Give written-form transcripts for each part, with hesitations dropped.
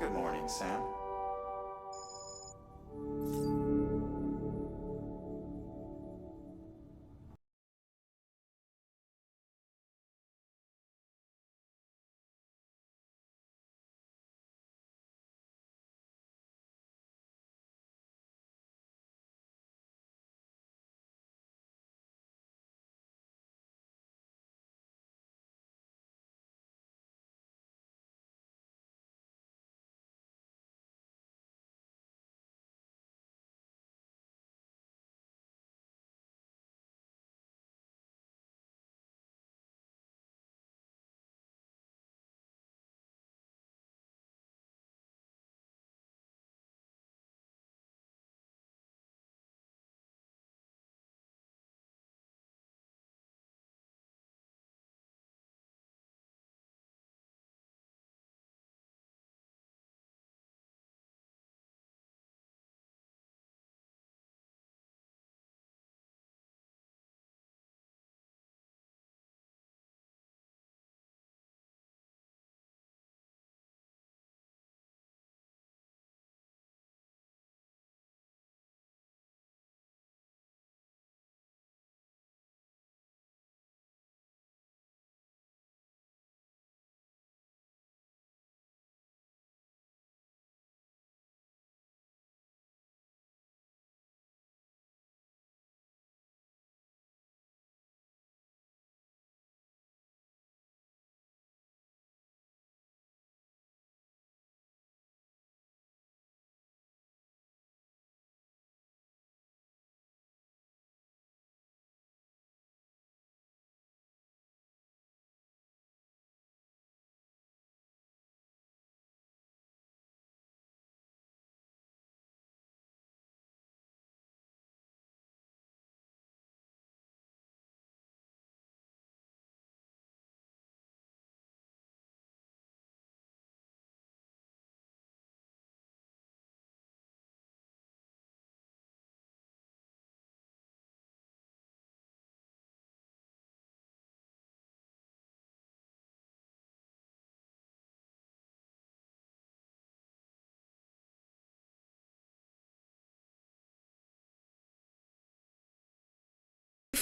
Good morning, Sam.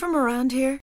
From around here?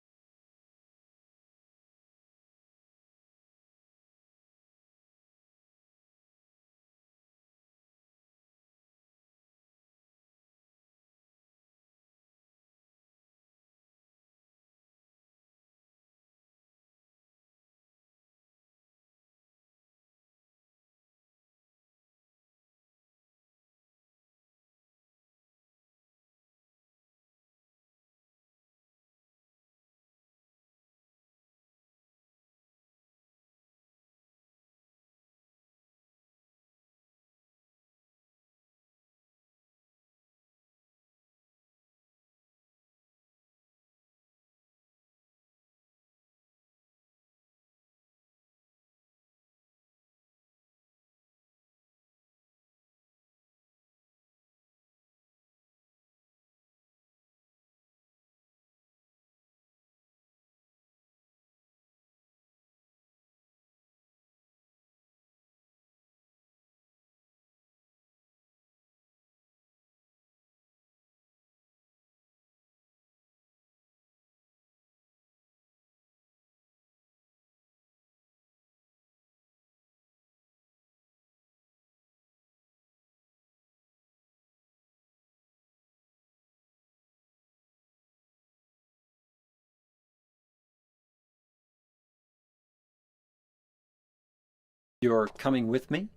You're coming with me?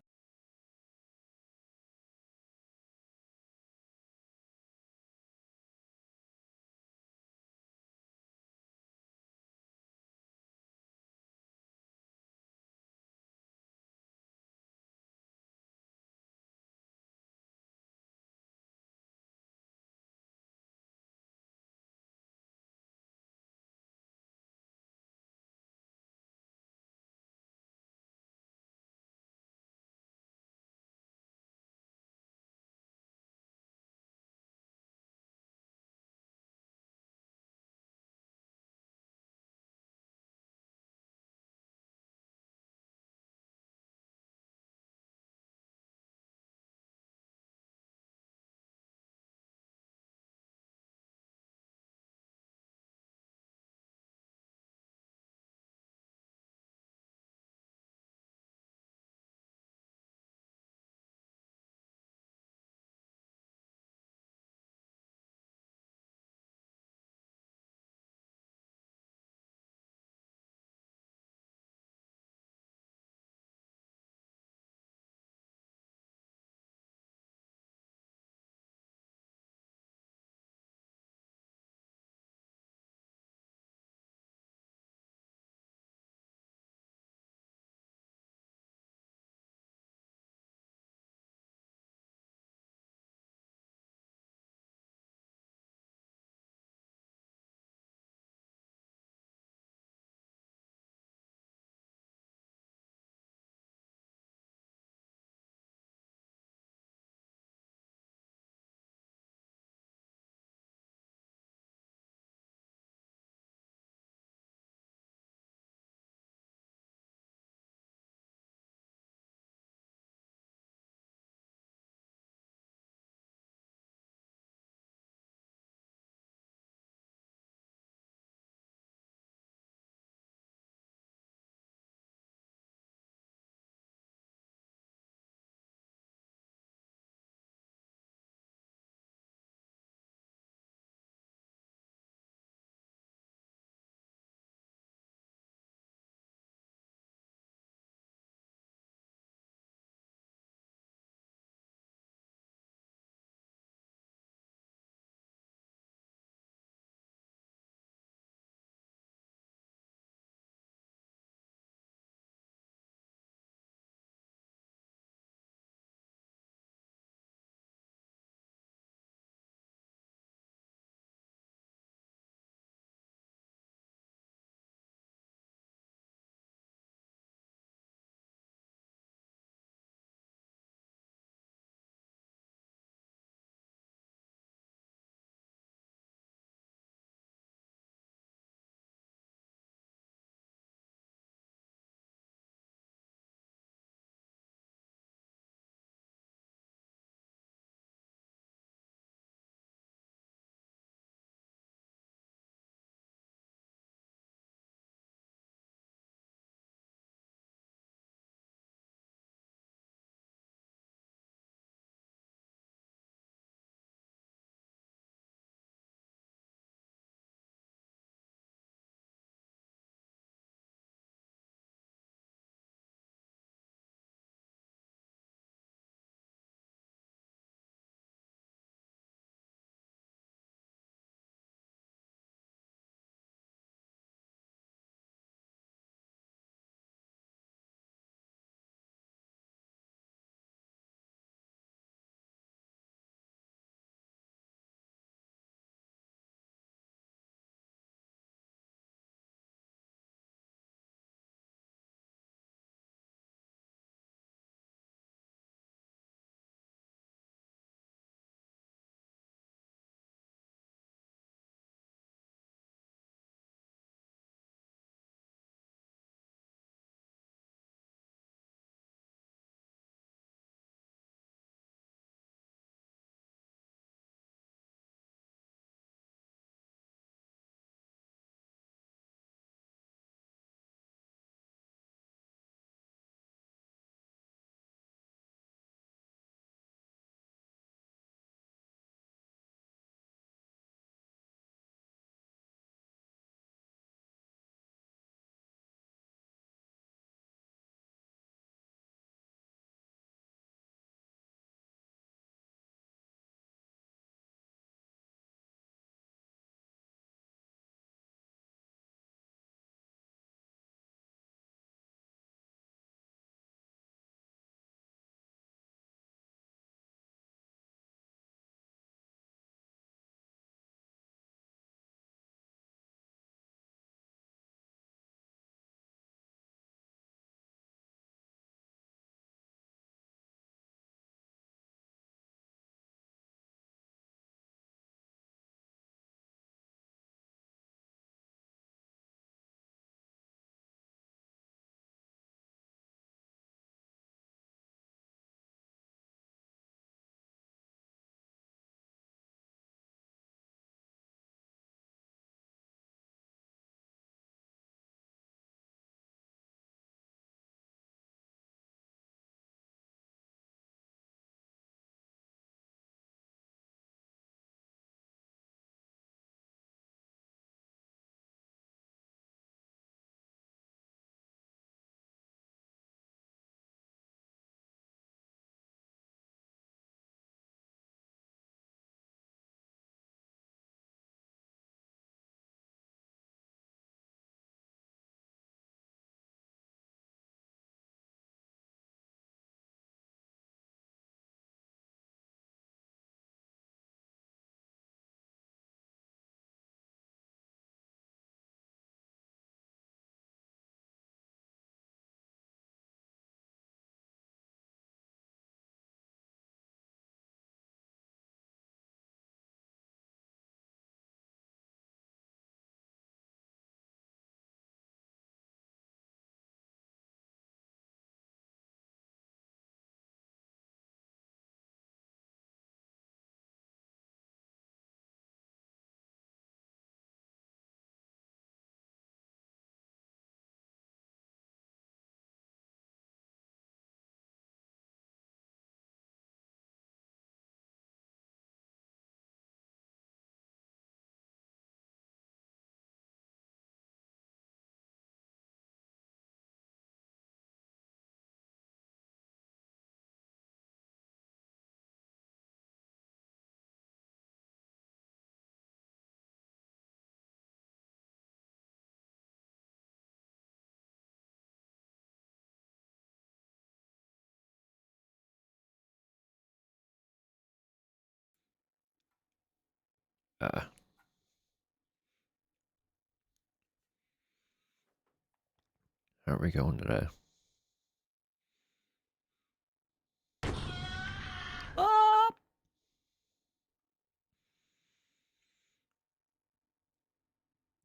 How are we going today?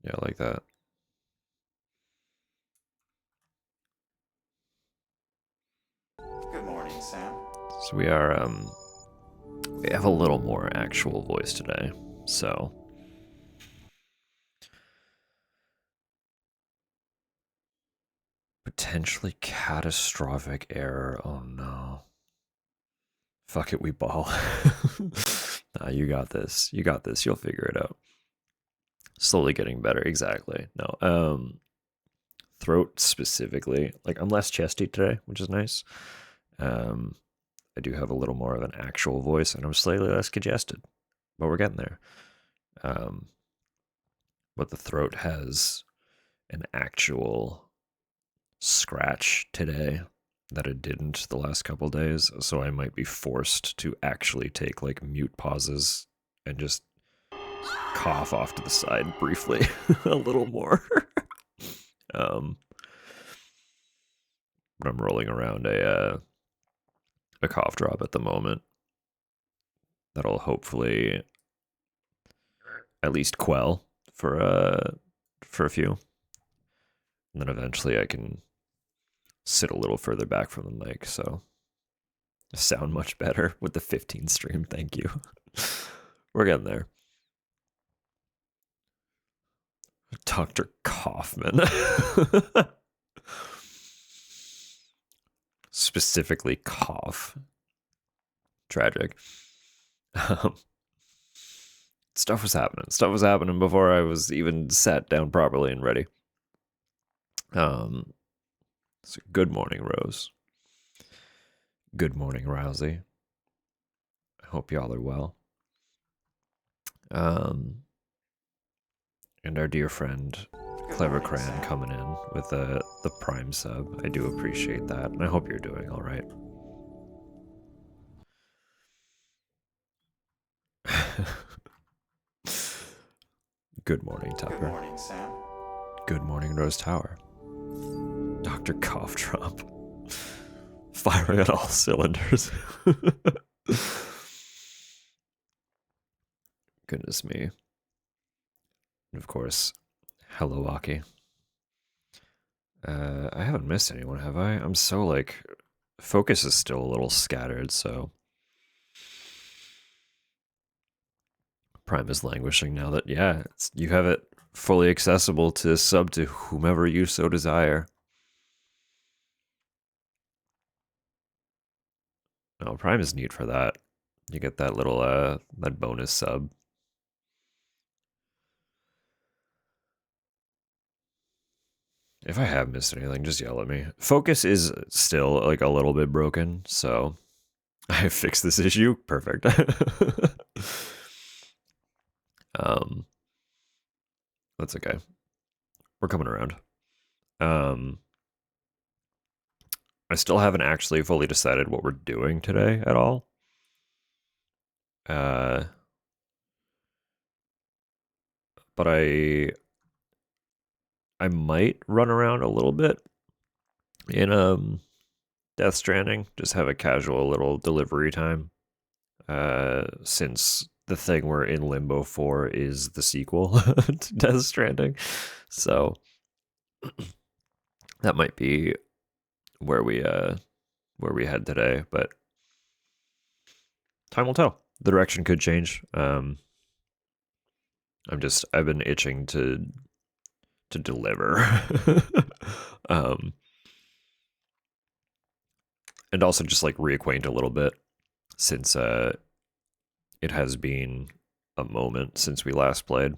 Yeah, I like that. Good morning, Sam. So we have a little more actual voice today. So potentially catastrophic error. Oh no. Fuck it, we ball. Nah, you got this. You got this. You'll figure it out. Slowly getting better. Exactly. No. Throat specifically. Like I'm less chesty today, which is nice. Um, I do have a little more of an actual voice, and I'm slightly less congested, but we're getting there. Um, but the throat has an actual scratch today that it didn't the last couple days, so I might be forced to actually take like mute pauses and just cough off to the side briefly a little more. um, but I'm rolling around a cough drop at the moment that'll hopefully at least quell for a few, and then eventually I can sit a little further back from the mic, so sound much better with the 15 stream. Thank you. We're getting there. Dr. Kaufman. Specifically, cough. Tragic. Um, stuff was happening. Stuff was happening before I was even sat down properly and ready. So good morning, Rose. Good morning, Rousey. I hope y'all are well. And our dear friend Clever Cran coming in with the Prime sub. I do appreciate that, and I hope you're doing all right. Good morning, Tucker. Good morning, Sam. Good morning, Rose Tower. Dr. Cough Drop. Firing on all cylinders. Goodness me. And of course, hello, Aki. I haven't missed anyone, have I? I'm so like, focus is still a little scattered, so Prime is languishing now that, yeah, you have it fully accessible to sub to whomever you so desire. No, Prime is neat for that. You get that little, that bonus sub. If I have missed anything, just yell at me. Focus is still like a little bit broken, so I fixed this issue. Perfect. um, that's okay. We're coming around. I still haven't actually fully decided what we're doing today at all. But I might run around a little bit in Death Stranding, just have a casual little delivery time. Since the thing we're in limbo for is the sequel to Death Stranding. So that might be where we head today, but time will tell. The direction could change. I've been itching to deliver. And also just like reacquaint a little bit since it has been a moment since we last played.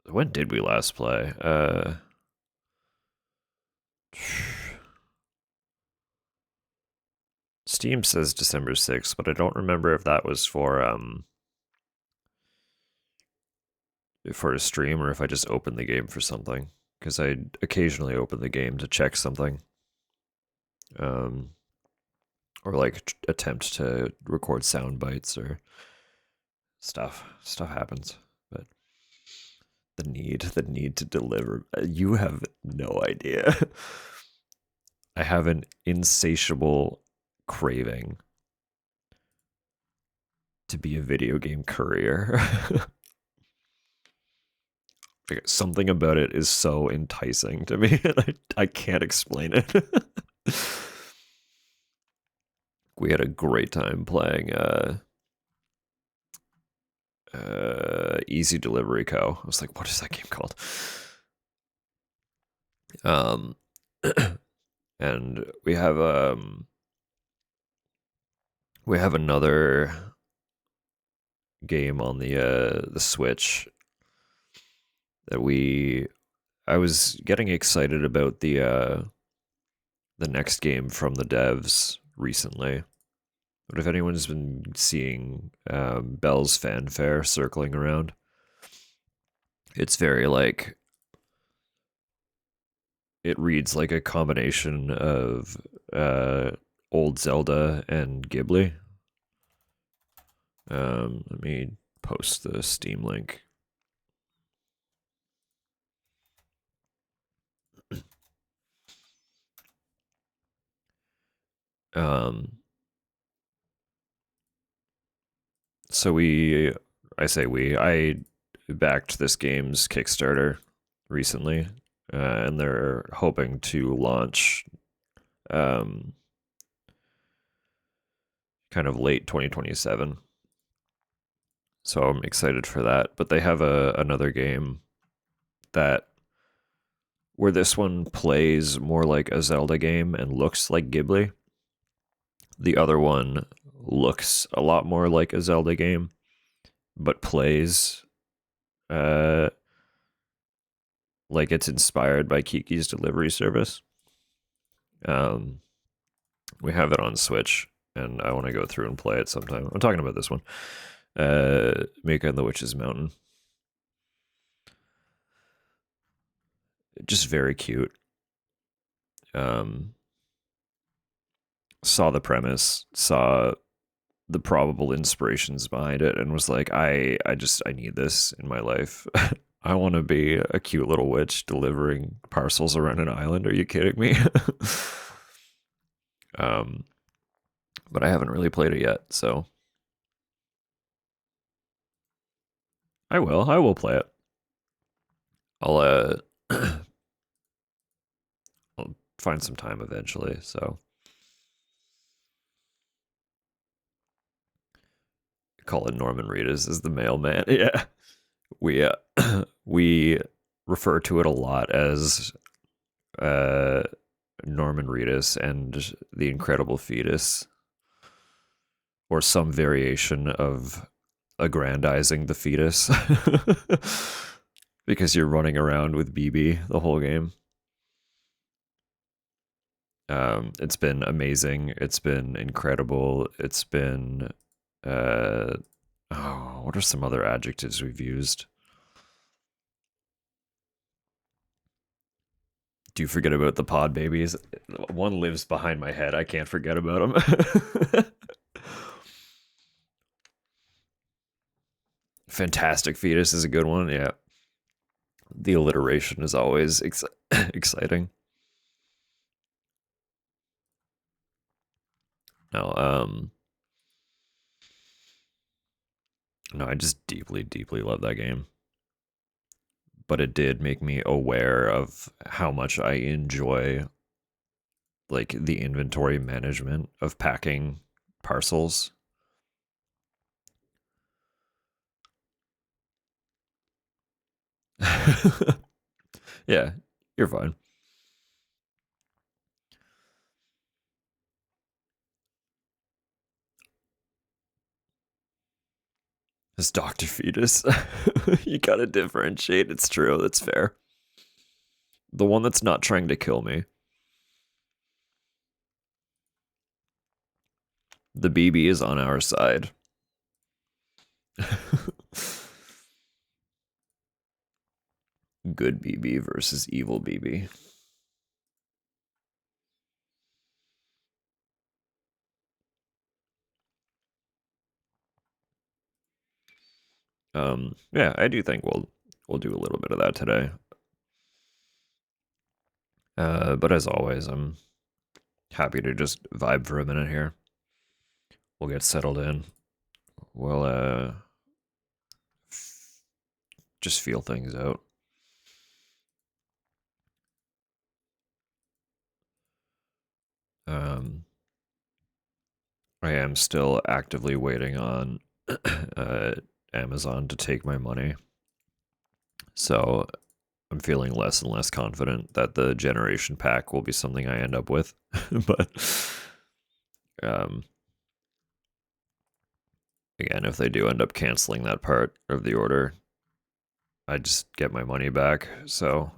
When did we last play? Steam says December 6th, but I don't remember if that was for a stream or if I just opened the game for something, because I occasionally open the game to check something, or like attempt to record sound bites or stuff happens, but the need to deliver. You have no idea. I have an insatiable craving to be a video game courier. Something about it is so enticing to me, and I can't explain it. We had a great time playing Easy Delivery Co. I was like, what is that game called? Um, and we have another game on the Switch that I was getting excited about the next game from the devs recently. But if anyone's been seeing Bell's Fanfare circling around, it's very like it reads like a combination of old Zelda and Ghibli. Let me post the Steam link. Um, so I backed this game's Kickstarter recently, and they're hoping to launch um, kind of late 2027. So I'm excited for that. But they have another game that where this one plays more like a Zelda game and looks like Ghibli. The other one looks a lot more like a Zelda game, but plays uh, like it's inspired by Kiki's Delivery Service. Um, we have it on Switch, and I want to go through and play it sometime. I'm talking about this one, Mika and the Witch's Mountain. Just very cute. Um, saw the premise, saw the probable inspirations behind it, and was like, I need this in my life. I want to be a cute little witch delivering parcels around an island. Are you kidding me? um, but I haven't really played it yet, so I will. I will play it. I'll I'll find some time eventually. So call it Norman Reedus as the mailman. Yeah, we we refer to it a lot as uh, Norman Reedus and the Incredible Fetus, or some variation of aggrandizing the fetus, because you're running around with BB the whole game. It's been amazing. It's been incredible. It's been uh, oh, what are some other adjectives we've used? Do you forget about the pod babies? One lives behind my head. I can't forget about them. Fantastic fetus is a good one. Yeah, the alliteration is always exciting. No, no, I just deeply, deeply love that game. But it did make me aware of how much I enjoy like the inventory management of packing parcels. Yeah, you're fine. It's Dr. Fetus. You gotta differentiate. It's true. That's fair. The one that's not trying to kill me. The BB is on our side. Good BB versus evil BB. Yeah, I do think we'll do a little bit of that today. But as always, I'm happy to just vibe for a minute here. We'll get settled in. We'll just feel things out. Um, I am still actively waiting on uh, Amazon to take my money, so I'm feeling less and less confident that the generation pack will be something I end up with. But um, again, if they do end up canceling that part of the order, I just get my money back. So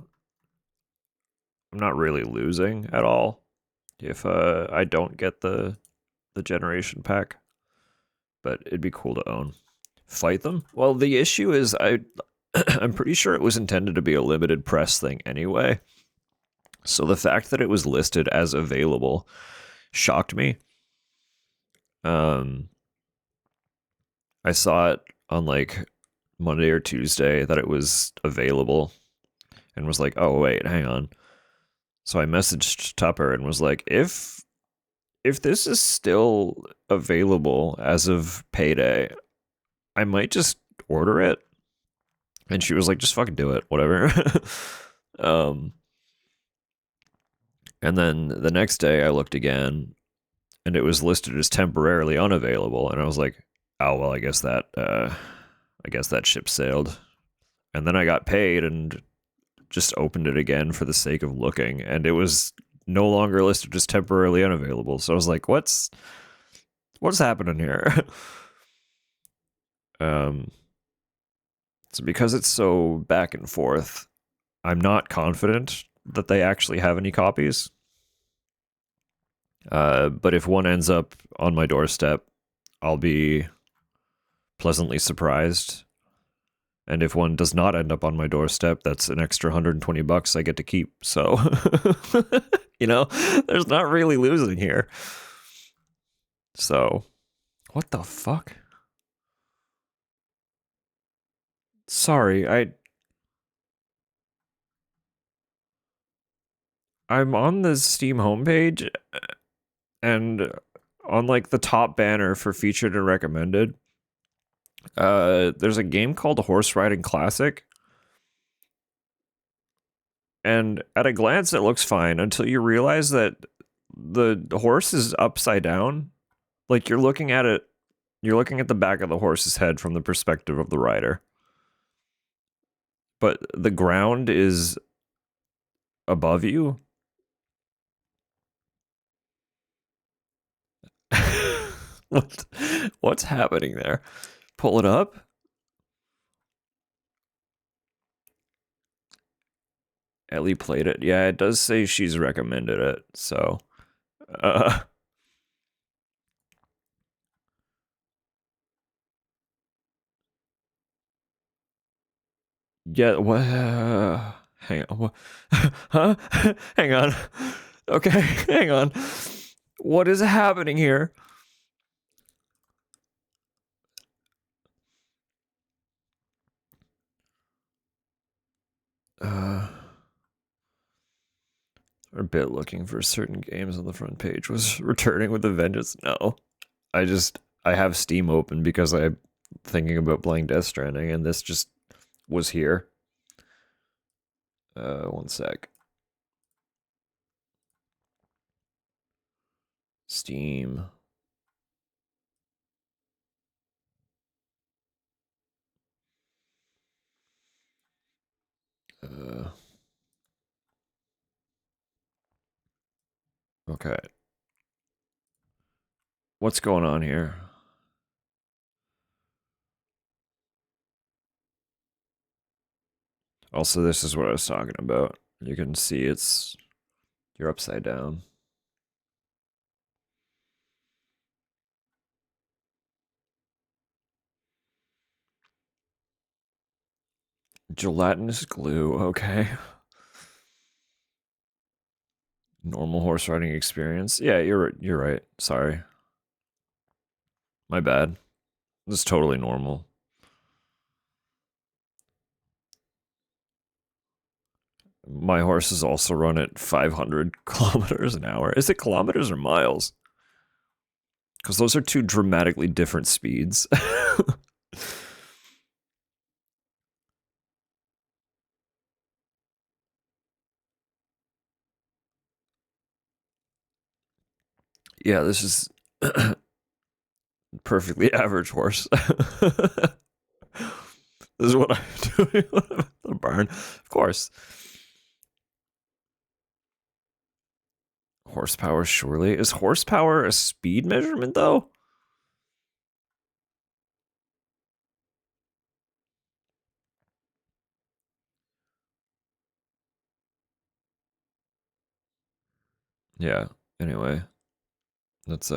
I'm not really losing at all if I don't get the generation pack. But it'd be cool to own. Fight them? Well, the issue is I'm pretty sure it was intended to be a limited press thing anyway. So the fact that it was listed as available shocked me. Um, I saw it on like Monday or Tuesday that it was available and was like, "Oh wait, hang on." So I messaged Tupper and was like, "If this is still available as of payday, I might just order it." And she was like, "Just fucking do it, whatever." um and then the next day I looked again and it was listed as temporarily unavailable and I was like, "Oh, well, I guess that ship sailed." And then I got paid and just opened it again for the sake of looking, and it was no longer listed as temporarily unavailable. So I was like, what's happening here?" um so because it's so back and forth, I'm not confident that they actually have any copies. But if one ends up on my doorstep, I'll be pleasantly surprised. And if one does not end up on my doorstep, that's an extra $120 I get to keep. So, there's not really losing here. So, what the fuck? Sorry, I'm on the Steam homepage and on like the top banner for featured and recommended, there's a game called Horse Riding Classic. And at a glance, it looks fine until you realize that the horse is upside down. Like you're looking at the back of the horse's head from the perspective of the rider, but the ground is above you. what, what's happening there? Pull it up. Ellie played it. Yeah, it does say she's recommended it. So, uh, yeah. What? Hang on. What, huh? Hang on. Okay, hang on. What is happening here? Uh, a bit looking for certain games on the front page was returning with a vengeance. No, I have Steam open because I'm thinking about playing Death Stranding, and this just was here. One sec. Steam. Uh, okay. What's going on here? Also, this is what I was talking about. You can see you're upside down. Gelatinous glue. Okay. Normal horse riding experience. Yeah, you're right. Sorry. My bad. This is totally normal. My horses also run at 500 kilometers an hour. Is it kilometers or miles? Because those are two dramatically different speeds. Yeah, this is perfectly average horse. This is what I'm doing when I'm at the barn. Of course. Horsepower, surely. Is horsepower a speed measurement, though? Yeah. Anyway, that's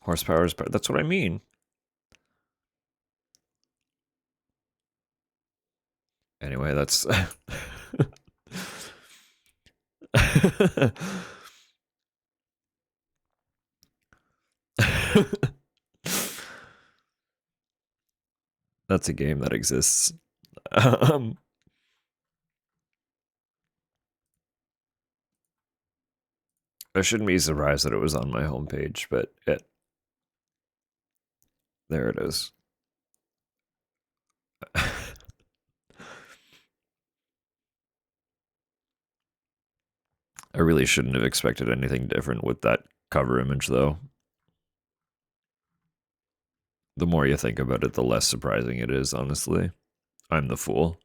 horsepower is. That's what I mean. Anyway, that's. That's a game that exists. Um, I shouldn't be surprised that it was on my homepage, but there it is. I really shouldn't have expected anything different with that cover image, though. The more you think about it, the less surprising it is, honestly. I'm the fool.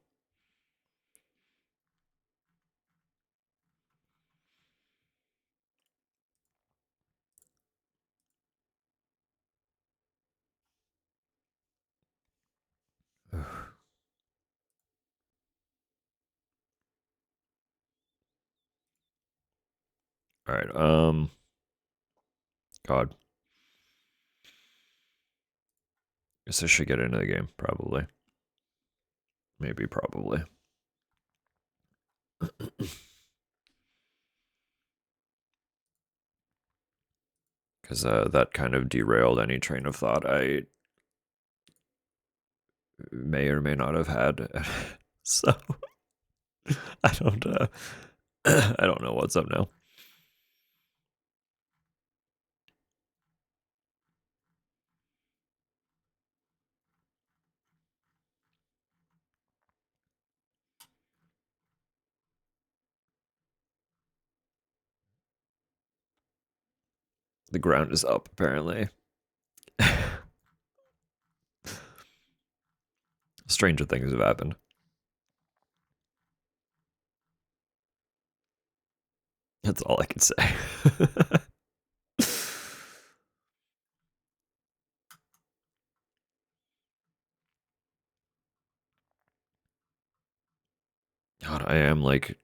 All right. God. Guess I should get into the game, probably. Maybe, probably. Because that kind of derailed any train of thought I may or may not have had. So I don't I don't know what's up now. The ground is up, apparently. Stranger things have happened. That's all I can say. God, I am like,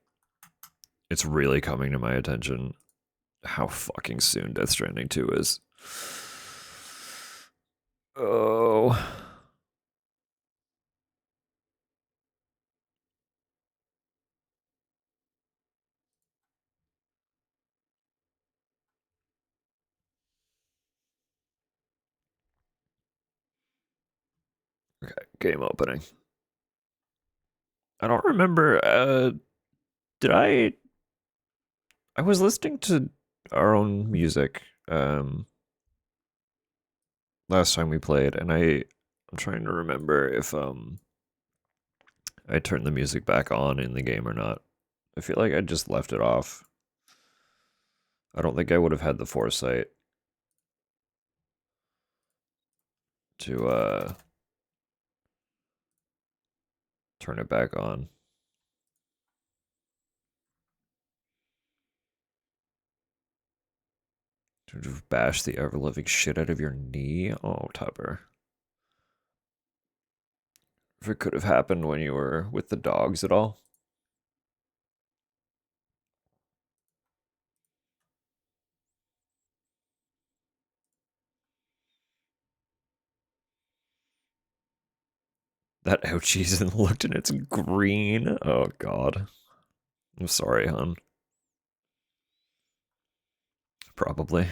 it's really coming to my attention how fucking soon Death Stranding 2 is. Oh. Okay, game opening. I don't remember, did I was listening to our own music, last time we played, and I'm trying to remember if, I turned the music back on in the game or not. I feel like I just left it off. I don't think I would have had the foresight to turn it back on. To bash the ever living shit out of your knee. Oh, Tupper. If it could have happened when you were with the dogs at all. That ouchies and looked and it's green. Oh god. I'm sorry, hon. Probably.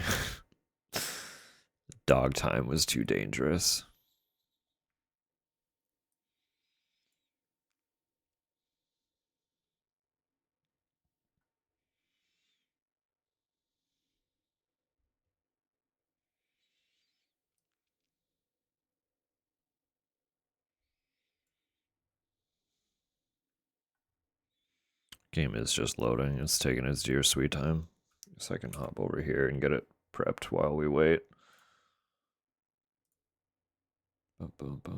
Dog time was too dangerous. Game is just loading. It's taking its dear sweet time. So I can hop over here and get it prepped while we wait. Ba, ba, ba.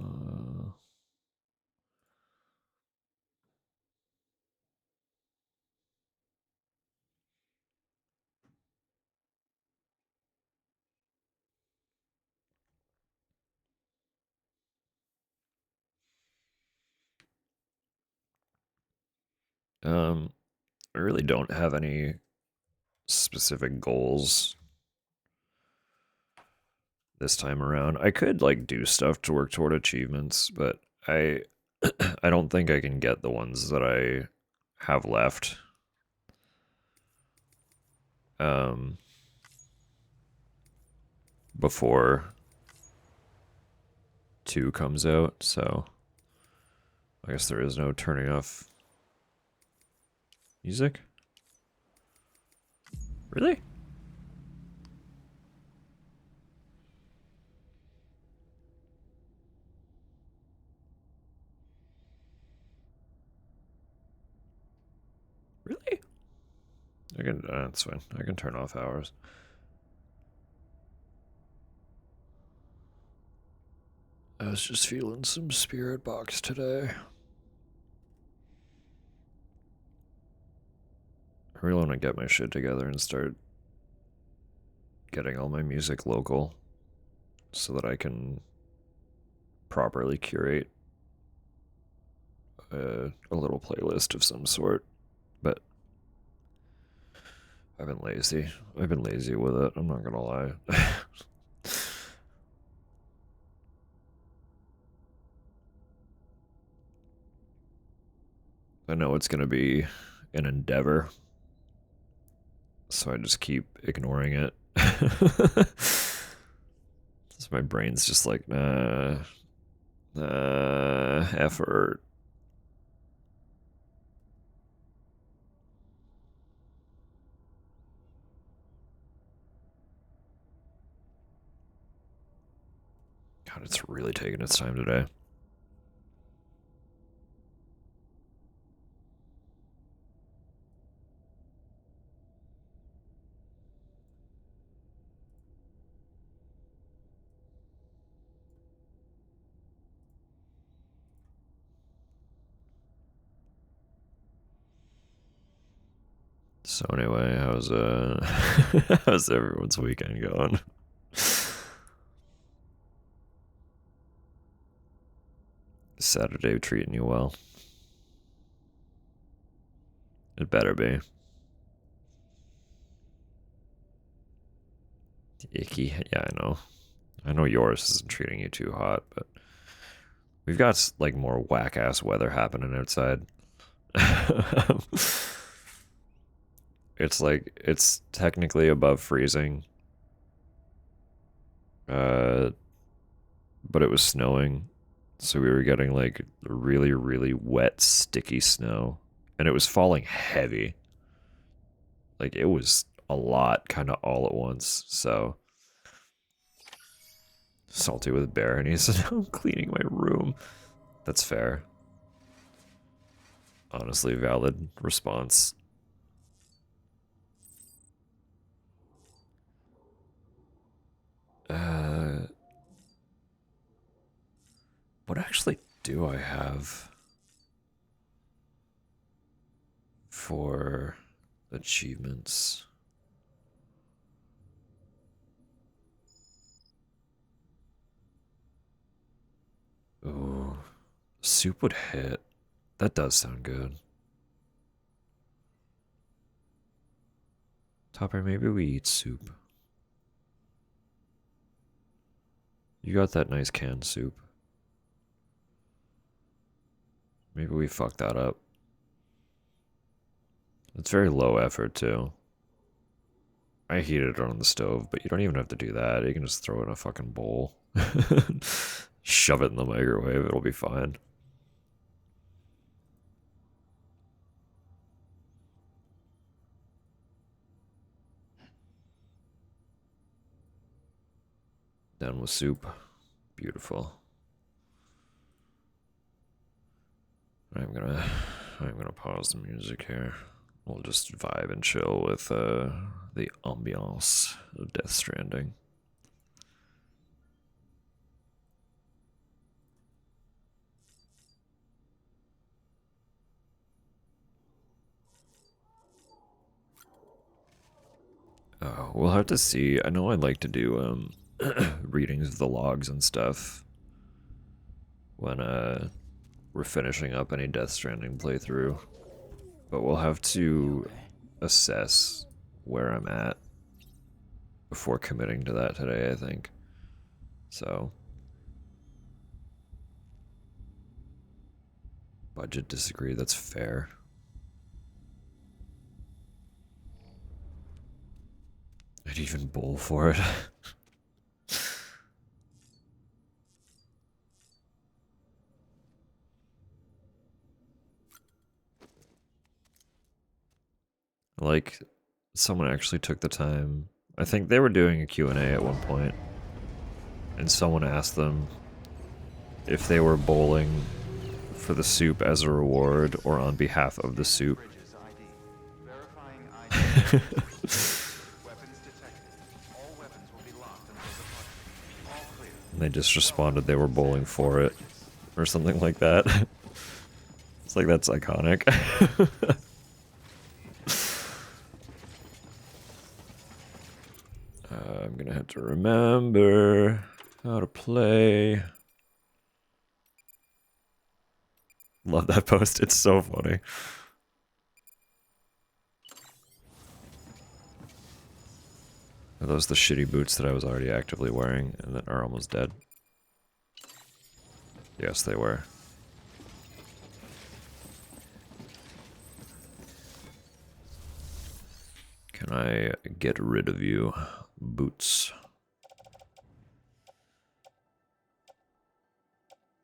I really don't have any specific goals this time around. I could like do stuff to work toward achievements, but I I don't think I can get the ones that I have left. Um Before 2 comes out, so I guess there is no turning off music. Really? Really? I can. That's fine. I can turn off hours. I was just feeling some spirit box today. I really want to get my shit together and start getting all my music local so that I can properly curate a little playlist of some sort. But I've been lazy. I've been lazy with it. I'm not gonna lie. I know it's gonna be an endeavor, so I just keep ignoring it. So my brain's just like, effort. God, it's really taking its time today. So anyway, how's everyone's weekend going? Saturday treating you well? It better be. Icky. Yeah, I know. I know yours isn't treating you too hot, but we've got like more whack ass weather happening outside. It's like it's technically above freezing. Uh but it was snowing. So we were getting like really, really wet, sticky snow. And it was falling heavy. Like it was a lot kind of all at once. So salty with bear and he said, I'm cleaning my room. That's fair. Honestly, valid response. Uh, what actually do I have for achievements? Ooh, soup would hit. That does sound good. Topper, maybe we eat soup. You got that nice canned soup. Maybe we fucked that up. It's very low effort, too. I heated it on the stove, but you don't even have to do that. You can just throw it in a fucking bowl. Shove it in the microwave, it'll be fine. Done with soup. Beautiful. I'm gonna I'm gonna pause the music here. We'll just vibe and chill with the ambiance of Death Stranding. We'll have to see. I know I'd like to do readings of the logs and stuff when we're finishing up any Death Stranding playthrough, but we'll have to assess where I'm at before committing to that today, I think. So, budget disagree, that's fair. I'd even bowl for it. Like, someone actually took the time. I think they were doing a Q&A at one point, and someone asked them if they were bowling for the soup as a reward or on behalf of the soup. And they just responded they were bowling for it, or something like that. It's like, that's iconic. I'm gonna have to remember how to play. Love that post, it's so funny. Are those the shitty boots that I was already actively wearing and that are almost dead? Yes, they were. Can I get rid of you, boots?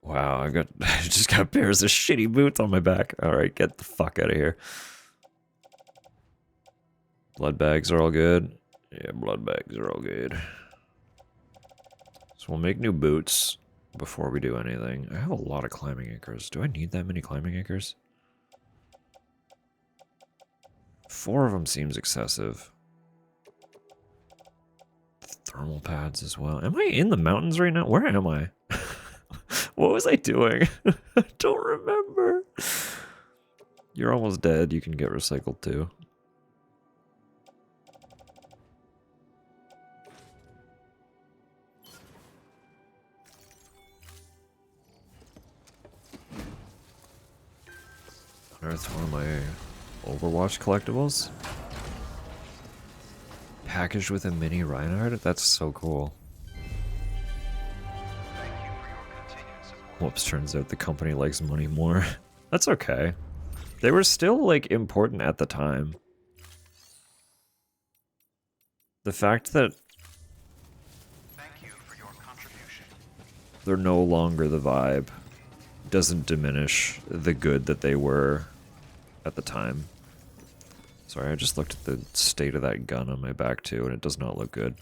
Wow, I just got pairs of shitty boots on my back. Alright, get the fuck out of here. Blood bags are all good. Yeah, blood bags are all good. So we'll make new boots before we do anything. I have a lot of climbing anchors. Do I need that many climbing anchors? 4 of them seems excessive. Thermal pads as well. Am I in the mountains right now? Where am I? What was I doing? I don't remember. You're almost dead. You can get recycled too. Unearth one of my Overwatch collectibles. Packaged with a mini Reinhardt? That's so cool. Whoops, turns out the company likes money more. That's okay. They were still, like, important at the time. The fact that they're no longer the vibe doesn't diminish the good that they were at the time. Sorry, I just looked at the state of that gun on my back too, and it does not look good.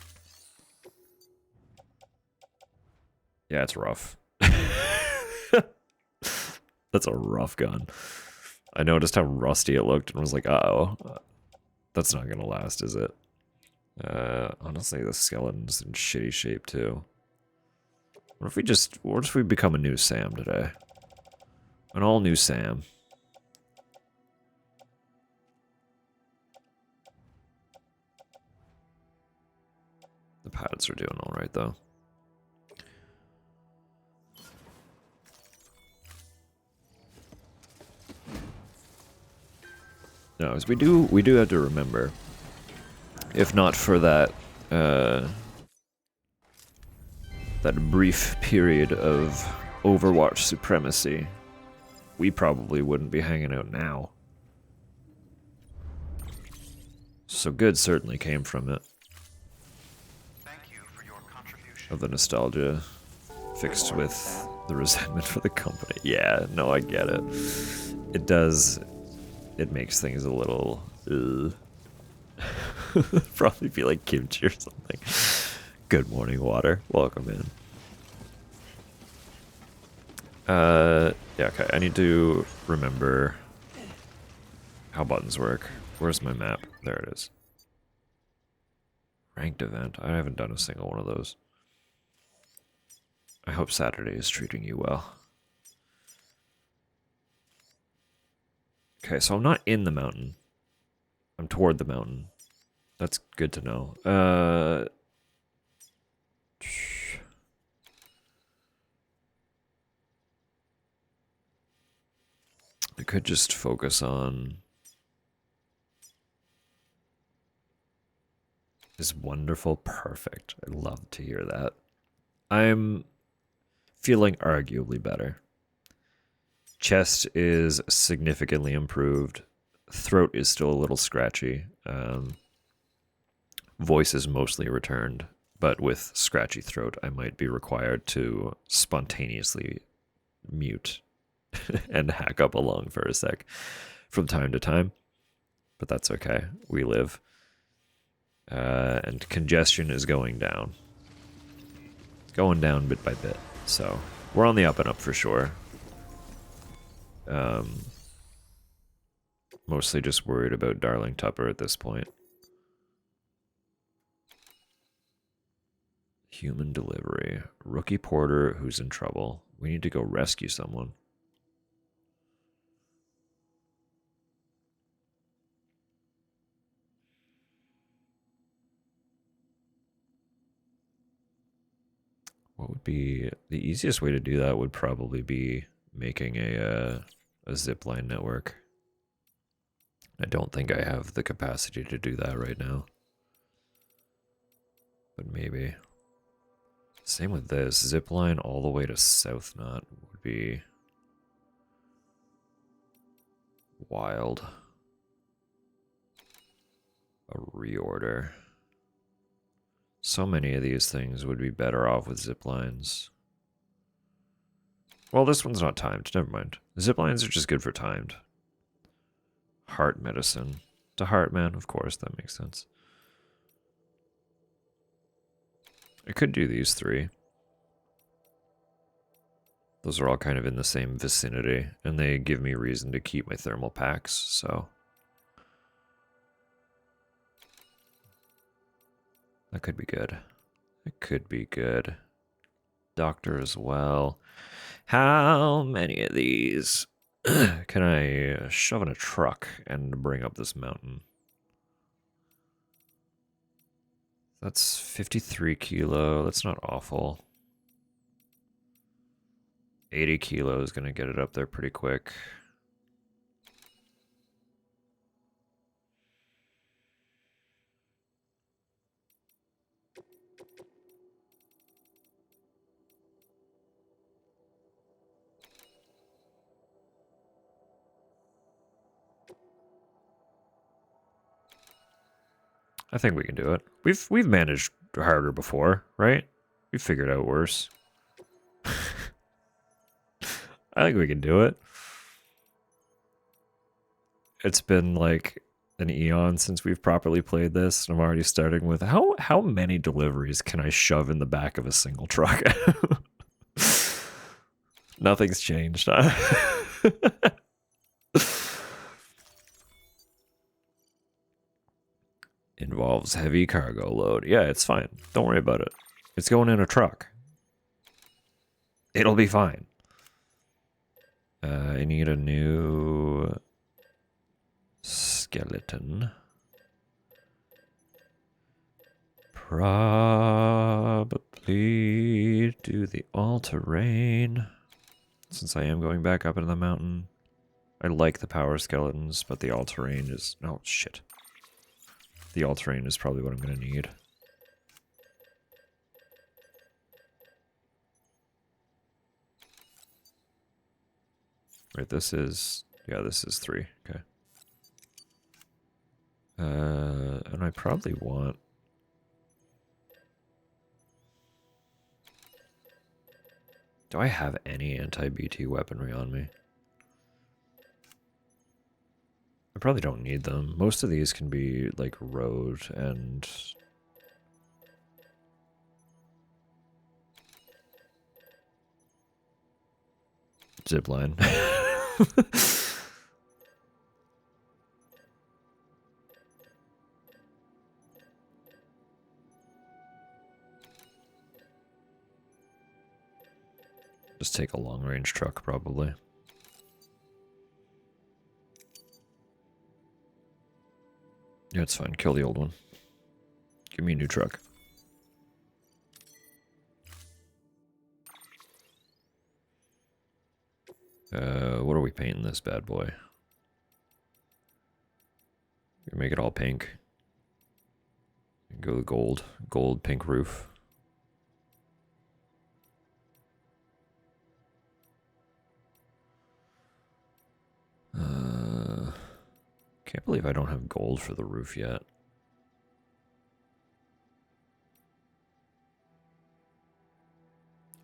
Yeah, it's rough. That's a rough gun. I noticed how rusty it looked and was like, uh-oh. That's not gonna last, is it? Honestly, the skeleton's in shitty shape too. What if we become a new Sam today? An all new Sam. The pads are doing alright though. No, as we do have to remember, if not for that, that brief period of Overwatch supremacy, we probably wouldn't be hanging out now. So good certainly came from it. Thank you for your contribution. Of the nostalgia fixed with the resentment for the company. Yeah, no, I get it. It does. It makes things a little. Probably be like kimchi or something. Good morning, water. Welcome in. Yeah, okay. I need to remember how buttons work. Where's my map? There it is. Ranked event. I haven't done a single one of those. I hope Saturday is treating you well. Okay, so I'm not in the mountain. I'm toward the mountain. That's good to know. I could just focus on... is wonderful. Perfect. I love to hear that. I'm feeling arguably better. Chest is significantly improved. Throat is still a little scratchy. Voice is mostly returned, but with scratchy throat, I might be required to spontaneously mute and hack up a lung for a sec from time to time. But that's okay. We live. And congestion is going down. Going down bit by bit. So we're on the up and up for sure. Mostly just worried about Darling Tupper at this point. Human delivery. Rookie porter who's in trouble. We need to go rescue someone. What would be the easiest way to do that? Would probably be making a zipline network. I don't think I have the capacity to do that right now. But maybe. Same with this. Zipline all the way to South Knot would be wild. A reorder. So many of these things would be better off with ziplines. Well, this one's not timed. Never mind. Ziplines are just good for timed. Heart medicine. To Heartman, of course, that makes sense. I could do these three. Those are all kind of in the same vicinity, and they give me reason to keep my thermal packs, so... that could be good. It could be good. Doctor as well. How many of these can I shove in a truck and bring up this mountain? That's 53 kilo. That's not awful. 80 kilo is going to get it up there pretty quick. I think we can do it. We've managed harder before, right? We've figured out worse. I think we can do it. It's been like an eon since we've properly played this, and I'm already starting with how many deliveries can I shove in the back of a single truck? Nothing's changed, huh? Involves heavy cargo load. Yeah, it's fine. Don't worry about it. It's going in a truck. It'll be fine. I need a new skeleton. Probably do the all-terrain, since I am going back up into the mountain. I like the power skeletons, but the all-terrain is... oh, shit. The all-terrain is probably what I'm going to need. Right, this is... yeah, this is 3. Okay. And I probably want... do I have any anti-BT weaponry on me? I probably don't need them. Most of these can be, like, road and... zipline. take a long-range truck, probably. Yeah, it's fine. Kill the old one. Give me a new truck. What are we painting this bad boy? We make it all pink. Go the gold. Gold, pink roof. Can't believe I don't have gold for the roof yet.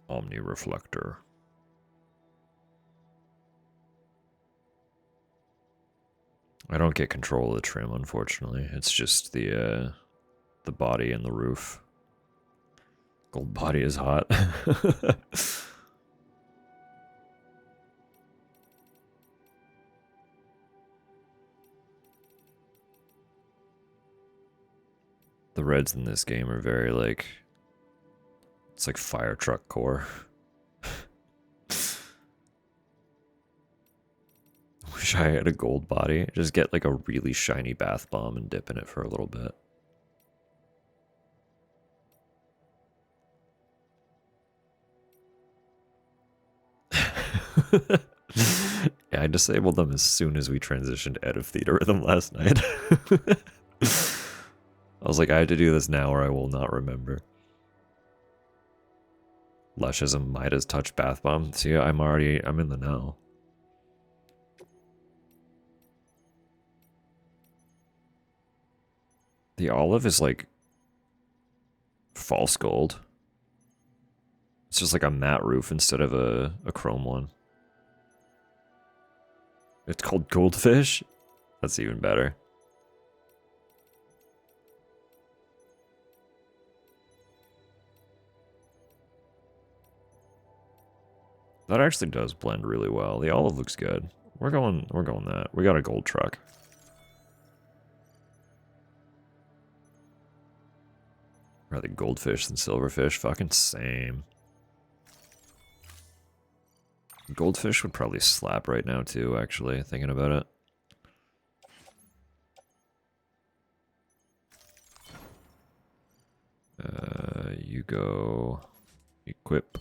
Omni reflector. I don't get control of the trim, unfortunately. It's just the body and the roof. Gold body is hot. The reds in this game are very like, it's like fire truck core. Wish I had a gold body. Just get like a really shiny bath bomb and dip in it for a little bit. Yeah, I disabled them as soon as we transitioned out of theater rhythm last night. I was like, I have to do this now or I will not remember. Lush as a Midas touch bath bomb. See, I'm in the know. The olive is like false gold. It's just like a matte roof instead of a chrome one. It's called goldfish? That's even better. That actually does blend really well. The olive looks good. We're going that. We got a gold truck. Rather goldfish than silverfish. Fucking same. Goldfish would probably slap right now too, actually, thinking about it. You go equip.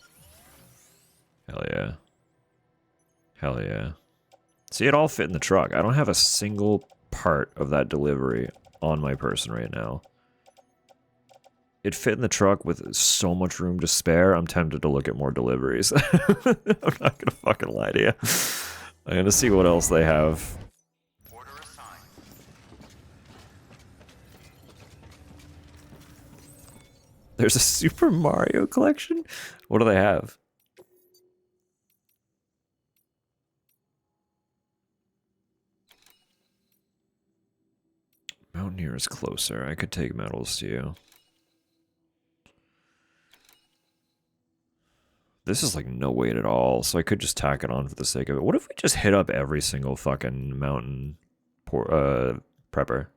Hell yeah. Hell yeah. See, it all fit in the truck. I don't have a single part of that delivery on my person right now. It fit in the truck with so much room to spare, I'm tempted to look at more deliveries. I'm not gonna fucking lie to you. I'm gonna see what else they have. Order assigned. There's a Super Mario collection? What do they have? Mountaineer is closer. I could take medals to you. This is like no weight at all, so I could just tack it on for the sake of it. What if we just hit up every single fucking mountain prepper?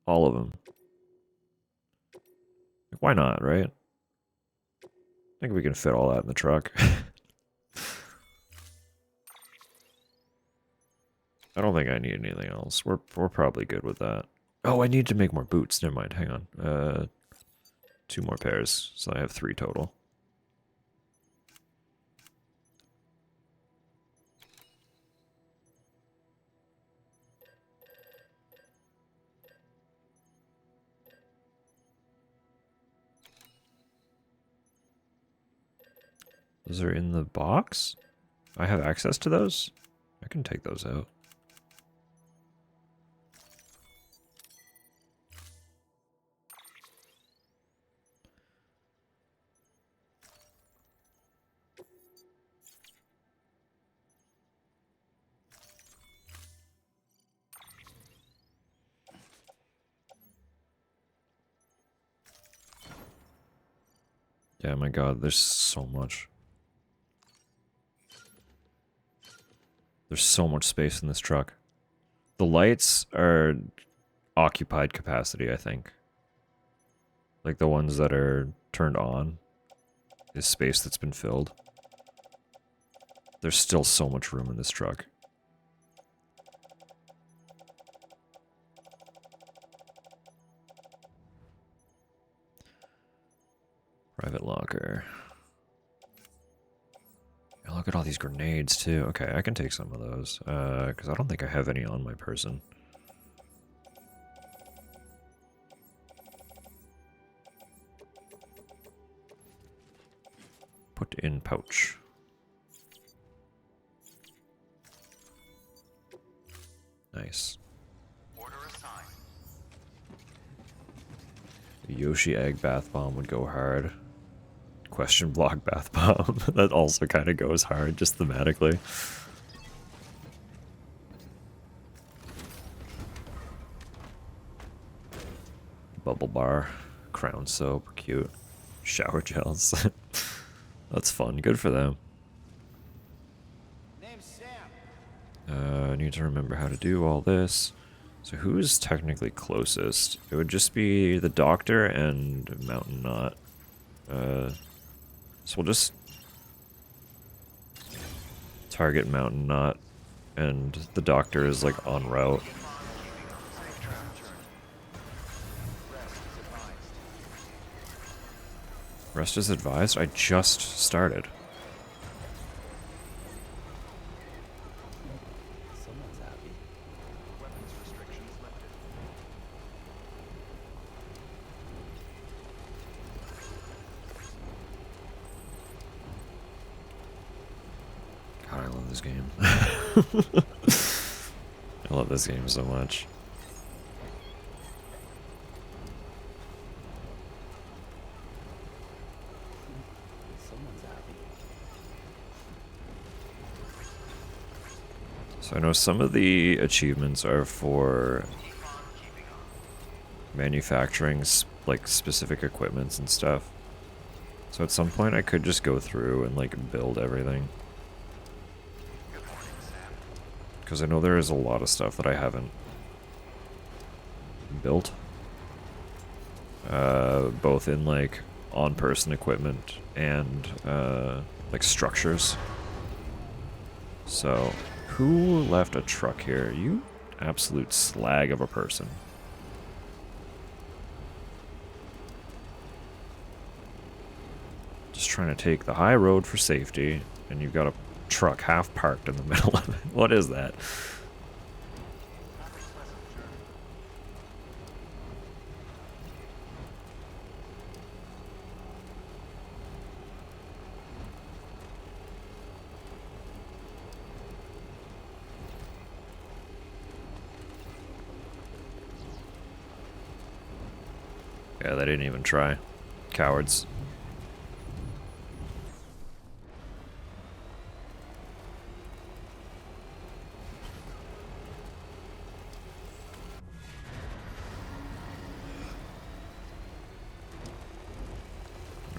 All of them. Why not, right? I think we can fit all that in the truck. I don't think I need anything else. We're probably good with that. Oh, I need to make more boots. Never mind. Hang on. 2 more pairs, so I have 3 total. Those are in the box? I have access to those? I can take those out. Yeah, my god, there's so much. There's so much space in this truck. The lights are occupied capacity, I think. Like the ones that are turned on is space that's been filled. There's still so much room in this truck. Private locker. Oh, look at all these grenades too. Okay, I can take some of those. Because I don't think I have any on my person. Put in pouch. Nice. Order assigned. Yoshi egg bath bomb would go hard. Question block bath bomb. That also kind of goes hard, just thematically. Bubble bar. Crown soap. Cute. Shower gels. That's fun. Good for them. I need to remember how to do all this. So who's technically closest? It would just be the doctor and Mountain Knot. So we'll just target Mountain Knot, and the doctor is like en route. Rest is advised? I just started. Someone's happy. Weapons restrictions lifted. God, I love this game. I love this game so much. Someone's happy. So I know some of the achievements are for manufacturing like specific equipments and stuff. So at some point I could just go through and like build everything. Good morning, Sam. Because I know there is a lot of stuff that I haven't built. Both in like on-person equipment and like structures. So, who left a truck here? You absolute slag of a person. Just trying to take the high road for safety, and you've got a truck half parked in the middle of it. What is that? Yeah, they didn't even try. Cowards.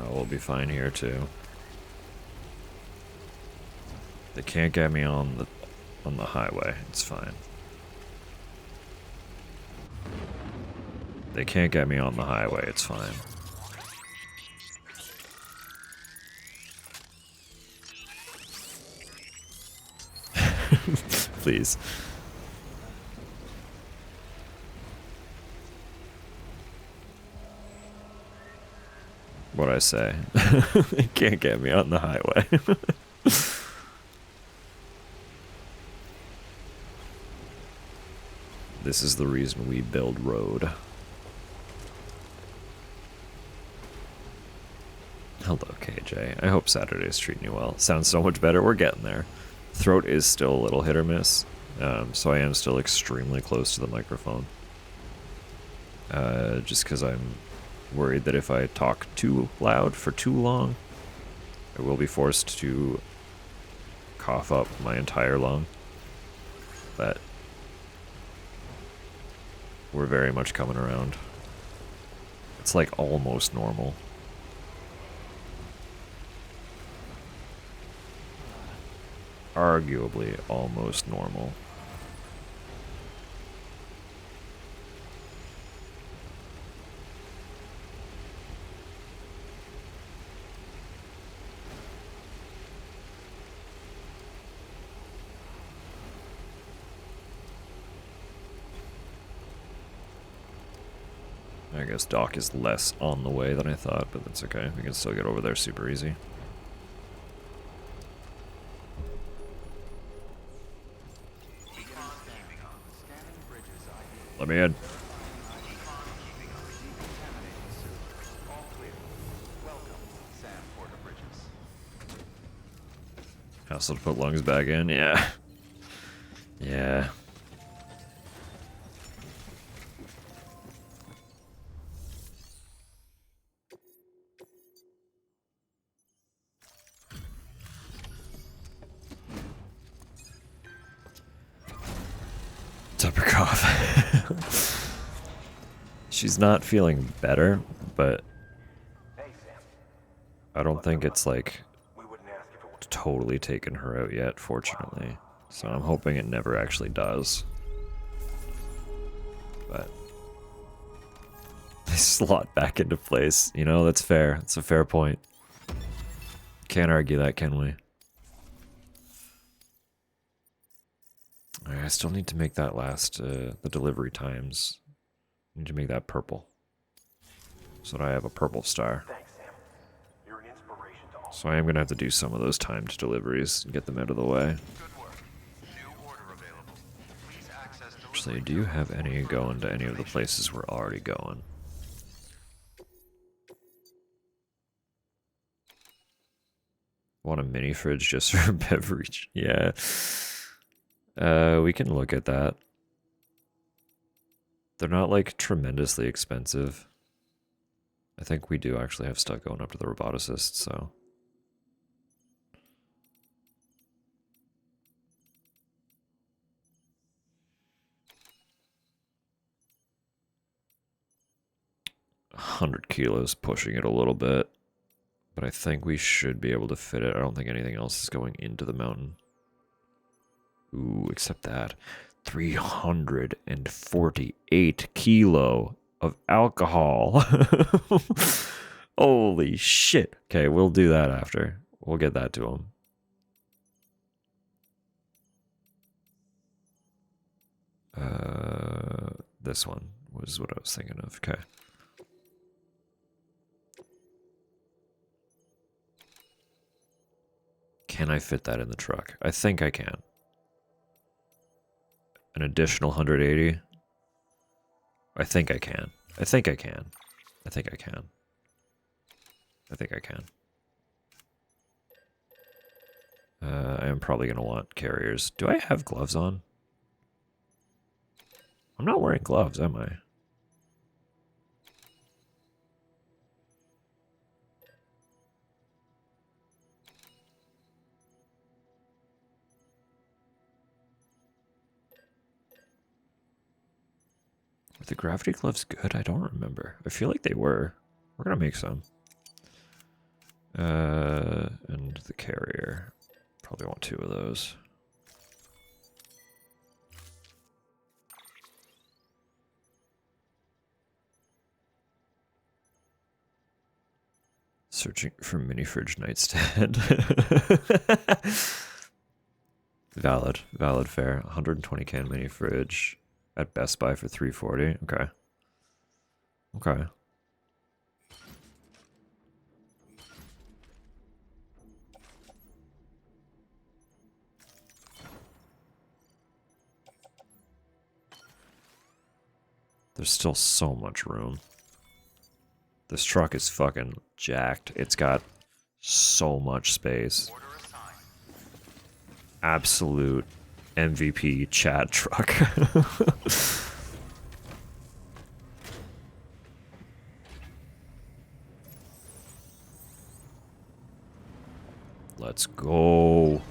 Oh, we'll be fine here too. They can't get me on the highway. It's fine. They can't get me on the highway. It's fine. Please. What'd I say? They can't get me on the highway. This is the reason we build road. Hello, KJ. I hope Saturday's treating you well. Sounds so much better. We're getting there. Throat is still a little hit or miss, so I am still extremely close to the microphone. Just because I'm worried that if I talk too loud for too long, I will be forced to cough up my entire lung. But we're very much coming around. It's like almost normal. Arguably almost normal. I guess dock is less on the way than I thought, but that's okay. We can still get over there super easy. Let me in. Hassle to put lungs back in, yeah. Yeah. What's up, her cough? She's not feeling better, but I don't think it's like totally taken her out yet, fortunately. So I'm hoping it never actually does. But they slot back into place. You know, that's fair. That's a fair point. Can't argue that, can we? Alright, I still need to make that last, the delivery times. I need to make that purple. So that I have a purple star. So I am going to have to do some of those timed deliveries and get them out of the way. Actually, do you have any going to any of the places we're already going? Want a mini fridge just for beverage? Yeah. We can look at that. They're not like tremendously expensive. I think we do actually have stuff going up to the roboticist, so. $100 pushing it a little bit. But I think we should be able to fit it. I don't think anything else is going into the mountain. Ooh, except that. 348 kilo of alcohol. Holy shit. Okay, we'll do that after. We'll get that to him. This one was what I was thinking of. Okay. Can I fit that in the truck? I think I can. An additional 180? I think I can. I think I can. I think I can. I think I can. I am probably going to want carriers. Do I have gloves on? I'm not wearing gloves, am I? Were the gravity gloves good? I don't remember. I feel like they were. We're going to make some. And the carrier. Probably want 2 of those. Searching for mini fridge nightstand. Valid. Valid fare. 120 can mini fridge at Best Buy for 340. Okay. Okay. There's still so much room. This truck is fucking jacked. It's got so much space. Absolute MVP Chad truck. Let's go.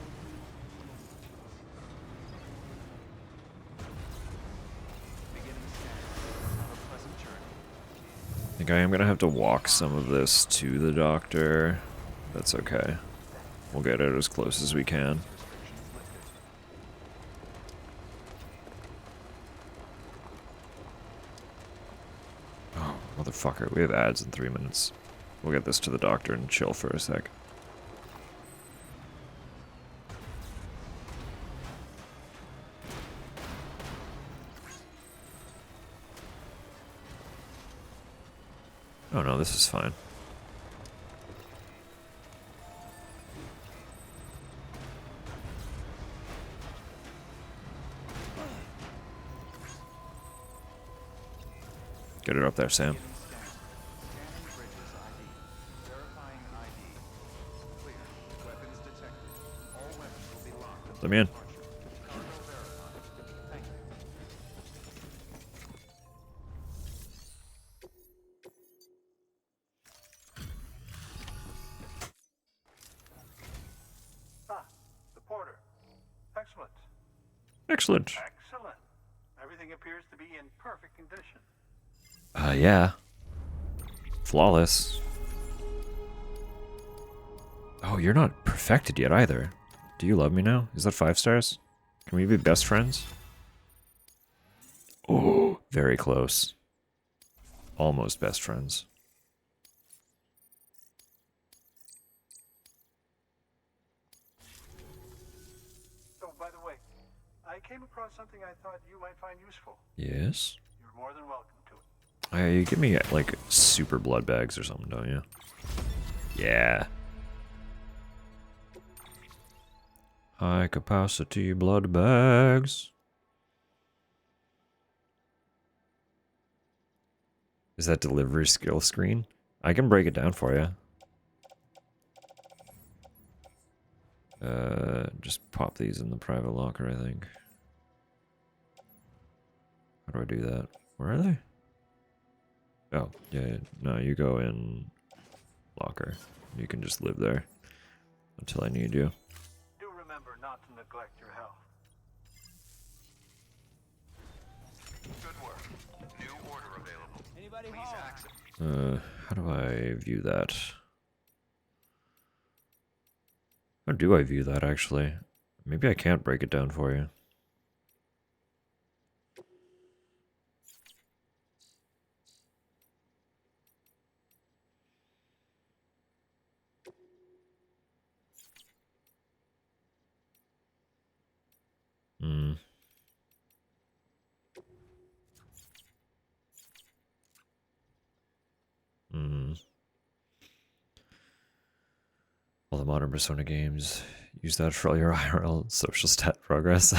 I think I am gonna have to walk some of this to the doctor. That's okay. We'll get it as close as we can. Oh, motherfucker. We have ads in 3 minutes. We'll get this to the doctor and chill for a sec. Oh no, this is fine. Get it up there, Sam. Beginning scan. Scanning bridges ID. Verifying ID. Clear. Weapons detected. All weapons will be locked Let until me in. departure. Cargo verified. Thank you. Ah, the porter. Excellent. Excellent. Excellent. Everything appears to be in perfect condition. Yeah. Flawless. Oh, you're not perfected yet either. Do you love me now? Is that 5 stars? Can we be best friends? Oh, very close. Almost best friends. Oh, by the way, I came across something I thought you might find useful. Yes? You're more than welcome to it. You give me, like, super blood bags or something, don't you? Yeah. High capacity blood bags. Is that delivery skill screen? I can break it down for you. Just pop these in the private locker, I think. How do I do that? Where are they? Oh, yeah, no, you go in locker. You can just live there until I need you. Do remember not to neglect your health. Good work. New order available. Anybody Please home? access. How do I view that? How do I view that, actually? Maybe I can't break it down for you. Hmm. Hmm. All the modern Persona games use that for all your IRL social stat progress.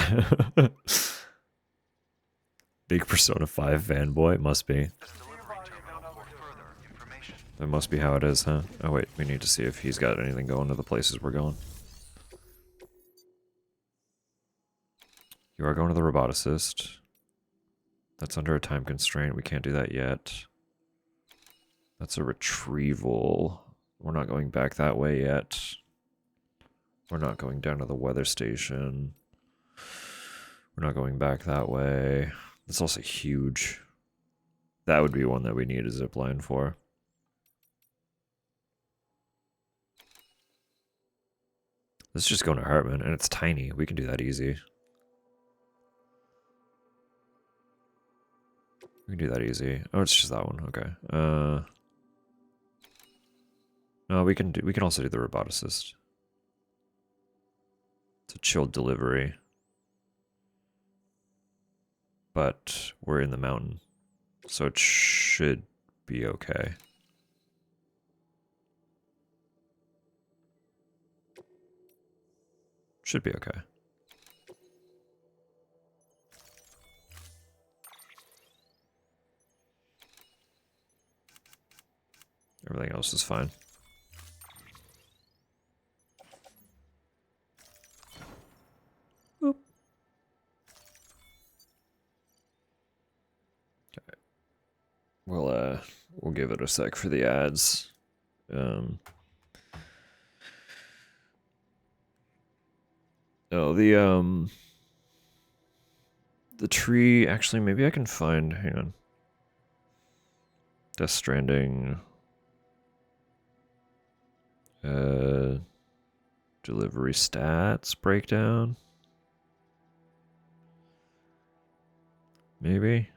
Big Persona 5 fanboy, must be. This delivery terminal for further information. That must be how it is, huh? Oh wait, we need to see if he's got anything going to the places we're going. You are going to the roboticist. That's under a time constraint. We can't do that yet. That's a retrieval. We're not going back that way yet. We're not going down to the weather station. We're not going back that way. It's also huge. That would be one that we need a zip line for. Let's just go to Hartman, and it's tiny. We can do that easy. We can do that easy. Oh, it's just that one. Okay. No, we can also do the roboticist. It's a chilled delivery. But we're in the mountain. So it should be okay. Should be okay. Everything else is fine. Boop. Okay. We'll give it a sec for the ads. No, the tree, actually maybe I can find, hang on. Death Stranding. Delivery stats breakdown. Maybe.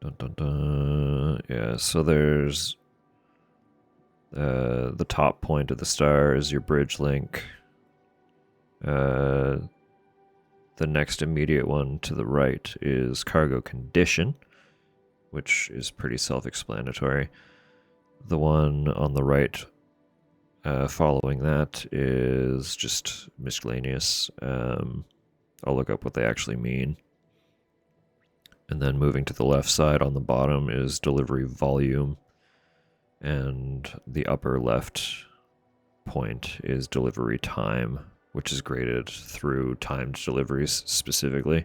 Dun, dun, dun. Yeah, so there's the top point of the star is your bridge link. the next immediate one to the right is cargo condition, which is pretty self-explanatory. The one on the right following that is just miscellaneous. I'll look up what they actually mean. And then moving to the left side on the bottom is delivery volume. And the upper left point is delivery time, which is graded through timed deliveries specifically.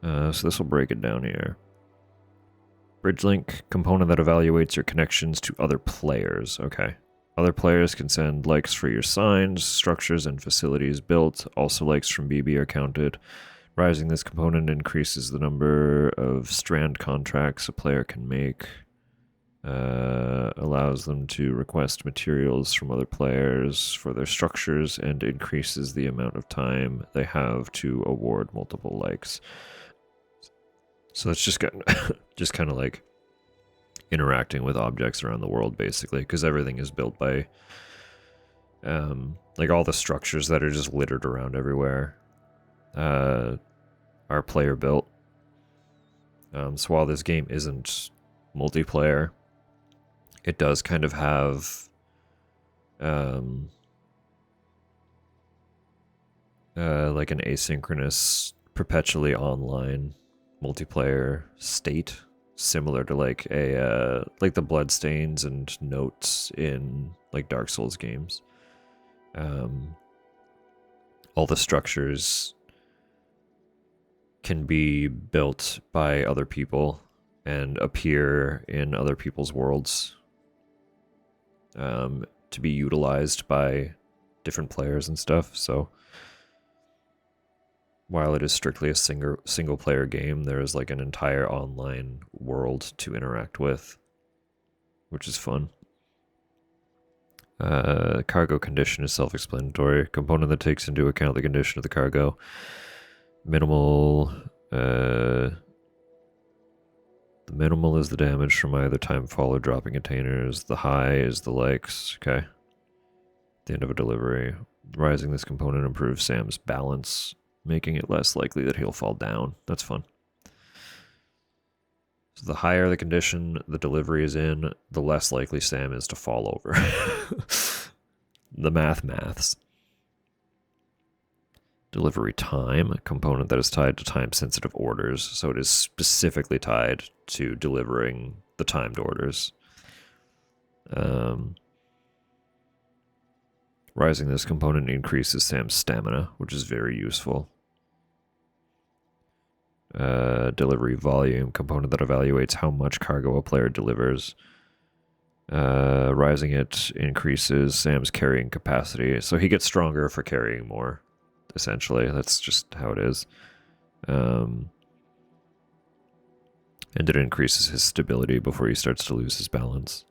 So this will break it down here. Bridge link, component that evaluates your connections to other players. Okay. Other players can send likes for your signs, structures, and facilities built. Also, likes from BB are counted. Rising this component increases the number of strand contracts a player can make. Allows them to request materials from other players for their structures and increases the amount of time they have to award multiple likes. So it's just just kind of like interacting with objects around the world, basically, because everything is built by like all the structures that are just littered around everywhere are player built. So while this game isn't multiplayer, it does kind of have like an asynchronous, perpetually online multiplayer state, similar to like a like the bloodstains and notes in like Dark Souls games. All the structures can be built by other people and appear in other people's worlds to be utilized by different players and stuff. So while it is strictly a single player game, there is like an entire online world to interact with, which is fun. Cargo condition is self-explanatory. Component that takes into account the condition of the cargo. Minimal. The minimal is the damage from either time fall or dropping containers. The high is the likes. Okay. At the end of a delivery. Rising this component improves Sam's balance, making it less likely that he'll fall down. That's fun. So the higher the condition the delivery is in, the less likely Sam is to fall over. The maths. Delivery time, a component that is tied to time-sensitive orders. So it is specifically tied to delivering the timed orders. Rising this component increases Sam's stamina, which is very useful. Delivery volume, component that evaluates how much cargo a player delivers. Rising it increases Sam's carrying capacity, so he gets stronger for carrying more, essentially. That's just how it is. And it increases his stability before he starts to lose his balance.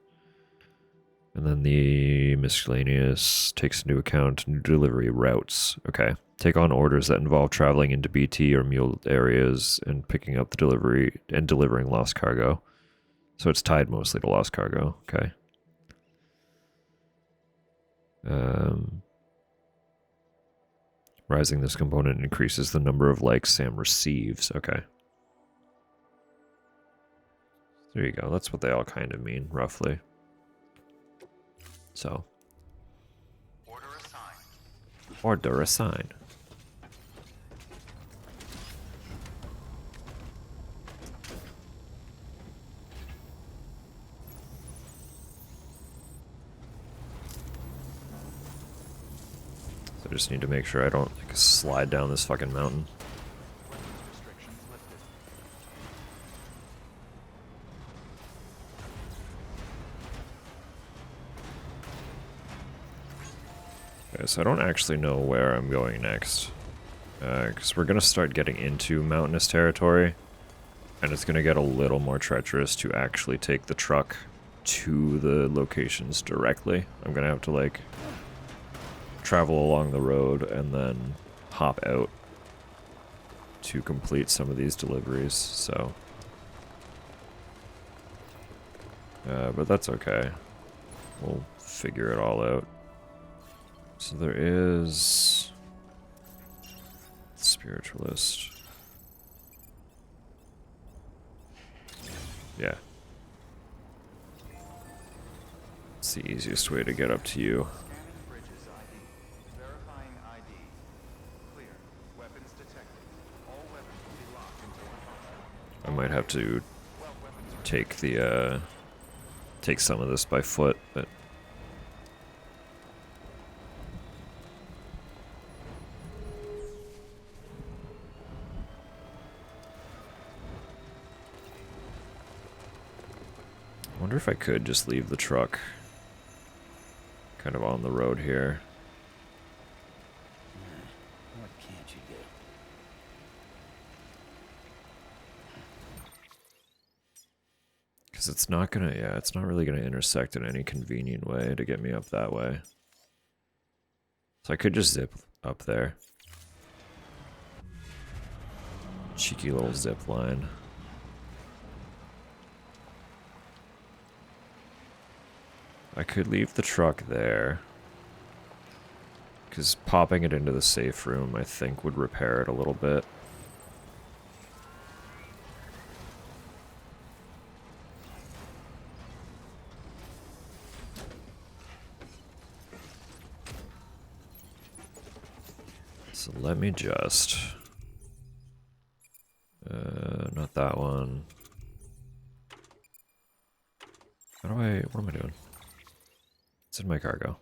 And then the miscellaneous takes into account new delivery routes. Okay. Take on orders that involve traveling into BT or mule areas and picking up the delivery and delivering lost cargo. So it's tied mostly to lost cargo. Okay. Rising this component increases the number of likes Sam receives. Okay. There you go. That's what they all kind of mean, roughly. So. Order assigned. So I just need to make sure I don't like slide down this fucking mountain. Okay, so I don't actually know where I'm going next. Because we're going to start getting into mountainous territory. And it's going to get a little more treacherous to actually take the truck to the locations directly. I'm going to have to, like, travel along the road and then hop out to complete some of these deliveries, so. But that's okay. We'll figure it all out. So there is this Spiritualist. Yeah. It's the easiest way to get up to you. Scanning bridges ID. Verifying ID. Clear. Weapons detected. All weapons will be locked until function. I might have to Well, weapons are take the take some of this by foot, but I wonder if I could just leave the truck kind of on the road here. What can't you do? Because it's not gonna, yeah, it's not really gonna intersect in any convenient way to get me up that way. So I could just zip up there. Cheeky little zip line. I could leave the truck there. Because popping it into the safe room, I think, would repair it a little bit. So let me just... not that one. How do I... what am I doing? It's in my cargo.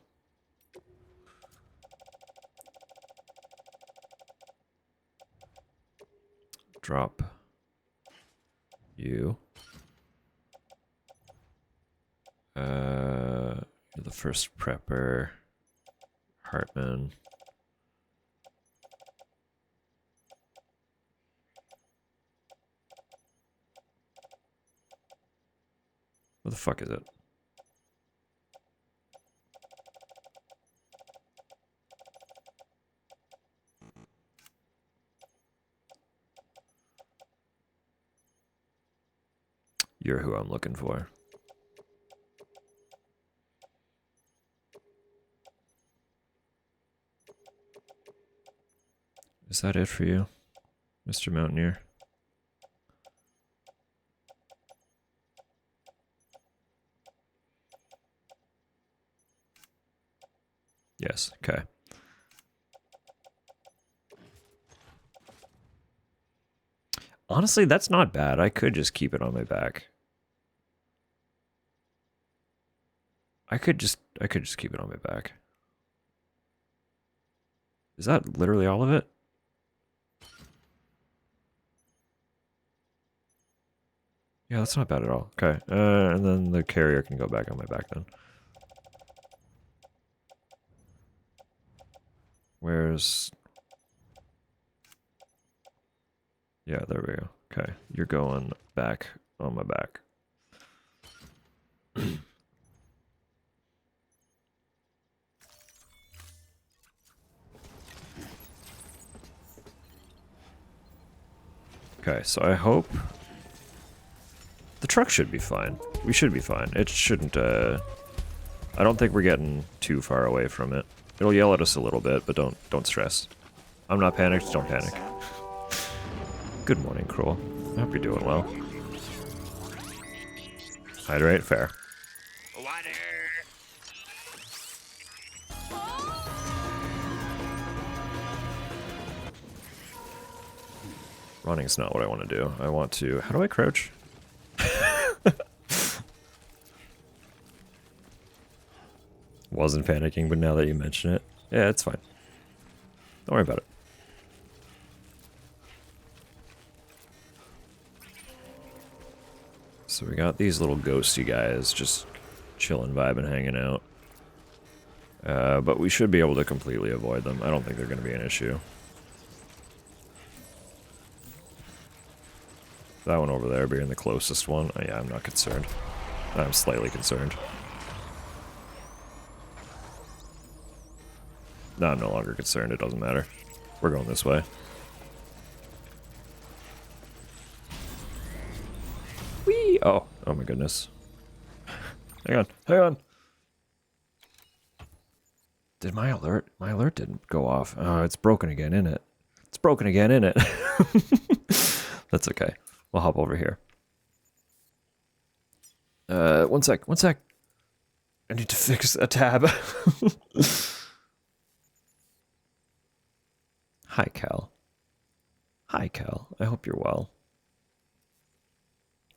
Drop. You. You're the first prepper. Hartman. What the fuck is it? You're who I'm looking for. Is that it for you, Mr. Mountaineer? Yes, okay. Honestly, that's not bad. I could just keep it on my back. I could just keep it on my back. Is that literally all of it? Yeah, that's not bad at all. Okay, and then the carrier can go back on my back then. Where's... yeah, there we go. Okay, you're going back on my back. Okay, so I hope... the truck should be fine. We should be fine. It shouldn't, I don't think we're getting too far away from it. It'll yell at us a little bit, but don't stress. I'm not panicked, don't panic. Good morning, Kroll. I hope you're doing well. Hydrate, fair. Running's not what I want to do. I want to... how do I crouch? Wasn't panicking, but now that you mention it, yeah, it's fine. Don't worry about it. So we got these little ghosty guys just chilling, vibing, hanging out. But we should be able to completely avoid them. I don't think they're going to be an issue. That one over there being the closest one, yeah, I'm not concerned. I'm slightly concerned. No, I'm no longer concerned. It doesn't matter. We're going this way. Whee! Oh my goodness. Hang on. Did my alert? My alert didn't go off. Oh, it's broken again, isn't it? It's It's broken again, isn't it? That's okay. We'll hop over here. One sec. I need to fix a tab. Hi, Cal. Hi, Cal. I hope you're well.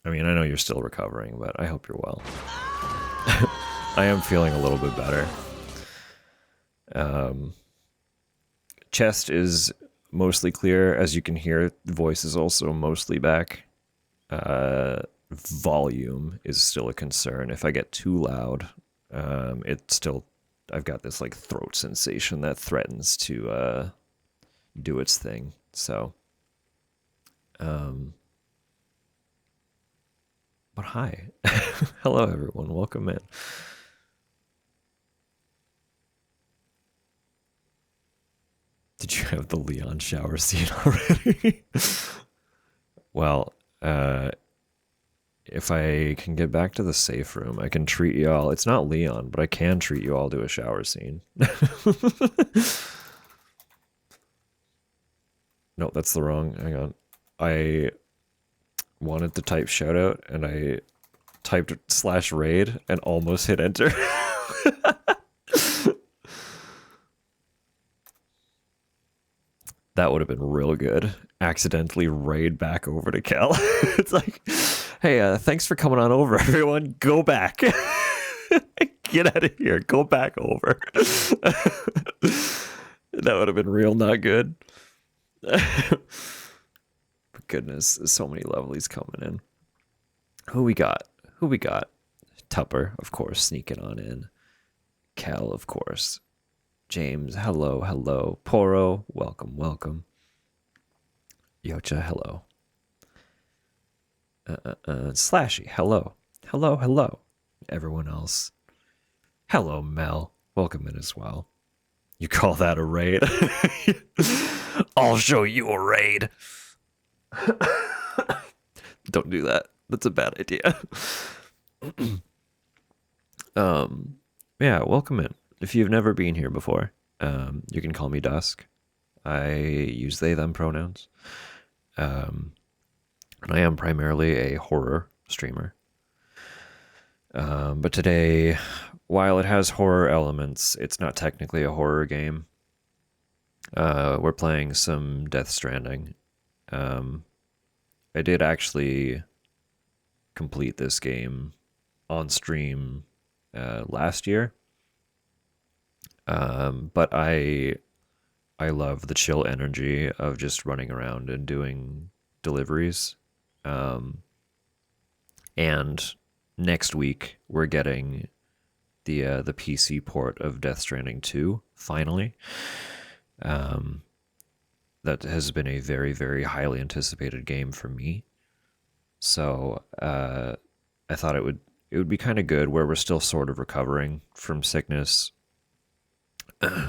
I mean, I know you're still recovering, but I hope you're well. I am feeling a little bit better. Chest is mostly clear. As you can hear, voice is also mostly back. Volume is still a concern. If I get too loud, it's still... I've got this like throat sensation that threatens to do its thing. So, but hi. Hello, everyone. Welcome in. Did you have the Leon shower scene already? Well, if I can get back to the safe room, I can treat you all. It's not Leon, but I can treat you all to a shower scene. No, that's the wrong. Hang on. I wanted to type shout out and I typed /raid and almost hit enter. That would have been real good. Accidentally raid back over to Cal. It's like, hey, thanks for coming on over, everyone. Go back. Get out of here. Go back over. That would have been real not good. But goodness, so many lovelies coming in. Who we got? Tupper, of course, sneaking on in. Cal, of course. James, hello. Poro, welcome. Yocha, hello. Slashy, hello. Everyone else. Hello, Mel. Welcome in as well. You call that a raid? I'll show you a raid. Don't do that. That's a bad idea. Yeah, welcome in. If you've never been here before, you can call me Dusk. I use they, them pronouns. And I am primarily a horror streamer. But today, while it has horror elements, it's not technically a horror game. We're playing some Death Stranding. I did actually complete this game on stream last year. But I love the chill energy of just running around and doing deliveries. And next week we're getting the PC port of Death Stranding 2 finally. That has been a very, very highly anticipated game for me. So I thought it would be kind of good where we're still sort of recovering from sickness.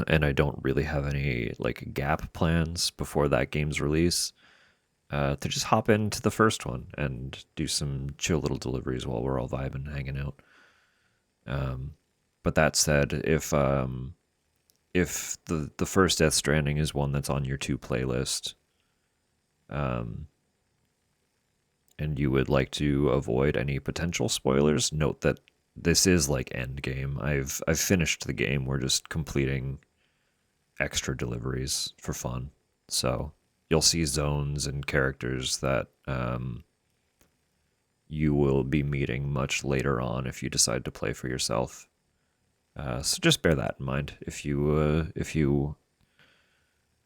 And I don't really have any like gap plans before that game's release, to just hop into the first one and do some chill little deliveries while we're all vibing, hanging out. But that said, if the first Death Stranding is one that's on your 2 playlist, and you would like to avoid any potential spoilers, note that this is like end game. I've finished the game. We're just completing extra deliveries for fun. So you'll see zones and characters that you will be meeting much later on if you decide to play for yourself. So just bear that in mind if you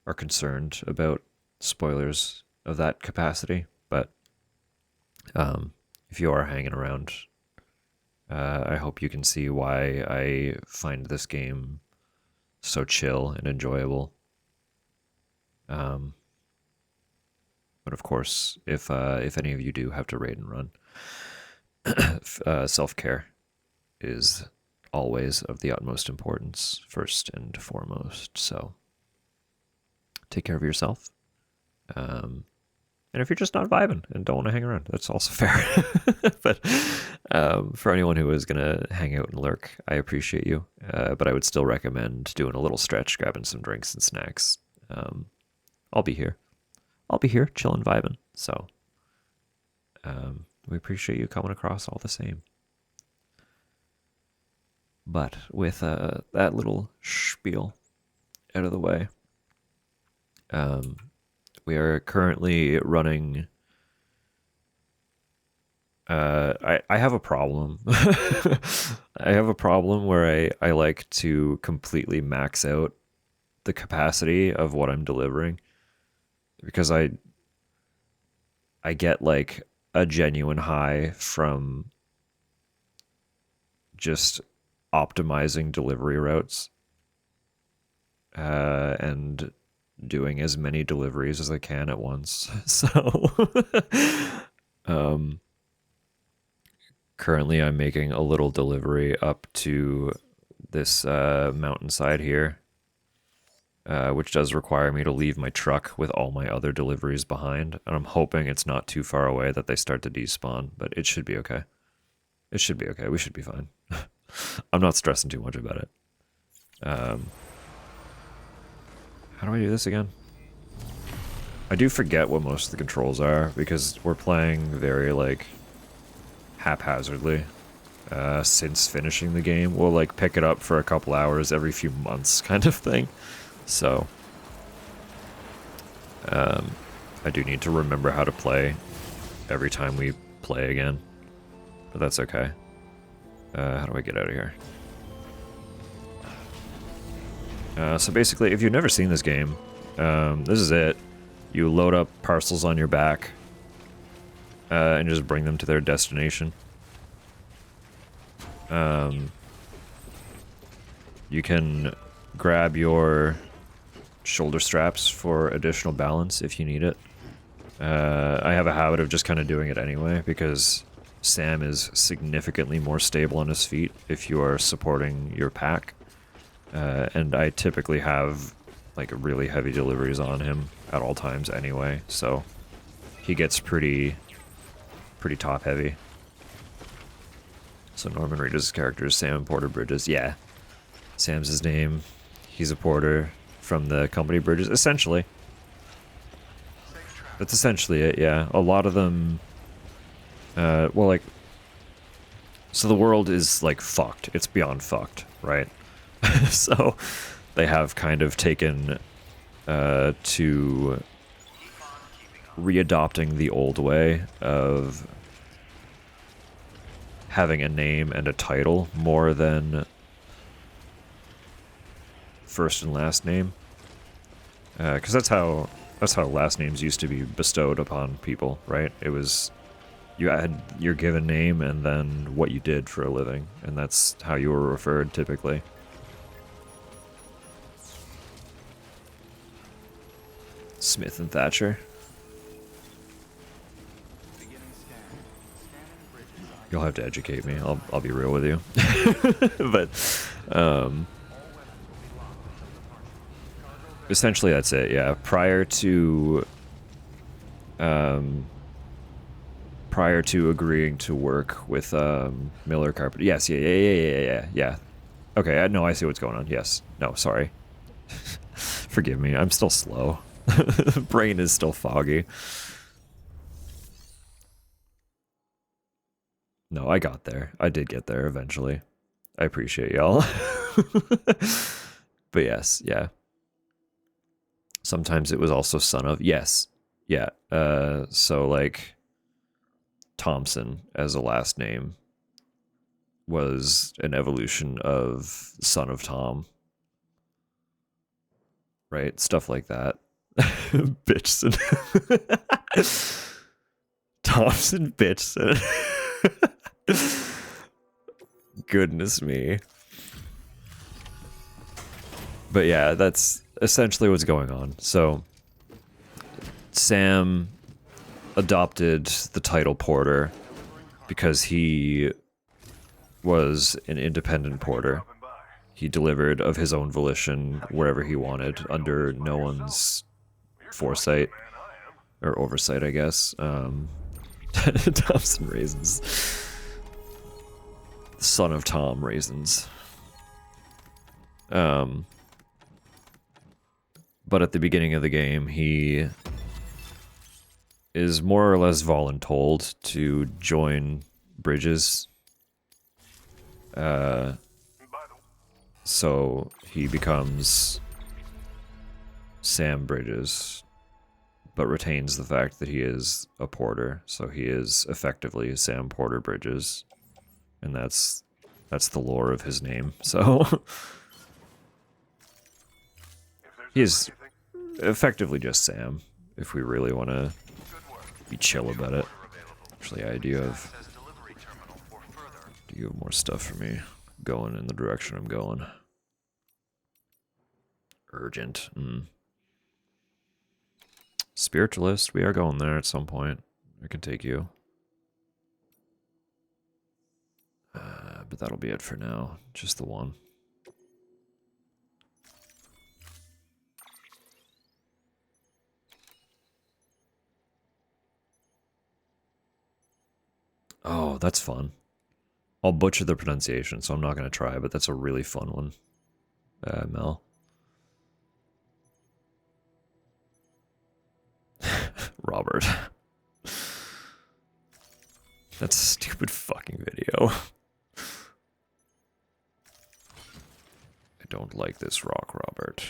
are concerned about spoilers of that capacity. But if you are hanging around, I hope you can see why I find this game so chill and enjoyable. But of course, if any of you do have to raid and run, self-care is always of the utmost importance, first and foremost. So take care of yourself. And if you're just not vibing and don't want to hang around, that's also fair. But for anyone who is going to hang out and lurk, I appreciate you. But I would still recommend doing a little stretch, grabbing some drinks and snacks. I'll be here. I'll be here, chilling, vibing. So, we appreciate you coming across all the same. But with that little spiel out of the way, we are currently running. I have a problem. I have a problem where I like to completely max out the capacity of what I'm delivering, because I get like a genuine high from just optimizing delivery routes and doing as many deliveries as I can at once. So currently I'm making a little delivery up to this mountainside here, which does require me to leave my truck with all my other deliveries behind. And I'm hoping it's not too far away that they start to despawn, but it should be okay. It should be okay. We should be fine. I'm not stressing too much about it. How do I do this again? I do forget what most of the controls are because we're playing very, like, haphazardly since finishing the game. We'll, like, pick it up for a couple hours every few months kind of thing. So, I do need to remember how to play every time we play again. But that's okay. How do I get out of here? So basically, if you've never seen this game, this is it. You load up parcels on your back and just bring them to their destination. You can grab your shoulder straps for additional balance if you need it. I have a habit of just kind of doing it anyway because Sam is significantly more stable on his feet if you are supporting your pack. And I typically have like really heavy deliveries on him at all times anyway, so he gets pretty top heavy. So Norman Reedus' character is Sam Porter Bridges. Yeah, Sam's his name. He's a porter from the company Bridges, essentially. That's essentially it, yeah. A lot of them, well, like, so the world is, like, fucked. It's beyond fucked, right? So they have kind of taken to readopting the old way of having a name and a title more than first and last name, because that's how last names used to be bestowed upon people, right? It was you had your given name and then what you did for a living, and that's how you were referred typically. Smith and Thatcher. You'll have to educate me. I'll be real with you. But essentially that's it. Yeah. Prior to agreeing to work with Miller Carpenter. Yes. Yeah. Okay. No, I see what's going on. Yes. No. Sorry. Forgive me. I'm still slow. Brain is still foggy. No, I got there. I did get there eventually. I appreciate y'all. But yes, yeah. Sometimes it was also son of. Yes. Yeah. So like Thompson as a last name was an evolution of son of Tom. Right? Stuff like that. Bitchson. Thompson Bitchson. Goodness me. But yeah, that's essentially what's going on. So Sam adopted the title Porter because he was an independent porter. He delivered of his own volition wherever he wanted under no one's foresight or oversight, I guess. Thompson Raisins. Son of Tom Raisins. but at the beginning of the game, he is more or less voluntold to join bridges. So he becomes Sam Bridges, but retains the fact that he is a porter. So he is effectively Sam Porter Bridges, and that's the lore of his name. So he is effectively just Sam, if we really want to be chill about it. Actually, I do have more stuff for me going in the direction I'm going. Urgent. Spiritualist, we are going there at some point. I can take you. But that'll be it for now. Just the one. Oh, that's fun. I'll butcher the pronunciation, so I'm not going to try, but that's a really fun one. Mel. Robert. That's a stupid fucking video. I don't like this rock, Robert.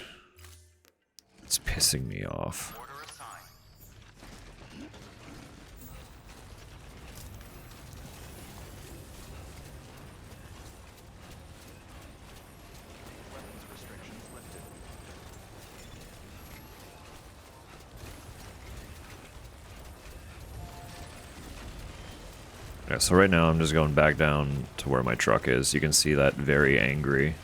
It's pissing me off. Yeah, so right now I'm just going back down to where my truck is. You can see that very angry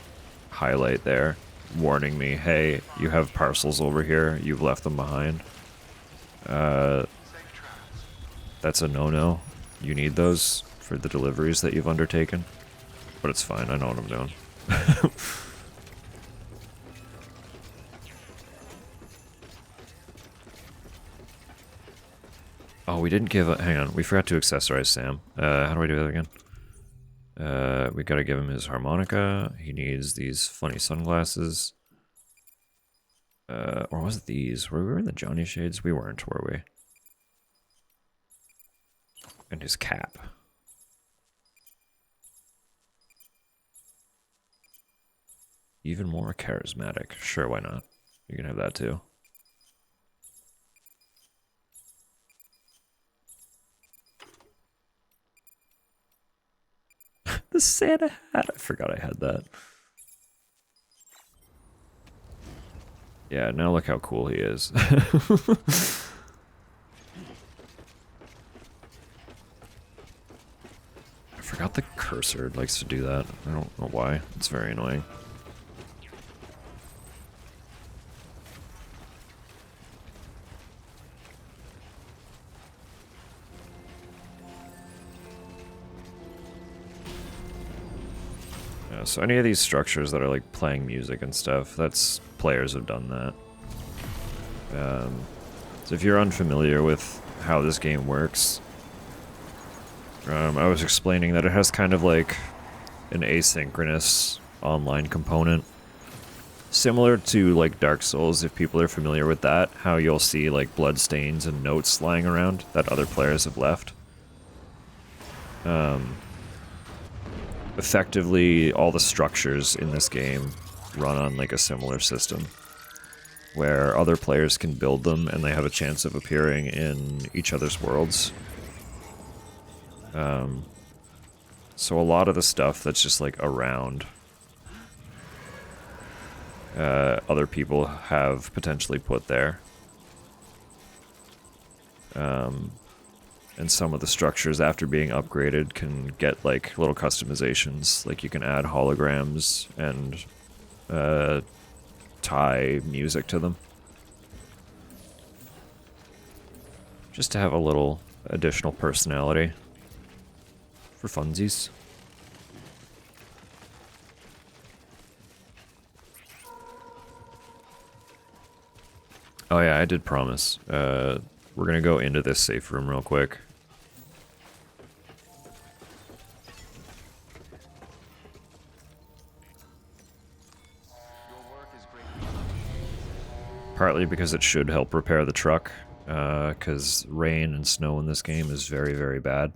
highlight there, warning me, hey, you have parcels over here, you've left them behind. That's a no-no. You need those for the deliveries that you've undertaken. But it's fine, I know what I'm doing. Oh, we didn't give a... Hang on, we forgot to accessorize Sam. How do I do that again? We gotta give him his harmonica. He needs these funny sunglasses. Or was it these? Were we wearing the Johnny Shades? We weren't, were we? And his cap. Even more charismatic. Sure, why not? You can have that too. The Santa hat. I forgot I had that. Yeah, now look how cool he is. I forgot the cursor likes to do that. I don't know why. It's very annoying. So any of these structures that are like playing music and stuff, that's players have done that. So if you're unfamiliar with how this game works, I was explaining that it has kind of like an asynchronous online component. Similar to like Dark Souls, if people are familiar with that, how you'll see like bloodstains and notes lying around that other players have left. Effectively, all the structures in this game run on like a similar system, where other players can build them and they have a chance of appearing in each other's worlds. So a lot of the stuff that's just like around, other people have potentially put there. And some of the structures after being upgraded can get like little customizations, like you can add holograms and tie music to them. Just to have a little additional personality for funsies. Oh yeah, I did promise. We're gonna go into this safe room real quick. Partly because it should help repair the truck, because rain and snow in this game is very, very bad.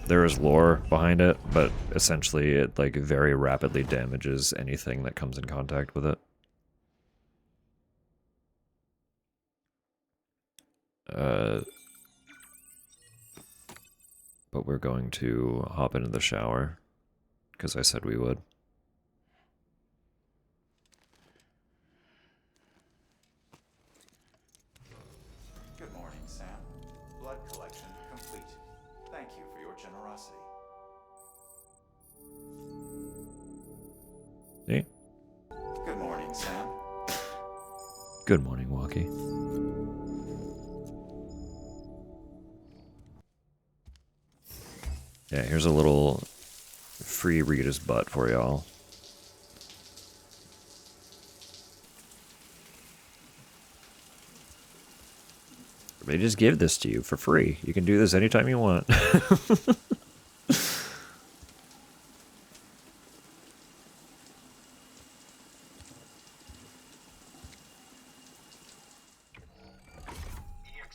There is lore behind it, but essentially it like very rapidly damages anything that comes in contact with it. But we're going to hop into the shower, because I said we would. Good morning, Sam. Blood collection complete. Thank you for your generosity. Hey. Good morning, Sam. Good morning, Walkie. Yeah, here's a little free Rita's butt for y'all. They just give this to you for free. You can do this anytime you want. EX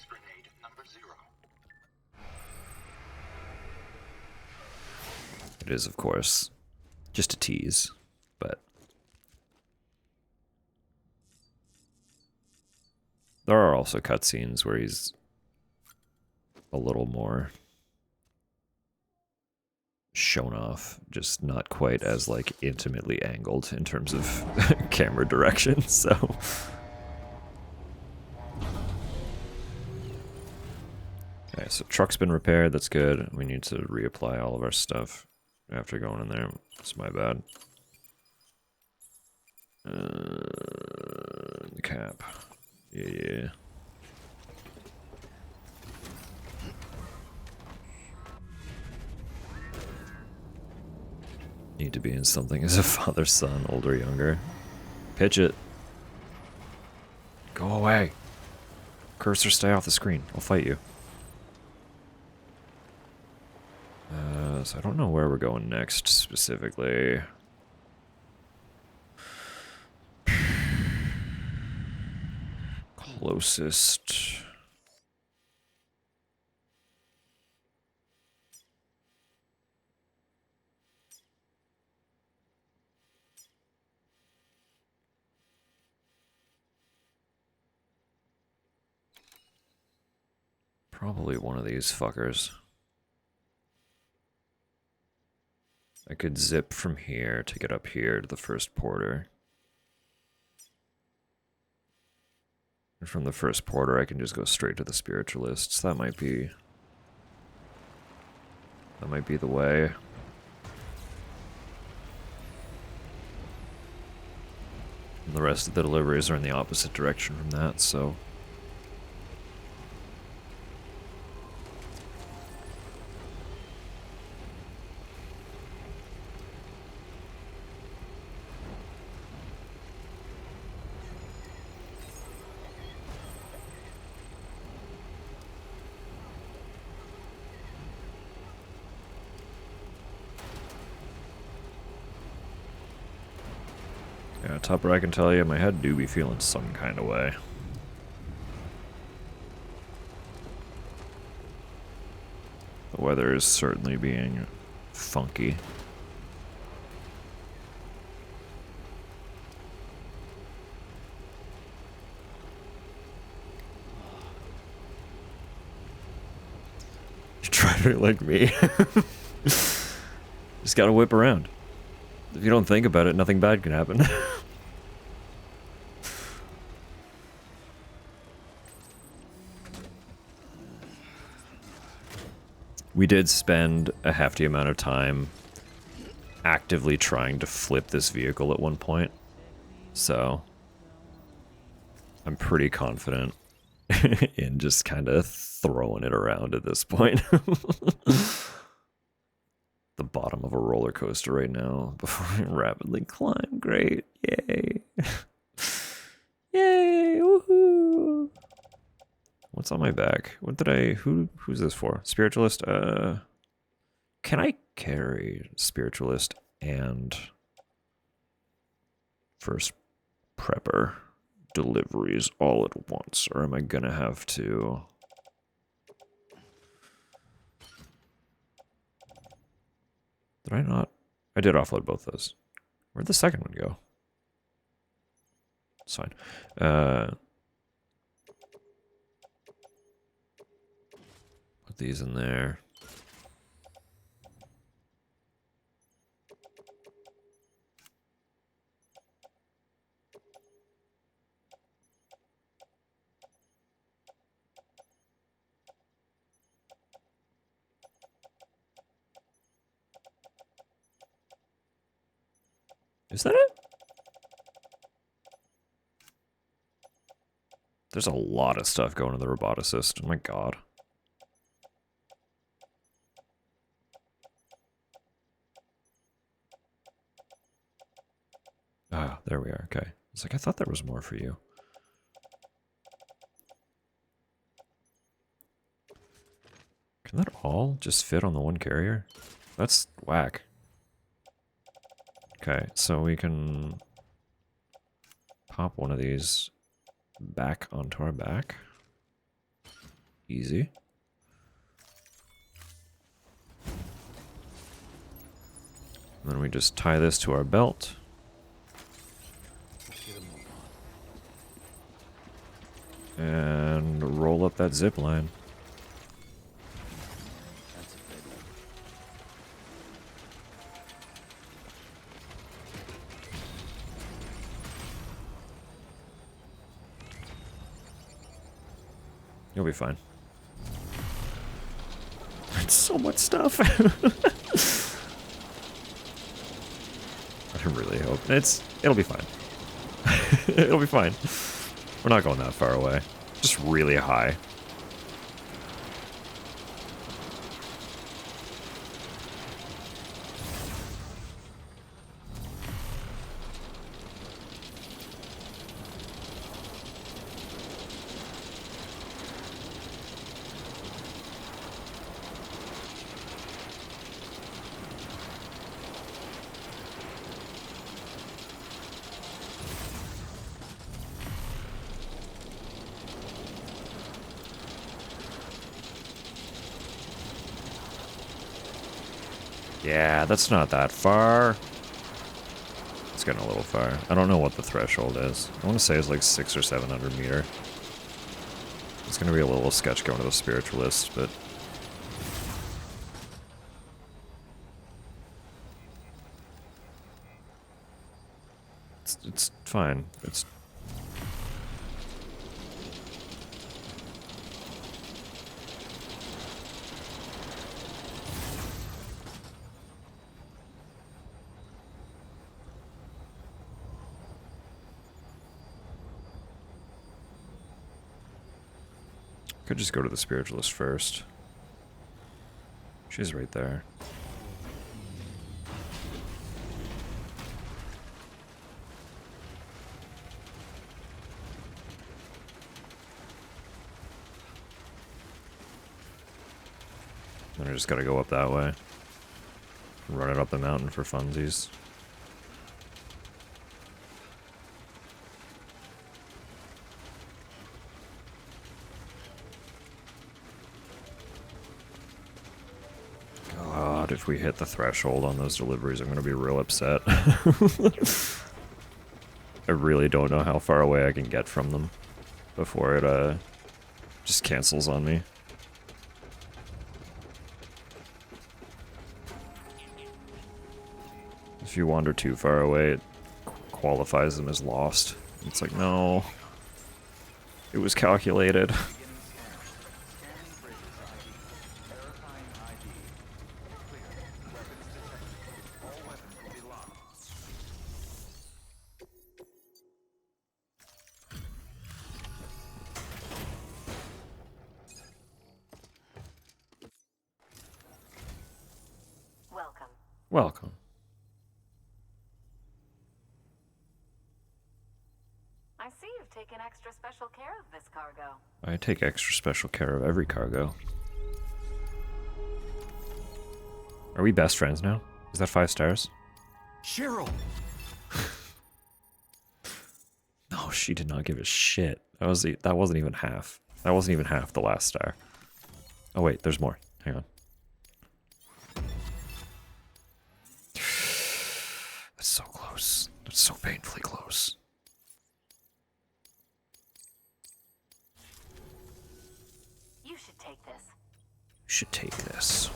grenade number 0. It is, of course, just a tease, but there are also cutscenes where he's a little more shown off, just not quite as like intimately angled in terms of camera direction, so okay, so truck's been repaired, that's good. We need to reapply all of our stuff after going in there. It's my bad. The cap. Yeah. Need to be in something as a father, son, older, younger. Pitch it. Go away. Cursor, stay off the screen. I'll fight you. So I don't know where we're going next specifically. Closest. Probably one of these fuckers. I could zip from here to get up here to the first porter. And from the first porter, I can just go straight to the spiritualists. That might be the way. And the rest of the deliveries are in the opposite direction from that, so yeah, Tupper, I can tell you, my head do be feeling some kind of way. The weather is certainly being funky. You try to be like me. Just gotta whip around. If you don't think about it, nothing bad can happen. We did spend a hefty amount of time actively trying to flip this vehicle at one point, so I'm pretty confident in just kind of throwing it around at this point. The bottom of a roller coaster right now before we rapidly climb. Great. Yay. Yay. Woohoo. What's on my back? What did I... Who's this for? Spiritualist? Can I carry Spiritualist and first prepper deliveries all at once, or am I gonna have to... Did I not? I did offload both those. Where'd the second one go? It's fine. Put these in there. Is that it? There's a lot of stuff going to the roboticist. Oh my god. Ah, there we are. Okay. It's like, I thought there was more for you. Can that all just fit on the one carrier? That's whack. Okay, so we can pop one of these back onto our back. Easy. And then we just tie this to our belt. And roll up that zip line. That's a big one. You'll be fine. That's so much stuff. I really hope it'll be fine. It'll be fine. We're not going that far away. Just really high. Yeah, that's not that far. It's getting a little far. I don't know what the threshold is. I want to say it's like 600 or 700 meter. It's going to be a little sketch going to the spiritualist, but... It's fine. It's... Could just go to the spiritualist first. She's right there. Then I just gotta go up that way. Run it up the mountain for funsies. God, if we hit the threshold on those deliveries, I'm gonna be real upset. I really don't know how far away I can get from them before it just cancels on me. If you wander too far away, it qualifies them as lost. It's like, no. It was calculated. Scanning bridges ID. Verifying ID. Clear. Weapons detected. All weapons will be locked. Welcome. Welcome. I see you've taken extra special care of this cargo. I take extra special care of every cargo. Are we best friends now? Is that 5 stars? Cheryl! she did not give a shit. That wasn't even half. That wasn't even half the last star. Oh wait, there's more. Hang on. That's so close. That's so painfully close. You should take this. You should take this.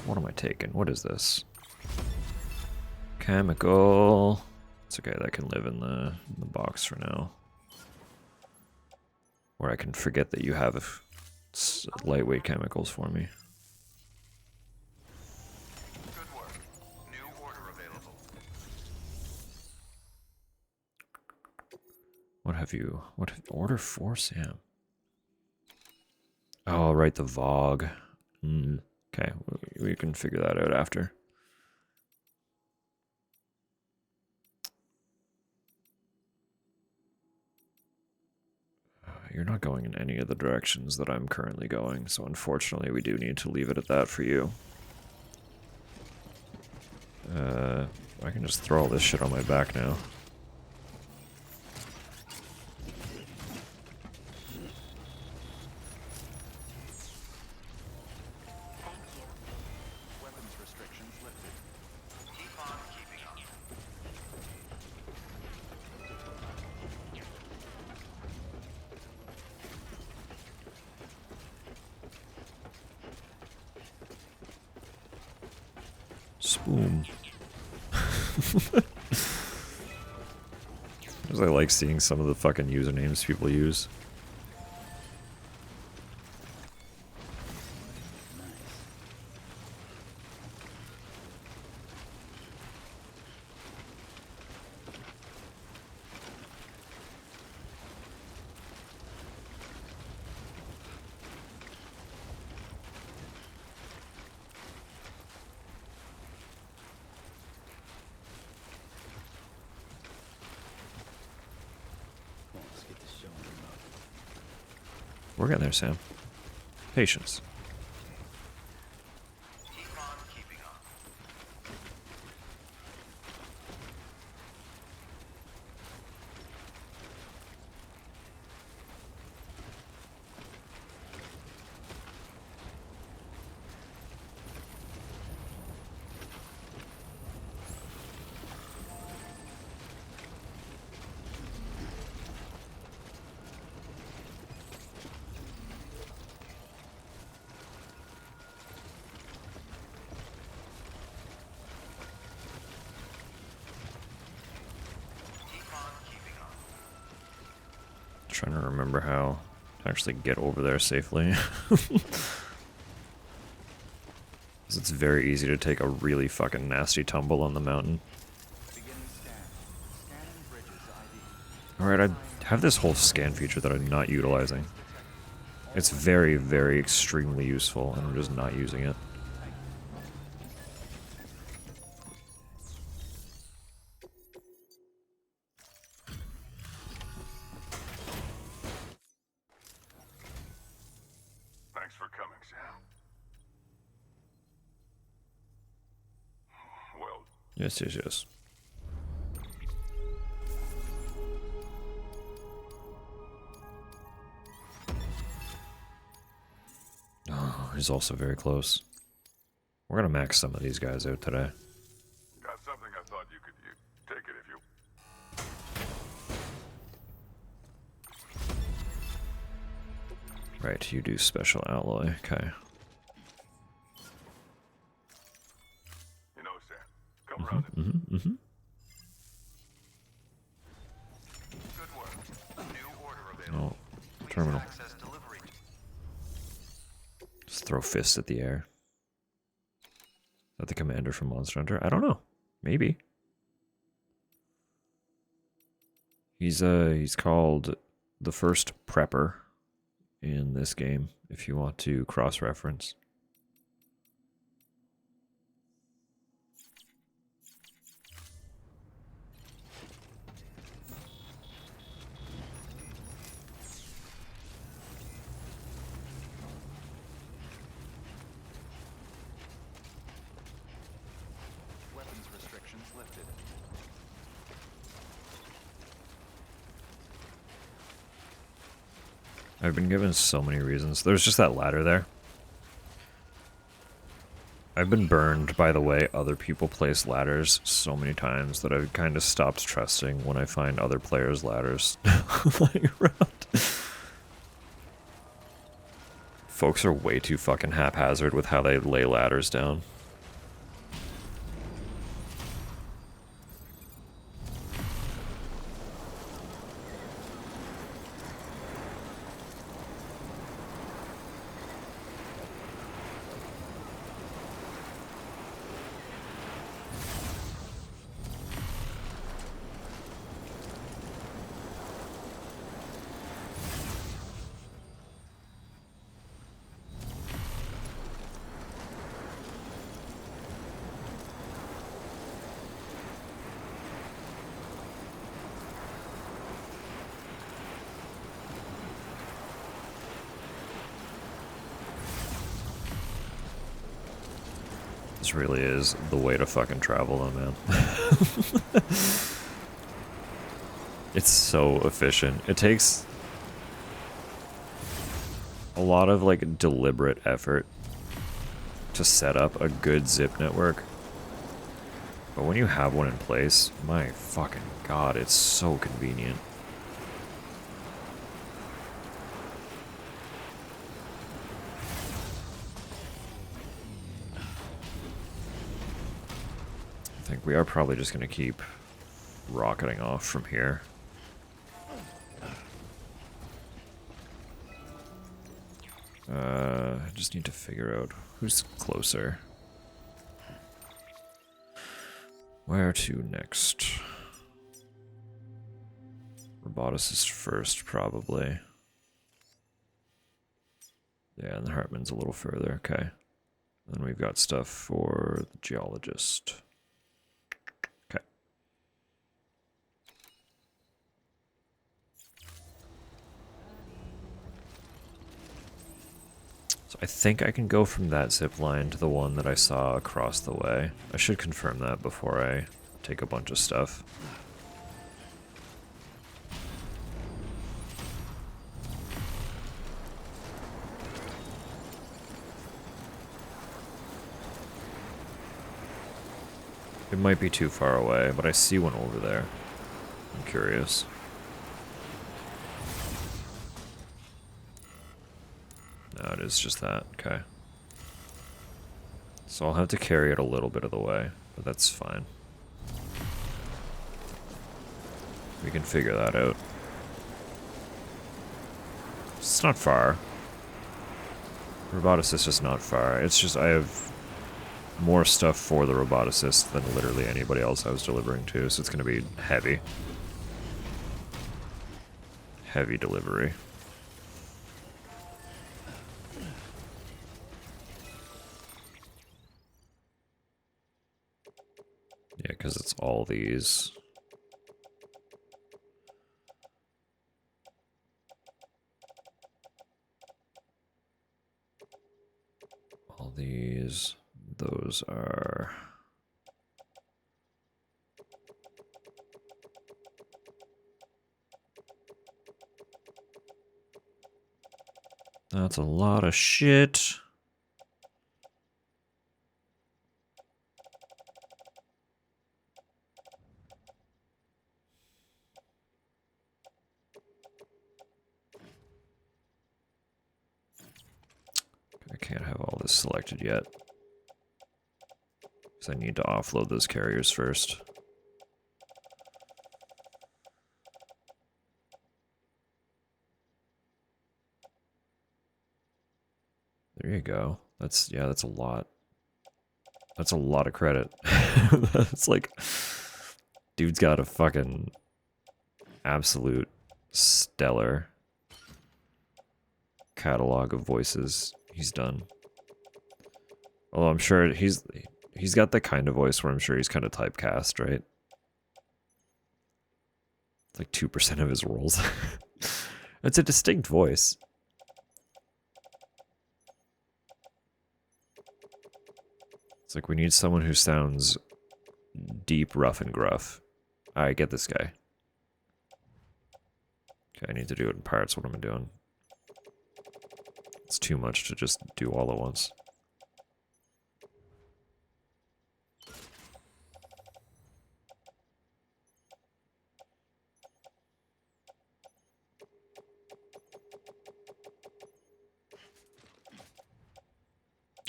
What am I taking? What is this? Chemical. It's okay, that can live in the box for now. Or I can forget that you have lightweight chemicals for me. Good work. New order available. Order for Sam? Oh, right, the VOG. Okay, we can figure that out after. You're not going in any of the directions that I'm currently going, so unfortunately we do need to leave it at that for you. I can just throw all this shit on my back now. Thank you. Weapons restrictions lifted. Keep on keeping on. Spoon. Because I like seeing some of the fucking usernames people use. Come on, let's get this show on the road. We're getting there, Sam. Patience. Keep on keeping on. Keep on keeping on. Trying to remember how to actually get over there safely. Because it's very easy to take a really fucking nasty tumble on the mountain. Beginning scan. Scanning bridges ID. Alright, I have this whole scan feature that I'm not utilizing. It's very, very extremely useful, and I'm just not using it. Thanks for coming, Sam. Well, Yes, yes, yes. Oh, he's also very close. We're gonna max some of these guys out today. got something I thought you could use. Take it if you... Right, you do special alloy. Okay. You know, Sam, come around it. Good work. New order available. No. Terminal. Access delivery. Just throw fists at the air. Is that the commander from Monster Hunter? I don't know. Maybe. He's called the first prepper in this game, if you want to cross-reference. Weapons restrictions lifted. I've been given so many reasons. There's just that ladder there. I've been burned by the way other people place ladders so many times that I've kind of stopped trusting when I find other players' ladders lying around. Folks are way too fucking haphazard with how they lay ladders down. This really is the way to fucking travel though, man. It's so efficient. It takes a lot of like deliberate effort to set up a good zip network. But when you have one in place, my fucking god, it's so convenient. I think we are probably just going to keep rocketing off from here. I just need to figure out who's closer. Where to next? Roboticist first, probably. Yeah, and the Hartman's a little further, okay. Then we've got stuff for the geologist. Okay. So I think I can go from that zip line to the one that I saw across the way. I should confirm that before I take a bunch of stuff. It might be too far away, but I see one over there. I'm curious. No, it is just that. Okay. So I'll have to carry it a little bit of the way, but that's fine. We can figure that out. It's not far. Roboticist is not far. It's just I have more stuff for the roboticist than literally anybody else I was delivering to, so it's going to be heavy. Heavy delivery. Yeah, because it's all these. All these. Those are... That's a lot of shit. I can't have all this selected yet. Because I need to offload those carriers first. There you go. That's, yeah, that's a lot. That's a lot of credit. That's like, dude's got a fucking absolute stellar catalog of voices he's done. Although I'm sure he's got the kind of voice where I'm sure he's kind of typecast, right? It's like 2% of his roles. It's a distinct voice. It's like we need someone who sounds deep, rough, and gruff. I get this guy. Okay, I need to do it in parts. What am I doing? It's too much to just do all at once.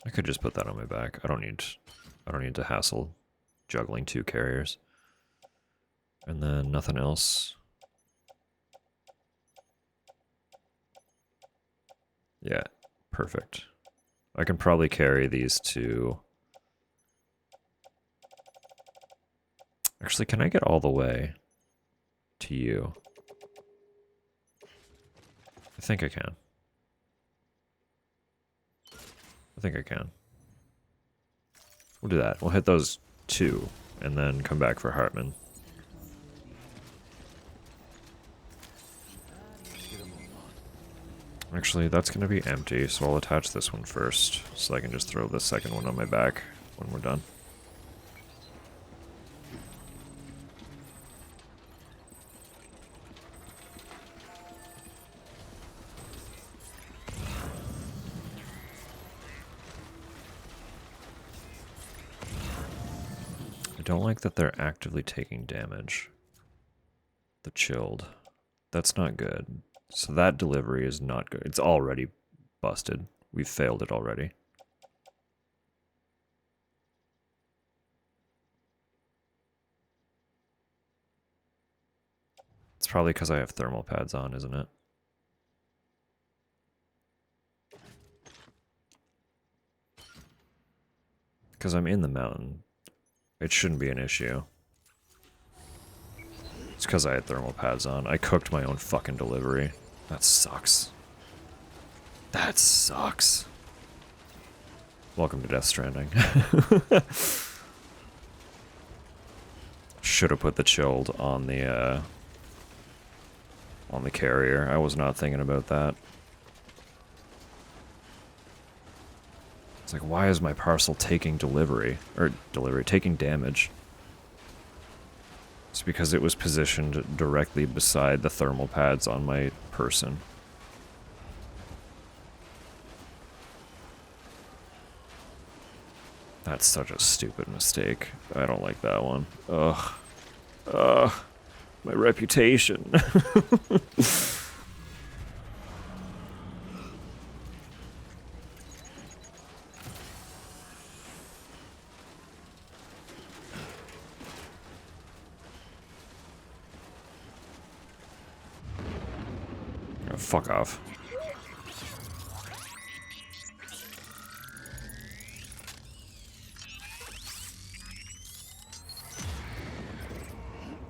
I could just put that on my back. I don't need to hassle juggling 2 carriers. And then nothing else. Yeah, perfect. I can probably carry these 2. Actually, can I get all the way to you? I think I can. I think I can. We'll do that. We'll hit those 2, and then come back for Hartman. Actually, that's going to be empty, so I'll attach this one first, so I can just throw the second one on my back when we're done. I don't like that they're actively taking damage. The chilled. That's not good. So that delivery is not good. It's already busted. We've failed it already. It's probably because I have thermal pads on, isn't it? Because I'm in the mountain. It shouldn't be an issue. It's because I had thermal pads on. I cooked my own fucking delivery. That sucks. That sucks. Welcome to Death Stranding. Should have put the chilled on the carrier. I was not thinking about that. It's like, why is my parcel taking taking damage? It's because it was positioned directly beside the thermal pads on my person. That's such a stupid mistake. I don't like that one. Ugh. Ugh. My reputation. Oh, fuck off.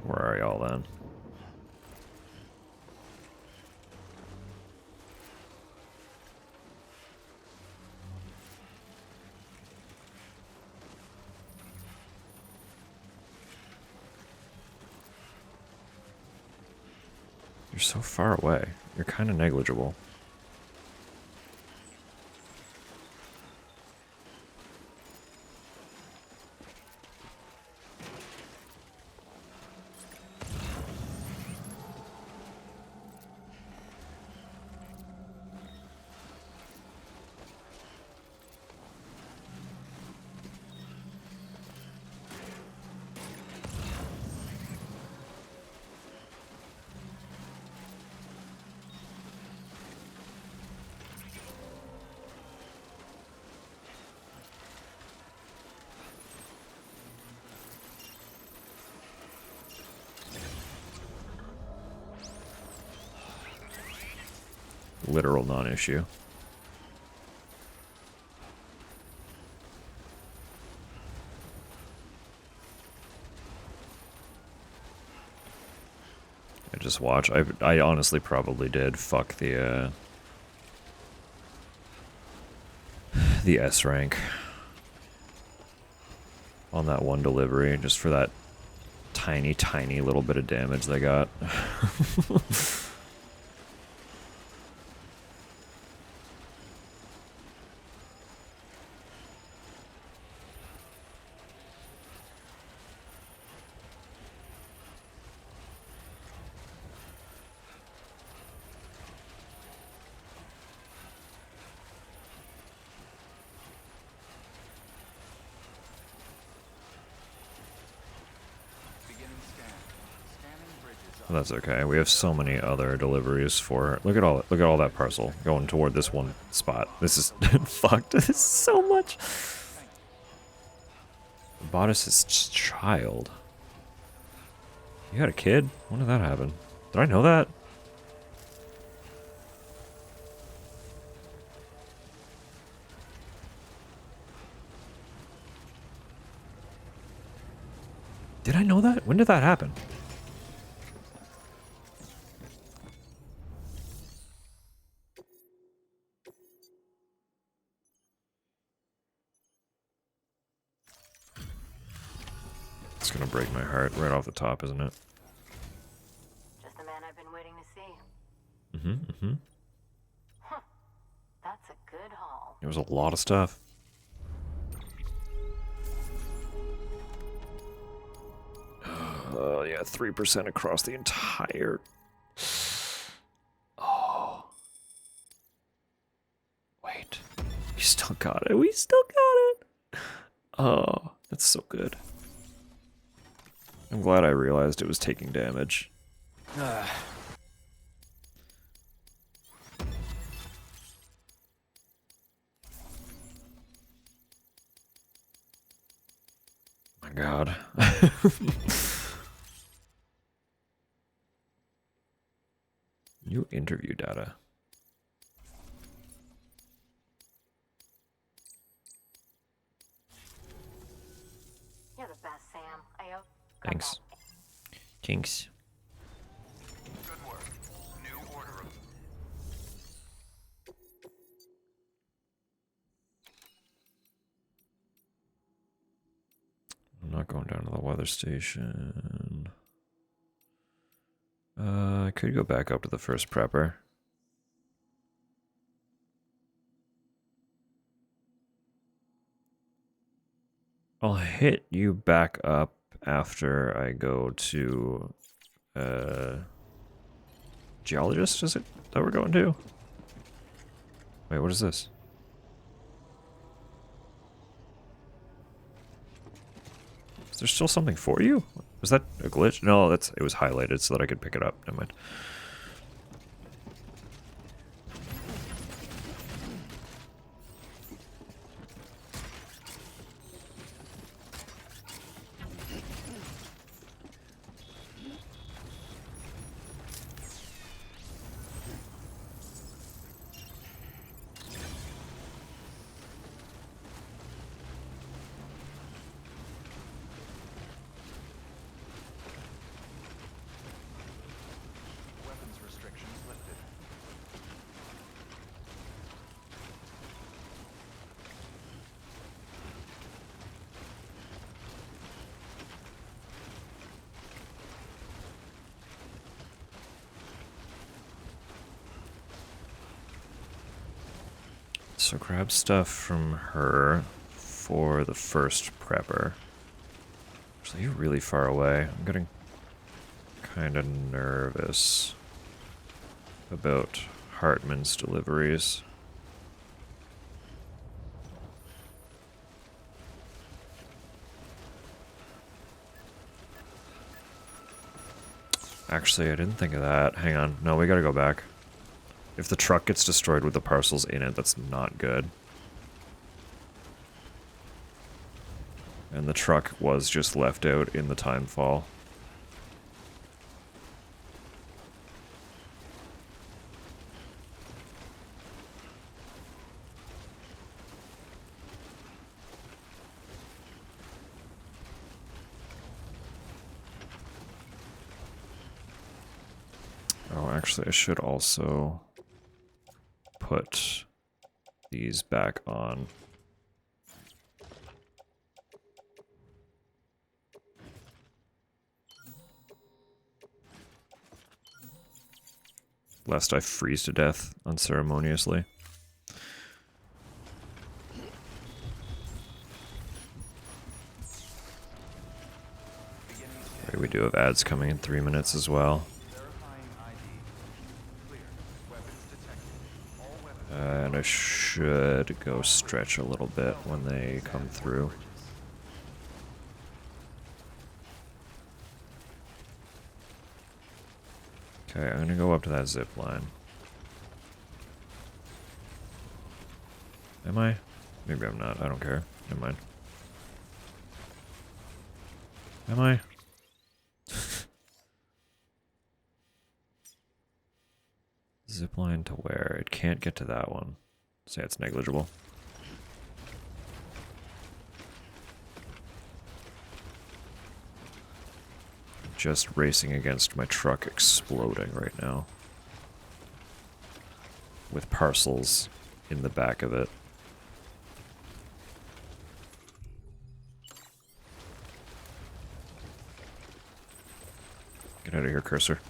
Where are y'all then? You're so far away. You're kind of negligible. Literal non-issue. I just watch. I honestly probably did fuck the S rank on that one delivery just for that tiny little bit of damage they got. That's okay. We have so many other deliveries for. Look at all that parcel going toward this one spot. This is fucked. This is so much. Bought us his child. You had a kid? When did that happen? Did I know that? Did I know that? When did that happen? It's gonna break my heart right off the top, isn't it? Just the man I've been waiting to see. Mm-hmm. That's a good haul. It was a lot of stuff. Yeah, 3% across the entire. Oh. Wait. We still got it. We still got it. Oh, that's so good. I'm glad I realized it was taking damage. My God. New interview data. You're the best, Sam. I hope. Thanks. Jinx. Good work. New order. I'm not going down to the weather station. I could go back up to the first prepper. I'll hit you back up after I go to geologist, is it that we're going to? Wait, what is this? Is there still something for you? Was that a glitch? No, it was highlighted so that I could pick it up. Never mind. Weapons restrictions lifted. So grab stuff from her for the first prepper. Actually, you're really far away. I'm getting kind of nervous about Hartman's deliveries. Actually, I didn't think of that. Hang on. No, we gotta go back. If the truck gets destroyed with the parcels in it, that's not good. And the truck was just left out in the timefall. Oh, actually, I should also put these back on. Lest I freeze to death unceremoniously. Okay, we do have ads coming in 3 minutes as well. Verifying ID. Clear. Weapons detected. All weapons. And I should go stretch a little bit when they come through. Okay, I'm gonna go up to that zip line. Am I? Maybe I'm not. I don't care. Never mind. Am I? Zip line to where? It can't get to that one. Say it's negligible. Just racing against my truck exploding right now. With parcels in the back of it. Get out of here, cursor.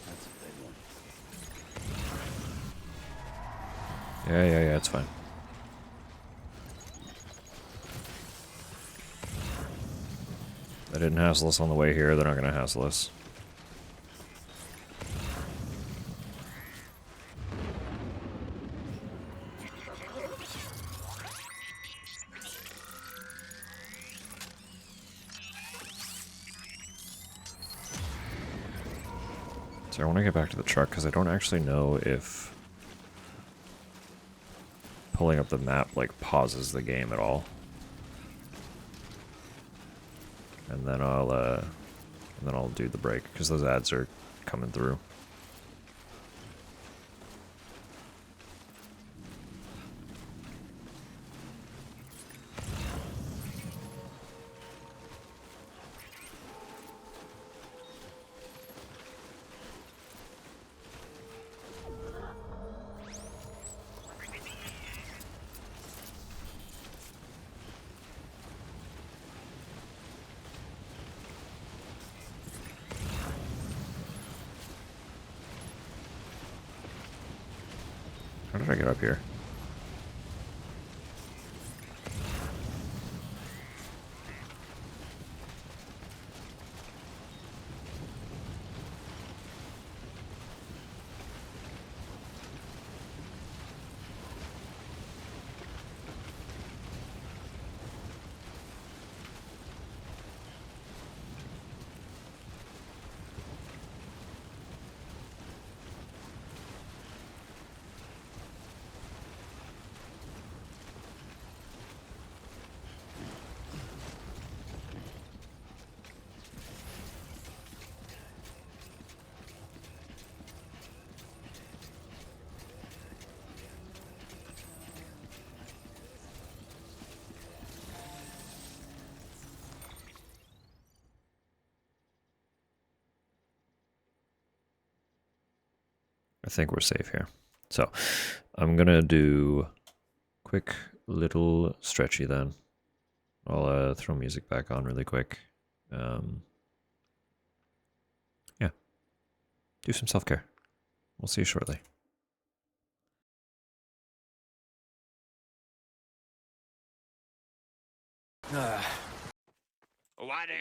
That's a big one. Yeah, it's fine. They didn't hassle us on the way here, they're not gonna hassle us. So I want to get back to the truck because I don't actually know if pulling up the map like pauses the game at all. And then I'll do the break because those ads are coming through. How did I get up here? I think we're safe here. So I'm gonna do quick little stretchy then. I'll throw music back on really quick. Yeah, do some self-care. We'll see you shortly. Water!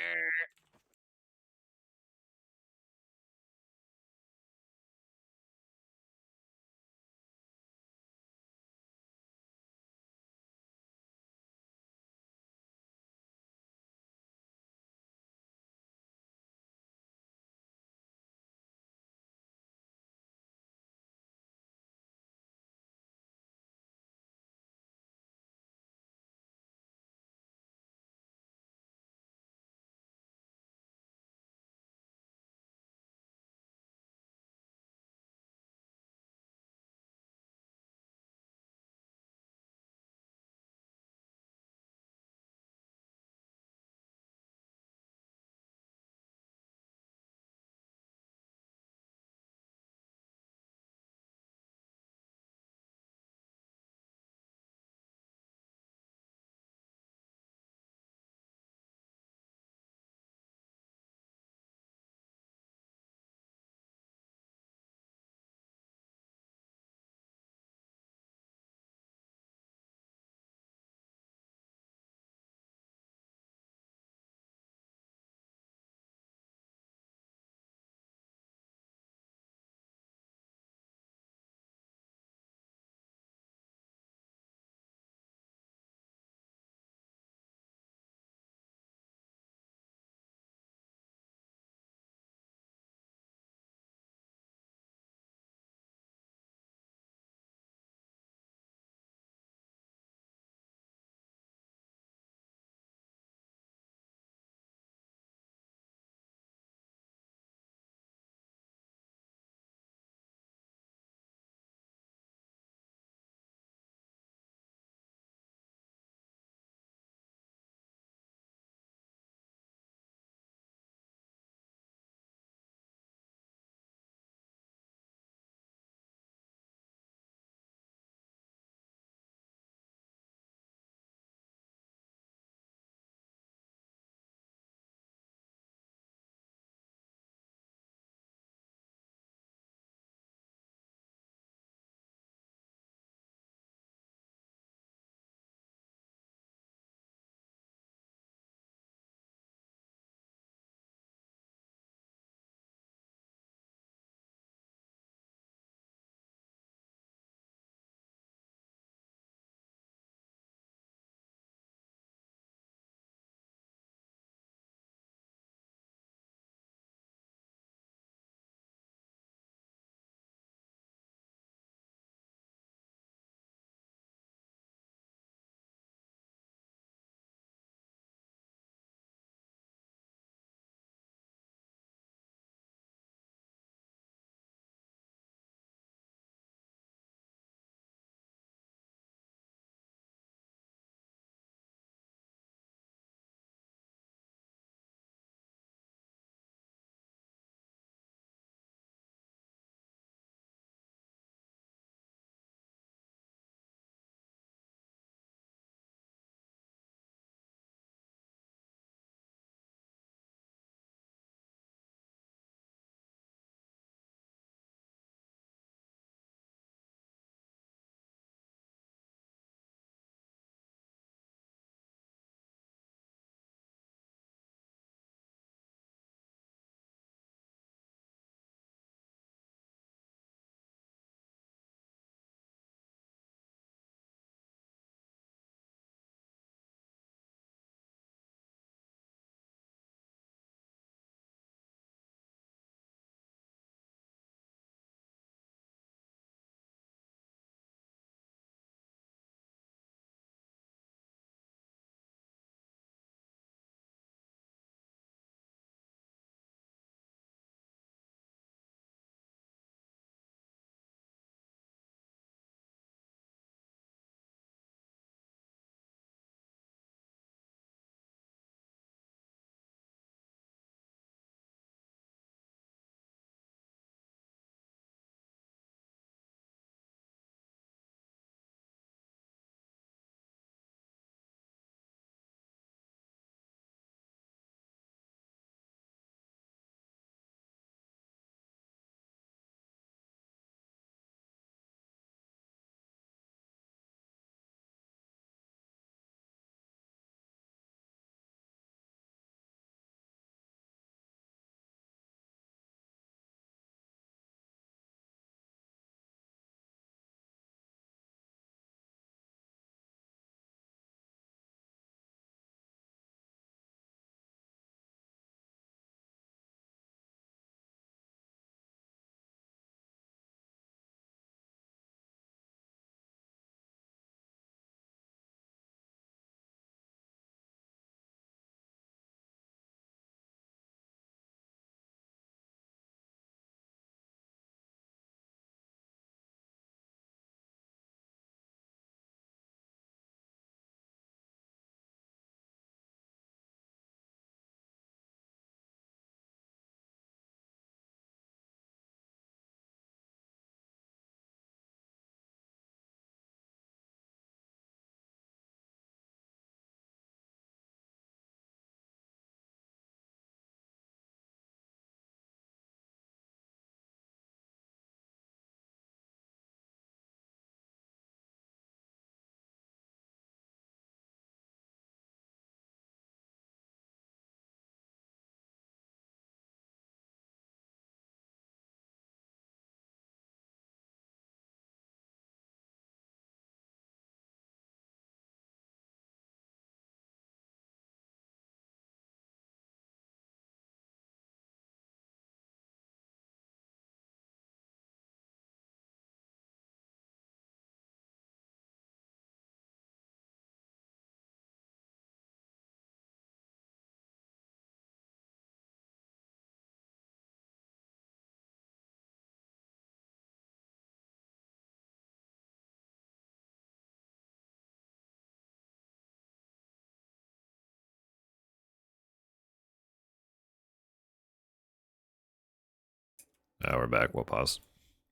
Now we're back. We'll pause.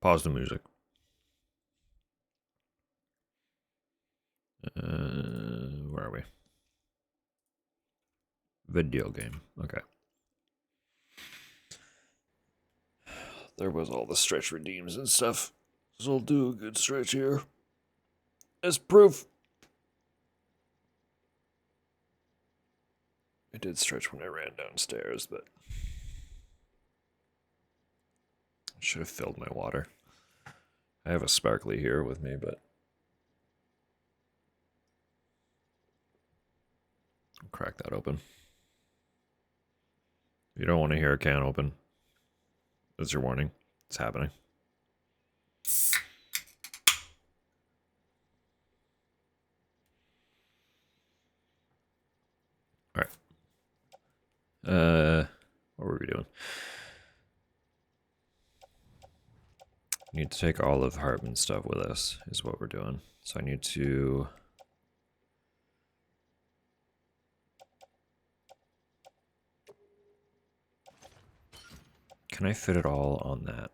Pause the music. Where are we? Video game. Okay. There was all the stretch redeems and stuff. So I'll do a good stretch here. As proof. I did stretch when I ran downstairs, but I should have filled my water. I have a sparkly here with me, but I'll crack that open. You don't want to hear a can open. That's your warning. It's happening. All right. What were we doing? Need to take all of Hartman's stuff with us, is what we're doing. So I need to... Can I fit it all on that?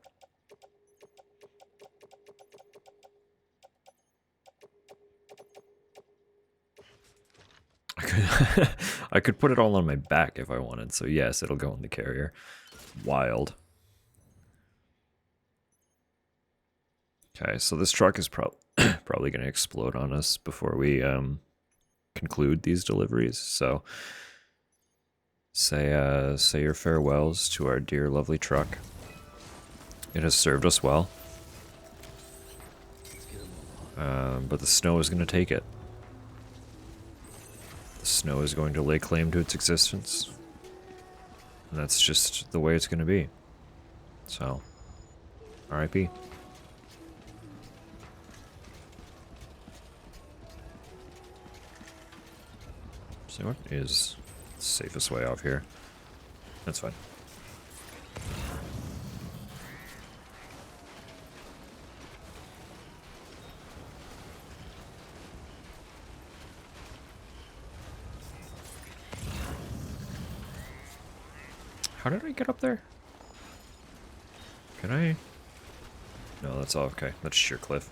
I could put it all on my back if I wanted, so yes, it'll go in the carrier. Wild. Okay, so this truck is probably going to explode on us before we conclude these deliveries, so say your farewells to our dear lovely truck. It has served us well. But the snow is going to take it. The snow is going to lay claim to its existence. And that's just the way it's going to be. So, RIP. So what is the safest way off here? That's fine. How did I get up there? Can I? No, that's all okay. That's sheer cliff.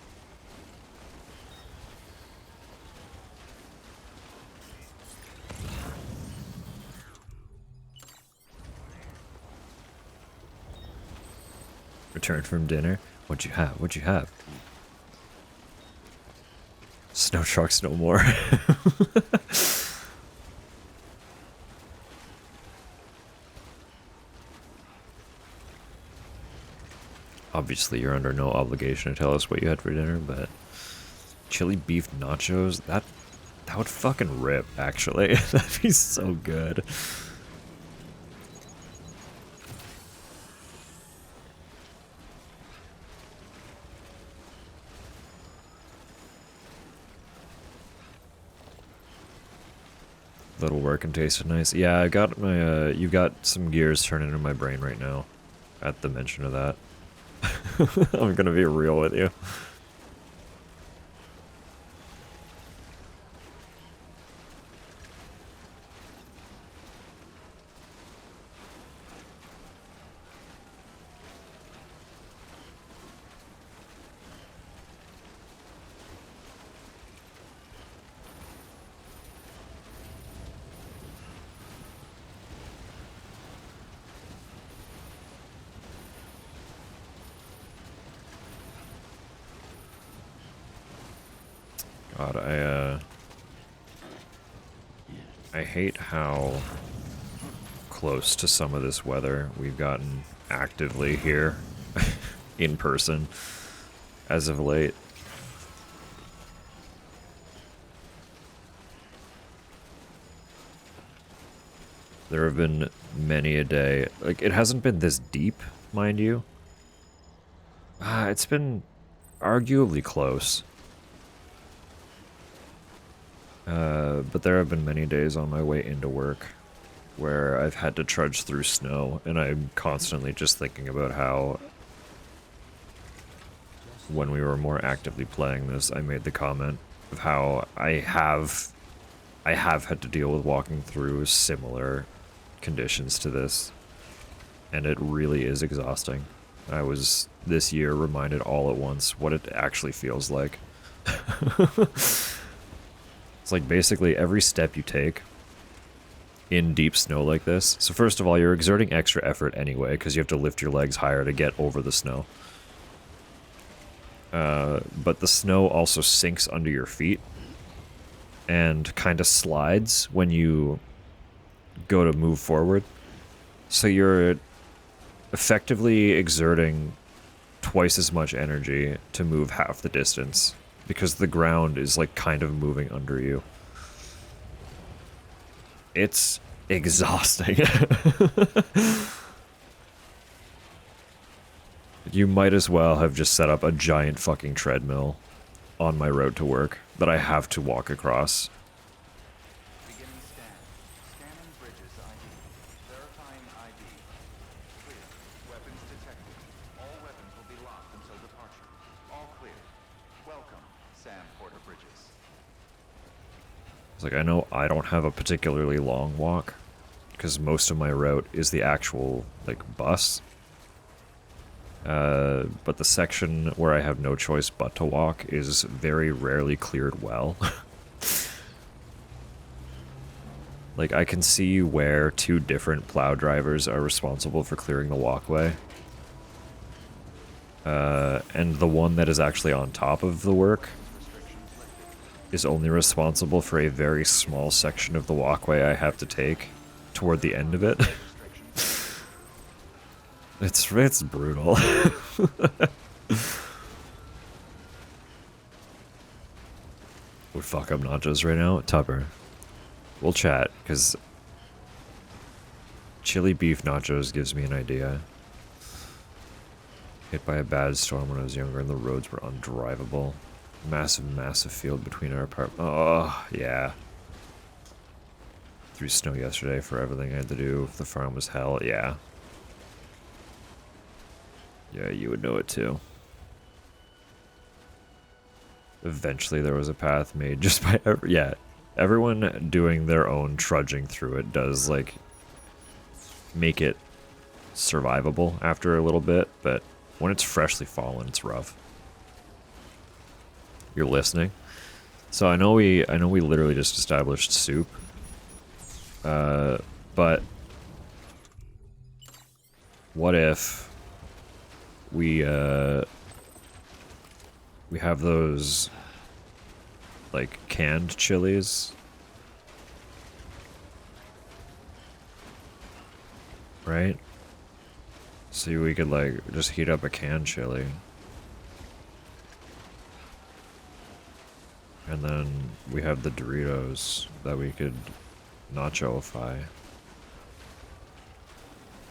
Returned from dinner. What'd you have? What'd you have? Snow trucks no more. Obviously, you're under no obligation to tell us what you had for dinner, but chili beef nachos, that would fucking rip, actually. That'd be so good. Little work and tasted nice. Yeah, I got my, you got some gears turning in my brain right now at the mention of that. I'm gonna be real with you. God, I hate how close to some of this weather we've gotten actively here in person as of late. There have been many a day. Like, it hasn't been this deep, mind you. It's been arguably close. But there have been many days on my way into work where I've had to trudge through snow, and I'm constantly just thinking about how when we were more actively playing this, I made the comment of how I have had to deal with walking through similar conditions to this, and it really is exhausting. I was this year reminded all at once what it actually feels like. It's like basically every step you take in deep snow like this. So first of all, you're exerting extra effort anyway because you have to lift your legs higher to get over the snow. But the snow also sinks under your feet and kind of slides when you go to move forward. So you're effectively exerting twice as much energy to move half the distance because the ground is like kind of moving under you. It's exhausting. You might as well have just set up a giant fucking treadmill on my road to work that I have to walk across. Beginning scan. Scanning bridges ID. Verifying ID. Clear. Weapons detected. All weapons will be locked until departure. All clear. Welcome, Sam Porter Bridges. It's like, I know I don't have a particularly long walk because most of my route is the actual, like, bus. But the section where I have no choice but to walk is very rarely cleared well. Like, I can see where two different plow drivers are responsible for clearing the walkway. And the one that is actually on top of the work is only responsible for a very small section of the walkway I have to take toward the end of it. It's brutal. Would fuck up nachos right now? Tupper. We'll chat, because chili beef nachos gives me an idea. Hit by a bad storm when I was younger and the roads were undrivable. Massive field between our apartment. Oh, yeah. Threw snow yesterday for everything I had to do. The farm was hell. Yeah. Yeah, you would know it too. Eventually there was a path made just by everyone doing their own trudging through it does like make it survivable after a little bit, but when it's freshly fallen, it's rough. You're listening? So I know we literally just established soup. But what if we have those like canned chilies, right? So we could like just heat up a canned chili. And then we have the Doritos that we could nachoify.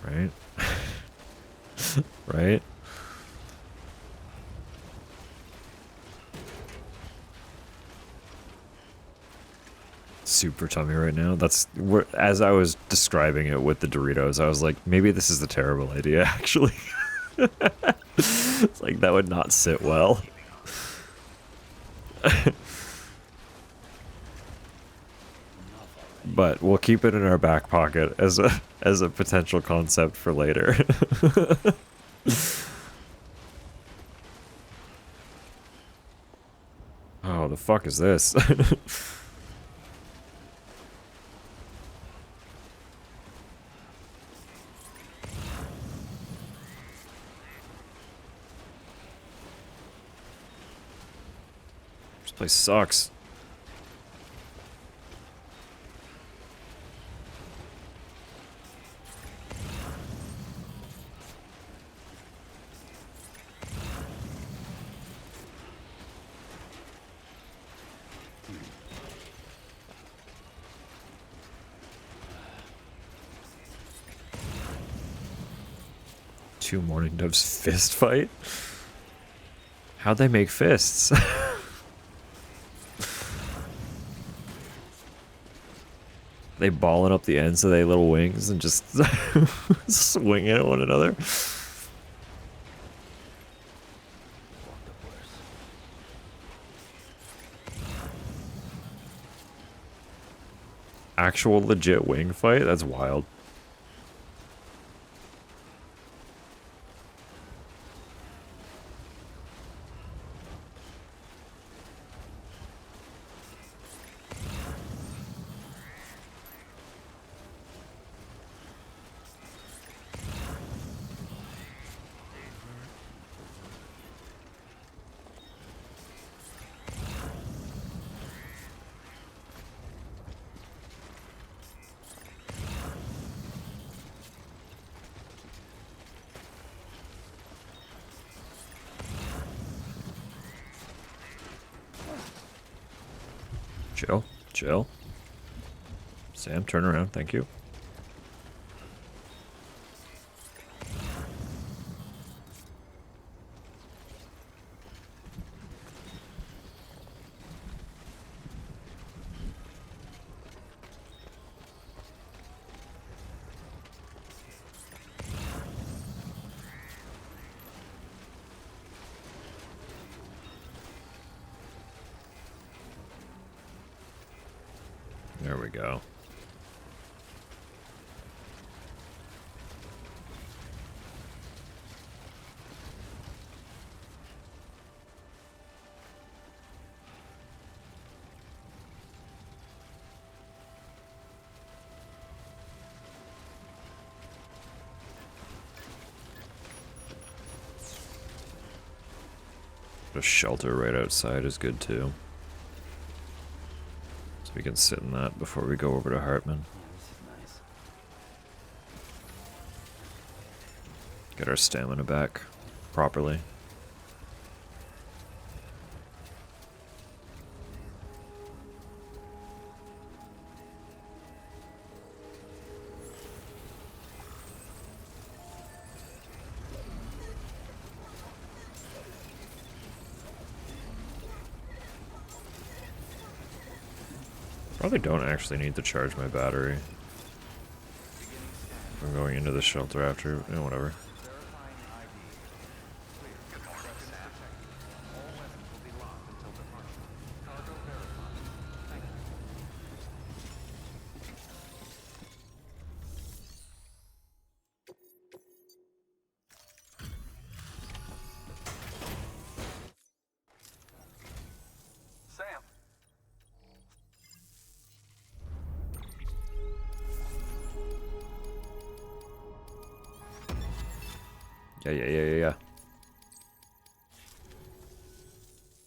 Right? Right? Super tummy right now. That's as I was describing it with the Doritos, I was like, maybe this is a terrible idea, actually. It's like that would not sit well. But we'll keep it in our back pocket as a potential concept for later. Oh, the fuck is this? This place sucks. Two Morning Doves fist fight? How'd they make fists? They balling up the ends of their little wings and just swinging at one another. Actual legit wing fight? That's wild. Chill. Chill. Sam, turn around. Thank you. There we go. A shelter right outside is good too. So we can sit in that before we go over to Hartman. Yeah, this is nice. Get our stamina back properly. Probably don't actually need to charge my battery. I'm going into the shelter after, whatever. Verifying ID. Clear. Weapons detected. All weapons will be locked until departure. Cargo verified. Thank you. Sam. Yeah.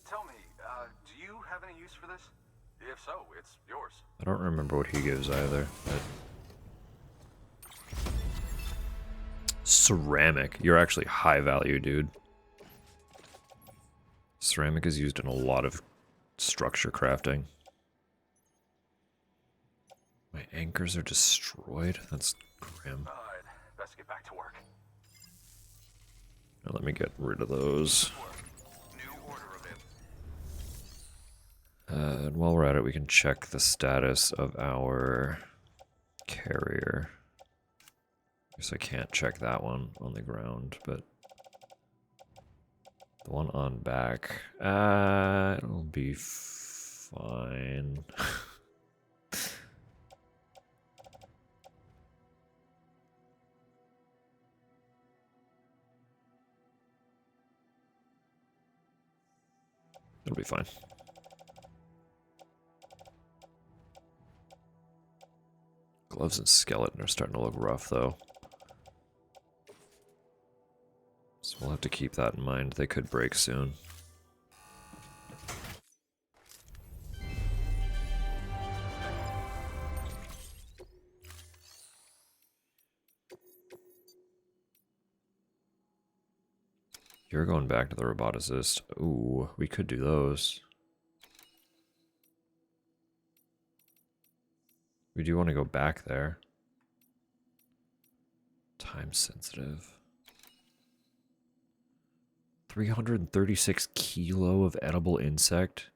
Tell me, do you have any use for this? If so, it's yours. I don't remember what he gives either. But... Ceramic. You're actually high value, dude. Ceramic is used in a lot of structure crafting. My anchors are destroyed? That's grim. Alright, best get back to work. Now let me get rid of those. New order available. And while we're at it, we can check the status of our carrier. Guess I can't check that one on the ground, but the one on back, it'll be fine. It'll be fine. Gloves and skeleton are starting to look rough, though. So we'll have to keep that in mind. They could break soon. You're going back to the roboticist. Ooh, we could do those. We do want to go back there. Time sensitive. 336 kilo of edible insect.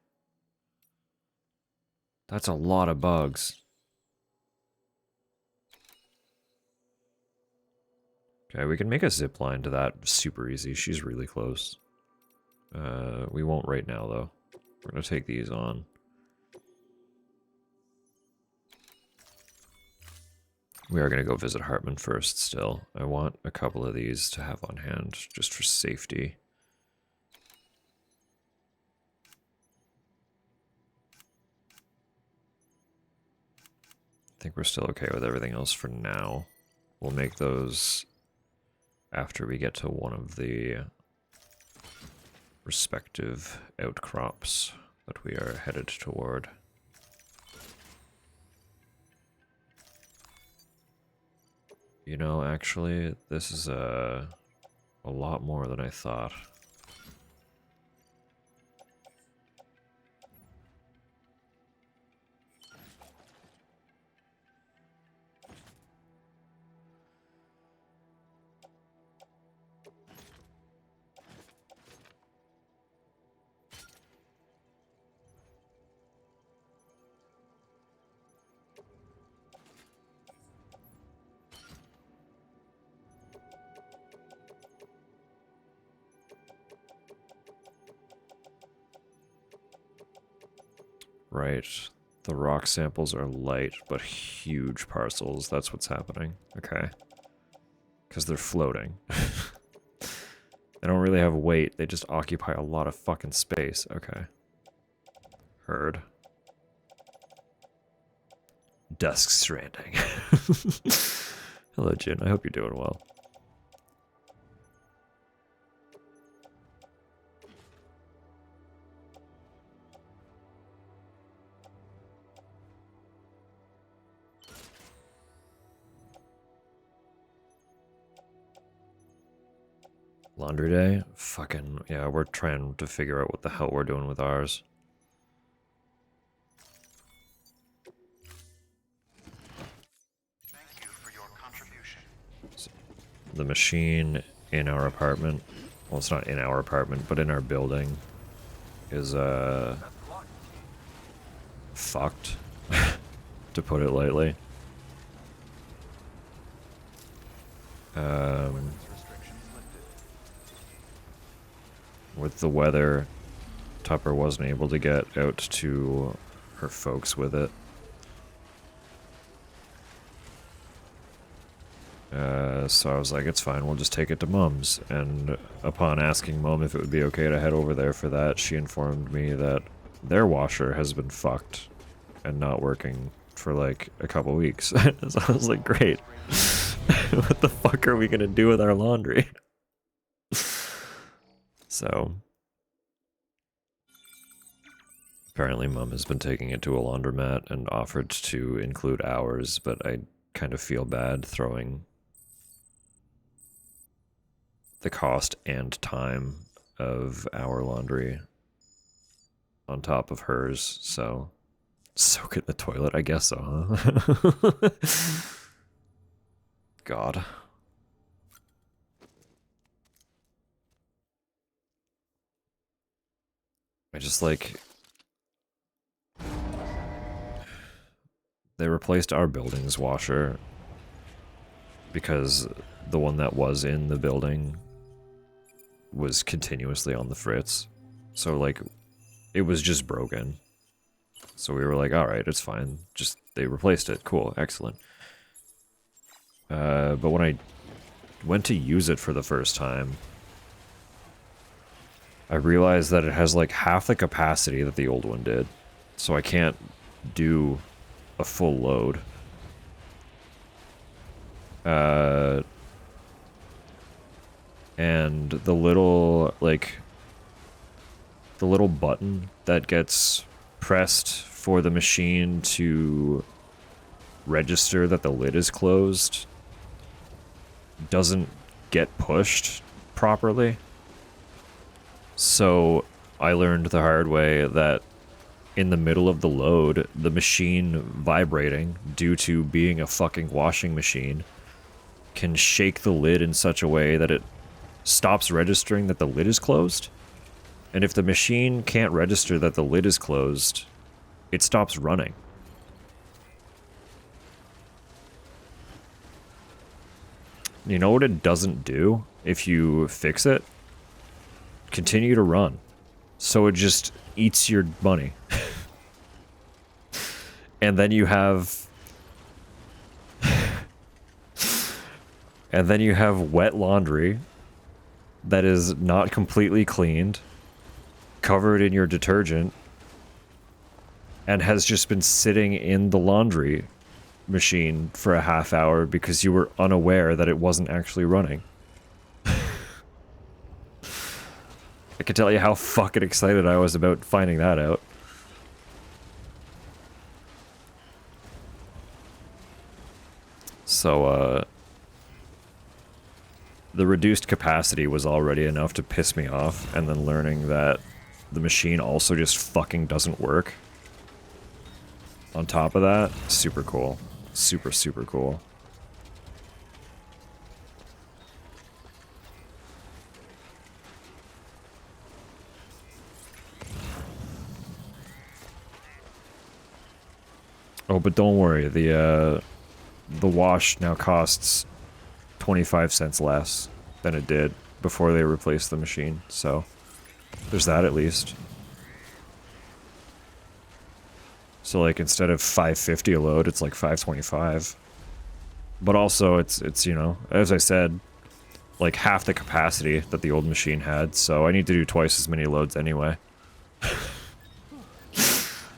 That's a lot of bugs. Okay, we can make a zip line to that super easy. She's really close. We won't right now, though. We're going to take these on. We are going to go visit Hartman first still. I want a couple of these to have on hand, just for safety. I think we're still okay with everything else for now. We'll make those after we get to one of the respective outcrops that we are headed toward. You know, actually, this is a lot more than I thought. Right. The rock samples are light, but huge parcels. That's what's happening. Okay. Because they're floating. They don't really have weight. They just occupy a lot of fucking space. Okay. Heard. Death Stranding. Hello, Jin. I hope you're doing well. Laundry day? Fucking, yeah, we're trying to figure out what the hell we're doing with ours. Thank you for your contribution. The machine in our apartment, well, it's not in our apartment, but in our building, is, fucked, to put it lightly. Restrictions lifted. With the weather, Tupper wasn't able to get out to her folks with it. So I was like, it's fine, we'll just take it to Mum's. And upon asking Mum if it would be okay to head over there for that, she informed me that their washer has been fucked and not working for like a couple weeks. So I was like, great. What the fuck are we gonna do with our laundry? So apparently Mum has been taking it to a laundromat and offered to include ours, but I kind of feel bad throwing the cost and time of our laundry on top of hers, so soak it in the toilet, I guess so, huh? God. I just like... They replaced our building's washer because the one that was in the building was continuously on the fritz. So, like, it was just broken. So we were like, alright, it's fine. Just, they replaced it. Cool, excellent. But when I went to use it for the first time, I realized that it has, like, half the capacity that the old one did. So I can't do a full load. And the little, like, the little button that gets pressed for the machine to register that the lid is closed doesn't get pushed properly. So I learned the hard way that in the middle of the load, the machine vibrating due to being a fucking washing machine can shake the lid in such a way that it stops registering that the lid is closed. And if the machine can't register that the lid is closed, it stops running. You know what it doesn't do if you fix it? Continue to run. So it just eats your money. And then you have... and then you have wet laundry that is not completely cleaned, covered in your detergent, and has just been sitting in the laundry machine for a half hour because you were unaware that it wasn't actually running. I can tell you how fucking excited I was about finding that out. So, the reduced capacity was already enough to piss me off, and then learning that the machine also just fucking doesn't work. On top of that, super cool. Super, super cool. Oh, but don't worry, the wash now costs 25 cents less than it did before they replaced the machine, so there's that at least. So like instead of 550 a load, it's like 525. But also it's you know, as I said, like half the capacity that the old machine had, so I need to do twice as many loads anyway.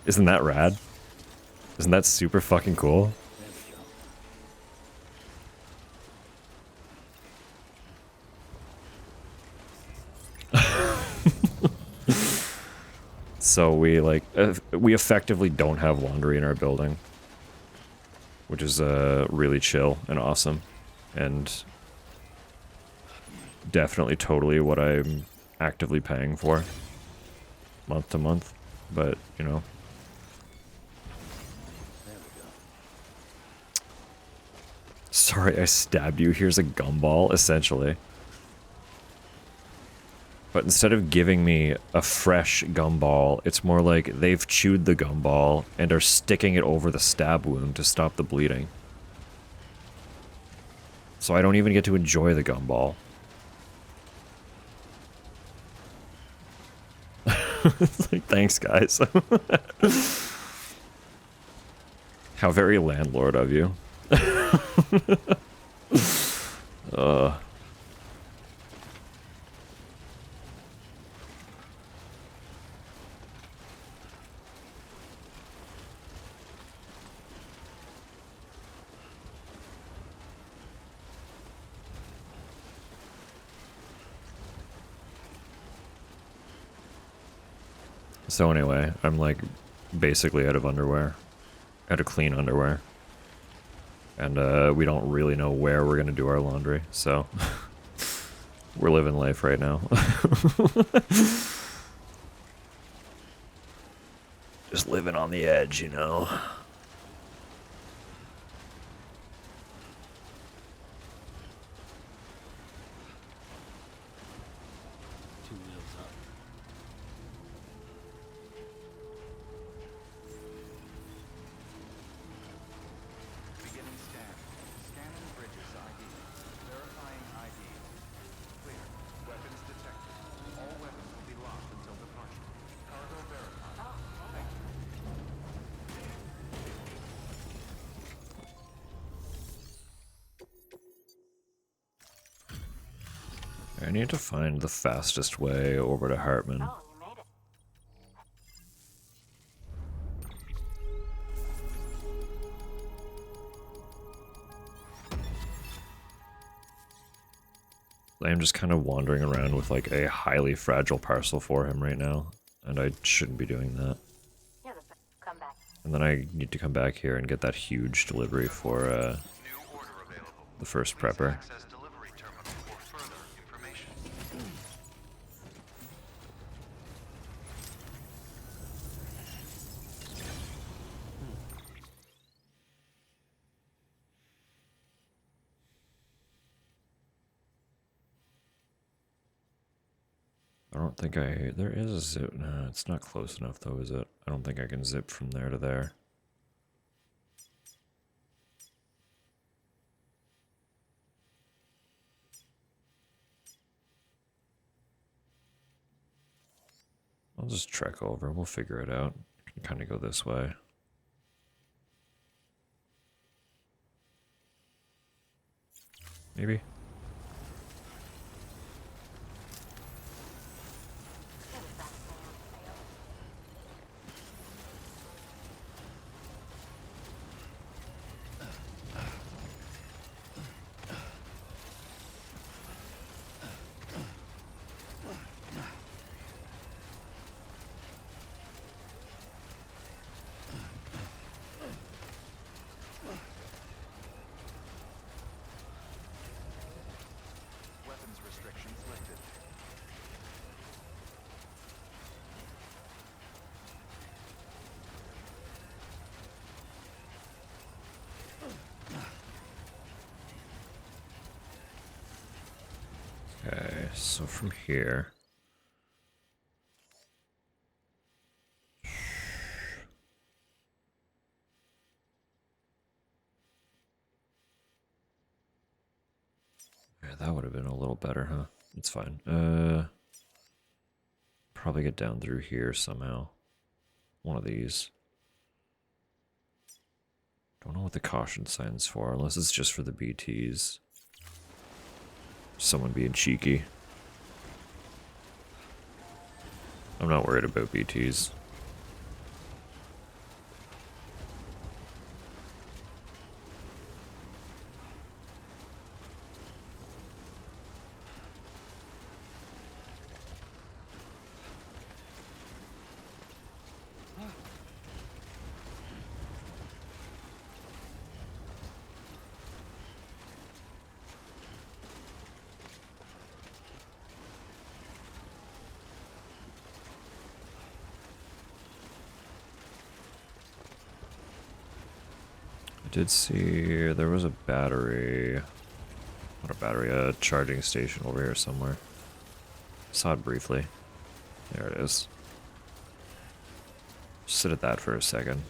Isn't that rad? Isn't that super fucking cool? There we go. So we like we effectively don't have laundry in our building, which is really chill and awesome, and definitely totally what I'm actively paying for month to month. But you know, There we go. sorry I stabbed you. Here's a gumball, essentially. But instead of giving me a fresh gumball, it's more like they've chewed the gumball and are sticking it over the stab wound to stop the bleeding. So I don't even get to enjoy the gumball. It's like, thanks, guys. How very landlord of you. So anyway, I'm like basically out of underwear. Out of clean underwear. And we don't really know where we're gonna do our laundry, so we're living life right now. Just living on the edge, you know. Two wheels up. Beginning scan. Scanning bridges ID. Verifying ID. Clear. Weapons detected. All weapons will be locked until departure. Cargo verified. Thank you. I need to find the fastest way over to Hartman. Oh, you made it. I am just kind of wandering around with like a highly fragile parcel for him right now, and I shouldn't be doing that. You're the first. Come back. And then I need to come back here and get that huge delivery for New order available. the first Please prepper. access delivery terminal for further information. I don't think there is a zip. No, it's not close enough though, is it? I don't think I can zip from there to there. I'll just trek over. We'll figure it out. Kind of go this way. Maybe. Weapons restrictions lifted. Okay, so from here. Yeah, that would have been a little better, huh? It's fine. Probably get down through here somehow. One of these. Don't know what the caution sign's for, unless it's just for the BTs. Someone being cheeky. I'm not worried about BTs. I did see there was a battery. Not a battery, a charging station over here somewhere. Saw it briefly. There it is. Just sit at that for a second.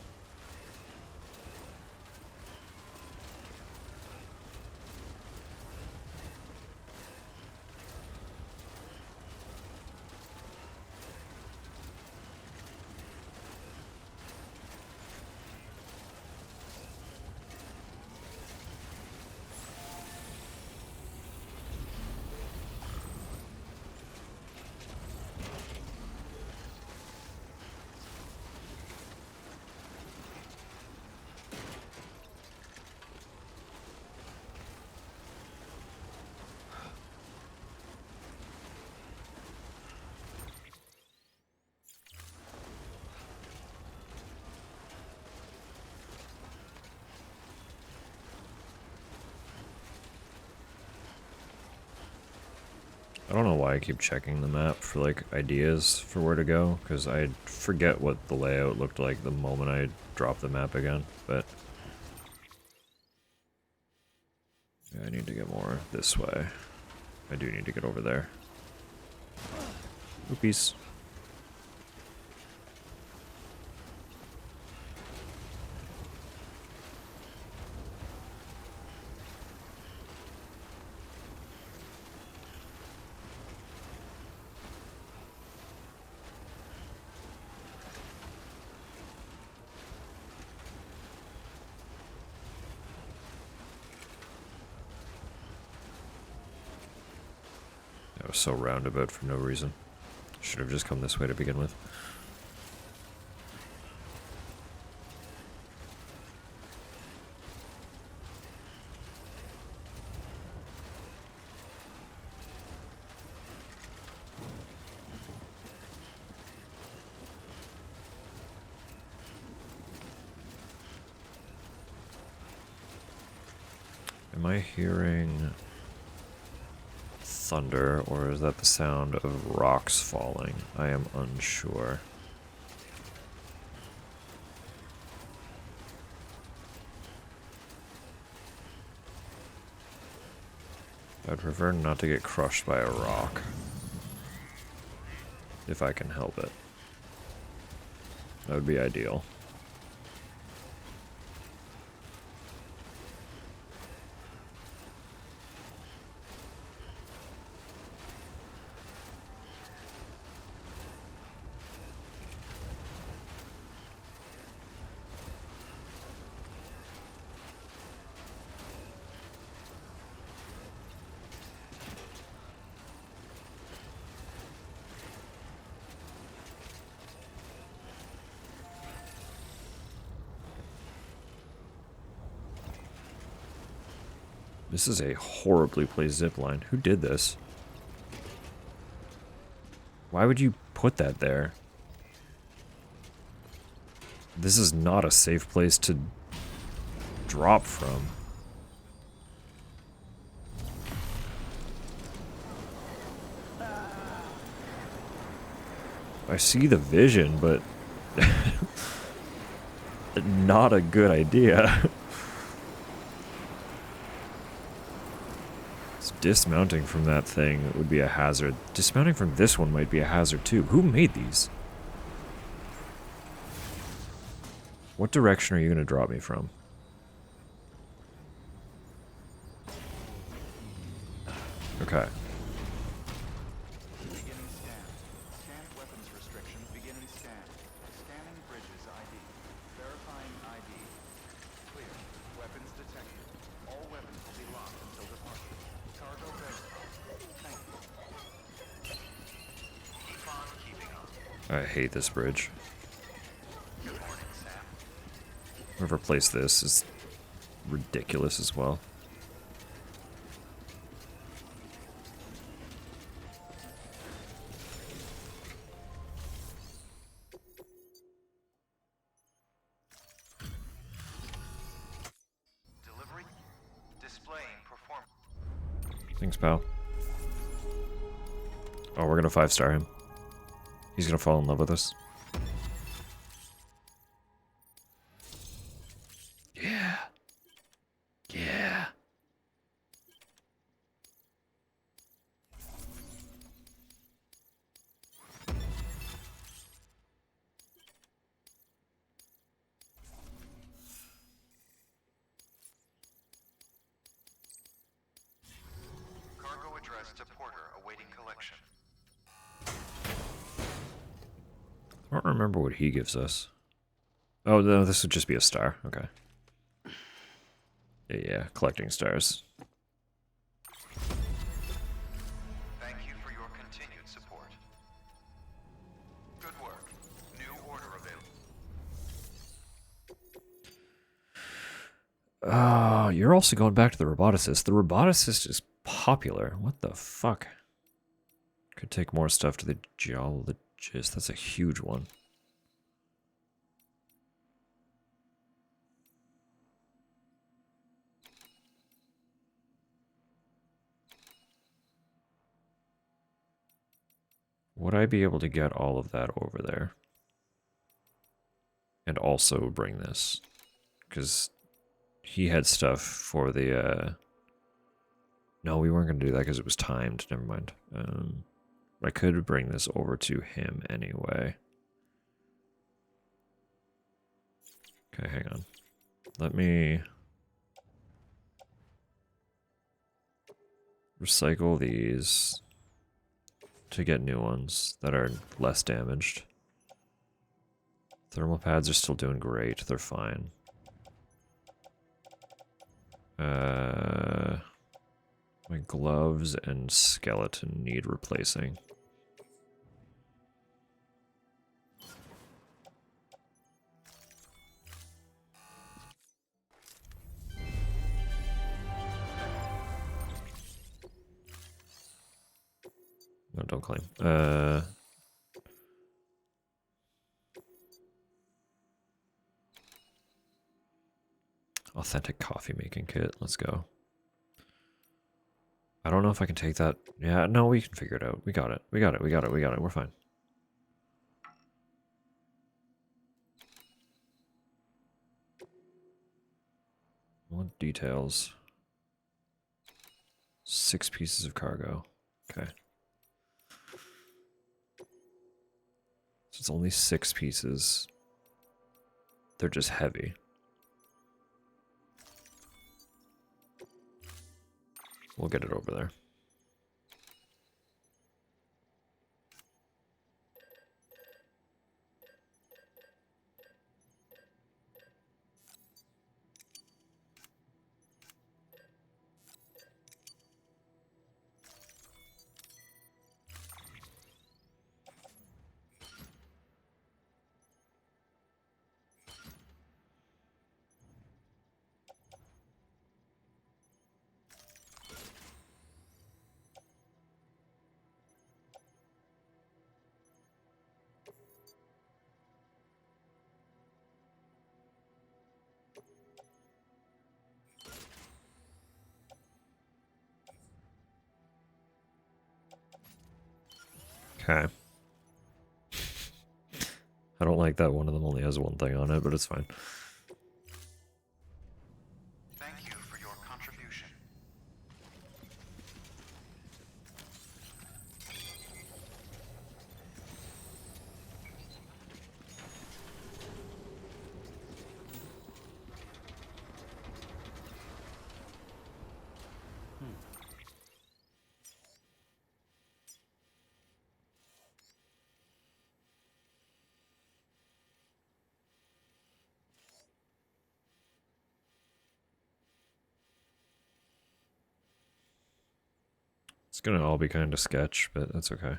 I don't know why I keep checking the map for like ideas for where to go, because I forget what the layout looked like the moment I drop the map again, but yeah, I need to get more this way. I do need to get over there. Oopies. That was so roundabout for no reason. Should have just come this way to begin with. Am I hearing thunder, or is that the sound of rocks falling? I am unsure. I'd prefer not to get crushed by a rock. If I can help it. That would be ideal. This is a horribly placed zipline. Who did this? Why would you put that there? This is not a safe place to drop from. I see the vision, but not a good idea. Dismounting from that thing would be a hazard. Dismounting from this one might be a hazard too. Who made these? What direction are you going to drop me from? Okay. Beginning scan. Scan weapons restrictions. Beginning scan. Scanning bridges ID. Verifying ID. Clear. I hate this bridge. Good morning, Sam. Whoever placed this is ridiculous as well. Delivery. Displaying performance. Thanks, pal. Oh, we're gonna 5-star him. He's gonna fall in love with us. Yeah. Yeah. Cargo addressed to Porter awaiting collection. I don't remember what he gives us. Oh, no, this would just be a star. Okay. Yeah, collecting stars. Thank you for your continued support. Good work. New order available. Oh, you're also going back to the roboticist. The roboticist is popular. What the fuck? Could take more stuff to the geologist. That's a huge one. Would I be able to get all of that over there? And also bring this? Because he had stuff for the, No, we weren't going to do that because it was timed. Never mind. I could bring this over to him anyway. Okay, hang on. Let me recycle these to get new ones that are less damaged. Thermal pads are still doing great. They're fine. My gloves and skeleton need replacing. No, don't claim. Authentic coffee making kit. Let's go. I don't know if I can take that. Yeah, no, we can figure it out. We got it. We got it. We got it. We got it. We're fine. What details? 6 pieces of cargo. Okay. So it's only 6 pieces. They're just heavy. We'll get it over there. Okay. I don't like that one of them only has one thing on it, but it's fine. Thank you for your contribution. It's gonna all be kind of sketch, but that's okay.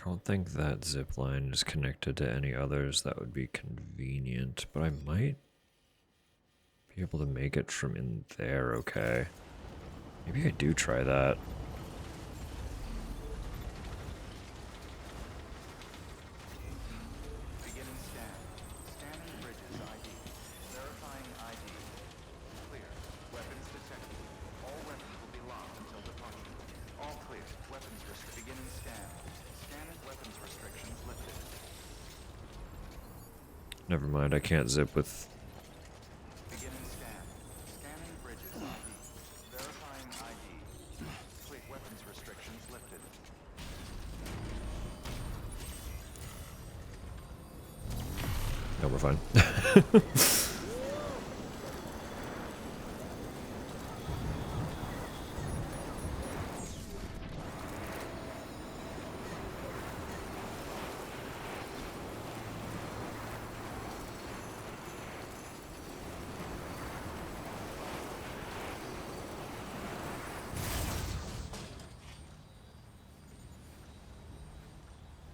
I don't think that zip line is connected to any others that would be convenient, but I might be able to make it from in there, okay. Maybe I do try that. Beginning scan. Scanning bridges ID. Verifying ID. Clear. Weapons detected. All weapons will be locked until departure. All clear. Weapons beginning scan. Scanning weapons restrictions lifted. Never mind, I can't zip with... Beginning scan. Scanning bridges ID. Verifying ID. Clear. Weapons restrictions lifted. No, we're fine.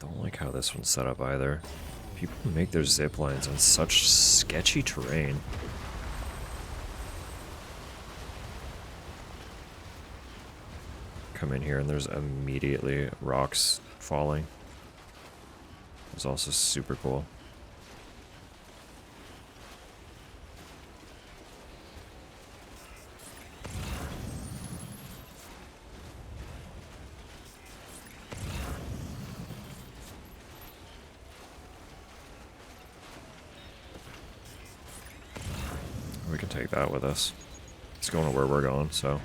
Don't like how this one's set up either. People make their zip lines on such sketchy terrain. Come in here and there's immediately rocks falling. It's also super cool. We can take that with us. It's going to where we're going, so.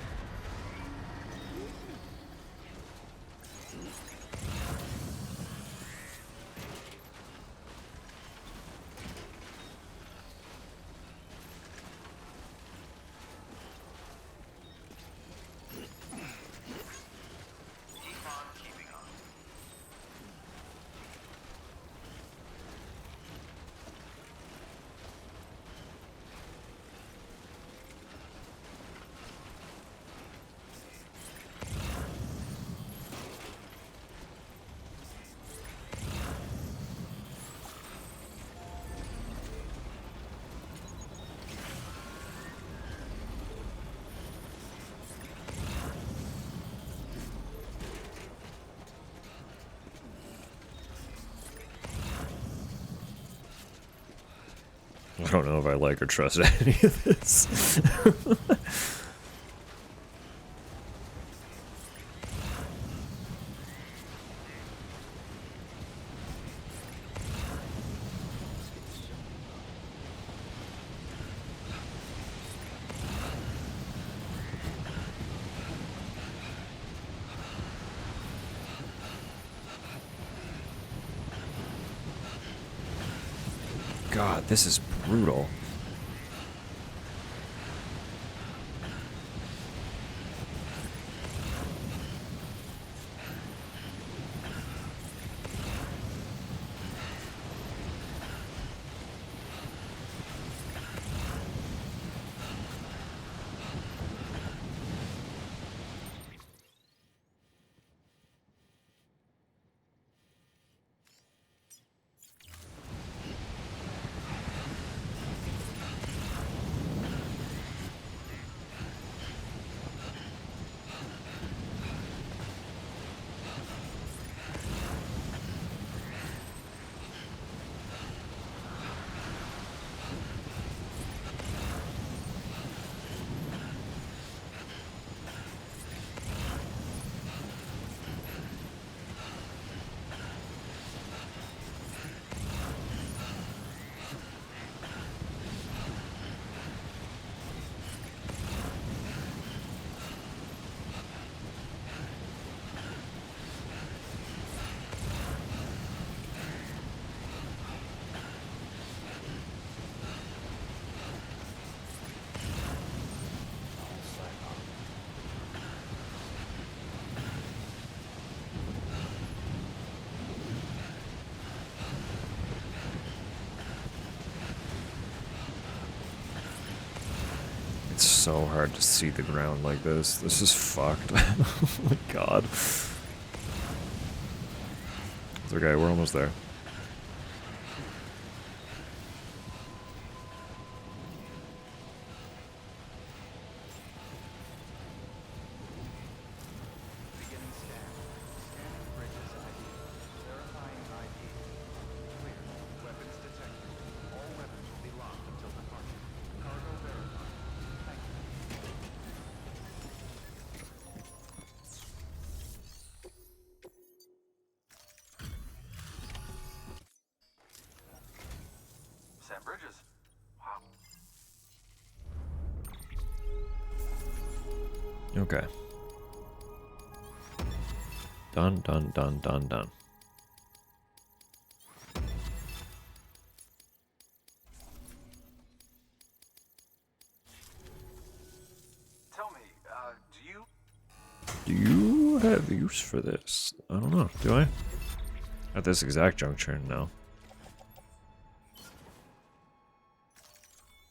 I don't know if I like or trust any of this. God, this is brutal. It's so hard to see the ground like this. This is fucked. Oh my god. okay, we're almost there. Beginning scan. Scanning bridges ID. Verifying ID. Clear. Weapons detected. All weapons will be locked until departure. Cargo verified. Thank you. Sam Bridges. Wow. Okay. Done, done, done, done, done. Tell me, do you... Do you have use for this? I don't know. Do I? At this exact juncture, no.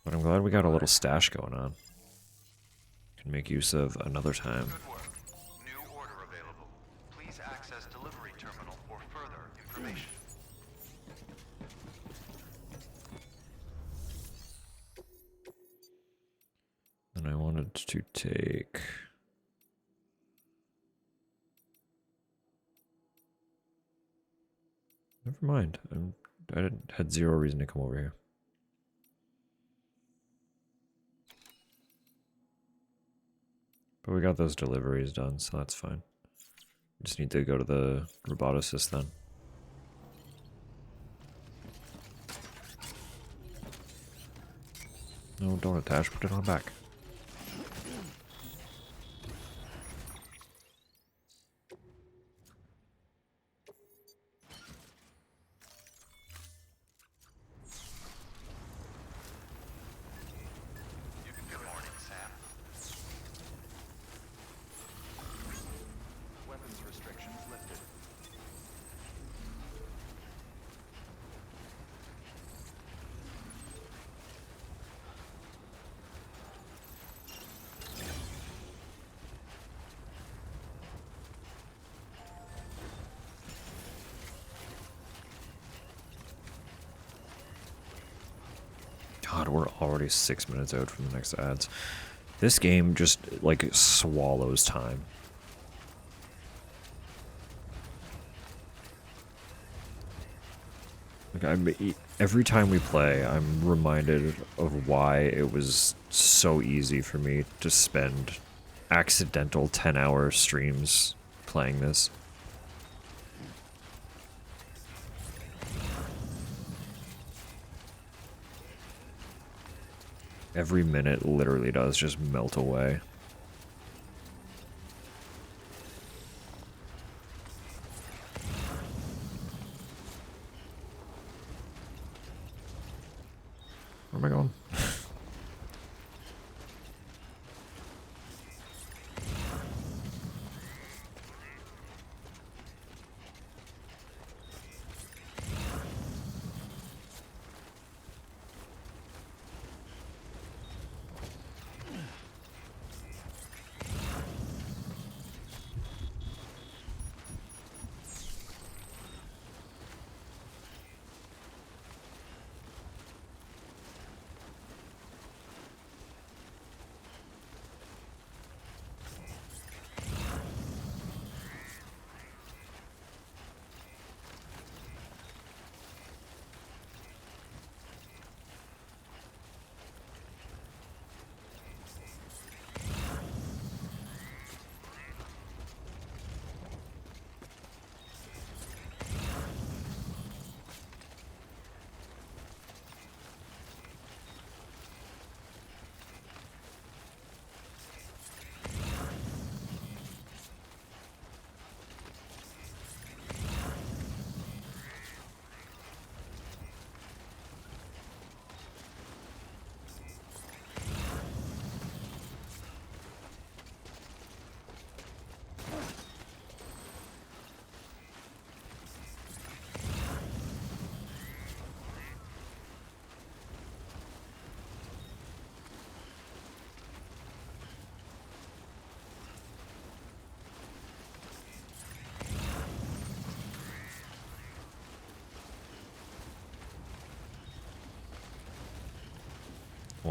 But I'm glad we got a little stash going on. Can make use of another time. Good work. New order available. Please access delivery terminal for further information. And I wanted to take... Never mind. Had zero reason to come over here. But we got those deliveries done, so that's fine. Just need to go to the roboticist then. No, don't attach. Put it on back. Good morning, Sam. Weapons restrictions lifted. God, we're already 6 minutes out from the next ads. This game just, like, swallows time. Like, every time we play, I'm reminded of why it was so easy for me to spend accidental 10-hour streams playing this. Every minute literally does just melt away. Where am I going?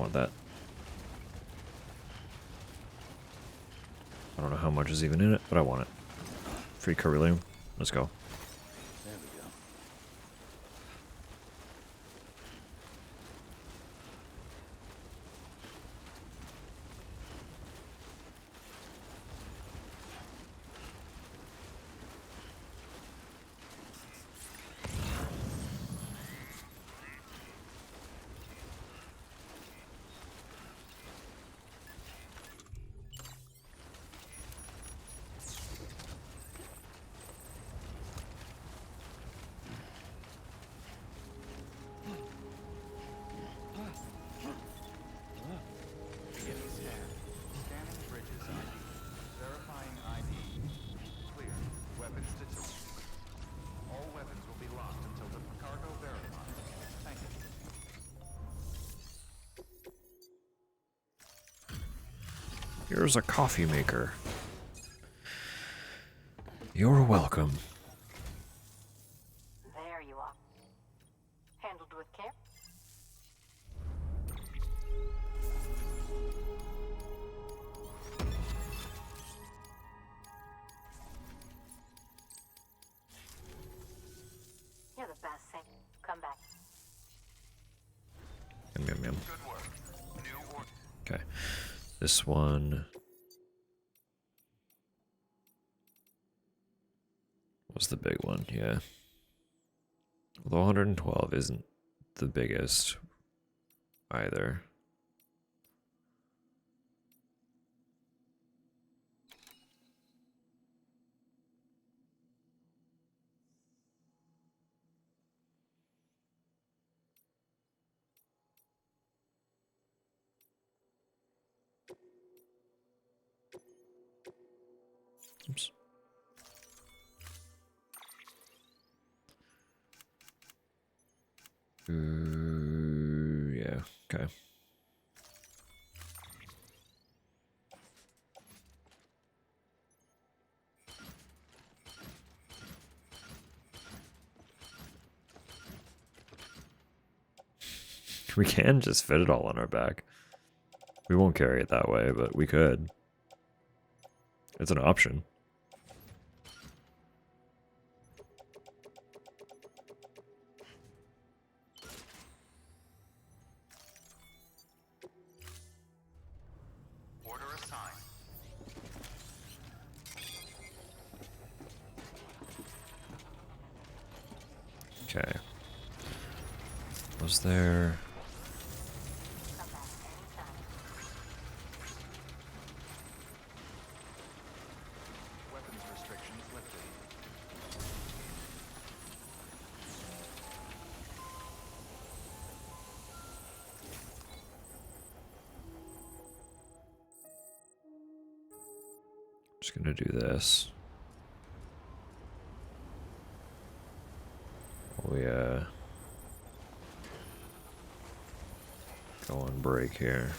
want that. I don't know how much is even in it, but I want it. Free curry. Let's go. There we go. Beginning scan. Scanning bridges ID. Verifying ID. Clear. Weapons detected. All weapons will be locked until the cargo verified. Thank you. Here's a coffee maker. You're welcome. There you are. Handled with care. You're the best, Sam. Come back. Yum, yum, yum. Good work. New order. Okay. This one was the big one, yeah. Although 112 isn't the biggest either. Oops. Yeah, okay. We can just fit it all on our back. We won't carry it that way, but we could. It's an option. Order assigned. Okay. Was there... Come back anytime. Weapons restrictions lifted. Just gonna do this. We go on break here.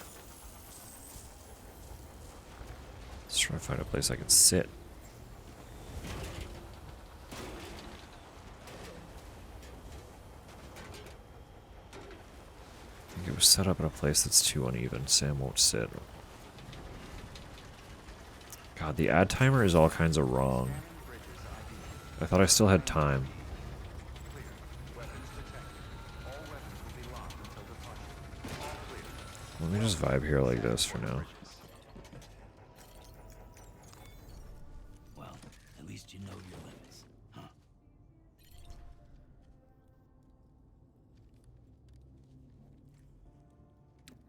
Let's try to find a place I can sit. I think it was set up in a place that's too uneven. Sam won't sit. God, the ad timer is all kinds of wrong. Scanning bridges ID. I thought I still had time. Clear. Weapons detected. All weapons will be locked until departure. All clear. Let me just vibe here like this for now. Well, at least you know your limits, huh?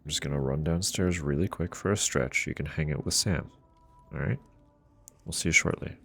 I'm just gonna run downstairs really quick for a stretch. You can hang out with Sam. Alright? We'll see you shortly.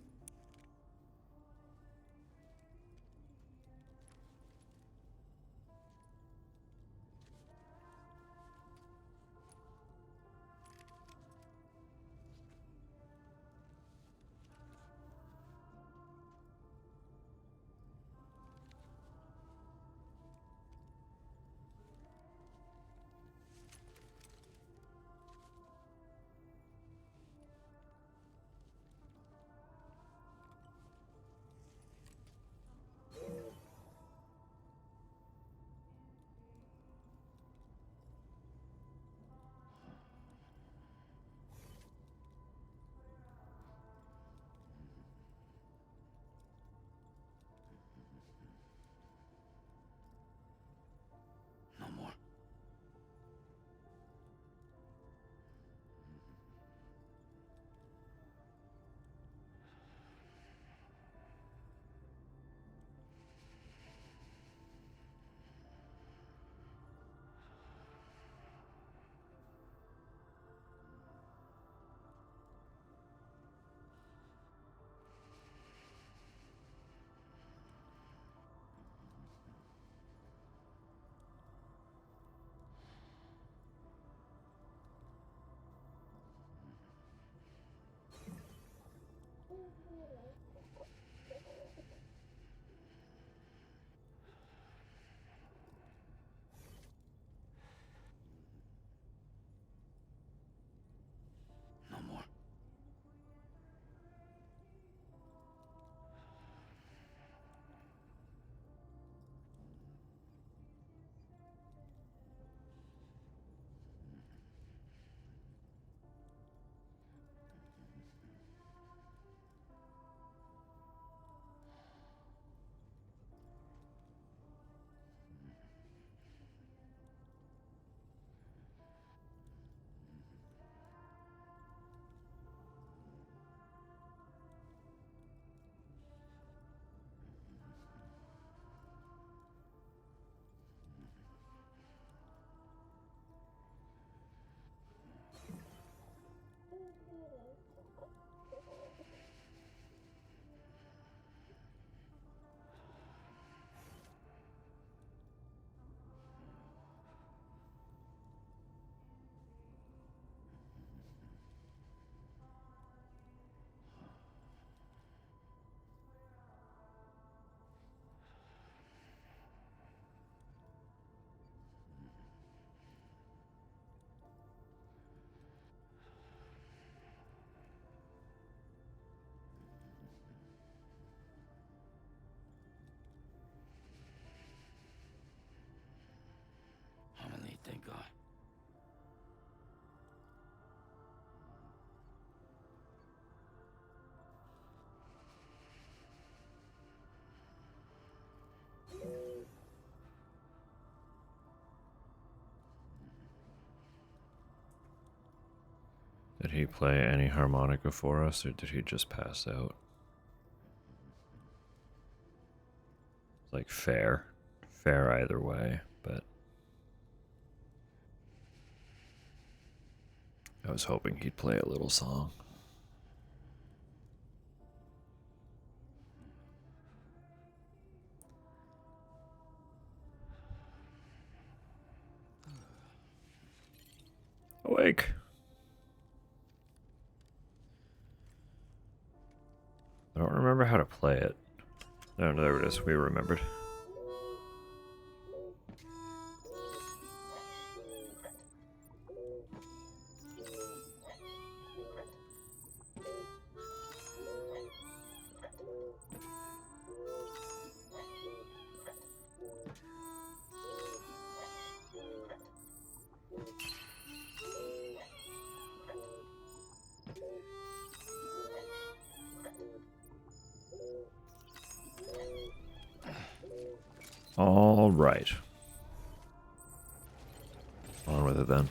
Did he play any harmonica for us, or did he just pass out? Like, fair. Fair either way, but I was hoping he'd play a little song. Awake! I don't remember how to play it. No, there it is. We remembered. All right. On with it then.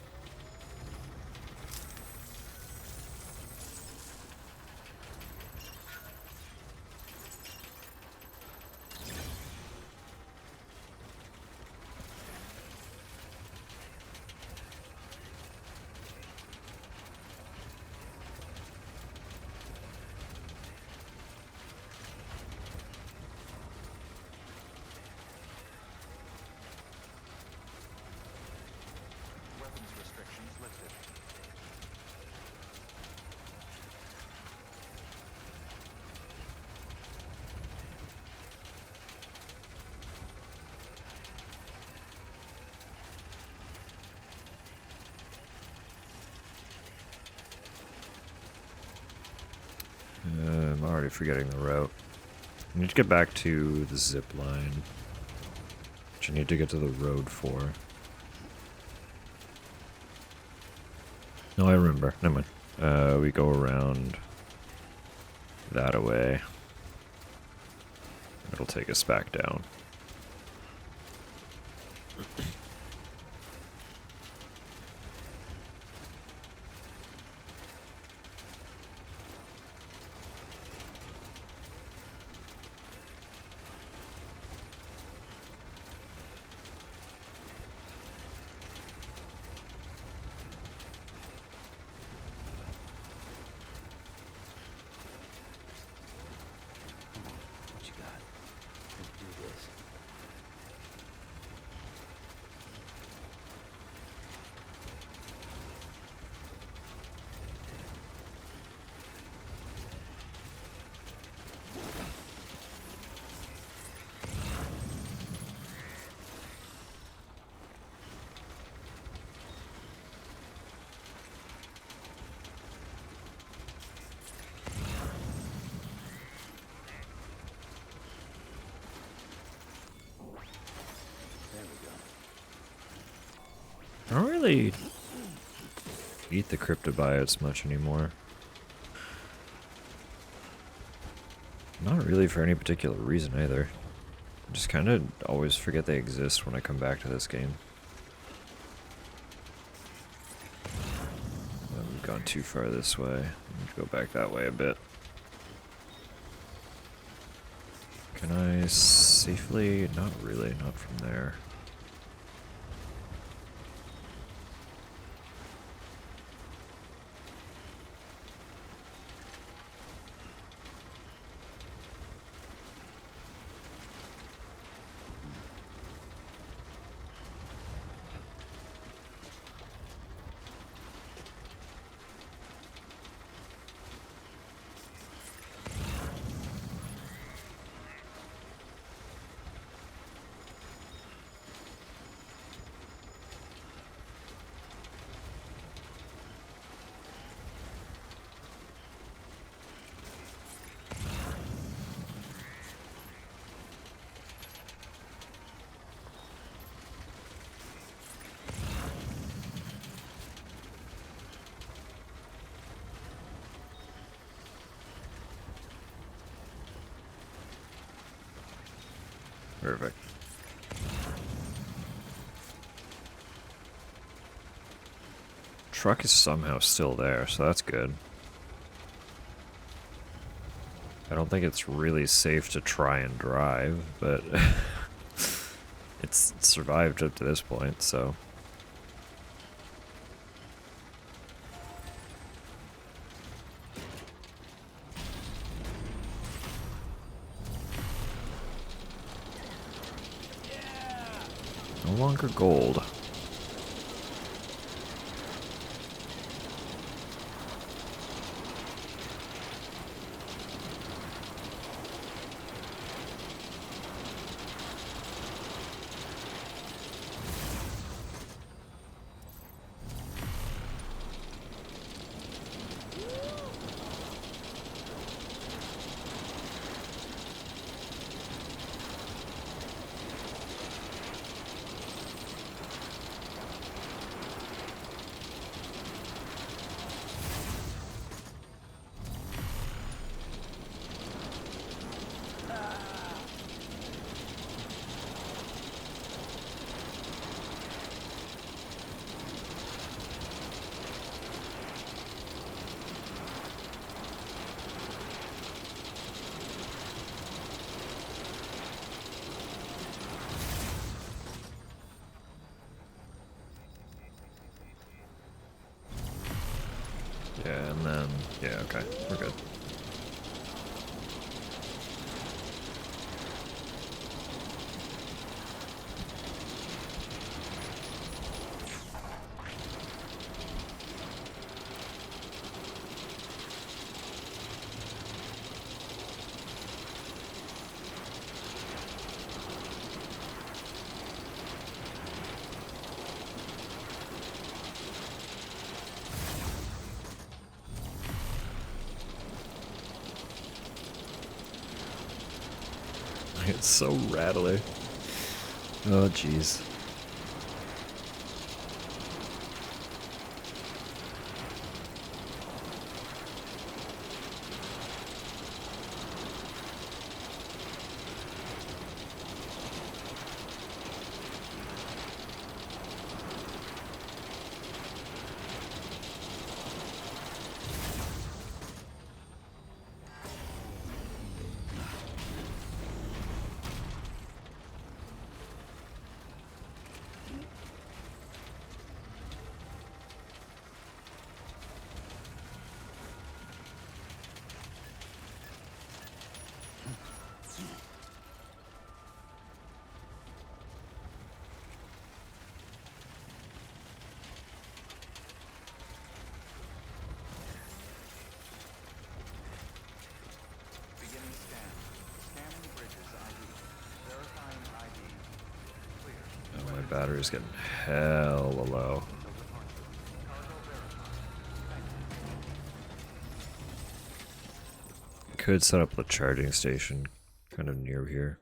Weapons restrictions lifted. I'm already forgetting the route. I need to get back to the zip line, which I need to get to the road for. No, I remember. Never mind. We go around that away. It'll take us back down. What you got? Let's do this. There we go. I don't really eat the cryptobiotes much anymore. Not really for any particular reason either. I just kind of always forget they exist when I come back to this game. I've gone too far this way. I need to go back that way a bit. Can I safely? Not really, not from there. Perfect. Truck is somehow still there, so that's good. I don't think it's really safe to try and drive, but it's survived up to this point, so. No longer gold. Yeah, and then, yeah, okay, we're good. It's so rattly. Oh, jeez. Beginning scan. Scanning bridges ID. Verifying ID. Clear. Oh, my Weapons battery's detected. getting hella low. Until departure. Cargo verified. Thank you. Could set up a charging station kind of near here.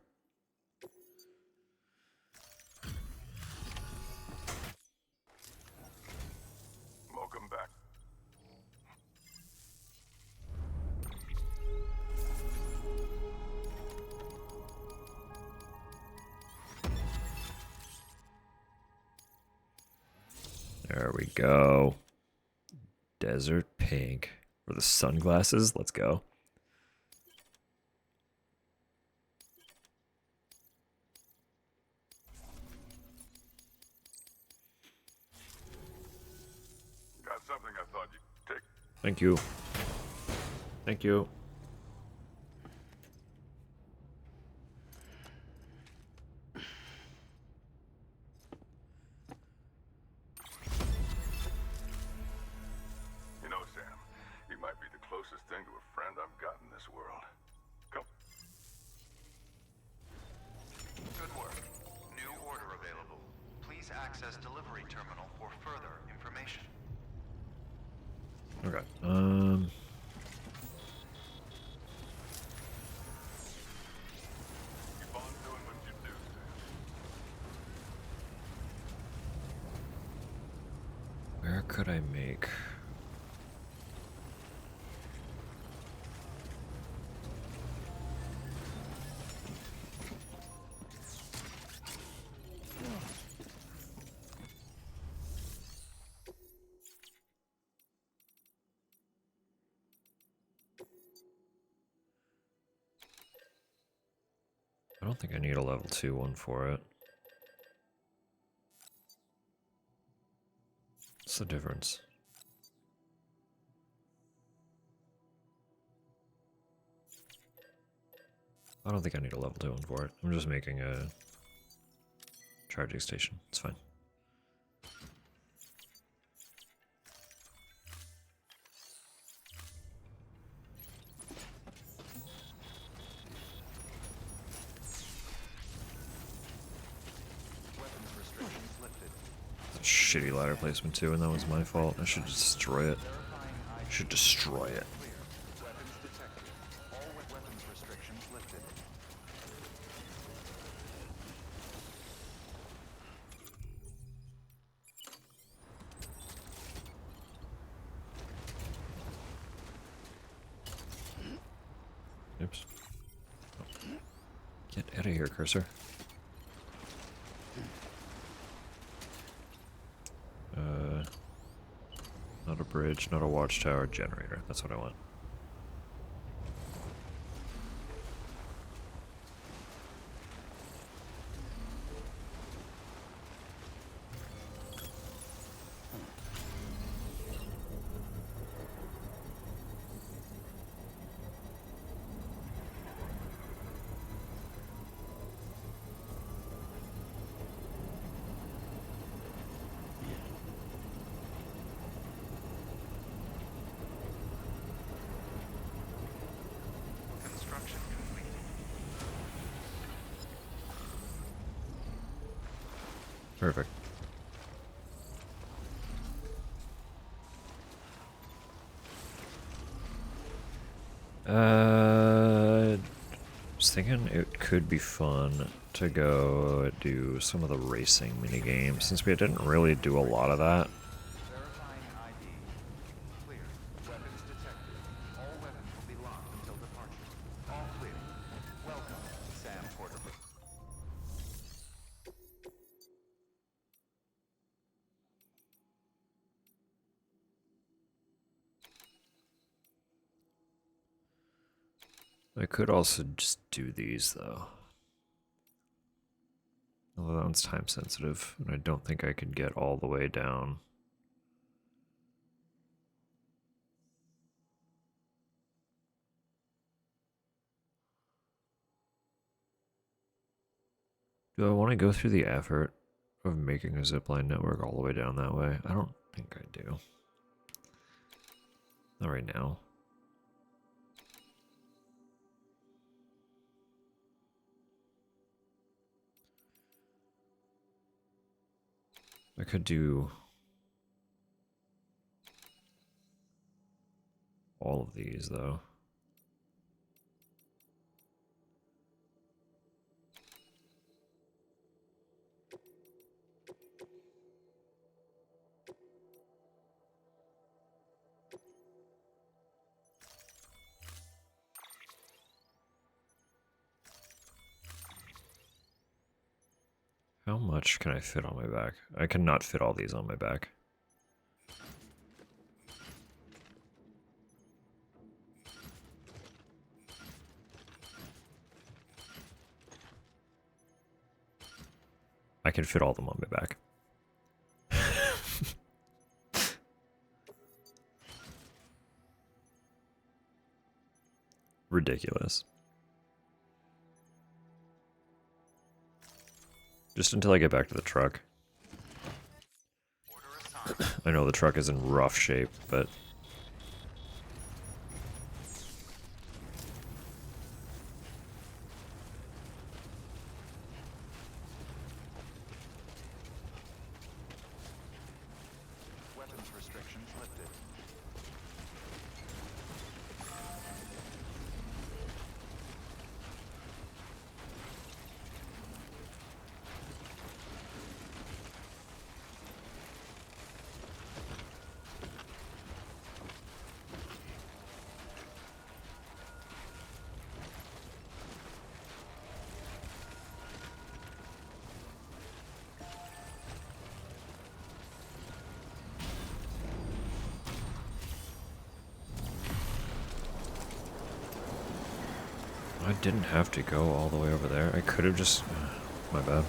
Welcome back. There we go. Desert pink. For the sunglasses, let's go. Got something I thought you'd take. Thank you. Thank you. You know, Sam, you might be the closest thing to a friend I've got in this world. Come. Good work. New order available. Please access delivery terminal for further information. Okay. Keep on doing what you do, Sam. Where could I make? I don't think I need a level 2 one for it. What's the difference? I don't think I need a level 2 one for it. I'm just making a charging station. It's fine. Weapons restrictions lifted. Shitty ladder placement too, and that was my fault. I should destroy it. Verifying ID. Should destroy it. Clear. Weapons detected. All weapons restrictions lifted. Oops. Get out of here, cursor. Not a bridge, not a watchtower, generator. That's what I want. Construction complete. Perfect. I was thinking it could be fun to go do some of the racing mini games since we didn't really do a lot of that. Verifying ID. Clear. Weapons detected. All weapons will be locked until departure. All clear. Welcome, Sam Porter. I could also just do these though. Although that one's time sensitive, and I don't think I could get all the way down. Do I want to go through the effort of making a zipline network all the way down that way? I don't think I do. Not right now. I could do all of these though. How much can I fit on my back? I cannot fit all these on my back. I can fit all of them on my back. Ridiculous. Just until I get back to the truck. Order assigned. I know the truck is in rough shape, but Weapons restrictions lifted. I didn't have to go all the way over there. I could have just... my bad.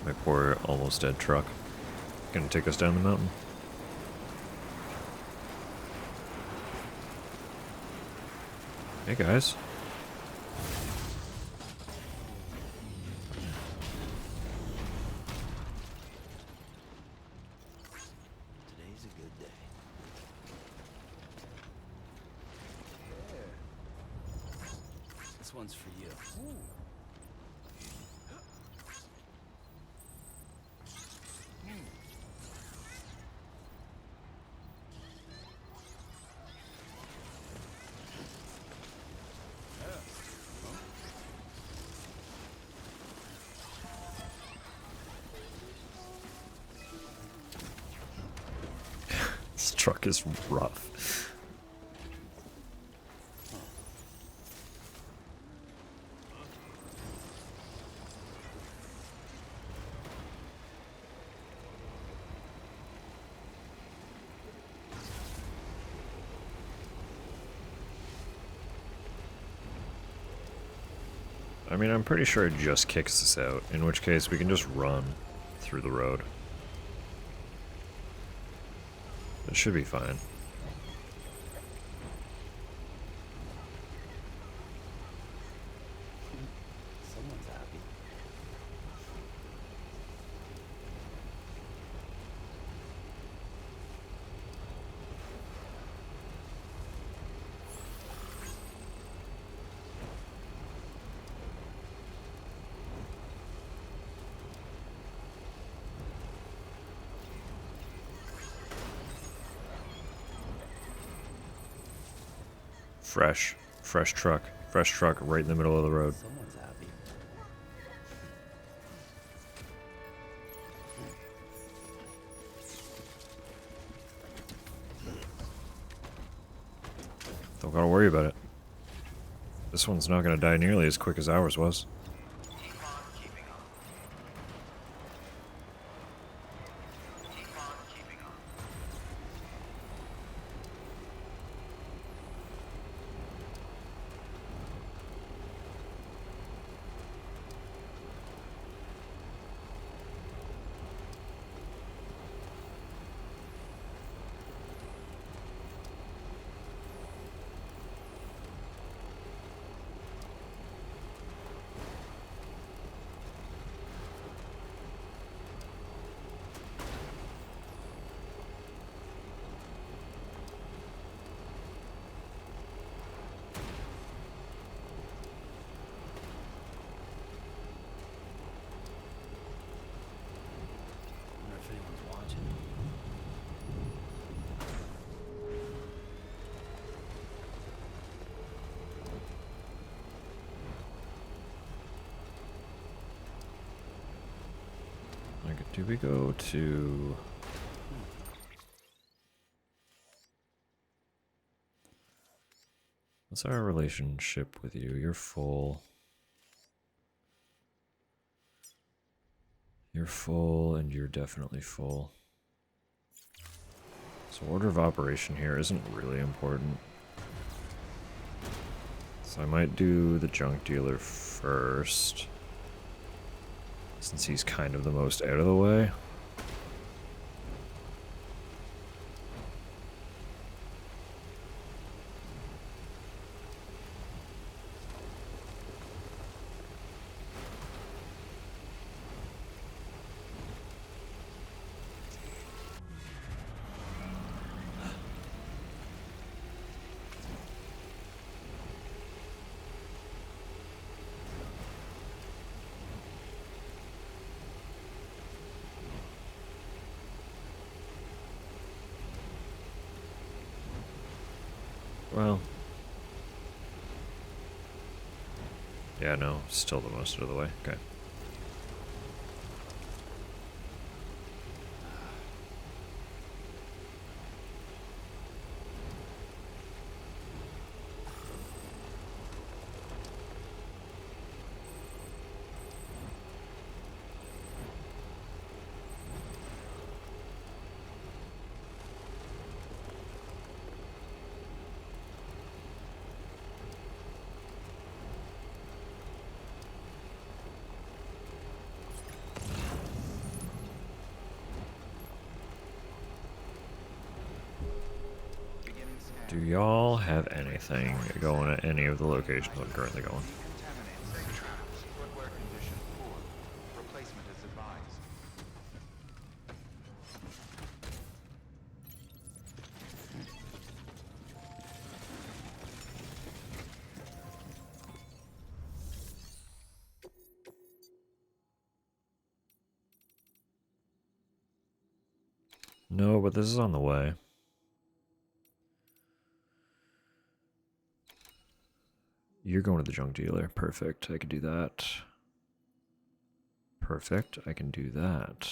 My poor almost dead truck. Gonna take us down the mountain. Hey guys. Today's a good day. This one's for you. This truck is rough. I mean, I'm pretty sure it just kicks us out, in which case we can just run through the road. It should be fine. Someone's happy. Fresh truck right in the middle of the road. Someone's happy. Don't gotta worry about it. This one's not gonna die nearly as quick as ours was. Wonder if anyone's watching. Like, do we go to... What's our relationship with you? You're full. You're full, and you're definitely full. So order of operation here isn't really important. So I might do the junk dealer first, since he's kind of the most out of the way. Well. Yeah, no, still the most of the way. Okay. Beginning scan. Do y'all have anything going at any of the locations I'm currently going? Decontaminate. Safe traps. Footwear condition poor. Replacement is advised. No, but this is on the way. You're going to the junk dealer. Perfect. I can do that. Perfect. I can do that.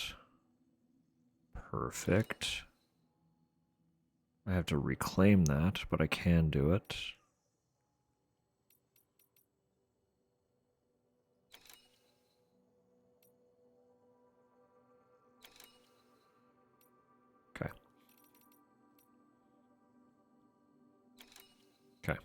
Perfect. I have to reclaim that, but I can do it. Okay. Okay.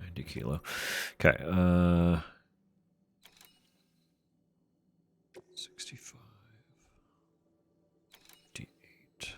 90 kilo. Okay, 65. 58.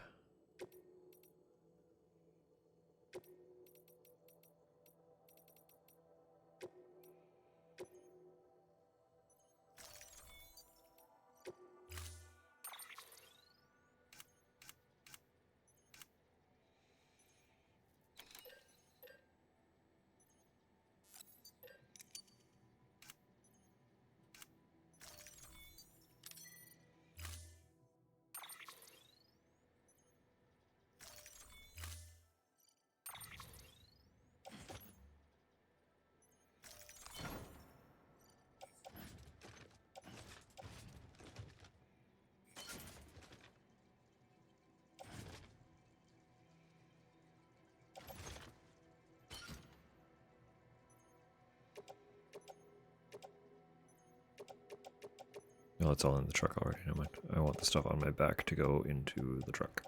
No, it's all in the truck already. Never mind. I want the stuff on my back to go into the truck.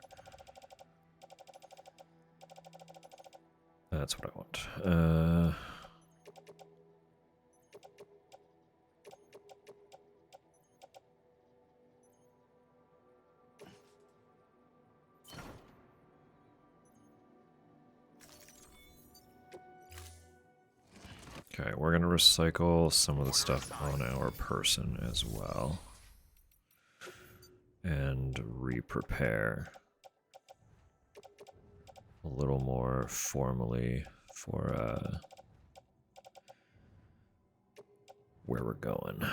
That's what I want. Okay, we're gonna recycle some of the stuff on our person as well. And re-prepare a little more formally for where we're going.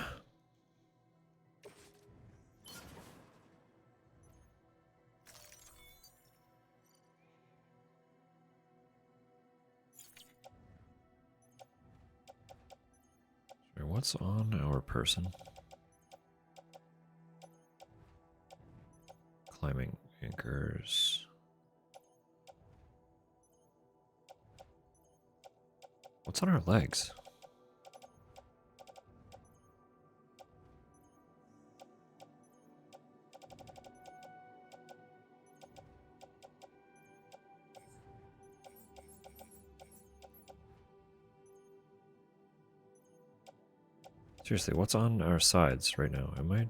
Sorry, what's on our person? Climbing anchors. What's on our legs? Seriously, what's on our sides right now? Am I?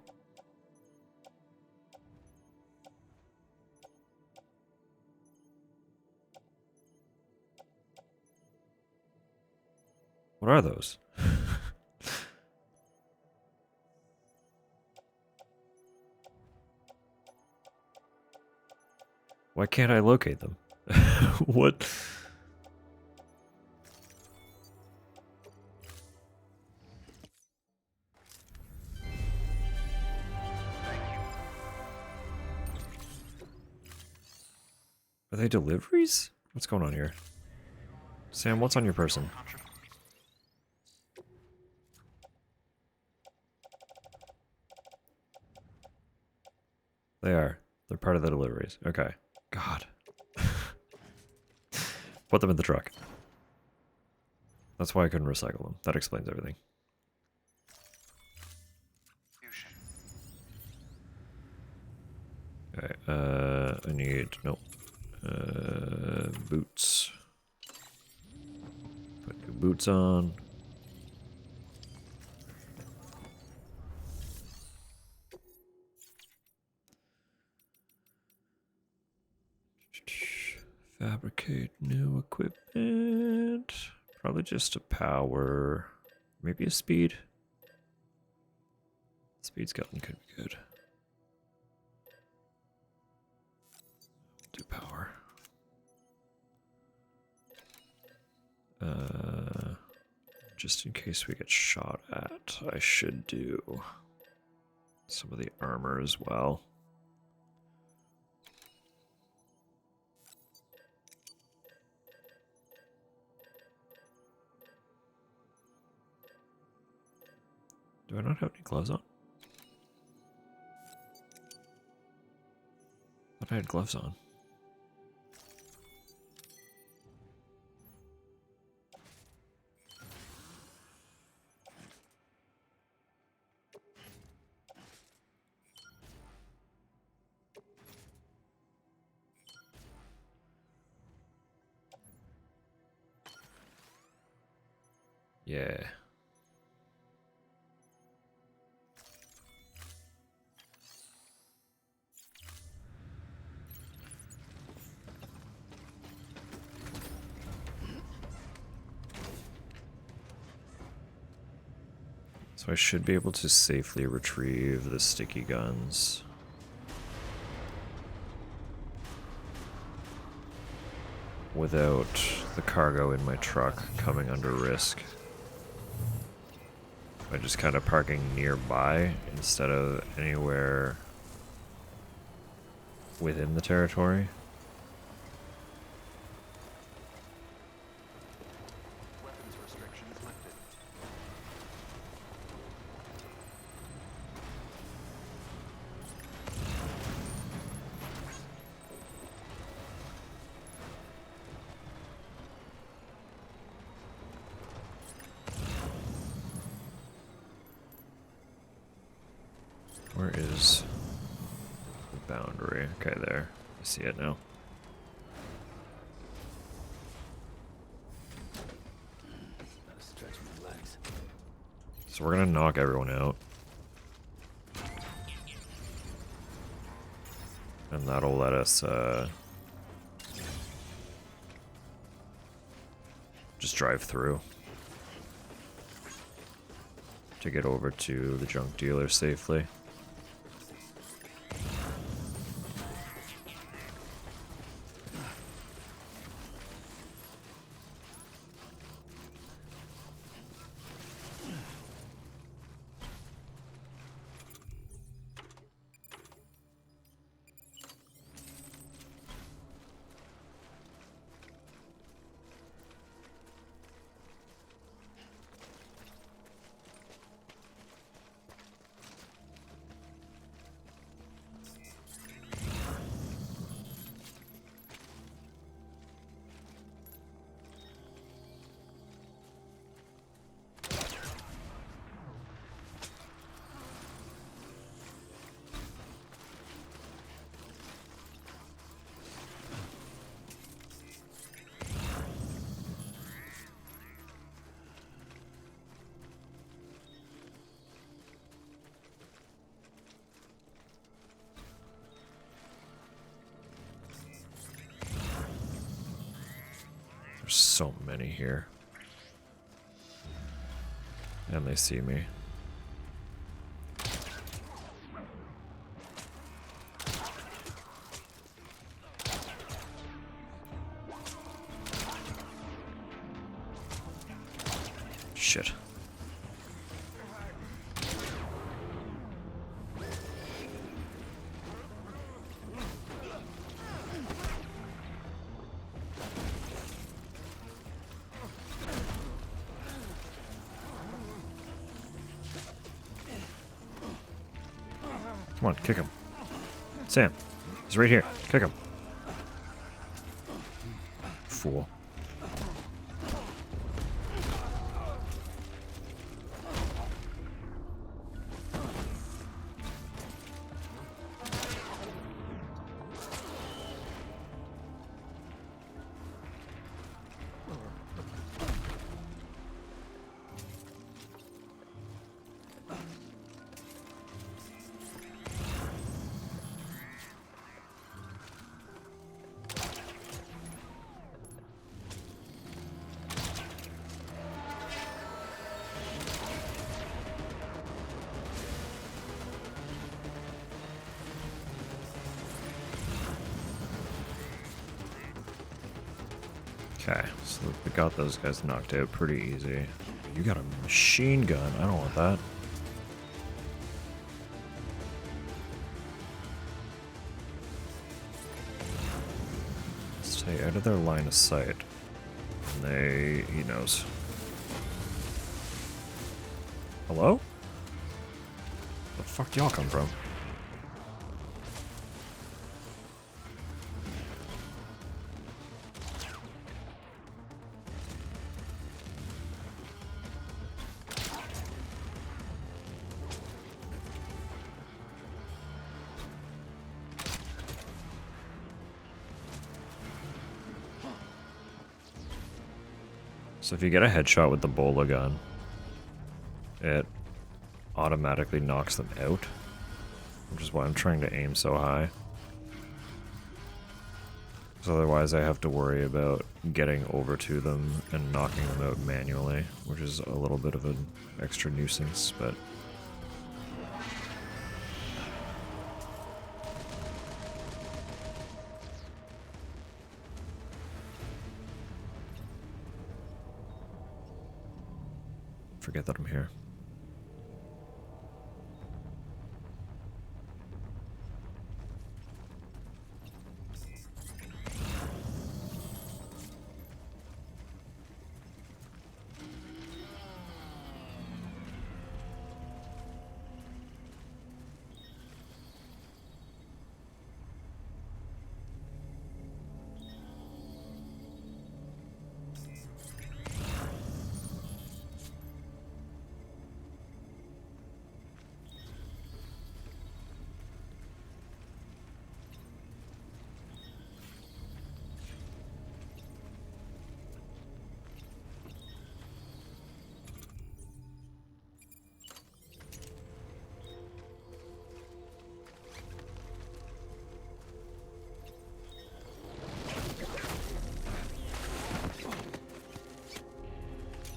What are those? Why can't I locate them? What? Are they deliveries? What's going on here? Sam, what's on your person? They are. They're part of the deliveries. Okay. God. Put them in the truck. That's why I couldn't recycle them. That explains everything. Okay, I need, nope. Boots. Put new boots on. Fabricate new equipment. Probably just a power. Maybe a speed. Speed skeleton could be good. Do power. Just in case we get shot at, I should do some of the armor as well. Do I not have any gloves on? I thought I had gloves on. Yeah. So I should be able to safely retrieve the sticky guns. Without the cargo in my truck coming under risk. By just kind of parking nearby instead of anywhere within the territory. Weapons restrictions lifted. Where is the boundary? Okay, there. I see it now. Gotta stretch my legs. So we're gonna knock everyone out. And that'll let us just drive through to get over to the junk dealer safely. There's so many here. And they see me. Shit. Come on, kick him. Sam, he's right here. Kick him. Fool. Okay, so we got those guys knocked out pretty easy. You got a machine gun. I don't want that. Stay out of their line of sight. And he knows. Hello? Where the fuck y'all come from? So if you get a headshot with the bola gun, it automatically knocks them out, which is why I'm trying to aim so high. Because otherwise I have to worry about getting over to them and knocking them out manually, which is a little bit of an extra nuisance, but... Forget that I'm here.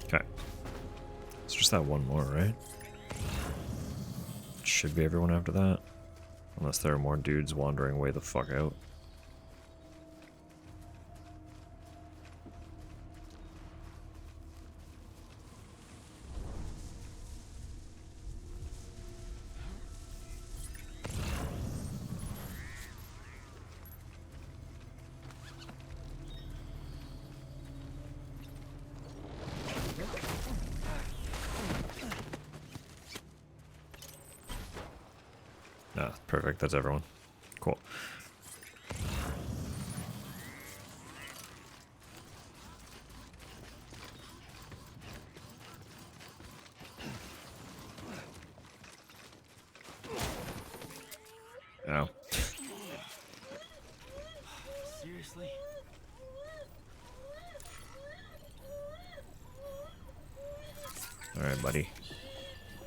Okay. It's just that one more, right? Should be everyone after that. Unless there are more dudes wandering way the fuck out. Ah, perfect. That's everyone. Cool. Ow. Seriously? Alright, buddy.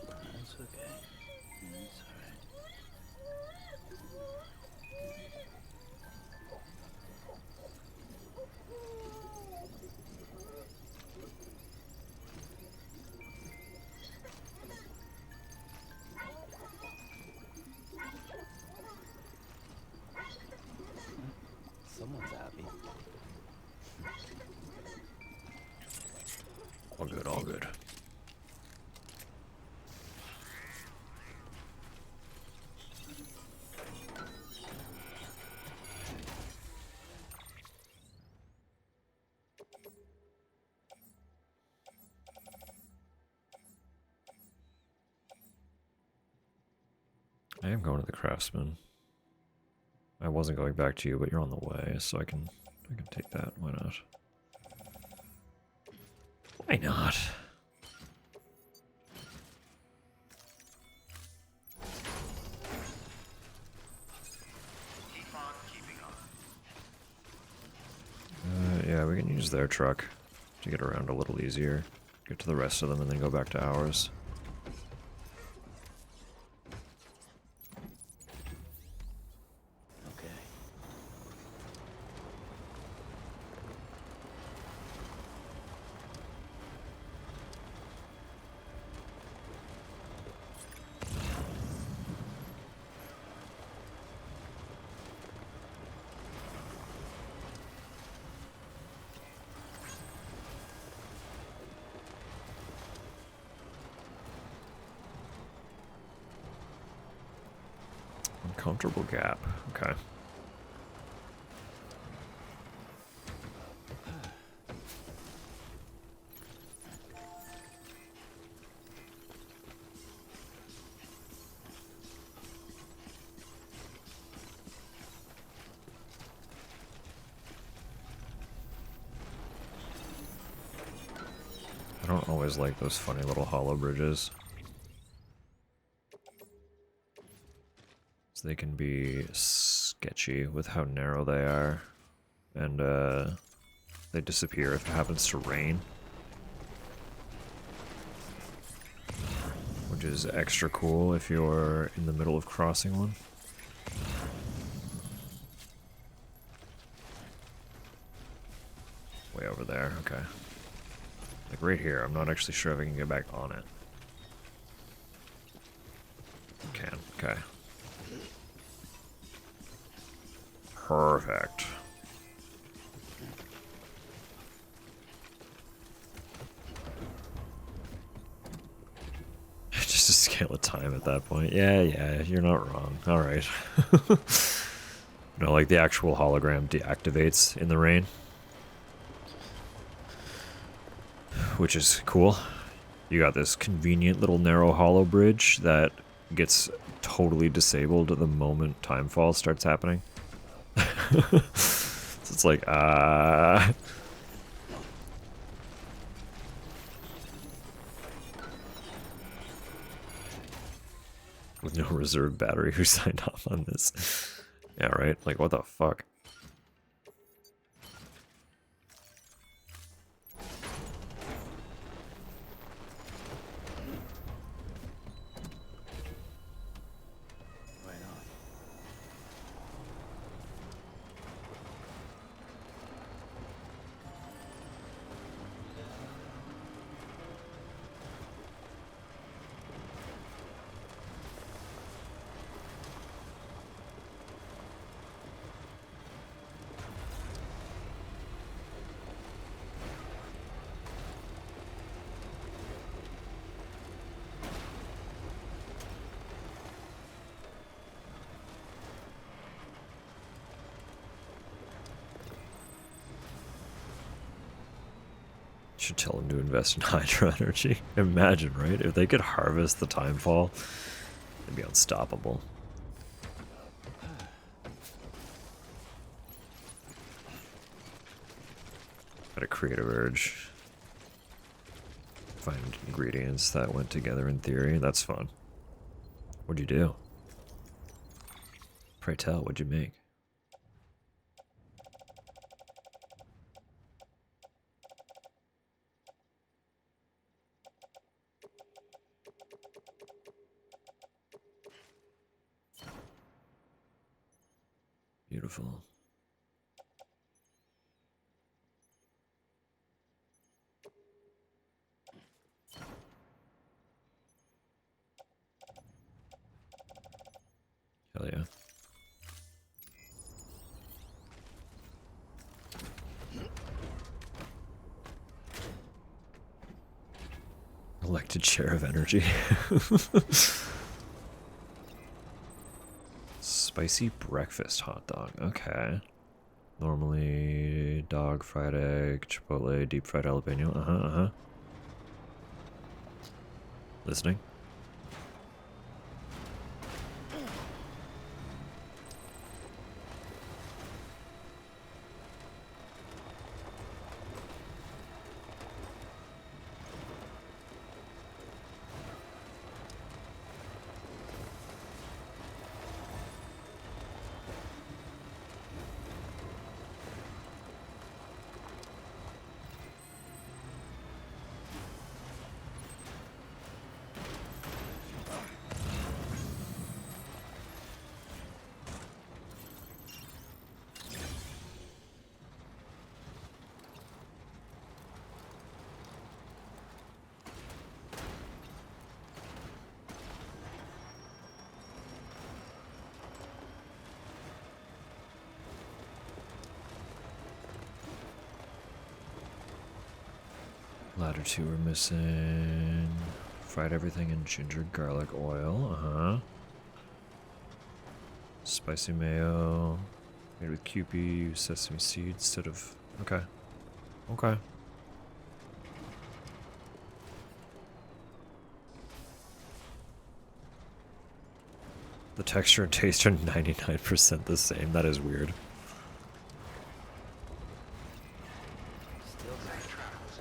That's okay. It's alright. Someone's happy. All good, all good. I am going to the Craftsman. I wasn't going back to you, but you're on the way, so I can take that. Why not? Why not? Keep on keeping on. Yeah, we can use their truck to get around a little easier. Get to the rest of them and then go back to ours. Okay. Uncomfortable gap. Okay. I don't always like those funny little hollow bridges. So they can be sketchy with how narrow they are. And they disappear if it happens to rain. Which is extra cool if you're in the middle of crossing one. Way over there, okay. Like right here, I'm not actually sure if I can get back on it. Can, okay. Perfect. Just a scale of time at that point. Yeah, you're not wrong. Alright. No, like the actual hologram deactivates in the rain. Which is cool. You got this convenient little narrow hollow bridge that gets totally disabled the moment timefall starts happening. So it's like, with no reserve battery, who signed off on this? Yeah, right? Like, what the fuck? Right on. Should tell them to invest in hydro energy. Imagine, right? If they could harvest the timefall, they'd be unstoppable. Had a creative urge. Find ingredients that went together in theory. That's fun. What'd you do? Pray tell, what'd you make? Beautiful. Hell yeah. Elected share of energy. Spicy breakfast hot dog. Okay. Normally dog, fried egg, chipotle, deep fried jalapeno. Uh-huh. Listening. Ladder 2 we're missing. Fried everything in ginger garlic oil. Spicy mayo. Made with Kewpie, sesame seeds instead of... Okay. Okay. The texture and taste are 99% the same. That is weird. Still safe travels.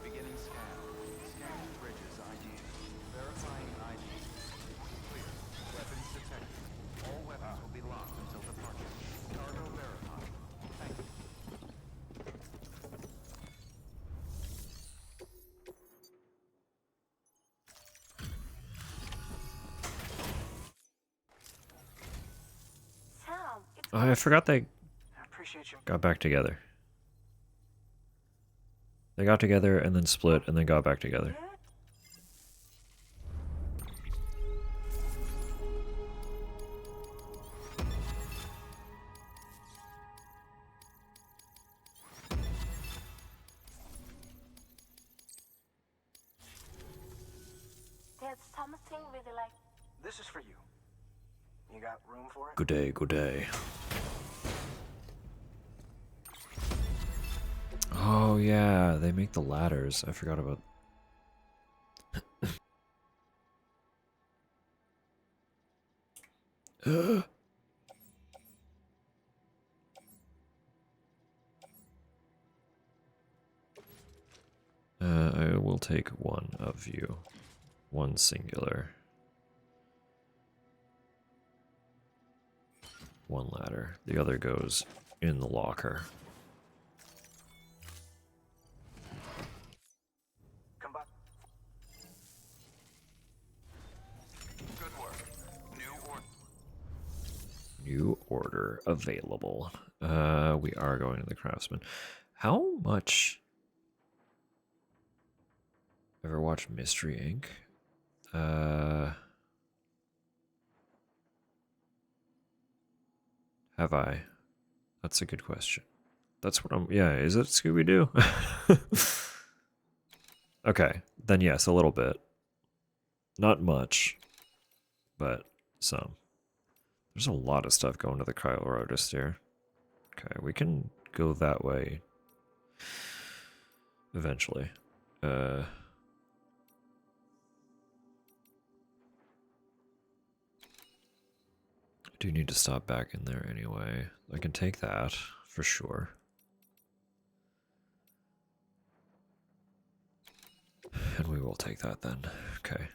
Beginning scan. Scanning bridges ID. Verifying ID. Clear. Weapons detected. All weapons will be locked until departure. Cargo verified. Thank you. Sam, it's Oh, I forgot they I appreciate you. got back together. They got together and then split and then got back together. good. There's something really like This is for you. You got room for it? Good day, good day. Oh yeah, they make the ladders. I forgot about... I will take one of you. One singular. One ladder. The other goes in the locker. Come by. Good work. New order. New order available. We are going to the craftsman. How much... Ever watch Mystery Inc? Have I? That's a good question. That's what I'm... Yeah, is it Scooby-Doo? Okay, then yes, a little bit. Not much, but some. There's a lot of stuff going to the cryologist here. Okay, we can go that way eventually. I do need to stop back in there anyway. I can take that for sure. And we will take that then. Okay.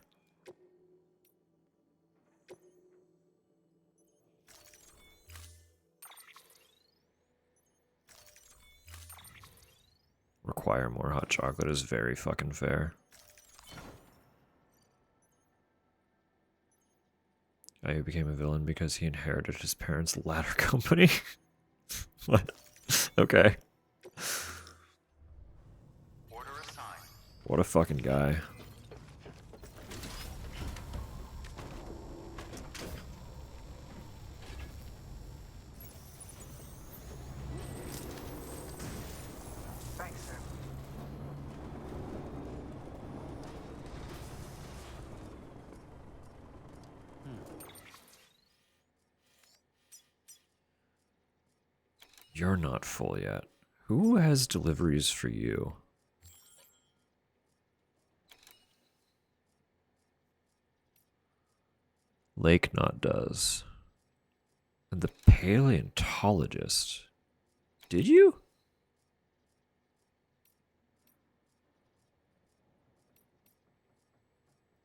Require more hot chocolate is very fucking fair. I became a villain because he inherited his parents' ladder company. What? Okay. Order assigned. What a fucking guy. Thanks, Sam. You're not full yet. Who has deliveries for you? Lake Knot does. And the paleontologist. Did you?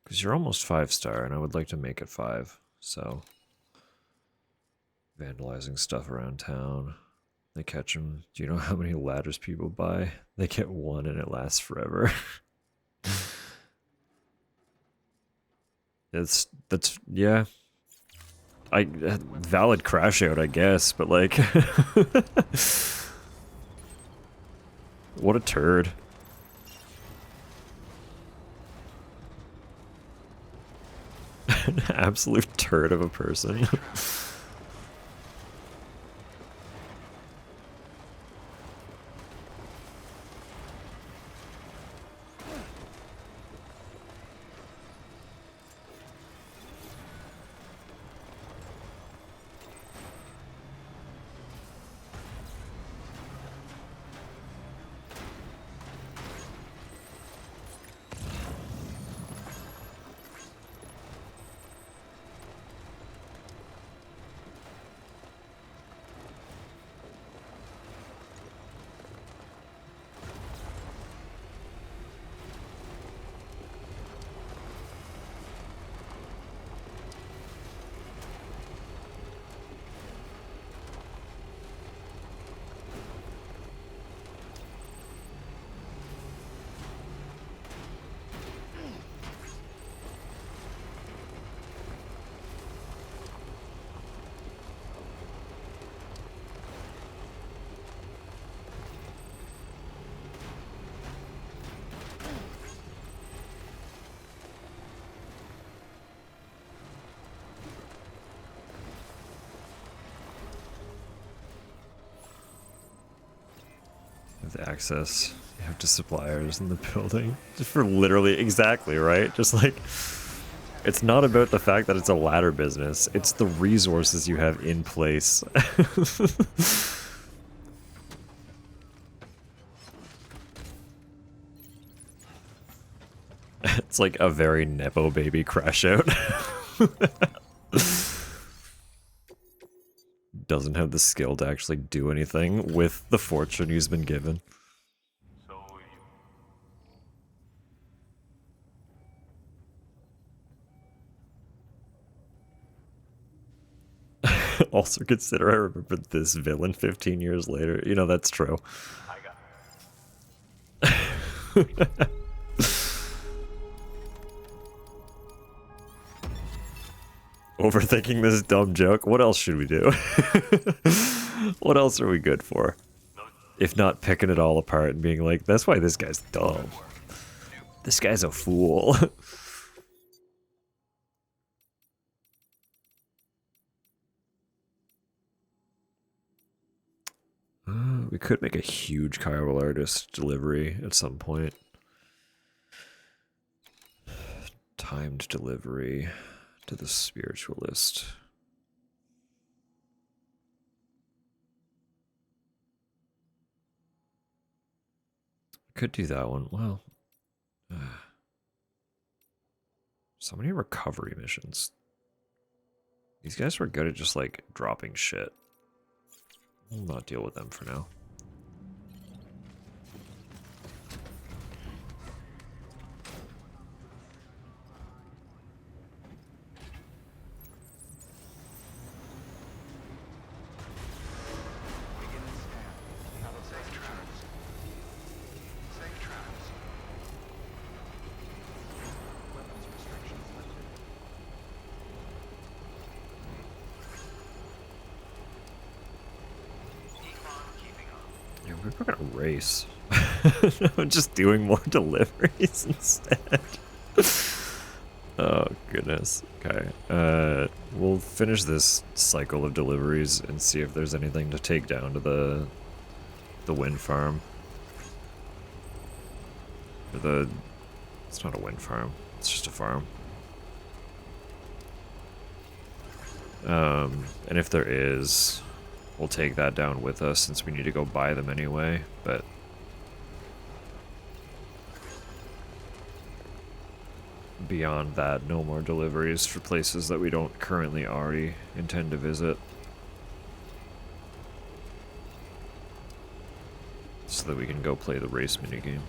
Because you're almost 5-star, and I would like to make it 5. So, vandalizing stuff around town. They catch them. Do you know how many ladders people buy? They get one and it lasts forever. That's yeah. Valid crash out, I guess, but like, what a turd. An absolute turd of a person. to access. You have to suppliers in the building. Just for literally, exactly, right? Just like, it's not about the fact that it's a ladder business. It's the resources you have in place. It's like a very Nepo baby crash out. Doesn't have the skill to actually do anything with the fortune he's been given. Also consider I remembered this villain 15 years later. You know, that's true. Overthinking this dumb joke. What else should we do? What else are we good for? If not picking it all apart and being like, that's why this guy's dumb. This guy's a fool. We could make a huge chiral artist delivery at some point. Timed delivery to the spiritualist. Could do that one. Well, so many recovery missions. These guys were good at just like dropping shit. We'll not deal with them for now. We're gonna race. I'm just doing more deliveries instead. Oh goodness. Okay. We'll finish this cycle of deliveries and see if there's anything to take down to the wind farm. Or it's not a wind farm. It's just a farm. And if there is, we'll take that down with us since we need to go buy them anyway, but beyond that, no more deliveries for places that we don't currently already intend to visit. So that we can go play the race minigame.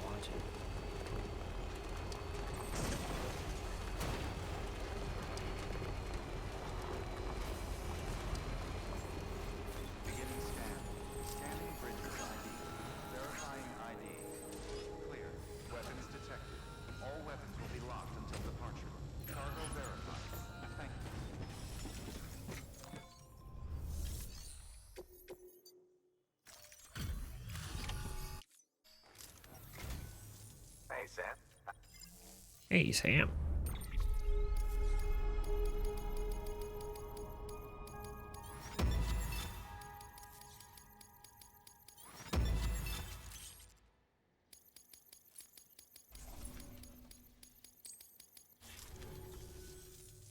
Hey, Sam.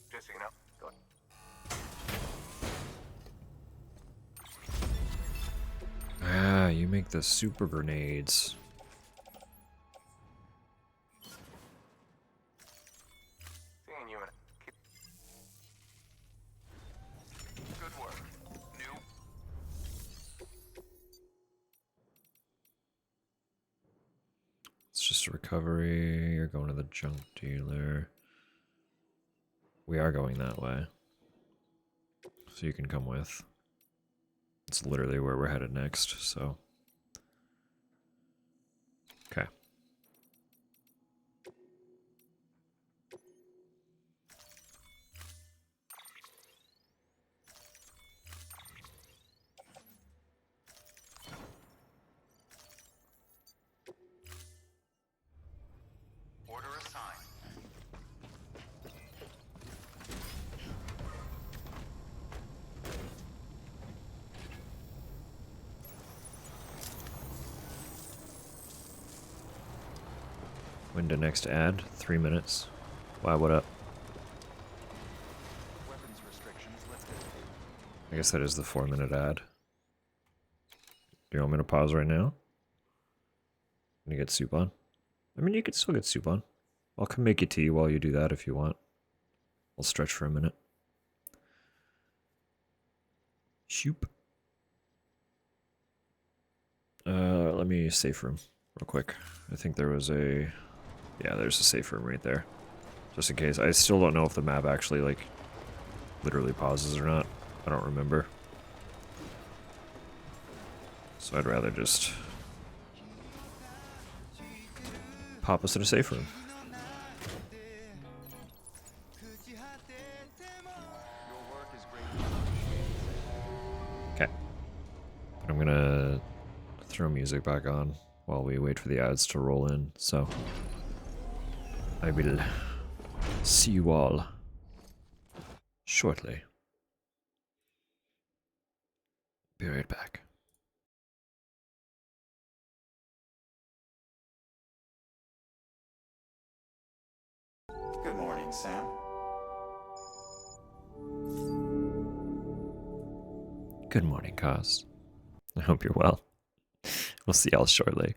Just so you know, go ahead. Ah, you make the super grenades. Seeing you in good work. New. It's just a recovery. You're going to the junk dealer. We are going that way. So you can come with. It's literally where we're headed next, so. Okay. Order assigned. When to next ad? 3 minutes. Why, what up? Weapons restrictions lifted. I guess that is the 4-minute ad. Do you want me to pause right now? And you get soup on? I mean, you could still get soup on. I'll come make you tea while you do that if you want. I'll stretch for a minute. Shoop. Let me safe room real quick. I think there was a... Yeah, there's a safe room right there. Just in case. I still don't know if the map actually, like, literally pauses or not. I don't remember. So I'd rather just pop us in a safe room. Your work is greatly appreciated. Okay. But I'm gonna throw music back on while we wait for the ads to roll in, so I will see you all shortly. Be right back. Good morning, Sam. Good morning, Kaz. I hope you're well. We'll see y'all shortly.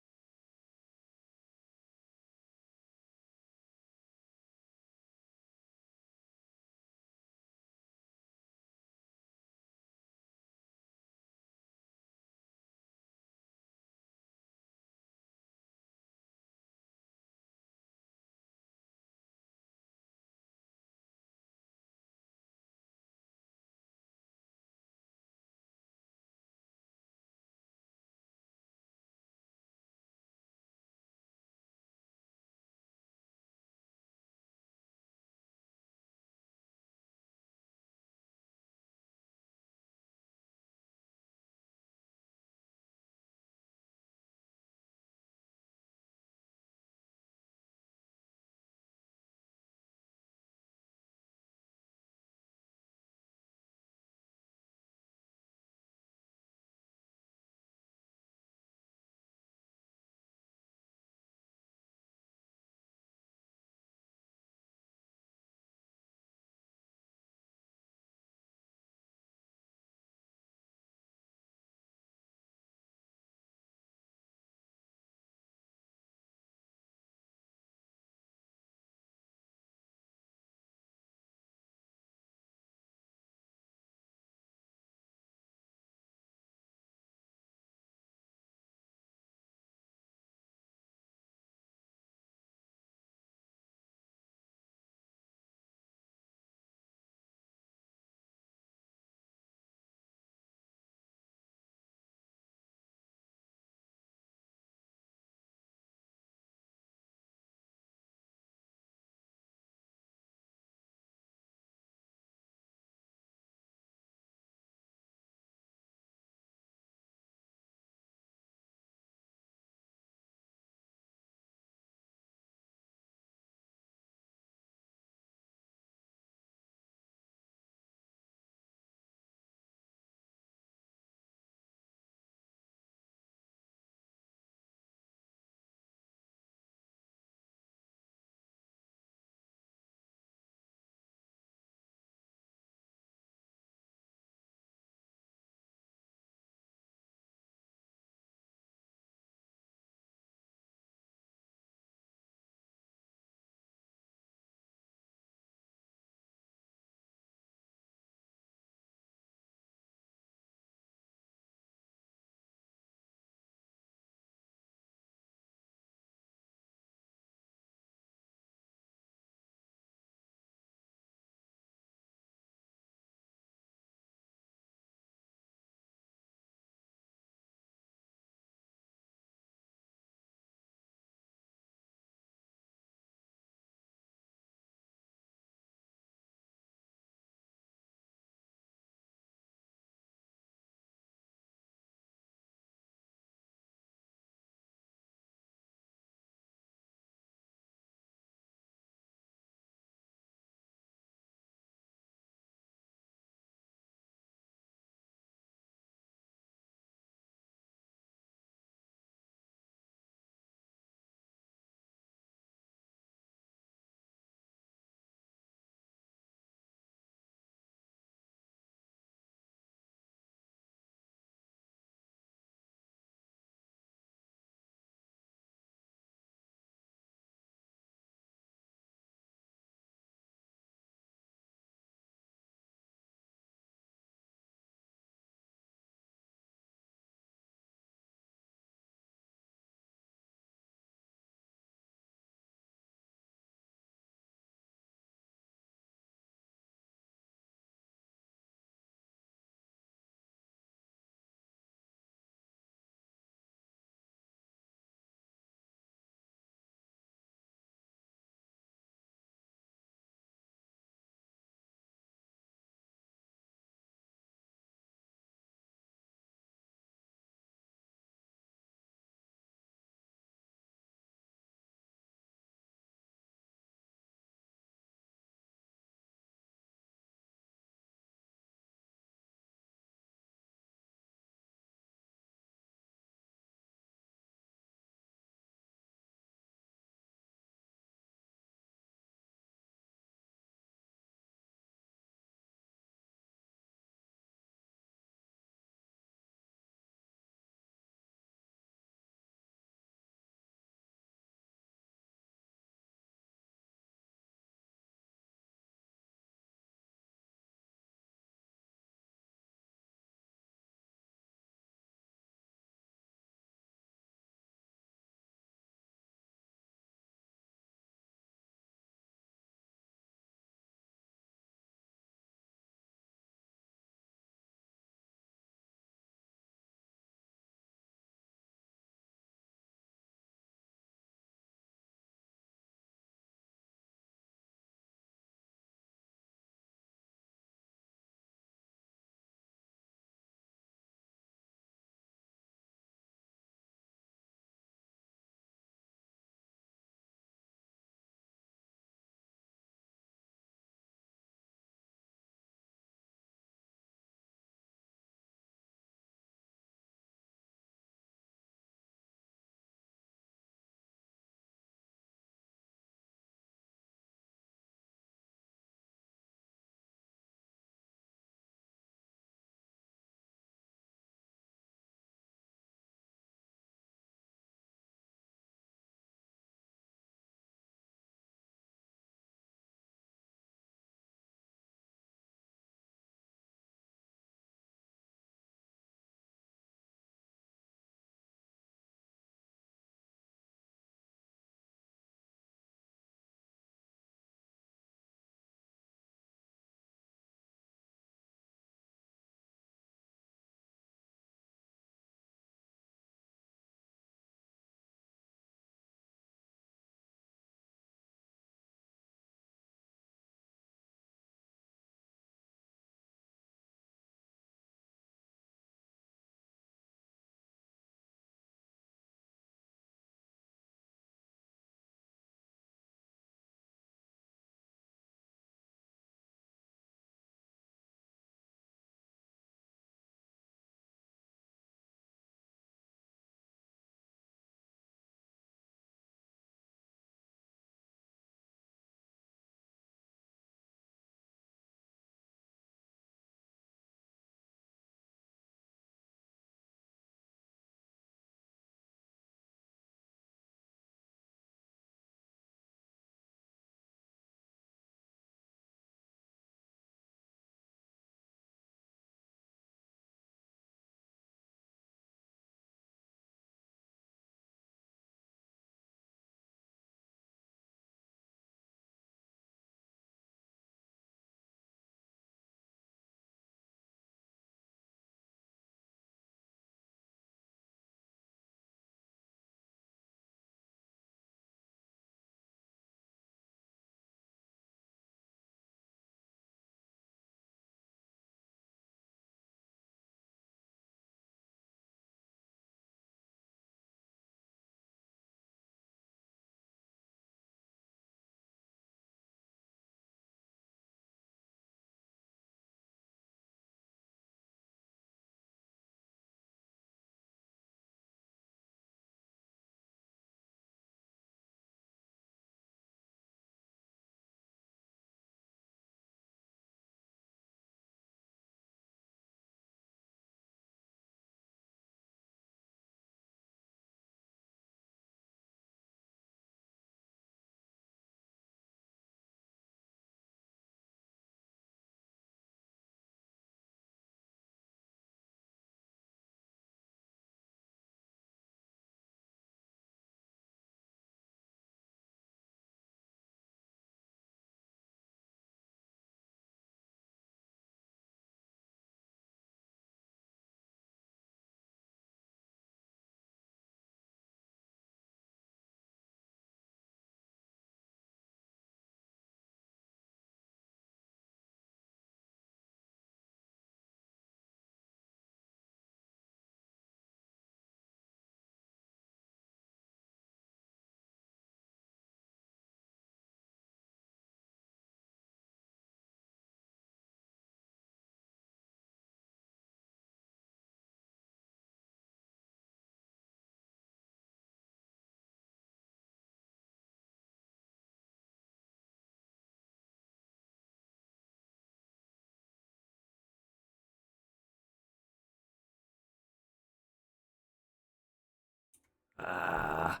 Ah,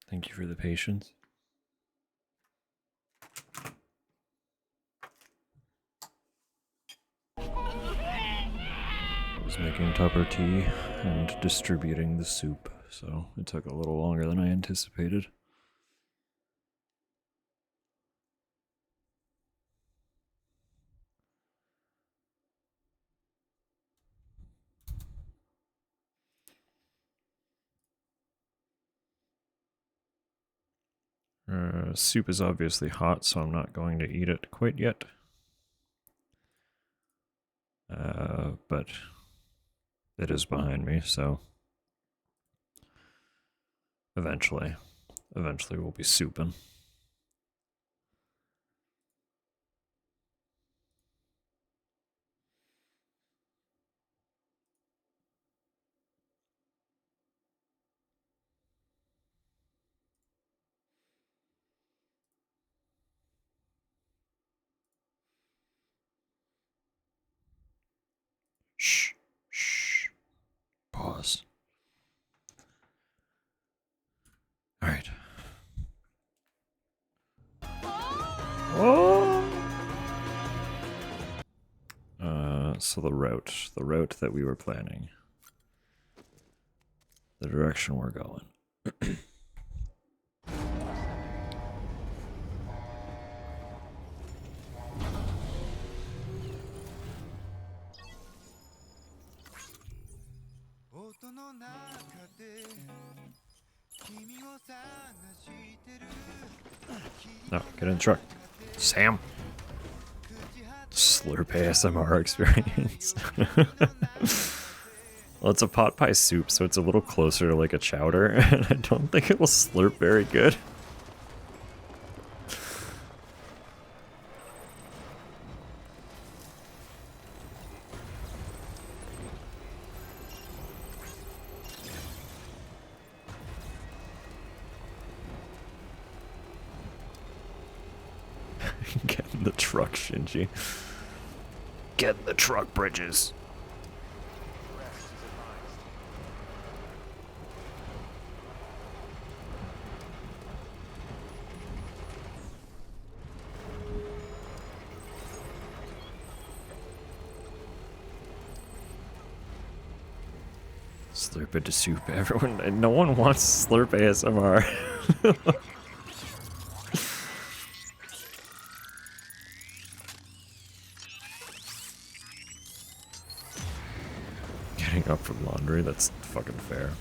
thank you for the patience. I was making Tupper tea and distributing the soup, so it took a little longer than I anticipated. Soup is obviously hot, so I'm not going to eat it quite yet. But it is behind me, so eventually we'll be souping. Shh, shh. Pause. All right. Oh. So the route that we were planning, the direction we're going. No, get in the truck. Sam. Slurp ASMR experience. Well, it's a pot pie soup, so it's a little closer to like a chowder, and I don't think it will slurp very good. Get in the truck, Shinji. Get in the truck, Bridges. Rest is advised. Slurp it to soup. Everyone, no one wants slurp ASMR. Getting up from laundry, that's fucking fair.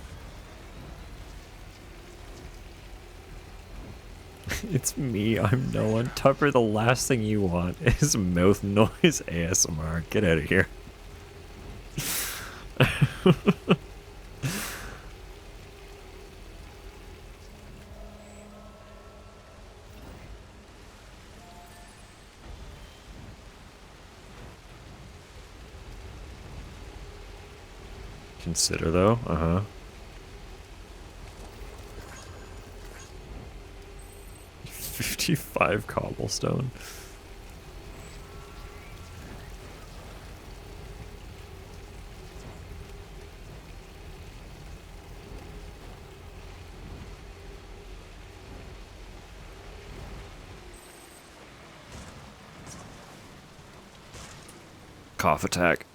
It's me, I'm no one. Tupper, the last thing you want is mouth noise ASMR. Get out of here. Consider though, 55 cobblestone. Cough attack.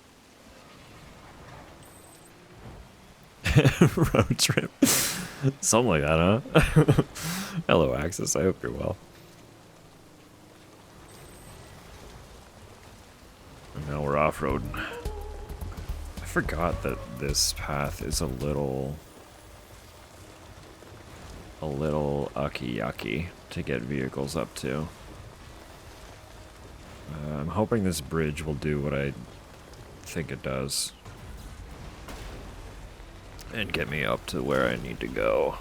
Road trip. Something like that, huh? Hello, Axis. I hope you're well. And now we're off-roading. I forgot that this path is a little ucky yucky to get vehicles up to. I'm hoping this bridge will do what I think it does. And get me up to where I need to go.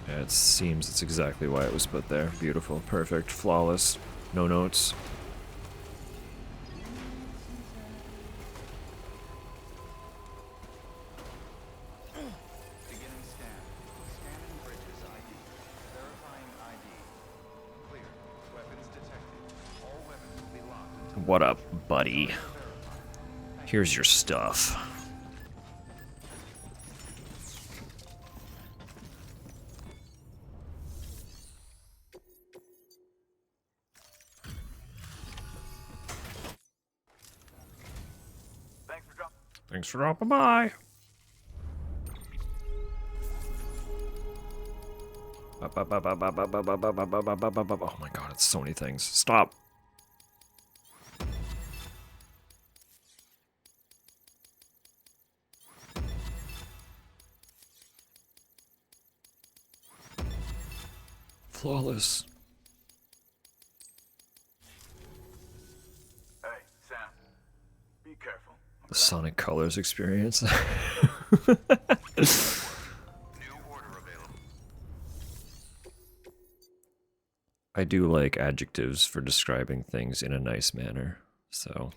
Yeah, it seems it's exactly why it was put there. Beautiful, perfect, flawless, no notes. Beginning scan. Scanning bridges ID. Verifying ID. Clear. Weapons detected. All weapons will be locked until What up, buddy? verified. Here's your stuff. Thanks for dropping by. Oh my god, it's so many things. Stop. Flawless. Hey, Sam. Be careful. The Sonic Colors experience. New order available. I do like adjectives for describing things in a nice manner, so.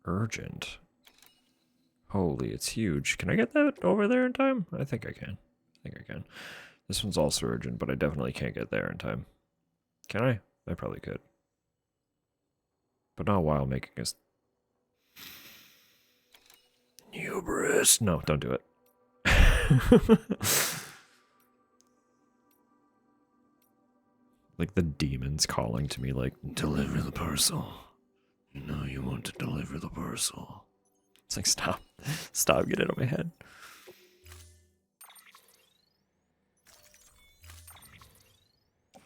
Urgent. Holy, it's huge. Can I get that over there in time? I think I can. I think I can. This one's also urgent, but I definitely can't get there in time. Can I? I probably could. But not while making a hubris. No, don't do it. Like the demons calling to me like, deliver the parcel. You know you want to deliver the parcel. It's like, stop. Stop, get it out of my head.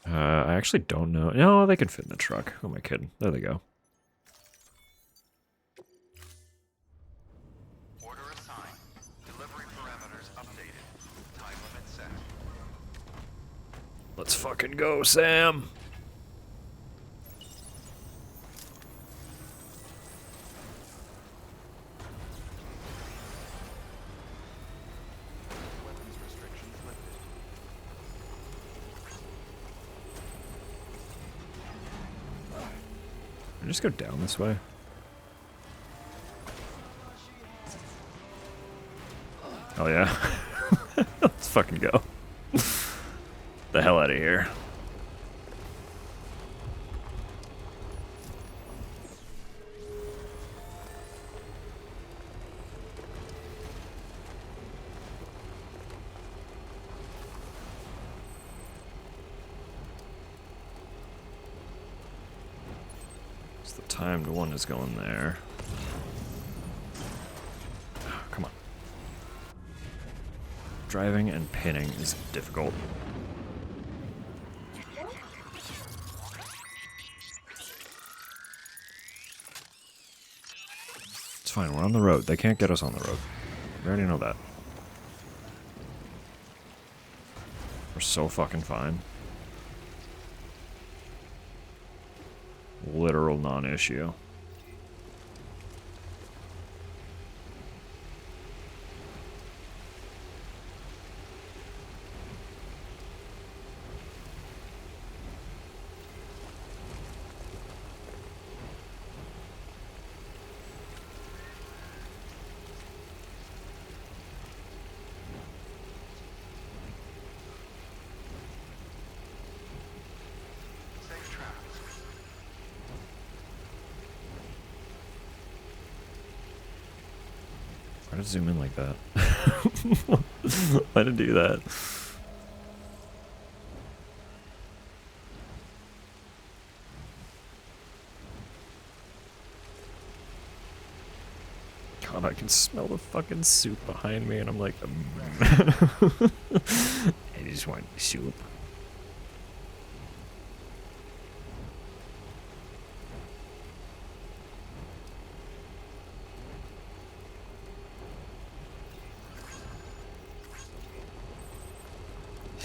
I actually don't know. No, they can fit in the truck. Who am I kidding? There they go. Order assigned. Delivery parameters updated. Time limit set. Let's fucking go, Sam. Weapons restrictions lifted. Can I just go down this way? Oh yeah. Let's fucking go. The hell out of here. It's the timed one is going there. Come on. Driving and pinning is difficult. It's fine, we're on the road. They can't get us on the road. We already know that. We're so fucking fine. Literal non-issue. Safe travels. Why did it zoom in like that? Why did it do that? God, I can smell the fucking soup behind me, and I'm like, I just want soup.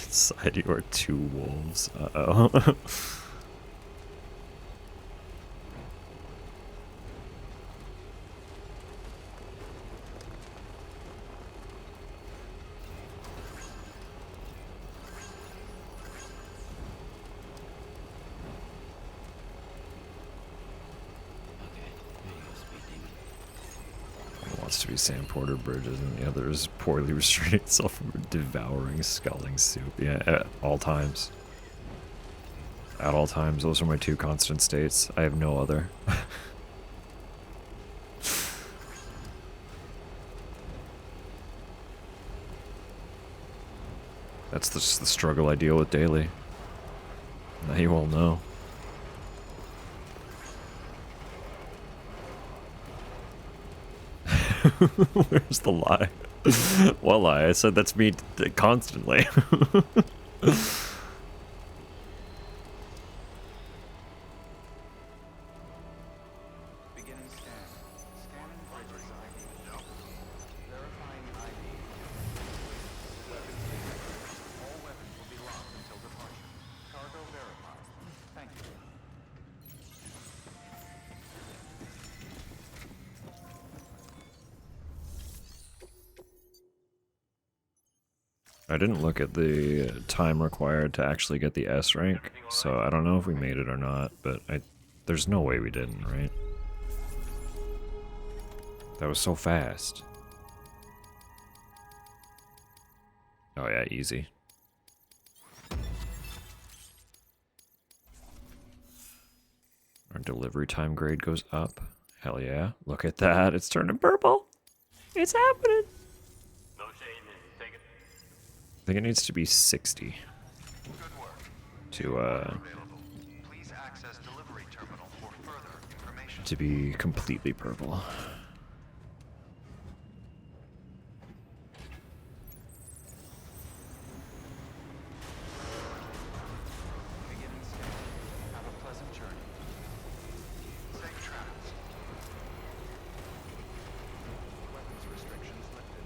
Inside you are two wolves. Uh-oh. One wants to be Sam Porter Bridges, and the other is poorly restraining itself from devouring, sculling soup. Yeah, at all times. At all times, those are my two constant states. I have no other. That's the struggle I deal with daily. Now you all know. Where's the lie? What lie? I said that's me constantly. Beginning scan. Scanning bridges ID. Verifying ID. Weapons detected. All weapons will be locked until departure. Cargo verified. Thank you. I didn't look at the time required to actually get the S rank, so I don't know if we made it or not, but there's no way we didn't, right? That was so fast. Oh yeah, easy. Our delivery time grade goes up. Hell yeah. Look at that. It's turning purple. It's happening. I think it needs to be 60 Good work. to Please access delivery terminal for further information. to be completely purple. Beginning scan. Have a pleasant journey. Safe travels. Weapons restrictions lifted.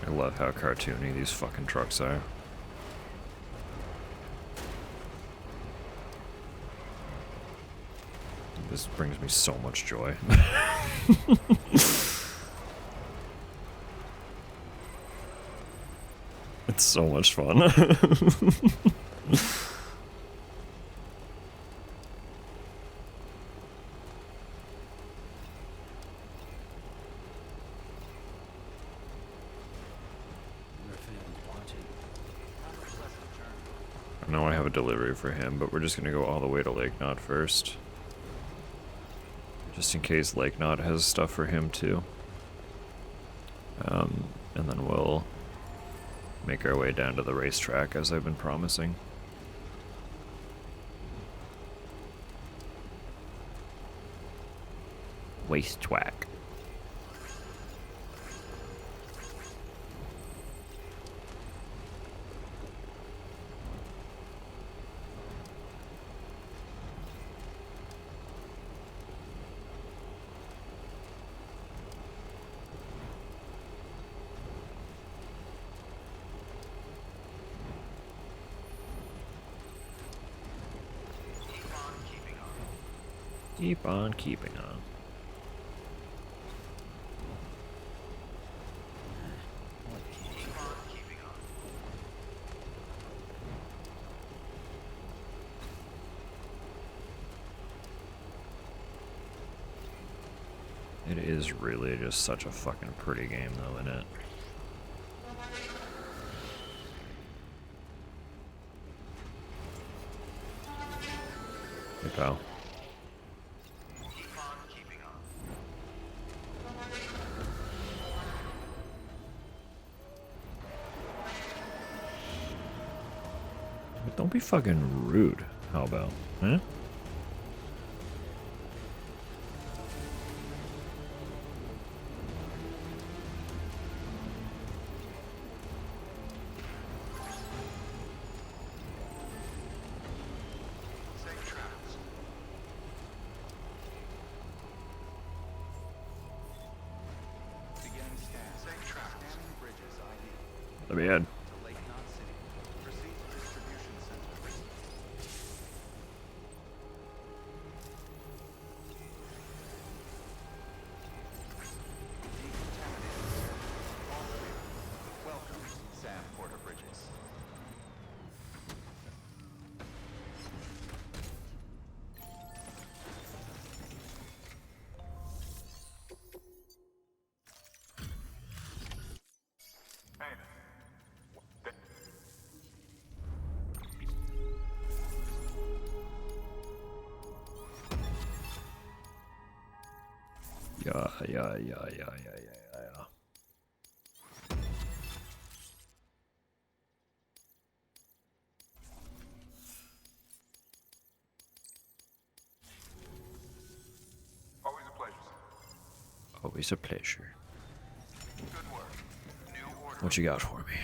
I love how cartoony these fucking trucks are. This brings me so much joy. It's so much fun. I know I have a delivery for him, but we're just gonna go all the way to Lake Knot first. Just in case Lake Knot has stuff for him too. And then we'll make our way down to the racetrack as I've been promising. Waste twack. Keep on keeping on. It is really just such a fucking pretty game though, isn't it? Hey pal. But don't be fucking rude. How about? Huh? Safe travels. Beginning scan. Safe travels. Scanning bridges ID. Let me in. To Lake Knot City. Proceed to distribution center. Decontaminated. All clear. Welcome, Sam Porter Bridges. Yeah, yeah, yeah, yeah, yeah, yeah, yeah. Always a pleasure, sir. Always a pleasure. Good work. New order. What you got for me?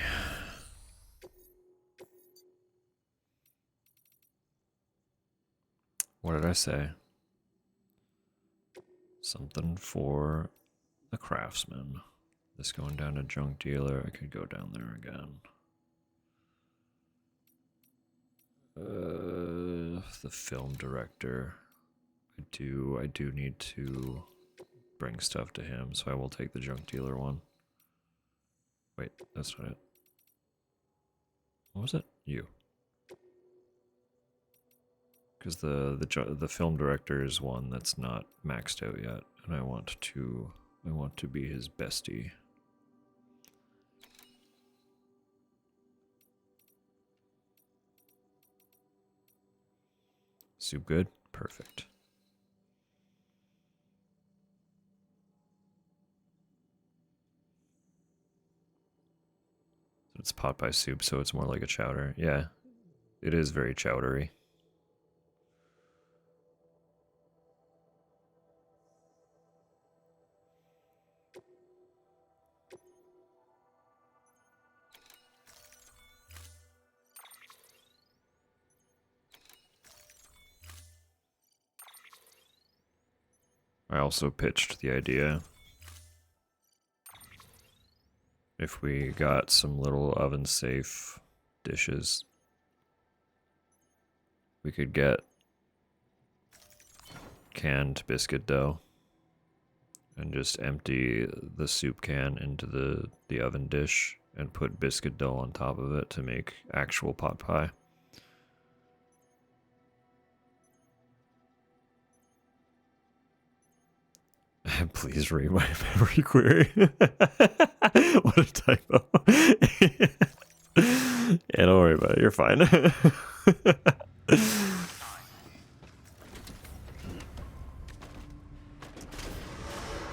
What did I say? Something for the craftsman. This going down to junk dealer. I could go down there again. The film director. I do need to bring stuff to him, so I will take the junk dealer one. Wait, that's not it. What was it? You. Because the film director is one that's not maxed out yet, and I want to be his bestie. Soup good? Perfect. It's pot pie soup, so it's more like a chowder. Yeah, it is very chowdery. I also pitched the idea if we got some little oven safe dishes, we could get canned biscuit dough and just empty the soup can into the oven dish and put biscuit dough on top of it to make actual pot pie. Please read my memory query. What a typo. Yeah, don't worry about it. You're fine.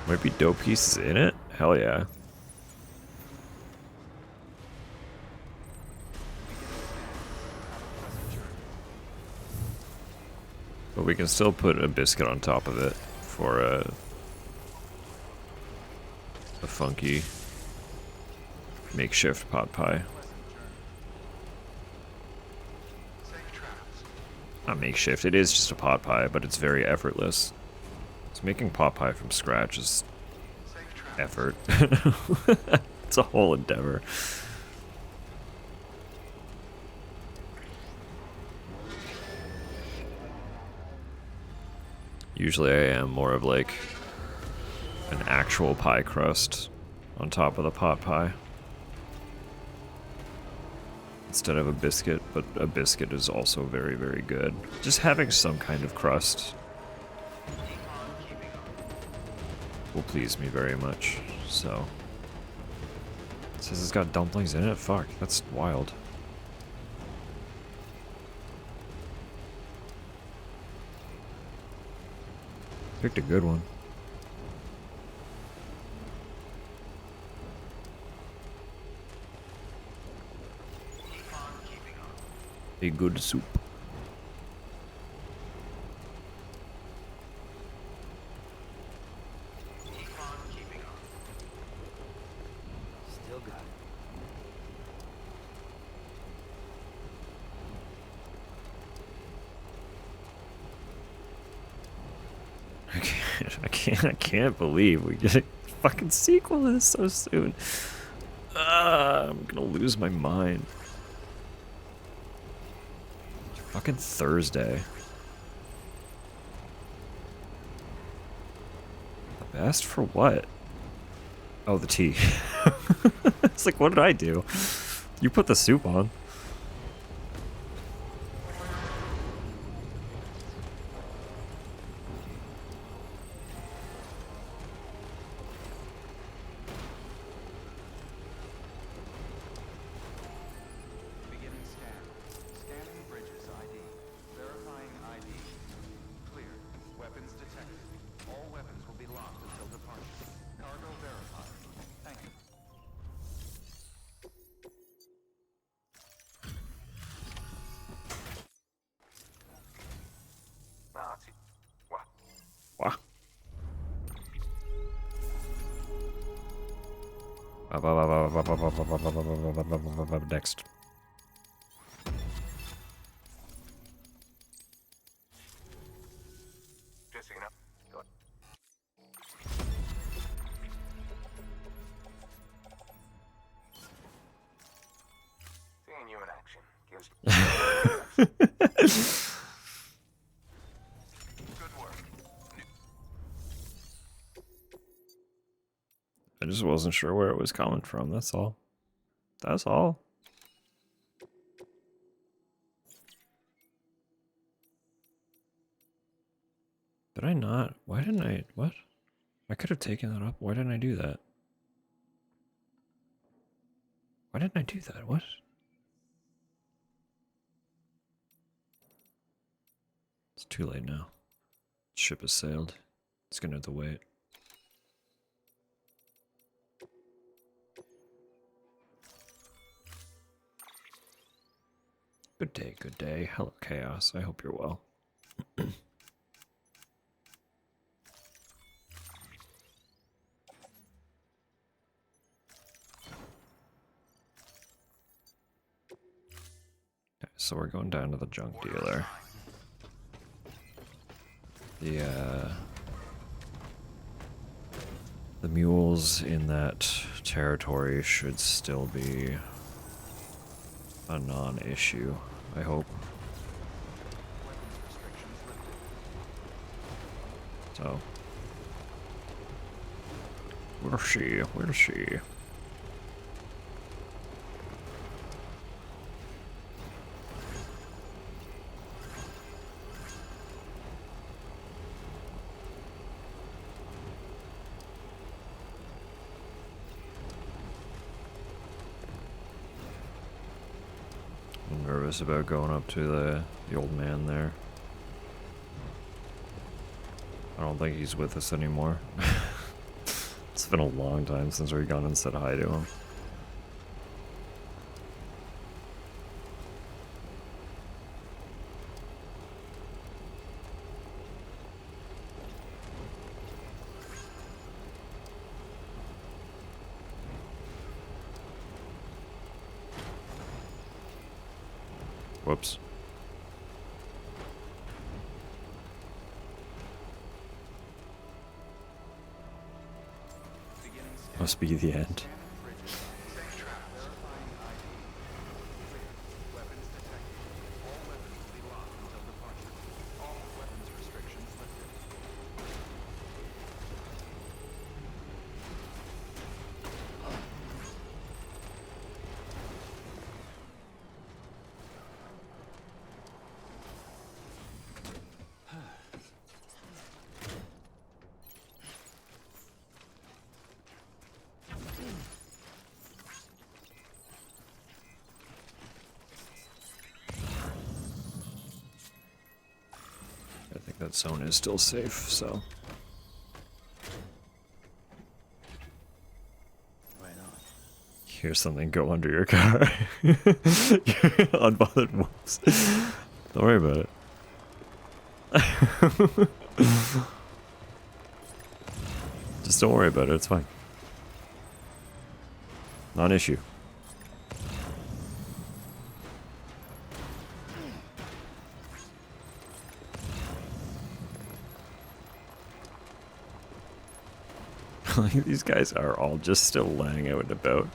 Might be dope pieces in it? Hell yeah. But we can still put a biscuit on top of it for a funky makeshift pot pie. Not makeshift, it is just a pot pie, but it's very effortless. So making pot pie from scratch is effort. It's a whole endeavor. Usually I am more of like an actual pie crust on top of the pot pie instead of a biscuit, but a biscuit is also very, very good. Just having some kind of crust will please me very much, so. It says it's got dumplings in it? Fuck, that's wild. Picked a good one. A good soup. Still got it. I can't believe we get a fucking sequel to this so soon. I'm gonna lose my mind. Fucking Thursday. The best for what? Oh, the tea. It's like, what did I do? You put the soup on. Beginning scan. Scanning bridges ID. Verifying ID. Clear. Weapons detected. All weapons will be locked until departure. Next. Just so you know. Go ahead. Seeing you in action gives good work. I just wasn't sure where it was coming from, that's all. That's all. Did I not? Why didn't I? What? I could have taken that up. Why didn't I do that? Why didn't I do that? What? It's too late now. Ship has sailed. It's gonna have to wait. Good day, good day. Hello, Chaos. I hope you're well. Okay, so we're going down to the junk dealer. The mules in that territory should still be a non-issue, I hope. Weapons restrictions lifted. So, where's she? Where's she? I'm nervous about going up to the old man there. I don't think he's with us anymore. It's been a long time since we've gone and said hi to him. Whoops. Beginning scan. Must be the end. Scanning bridges. Safe travel. Verifying ID. Clear. Weapons detected. All weapons will be locked until departure. All weapons restrictions lifted. I think that zone is still safe, so. Right on. Here's something go under your car. Unbothered whoops. Don't worry about it. Just don't worry about it, it's fine. Non-issue. These guys are all just still laying out and about.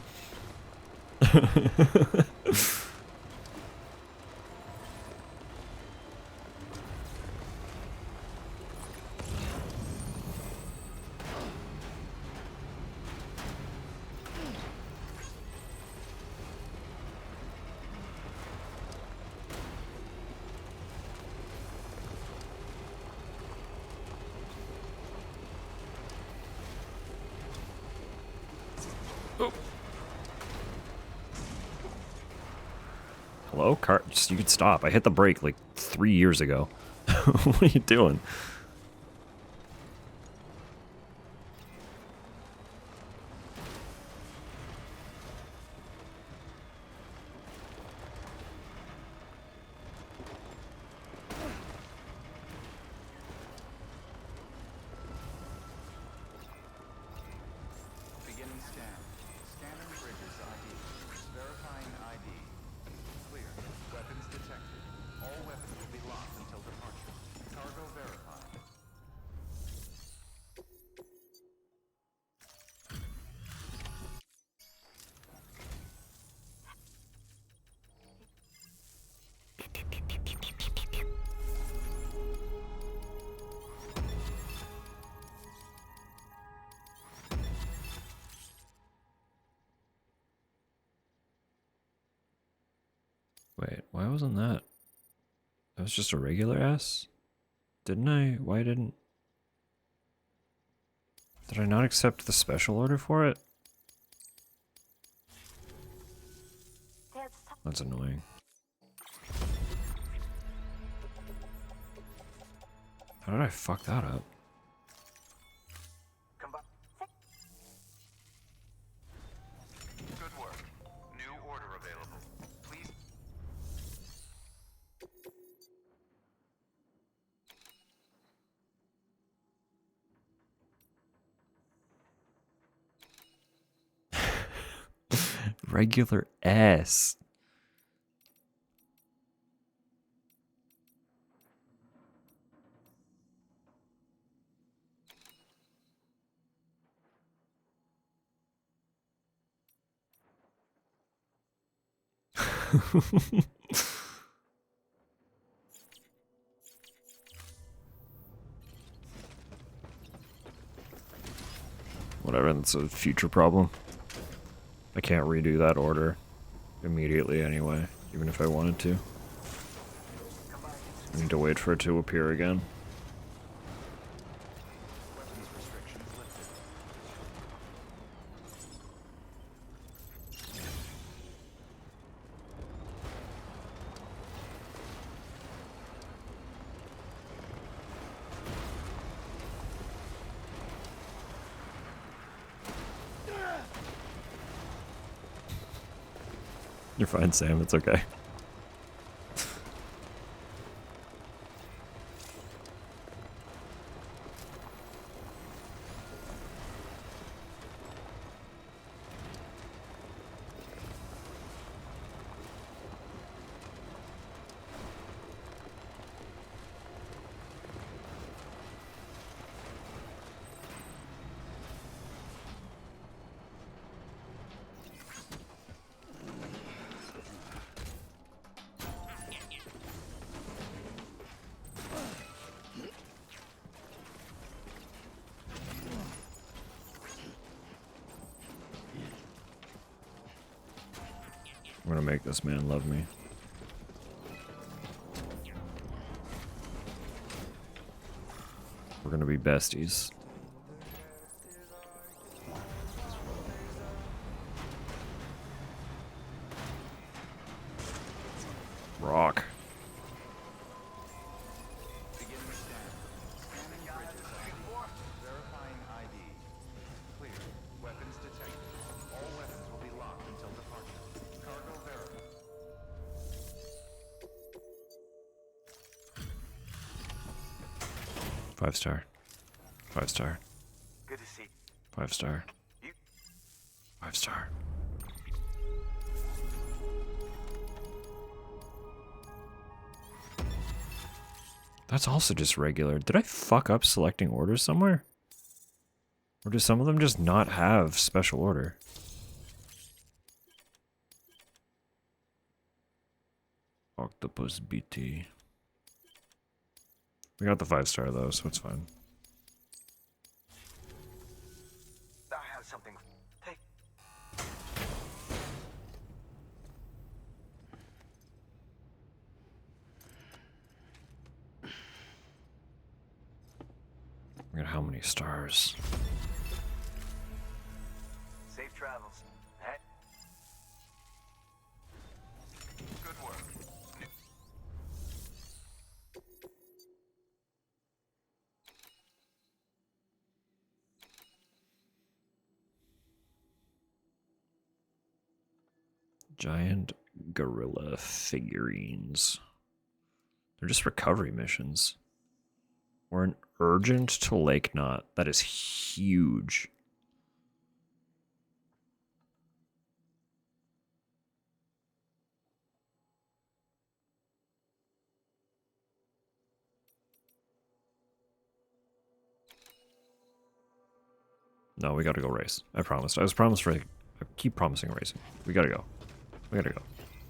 Hello? Car, just, you could stop. I hit the brake like 3 years ago. What are you doing? Beginning scan. Scanning Wait, why wasn't that? That was just a regular S? Didn't I? Why didn't... Did I not accept the special order for it? That's annoying. How did I fuck that up? Good work. New order available. Please. Regular S. Whatever, that's a future problem. I can't redo that order immediately anyway, even if I wanted to. I need to wait for it to appear again. Weapons restrictions lifted. You're fine, Sam. It's okay. I'm gonna make this man love me. We're gonna be besties. Rock. Beginning scan. Scanning bridges ID. Verifying ID. Clear. Weapons detected. All weapons will be locked until departure. Cargo verified. 5-star. 5-star. Good to see 5-star. you. 5-star. That's also just regular. Did I fuck up selecting orders somewhere? Or do some of them just not have special order? Octopus BT. We got the 5-star though, so it's fine. I have something. Take. We got how many stars? Safe travels. Hey. Good work. Giant gorilla figurines. They're just recovery missions. We're an urgent to Lake Knot. That is huge. No, we gotta go race. I promised. I was promised I keep promising racing. We gotta go. We gotta go.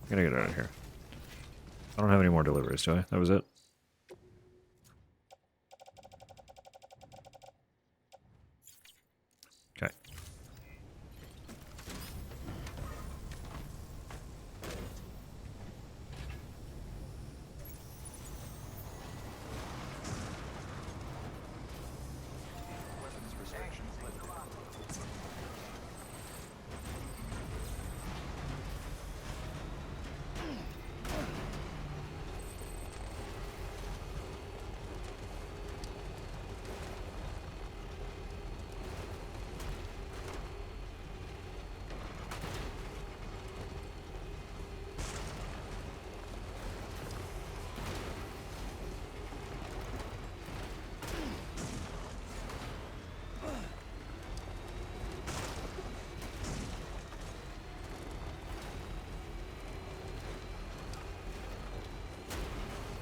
We gotta get out of here. I don't have any more deliveries, do I? That was it? Okay.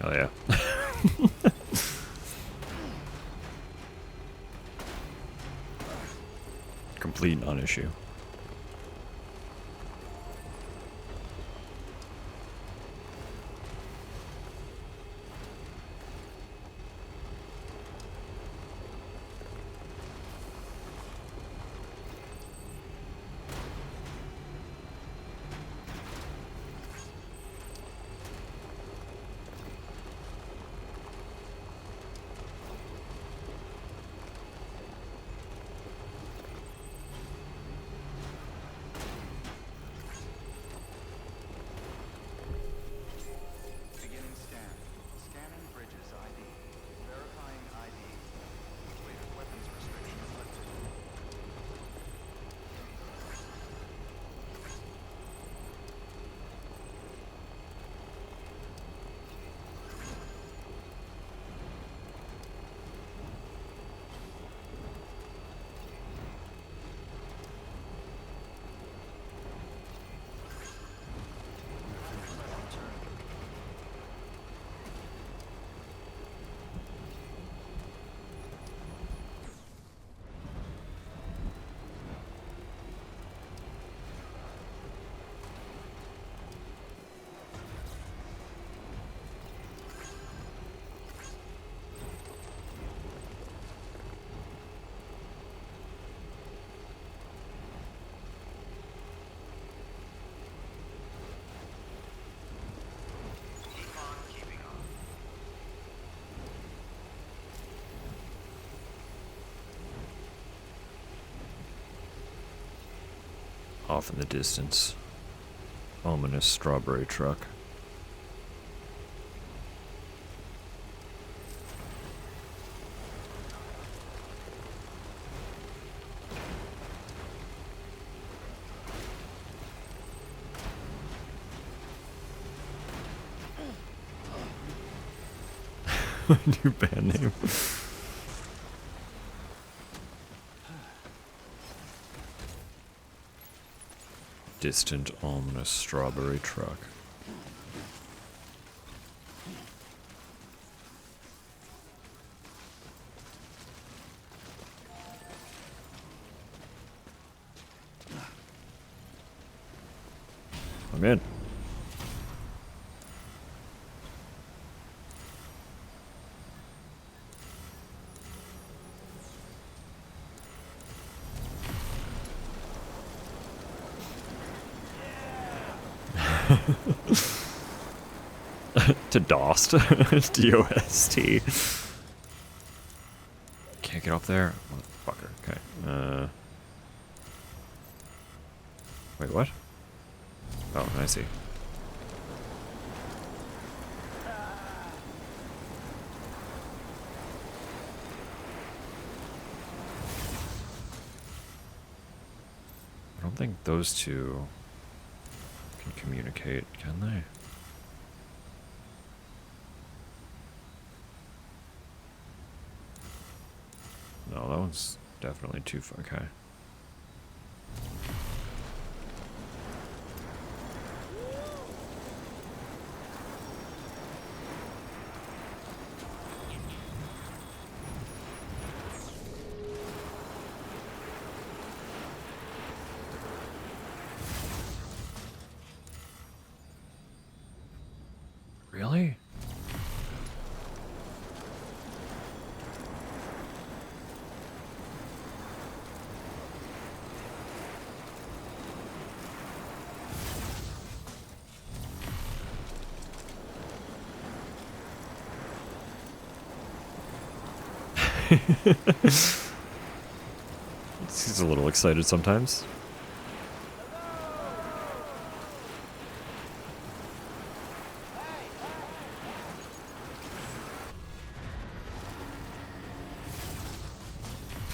Oh yeah. Complete non-issue. Beginning scan. Scanning bridges ID. Verifying ID. Clear. Weapons restrictions lifted. Keep on keeping on. Off in the distance. Ominous strawberry truck. New band name. Distant ominous strawberry truck. I'm in. To Dost. D-O-S-T. Can't get up there? Motherfucker. Okay. Wait, what? Oh, I see. I don't think those two can communicate, can they? No, that one's definitely too far. Okay. Really? He's a little excited sometimes.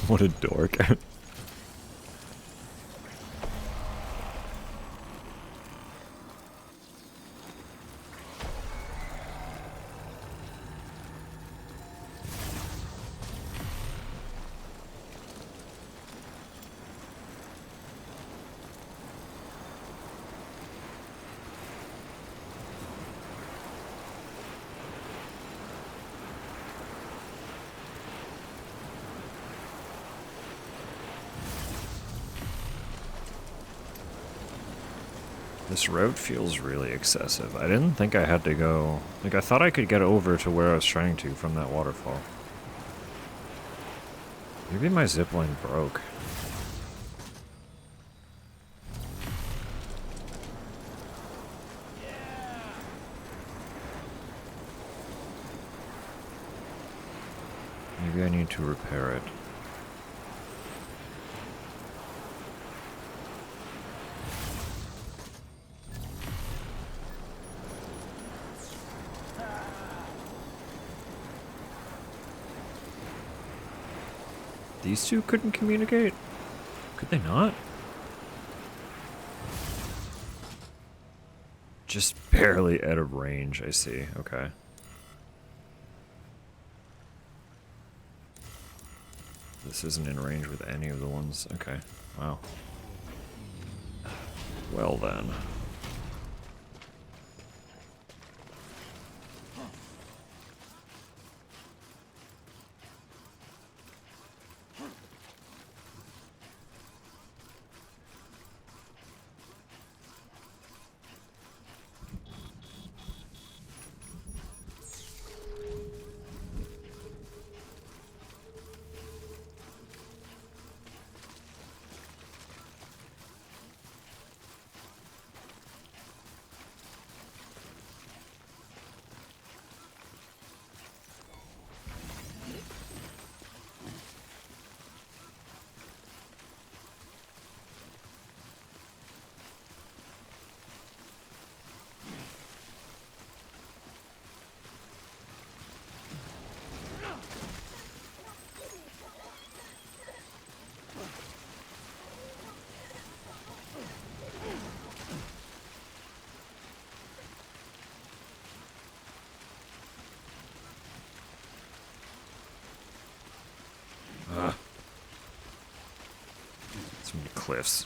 What a dork. This route feels really excessive. I didn't think I had to go... Like, I thought I could get over to where I was trying to from that waterfall. Maybe my zipline broke. Maybe I need to repair it. These two couldn't communicate? Could they not? Just barely out of range, I see. Okay. This isn't in range with any of the ones. Okay. Wow. Well then. So many cliffs.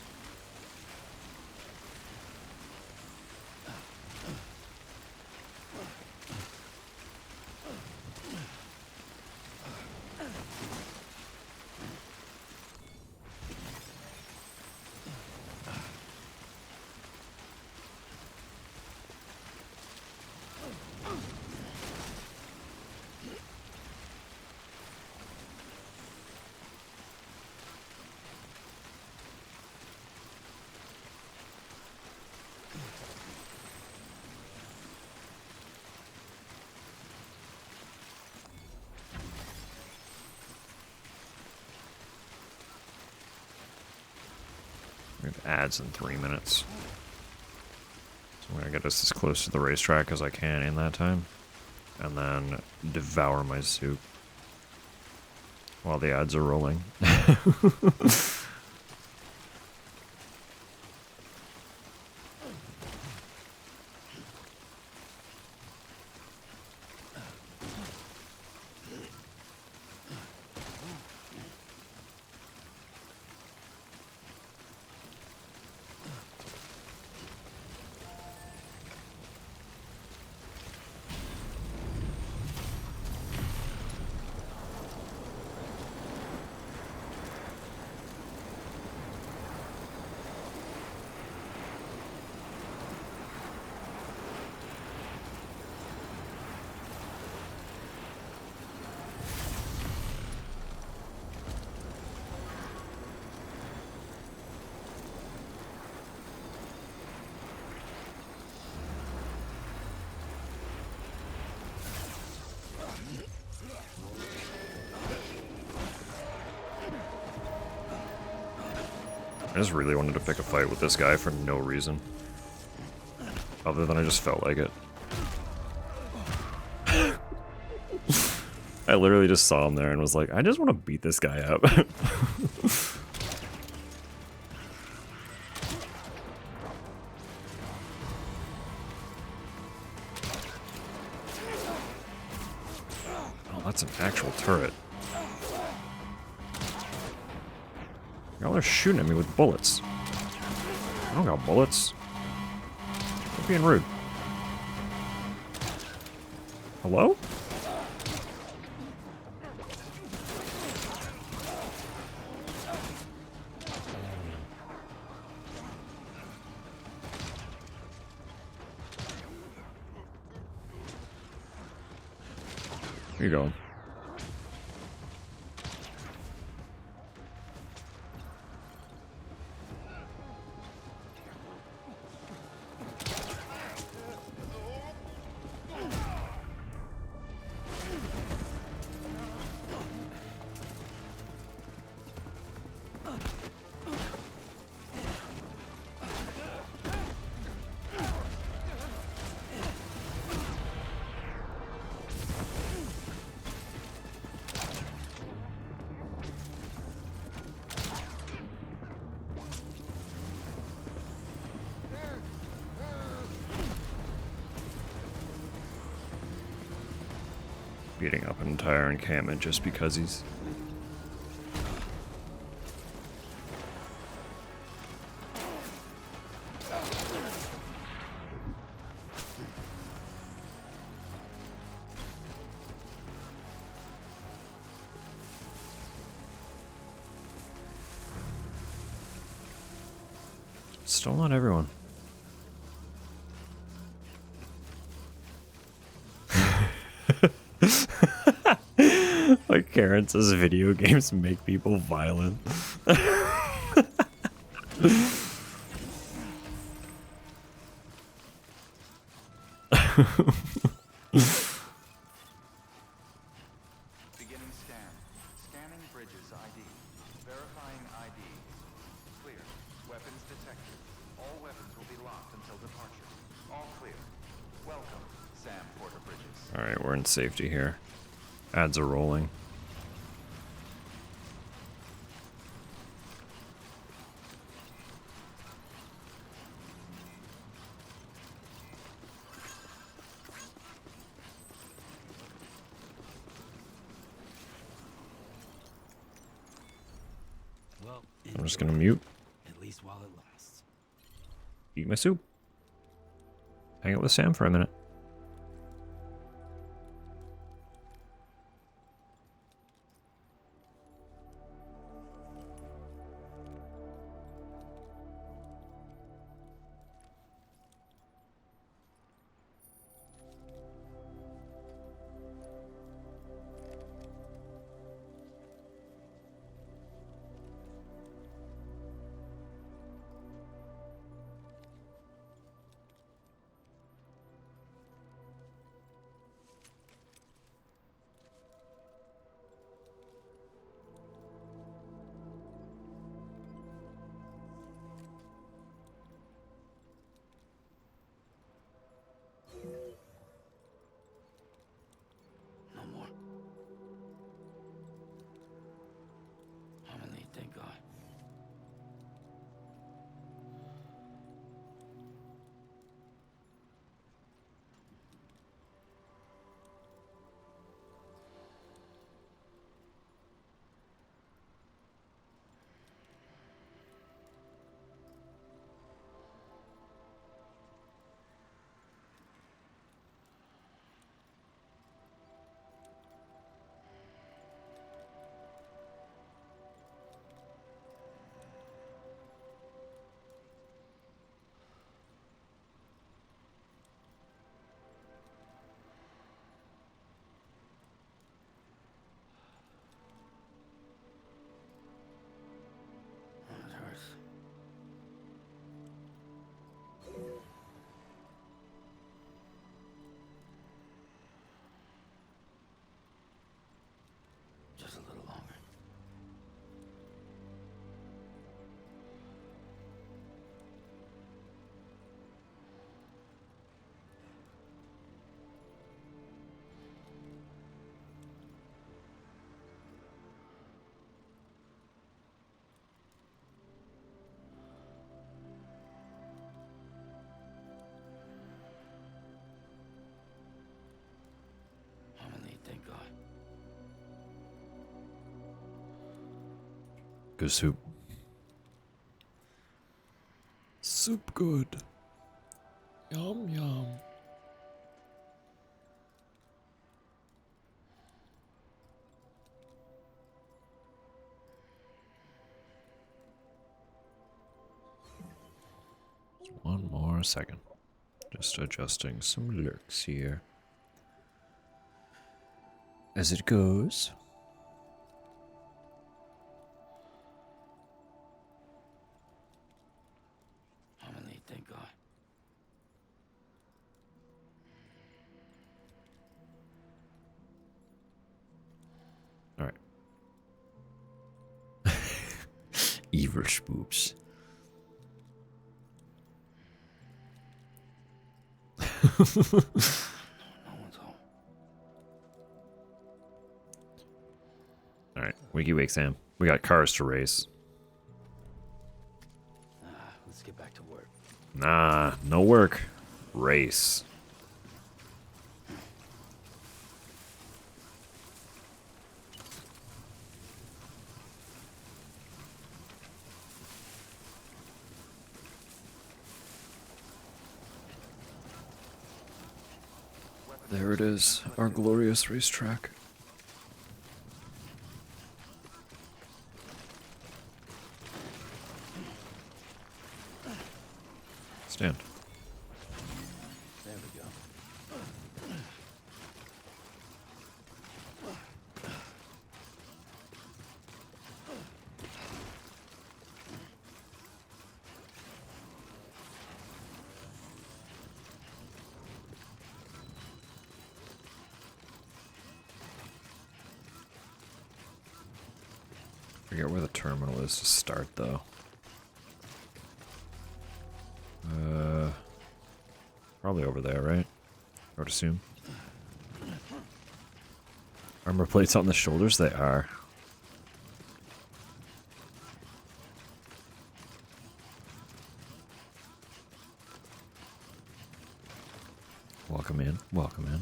We have ads in 3 minutes. So I'm gonna get us as close to the racetrack as I can in that time. And then devour my soup. While the ads are rolling. I just really wanted to pick a fight with this guy for no reason. Other than I just felt like it. I literally just saw him there and was like, I just want to beat this guy up. Oh, that's an actual turret. Y'all are shooting at me with bullets. I don't got bullets. Quit being rude. Hello? Here you go. Beating up an entire encampment just because he's... Still not everyone. Like Karen says, video games make people violent. Beginning scan. Scanning bridges ID. Verifying ID. Clear. Weapons detected. All weapons will be locked until departure. All clear. Welcome, Sam Porter Bridges. Alright, we're in safety here. Ads are rolling. Well, I'm just gonna mute, at least while it lasts. eat my soup, hang out with Sam for a minute. No more. I'm gonna need, thank God. It hurts. Just a little longer. I'm gonna need, thank God. Good soup. Soup good. Yum yum. One more second. Just adjusting some lurks here. as it goes. I'm gonna need, thank God. All right. Evil spoops. No one's home. All right, Wiki Wake Sam. We got cars to race. Let's get back to work. Nah, no work. Race. There it is, our glorious racetrack. Stand. There we go. Forget where the terminal is to start, though. Probably over there, right? I would assume. Armor plates on the shoulders? They are. Welcome in. Welcome in.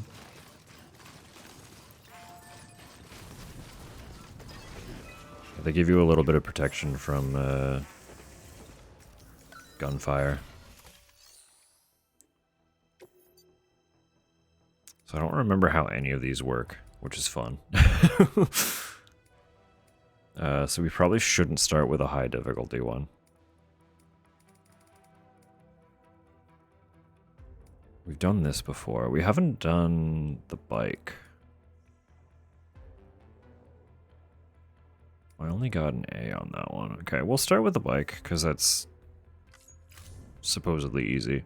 They give you a little bit of protection from gunfire. So I don't remember how any of these work, which is fun. So we probably shouldn't start with a high difficulty one. We've done this before. We haven't done the bike. I only got an A on that one. Okay, we'll start with the bike, because that's supposedly easy.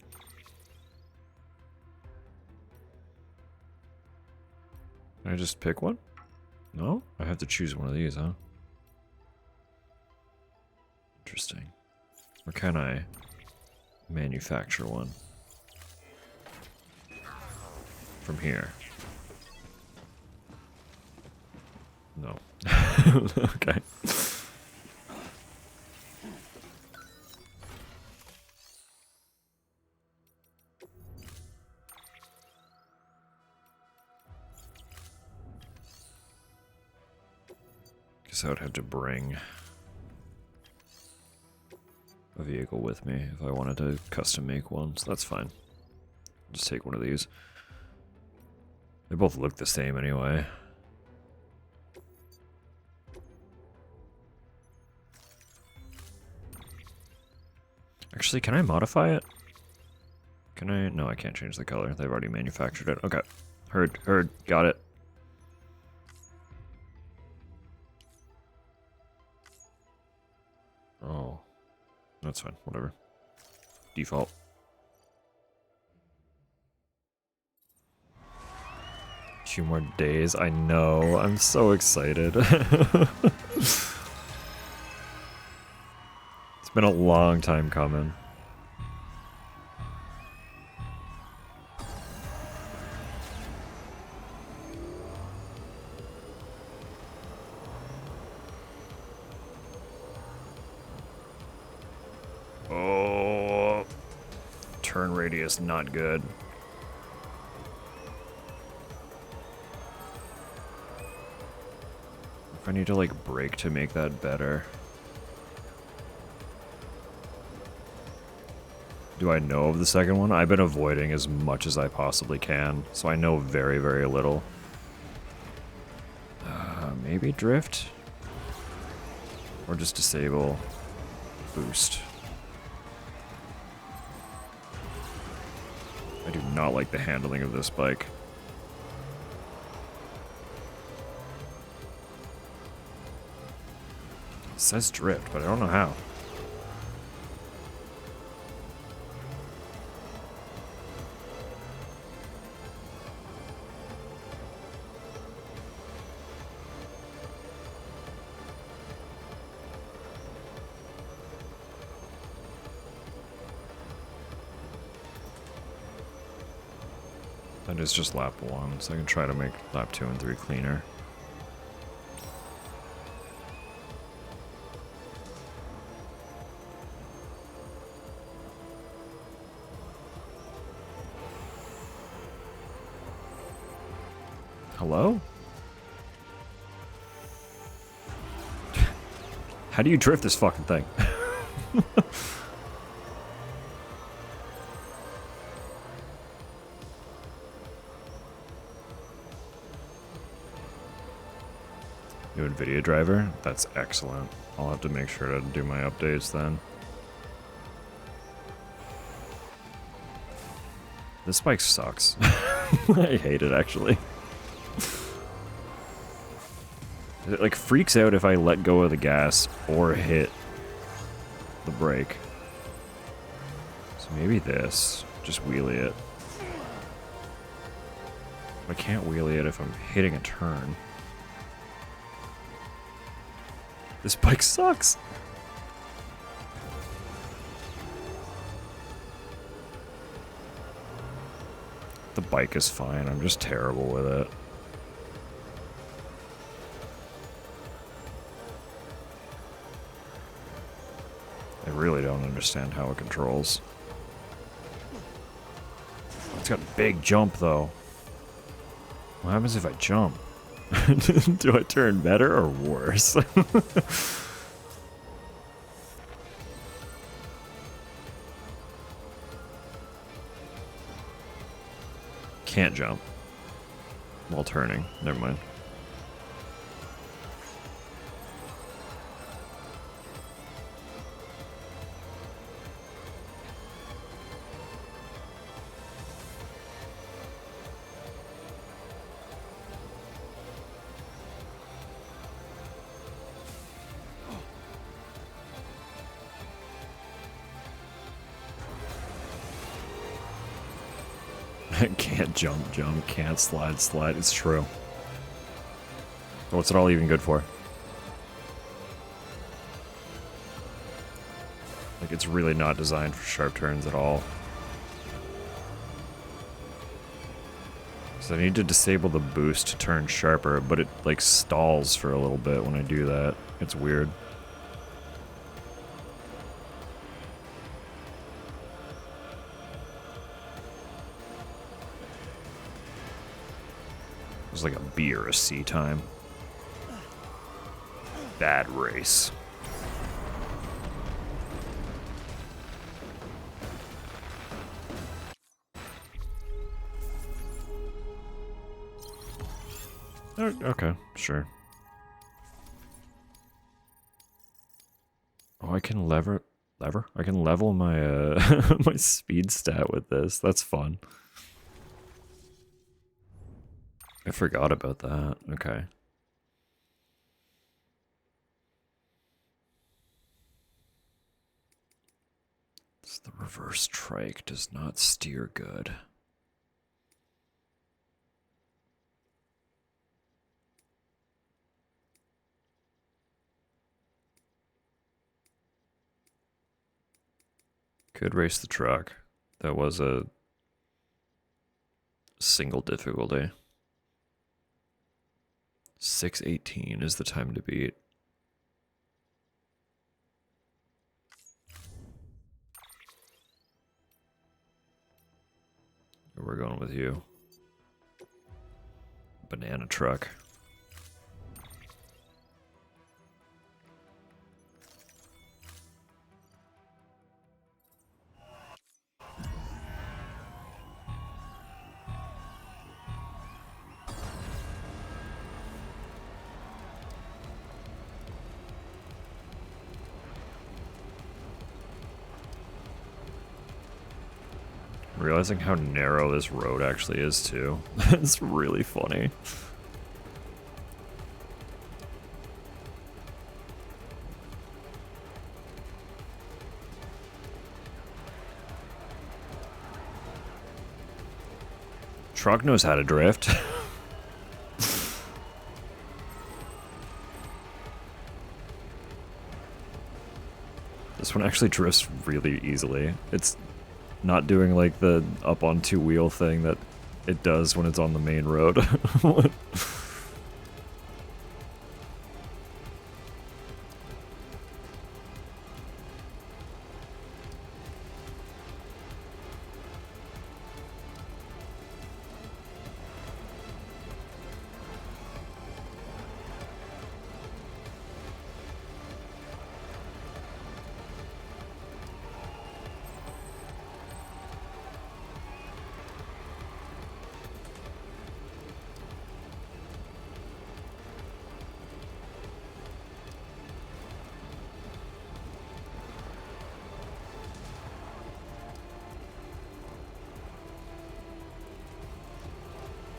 Can I just pick one? No? I have to choose one of these, huh? Interesting. Or can I manufacture one? From here? No. Okay. Guess I would have to bring a vehicle with me if I wanted to custom make one, so that's fine. I'll just take one of these. They both look the same anyway. Actually, can I modify it? Can I? No, I can't change the color. They've already manufactured it. Okay. Heard. Got it. Oh. That's fine. Whatever. Default. Few more days. I know. I'm so excited. It's been a long time coming. Oh, turn radius not good. If I need to like brake to make that better. Do I know of the second one? I've been avoiding as much as I possibly can, so I know very, very little. Maybe drift? Or just disable boost. I do not like the handling of this bike. says drift, but I don't know how. That is just lap 1, so I can try to make lap 2 and 3 cleaner. Hello? How do you drift this fucking thing? New NVIDIA driver? That's excellent. I'll have to make sure to do my updates then. This bike sucks. I hate it actually. It like freaks out if I let go of the gas or hit the brake. So maybe this. Just wheelie it. I can't wheelie it if I'm hitting a turn. This bike sucks. The bike is fine. I'm just terrible with it. I really don't understand how it controls. It's got a big jump though. What happens if I jump? Do I turn better or worse? Can't jump while turning. Never mind. Can't jump, can't slide. It's true. What's it all even good for? Like, it's really not designed for sharp turns at all. So I need to disable the boost to turn sharper, but it, like, stalls for a little bit when I do that. It's weird. It was like a B or a C time. Bad race. Okay, sure. Oh, I can lever? I can level my my speed stat with this. That's fun. I forgot about that. Okay. So the reverse trike does not steer good. Could race the truck. That was a single difficulty. 6:18 is the time to beat. We're going with you. Banana truck. Realizing how narrow this road actually is too. It's really funny. Truck knows how to drift. This one actually drifts really easily. It's not doing like the up on two wheel thing that it does when it's on the main road.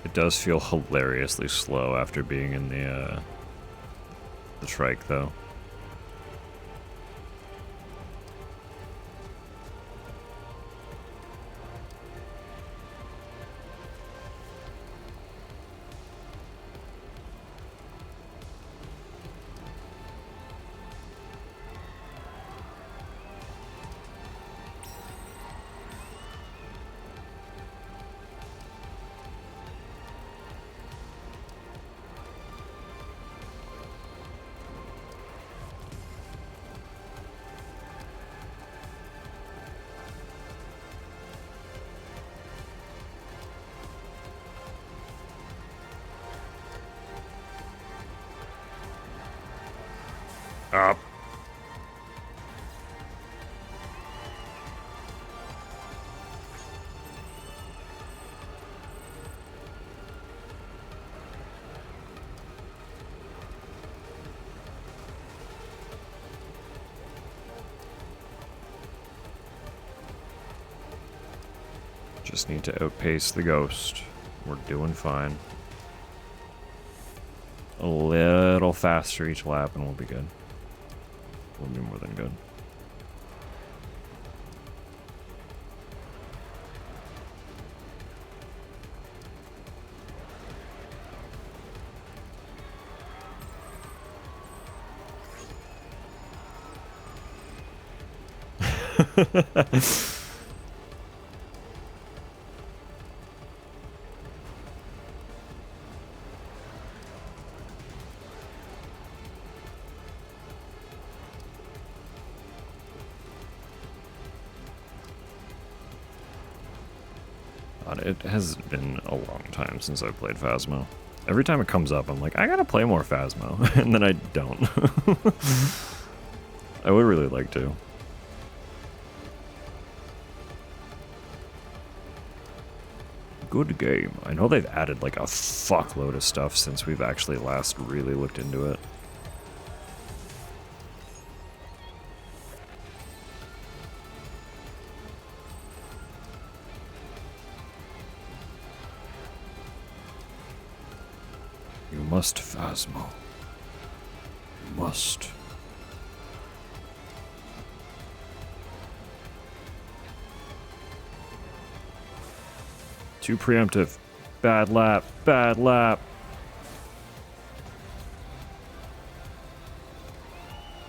It does feel hilariously slow after being in the trike, though. Up. Just need to outpace the ghost. We're doing fine. A little faster each lap and we'll be good. We'll be more than good. It has been a long time since I've played Phasmo. Every time it comes up, I'm like, I gotta play more Phasmo, and then I don't. I would really like to. Good game. I know they've added like a fuckload of stuff since we've actually last really looked into it. You must, Phasmo. You must. Too preemptive. Bad lap. Bad lap.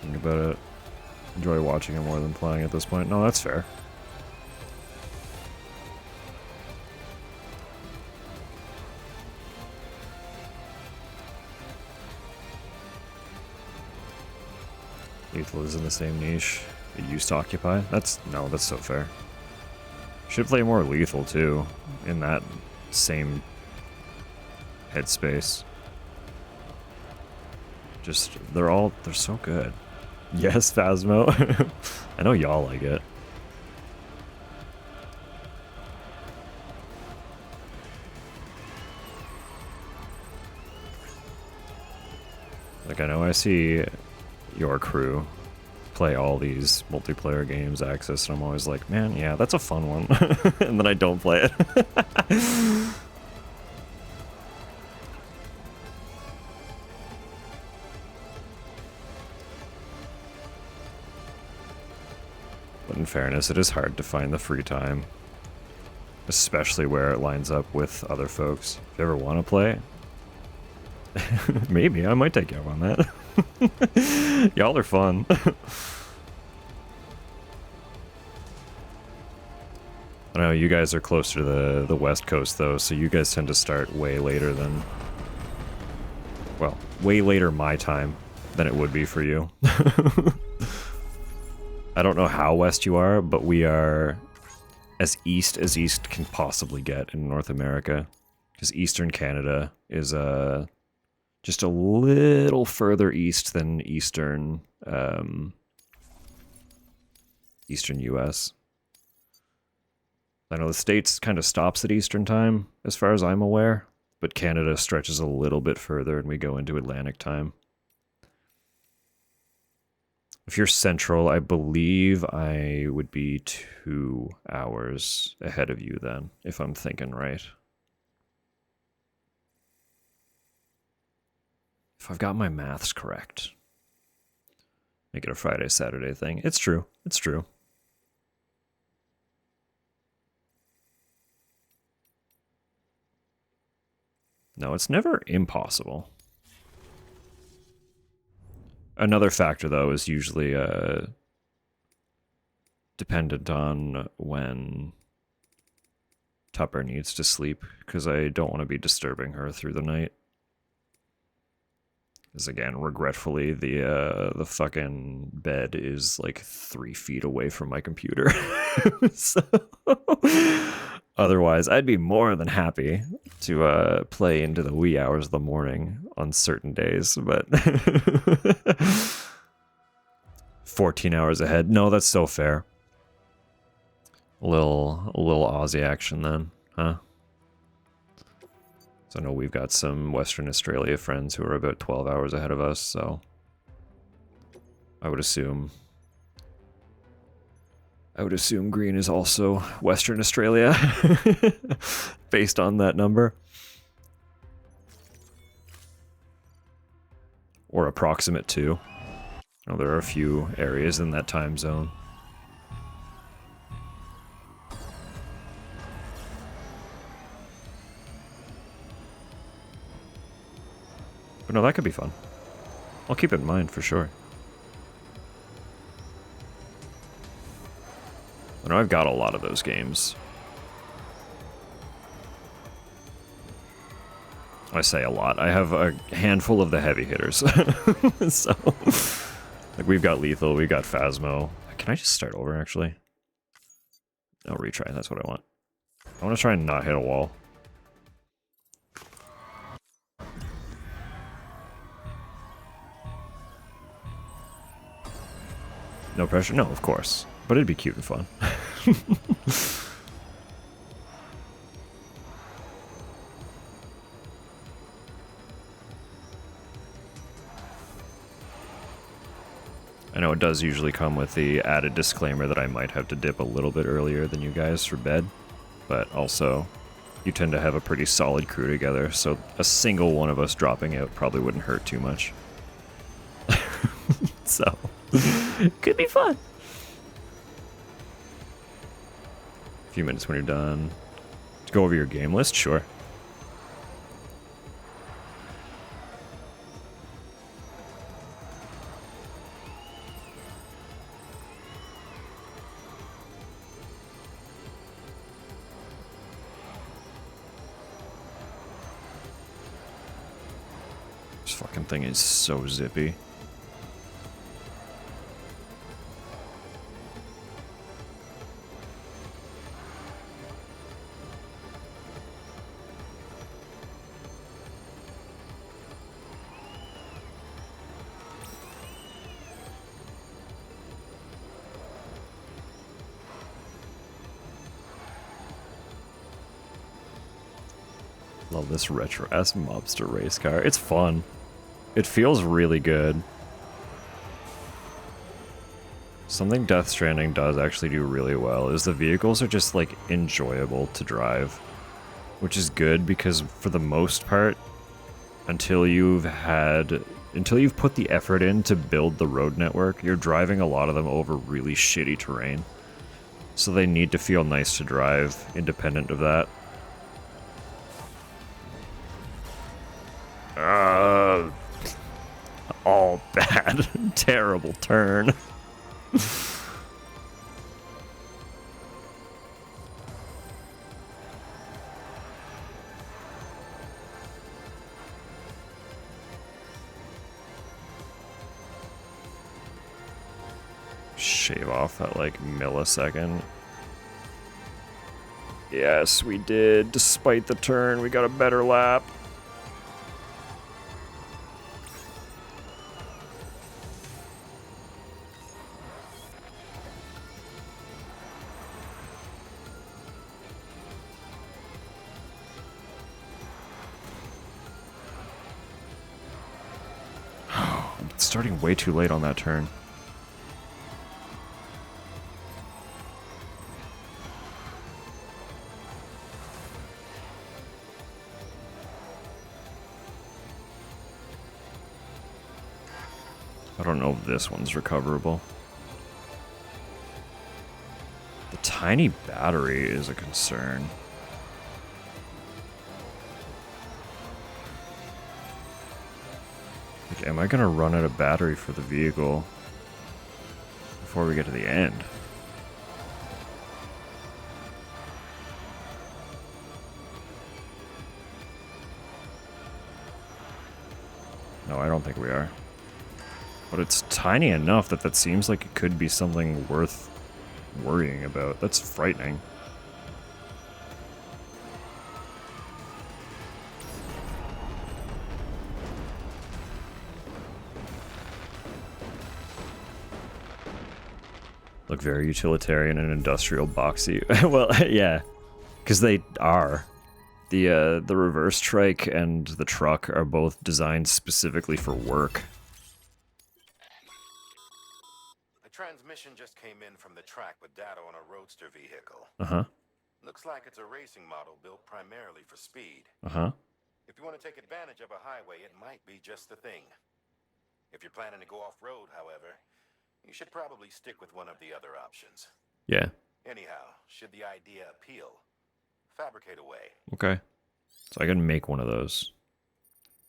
Think about it. Enjoy watching it more than playing at this point. No, that's fair. Lethal is in the same niche it used to occupy. That's so fair. Should play more Lethal too, in that same headspace. Just, they're so good. Yes, Phasmo. I know y'all like it. Like, I know I see your crew play all these multiplayer games, Axis, and I'm always like, man, yeah, that's a fun one. And then I don't play it. But in fairness, it is hard to find the free time especially where it lines up with other folks. If you ever want to play, maybe I might take you up on that. Y'all are fun. I don't know, you guys are closer to the West Coast though, so you guys tend to start way later than, well, way later my time than it would be for you. I don't know how west you are, but we are as east can possibly get in North America, because Eastern Canada is just a little further east than Eastern US. I know the States kind of stops at Eastern time, as far as I'm aware, but Canada stretches a little bit further and we go into Atlantic time. If you're Central, I believe I would be 2 hours ahead of you then, if I'm thinking right. If I've got my maths correct. Make it a Friday, Saturday thing. It's true. It's true. No, it's never impossible. Another factor, though, is usually dependent on when Tupper needs to sleep, because I don't want to be disturbing her through the night. Because again, regretfully, the fucking bed is like 3 feet away from my computer. So, otherwise, I'd be more than happy to play into the wee hours of the morning on certain days, but 14 hours ahead. No, that's so fair. A little Aussie action then, huh? So I know we've got some Western Australia friends who are about 12 hours ahead of us, so I would assume green is also Western Australia based on that number. Or approximate to. Oh, there are a few areas in that time zone. But no, that could be fun. I'll keep it in mind for sure. I know I've got a lot of those games. I say a lot. I have a handful of the heavy hitters. So, like, we've got Lethal, we've got Phasmo. Can I just start over, actually? No, retry. That's what I want. I want to try and not hit a wall. No pressure? No, of course. But it'd be cute and fun. I know it does usually come with the added disclaimer that I might have to dip a little bit earlier than you guys for bed, but also you tend to have a pretty solid crew together, so a single one of us dropping out probably wouldn't hurt too much. So, could be fun. A few minutes when you're done. To go over your game list? Sure. This fucking thing is so zippy. Love this retro-ass mobster race car. It's fun. It feels really good. Something Death Stranding does actually do really well is the vehicles are just, like, enjoyable to drive. Which is good because, for the most part, until you've put the effort in to build the road network, you're driving a lot of them over really shitty terrain. So they need to feel nice to drive, independent of that. All bad. Terrible turn. Shave off that, like, millisecond. Yes, we did. Despite the turn, we got a better lap. It's starting way too late on that turn. I don't know if this one's recoverable. The tiny battery is a concern. Like, am I gonna run out of battery for the vehicle before we get to the end? No, I don't think we are. But it's tiny enough that that seems like it could be something worth worrying about. That's frightening. Look very utilitarian and industrial boxy. Well, yeah, because they are. The reverse trike and the truck are both designed specifically for work. The transmission just came in from the track with data on a roadster vehicle. Uh-huh. Looks like it's a racing model built primarily for speed. Uh-huh. If you want to take advantage of a highway, it might be just the thing. If you're planning to go off-road, however, you should probably stick with one of the other options. Yeah. Anyhow, should the idea appeal, fabricate away. Okay. So I can make one of those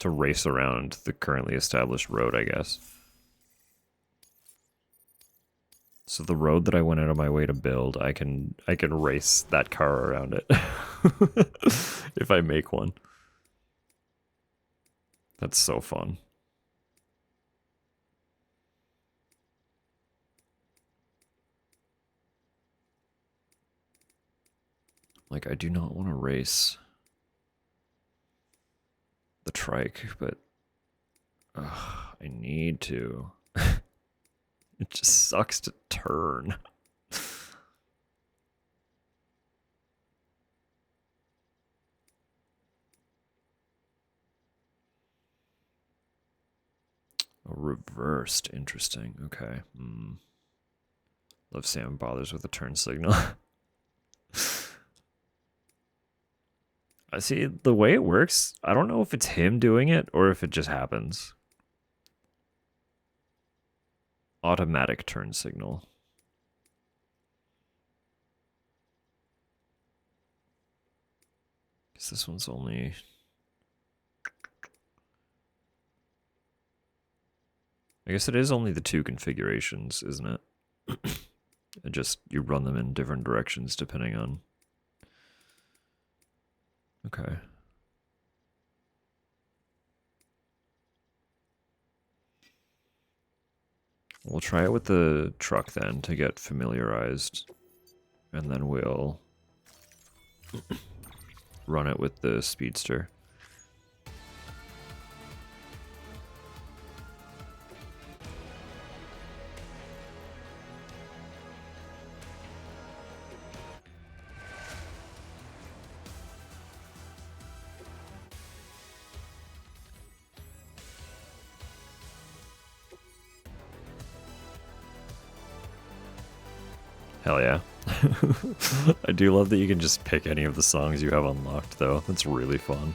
to race around the currently established road, I guess. So the road that I went out of my way to build, I can race that car around it. If I make one. That's so fun. Like, I do not want to race the trike, but I need to. It just sucks to turn. Oh, reversed. Interesting. Okay. Love Sam bothers with a turn signal. I see the way it works. I don't know if it's him doing it or if it just happens. Automatic turn signal. Because this one's only... I guess it is only the two configurations, isn't it? And just, you run them in different directions depending on... Okay. We'll try it with the truck then to get familiarized. And then we'll run it with the speedster. Hell yeah. I do love that you can just pick any of the songs you have unlocked, though. That's really fun.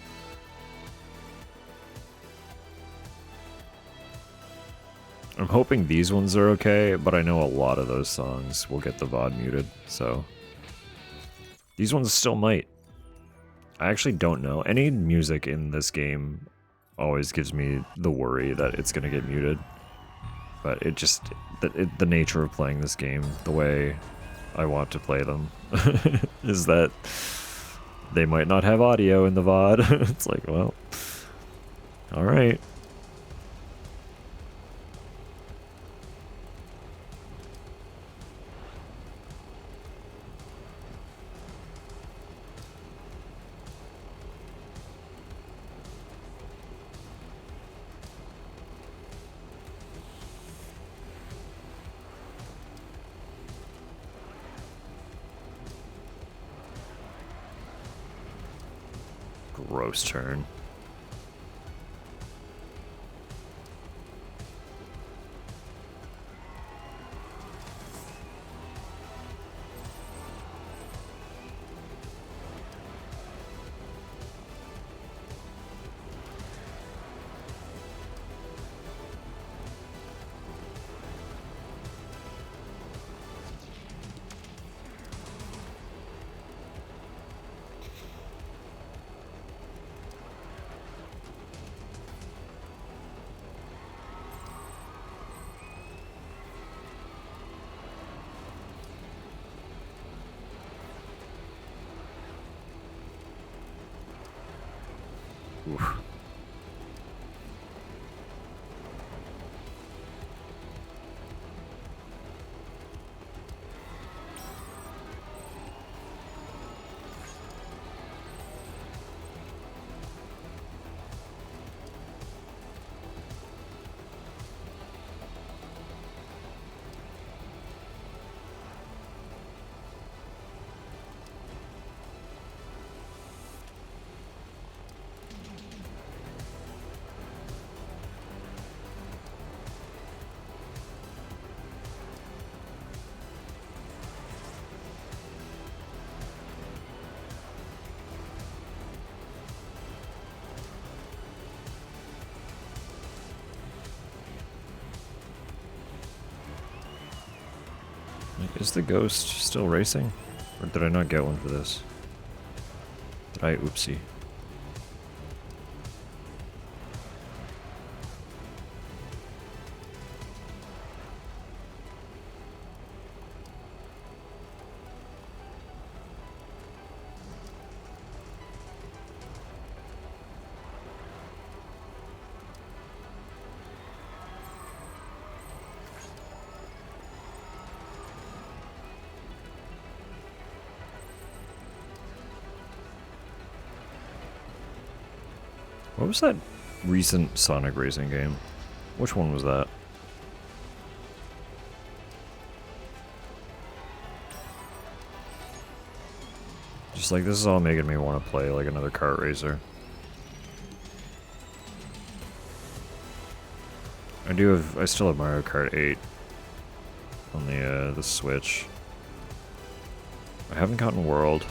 I'm hoping these ones are okay, but I know a lot of those songs will get the VOD muted, so these ones still might. I actually don't know. Any music in this game always gives me the worry that it's gonna get muted. But it just, the nature of playing this game, the way I want to play them, is that they might not have audio in the VOD. It's like, well, alright. Gross turn. Oof. Is the ghost still racing? Or did I not get one for this? Did I? Oopsie. What was that recent Sonic racing game? Which one was that? Just like, this is all making me want to play like another kart racer. I still have Mario Kart 8 on the Switch. I haven't gotten World.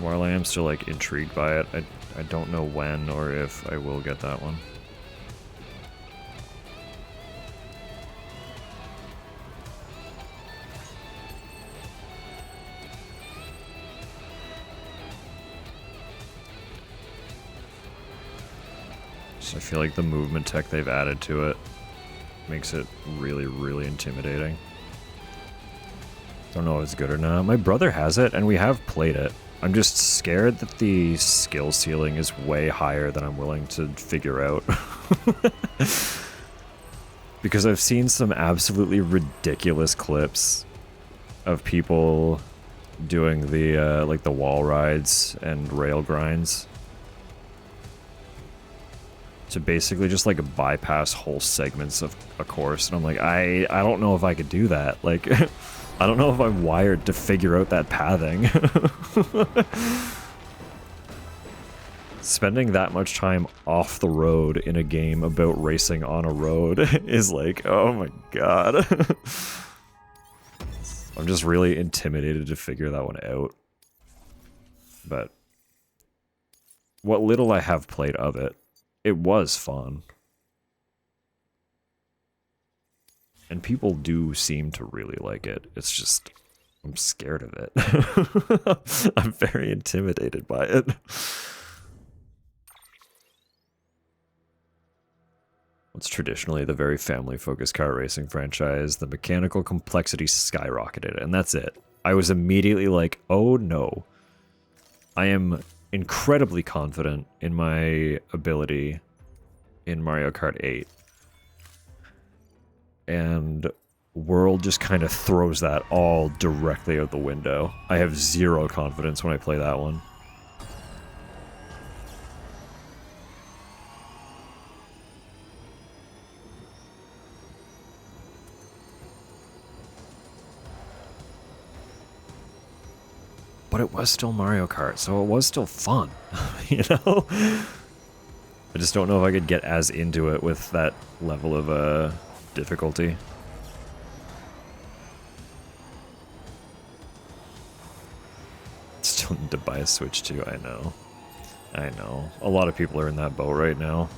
While I am still like intrigued by it, I don't know when or if I will get that one. So I feel like the movement tech they've added to it makes it really, really intimidating. Don't know if it's good or not. My brother has it, and we have played it. I'm just scared that the skill ceiling is way higher than I'm willing to figure out. Because I've seen some absolutely ridiculous clips of people doing the like the wall rides and rail grinds to basically just like bypass whole segments of a course, and I'm like, I don't know if I could do that. Like, I don't know if I'm wired to figure out that pathing. spending that much time off the road in a game about racing on a road is like, oh my god. I'm just really intimidated to figure that one out. But what little I have played of it, it was fun. And people do seem to really like it. It's just, I'm scared of it. I'm very intimidated by it. It's traditionally the very family-focused car racing franchise. The mechanical complexity skyrocketed, and that's it. I was immediately like, oh no. I am incredibly confident in my ability in Mario Kart 8. And World just kind of throws that all directly out the window. I have zero confidence when I play that one. But it was still Mario Kart, so it was still fun, you know? I just don't know if I could get as into it with that level of difficulty. Still need to buy a Switch too, I know. I know. A lot of people are in that boat right now.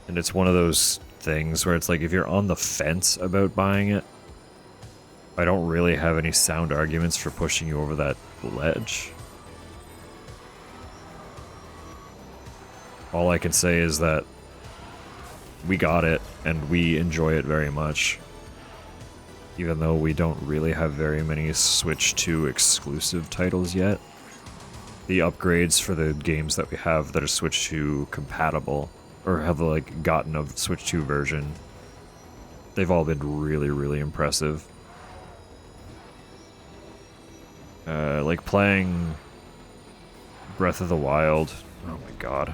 And it's one of those things where it's like, if you're on the fence about buying it, I don't really have any sound arguments for pushing you over that ledge. All I can say is that we got it, and we enjoy it very much. Even though we don't really have very many Switch 2 exclusive titles yet. The upgrades for the games that we have that are Switch 2 compatible, or have like gotten a Switch 2 version, they've all been really, really impressive. Like playing Breath of the Wild. Oh my god.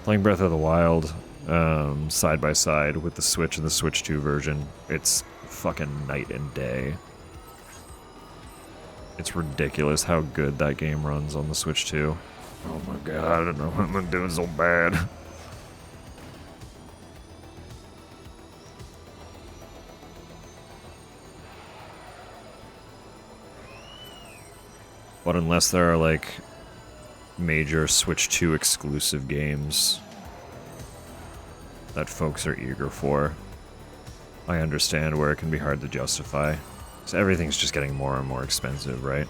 Playing Breath of the Wild side by side with the Switch and the Switch 2 version, it's fucking night and day. It's ridiculous how good that game runs on the Switch 2. Oh my god, I don't know what I'm doing so bad. But unless there are, like, major Switch 2 exclusive games that folks are eager for, I understand where it can be hard to justify. Because everything's just getting more and more expensive, right?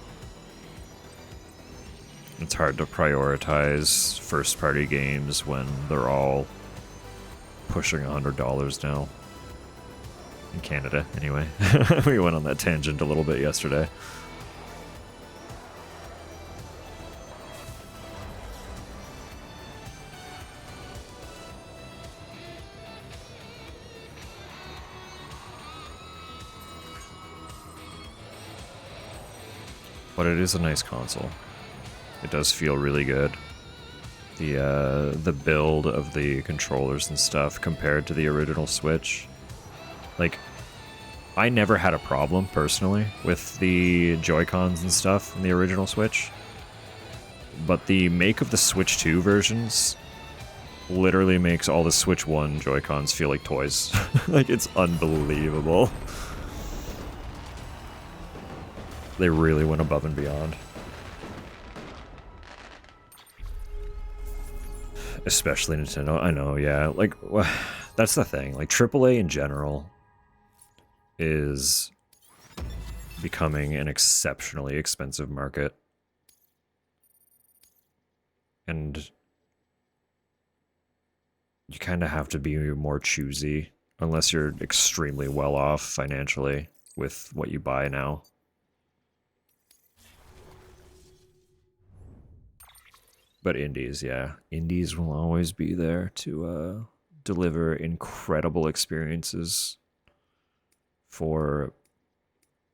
It's hard to prioritize first-party games when they're all pushing $100 now. In Canada, anyway. We went on that tangent a little bit yesterday. But it is a nice console. It does feel really good. The build of the controllers and stuff compared to the original Switch. Like, I never had a problem, personally, with the Joy-Cons and stuff in the original Switch. But the make of the Switch 2 versions literally makes all the Switch 1 Joy-Cons feel like toys. Like, it's unbelievable. They really went above and beyond. Especially Nintendo. I know, yeah. Like, that's the thing. Like, AAA in general is becoming an exceptionally expensive market. And you kind of have to be more choosy, unless you're extremely well off financially with what you buy now. But indies, yeah. Indies will always be there to deliver incredible experiences for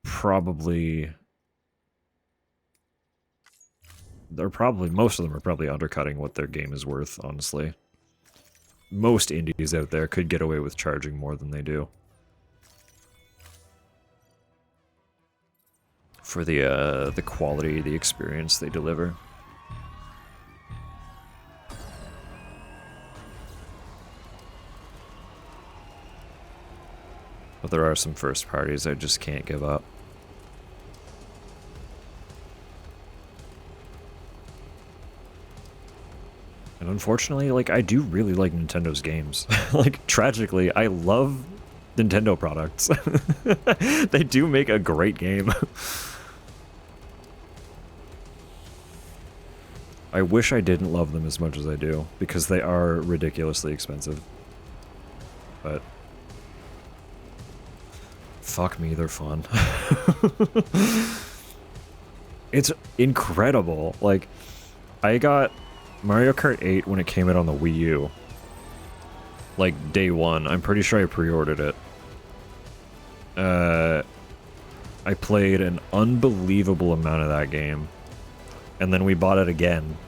probably... most of them are probably undercutting what their game is worth, honestly. Most indies out there could get away with charging more than they do. for the quality, the experience they deliver. But there are some first parties I just can't give up. And unfortunately, like, I do really like Nintendo's games. Like, tragically, I love Nintendo products. They do make a great game. I wish I didn't love them as much as I do, because they are ridiculously expensive. But fuck me, they're fun. It's incredible. Like, I got Mario Kart 8 when it came out on the Wii U. Like, day one. I'm pretty sure I pre-ordered it. I played an unbelievable amount of that game. And then we bought it again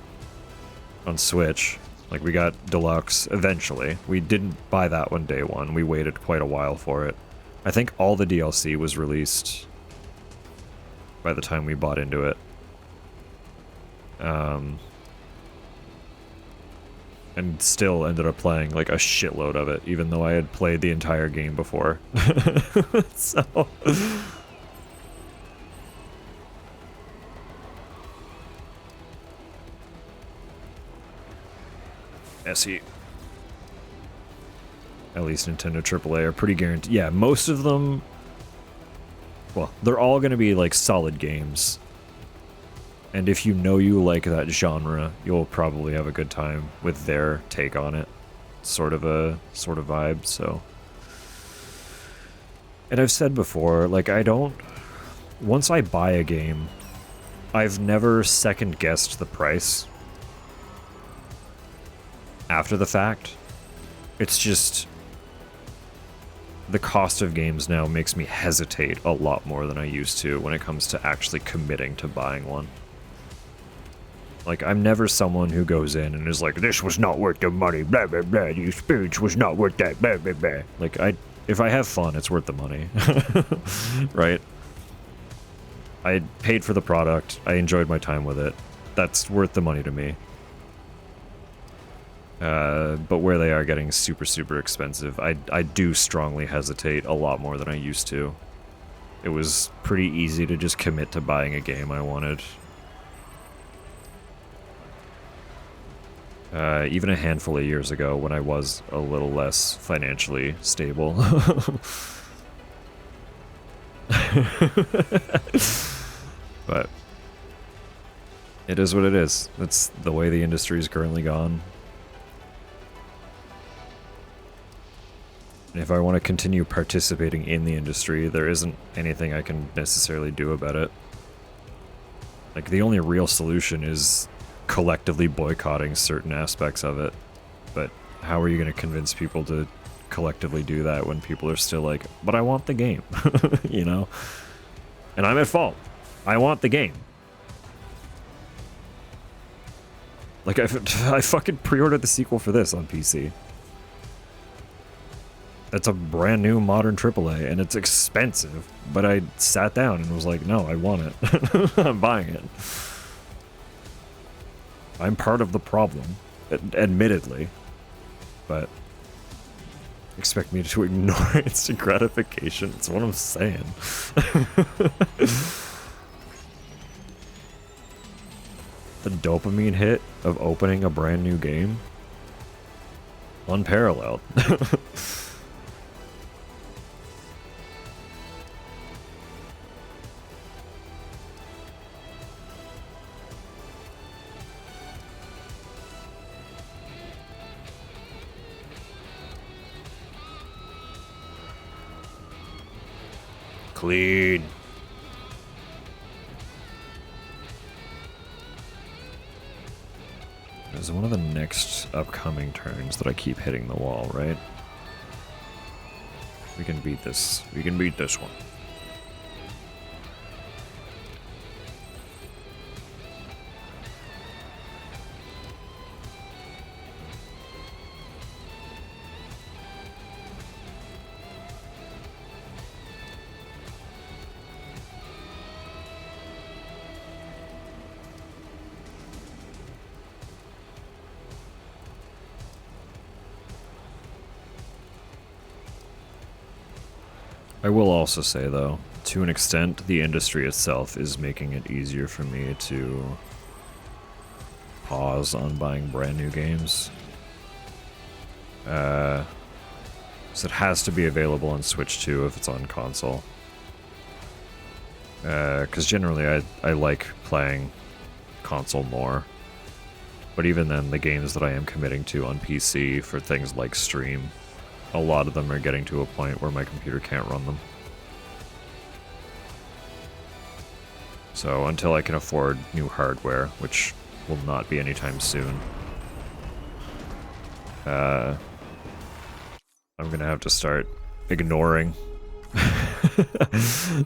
on Switch. Like, we got Deluxe eventually. We didn't buy that one day one. We waited quite a while for it. I think all the DLC was released by the time we bought into it. And still ended up playing like a shitload of it, even though I had played the entire game before. So SE. At least Nintendo AAA are pretty guaranteed. Yeah, most of them, well, they're all going to be like solid games. And if you know you like that genre, you'll probably have a good time with their take on it. Sort of vibe, so. And I've said before, like, once I buy a game, I've never second guessed the price after the fact. It's just the cost of games now makes me hesitate a lot more than I used to when it comes to actually committing to buying one. Like, I'm never someone who goes in and is like, this was not worth the money, blah, blah, blah, the experience was not worth that, blah, blah, blah. Like, if I have fun, it's worth the money. Right? I paid for the product, I enjoyed my time with it. That's worth the money to me. But where they are getting super, super expensive, I do strongly hesitate a lot more than I used to. It was pretty easy to just commit to buying a game I wanted. Even a handful of years ago when I was a little less financially stable. But it is what it is. That's the way the industry is currently gone. And if I want to continue participating in the industry, there isn't anything I can necessarily do about it. Like, the only real solution is collectively boycotting certain aspects of it. But how are you going to convince people to collectively do that when people are still like, but I want the game, you know? And I'm at fault. I want the game. Like, I fucking pre-ordered the sequel for this on PC. It's a brand new modern AAA, and it's expensive, but I sat down and was like, no, I want it. I'm buying it. I'm part of the problem, admittedly, but expect me to ignore instant gratification. That's what I'm saying. The dopamine hit of opening a brand new game? Unparalleled. Clean. There's one of the next upcoming turns that I keep hitting the wall, right? We can beat this. We can beat this one. I will also say, though, to an extent, the industry itself is making it easier for me to pause on buying brand new games. So it has to be available on Switch too if it's on console. Because generally I like playing console more. But even then, the games that I am committing to on PC for things like stream, a lot of them are getting to a point where my computer can't run them. So until I can afford new hardware, which will not be anytime soon, I'm gonna have to start ignoring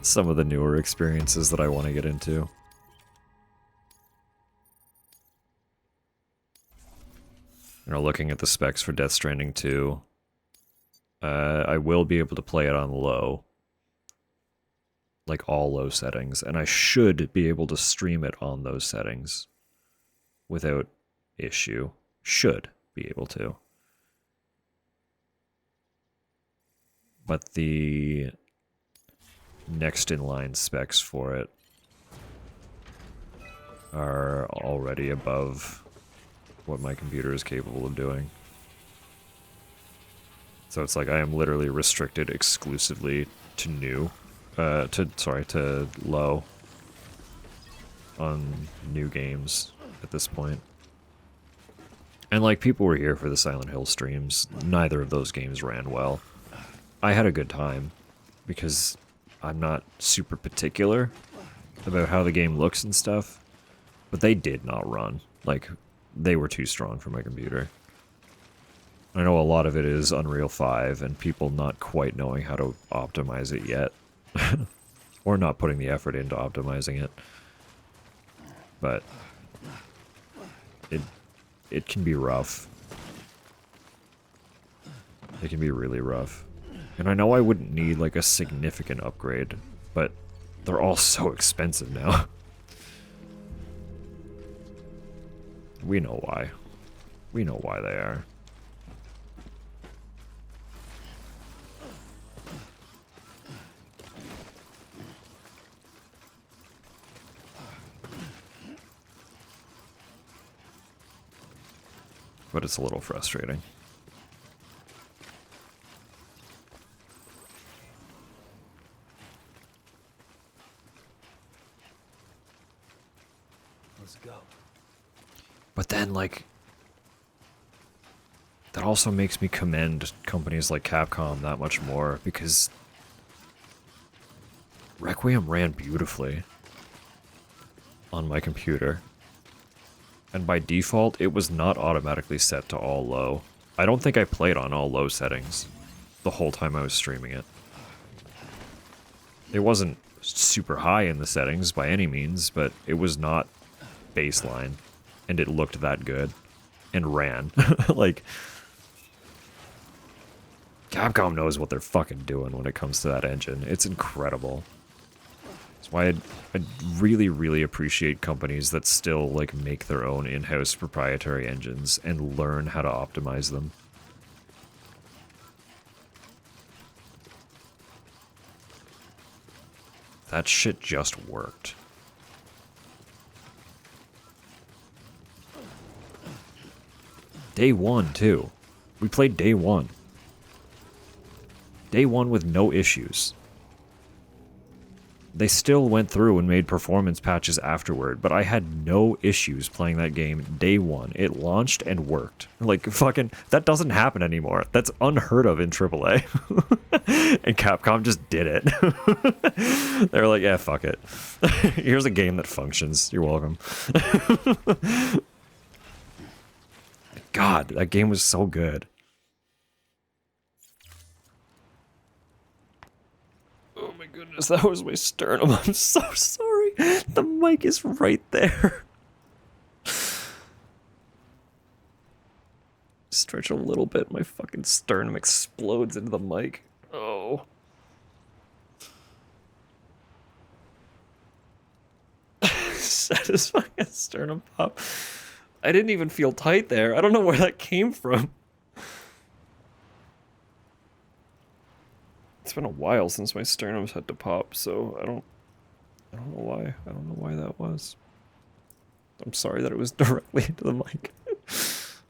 some of the newer experiences that I want to get into. You know, looking at the specs for Death Stranding 2, I will be able to play it on low, like all low settings, and I should be able to stream it on those settings without issue. Should be able to. But the next in line specs for it are already above what my computer is capable of doing. So it's like I am literally restricted exclusively to to low on new games at this point. And like, people were here for the Silent Hill streams. Neither of those games ran well. I had a good time because I'm not super particular about how the game looks and stuff, but they did not run. Like, they were too strong for my computer. I know a lot of it is Unreal 5 and people not quite knowing how to optimize it yet. Or not putting the effort into optimizing it. But it can be rough. It can be really rough. And I know I wouldn't need like a significant upgrade, but they're all so expensive now. We know why. We know why they are. But it's a little frustrating. Let's go. But then, like, that also makes me commend companies like Capcom that much more, because Requiem ran beautifully on my computer. And by default, it was not automatically set to all low. I don't think I played on all low settings the whole time I was streaming it. It wasn't super high in the settings by any means, but it was not baseline. And it looked that good. And ran. Like, Capcom knows what they're fucking doing when it comes to that engine. It's incredible. That's why I'd really, really appreciate companies that still, like, make their own in-house proprietary engines and learn how to optimize them. That shit just worked. Day one, too. We played day one. Day one with no issues. They still went through and made performance patches afterward, but I had no issues playing that game day one. It launched and worked. Like, fucking, that doesn't happen anymore. That's unheard of in AAA. And Capcom just did it. They were like, yeah, fuck it. Here's a game that functions. You're welcome. God, that game was so good. Oh my goodness, that was my sternum. I'm so sorry. The mic is right there. Stretch a little bit, my fucking sternum explodes into the mic. Oh. Satisfying a sternum pop. I didn't even feel tight there. I don't know where that came from. It's been a while since my sternums had to pop, so I don't know why. I don't know why that was. I'm sorry that it was directly into the mic. Just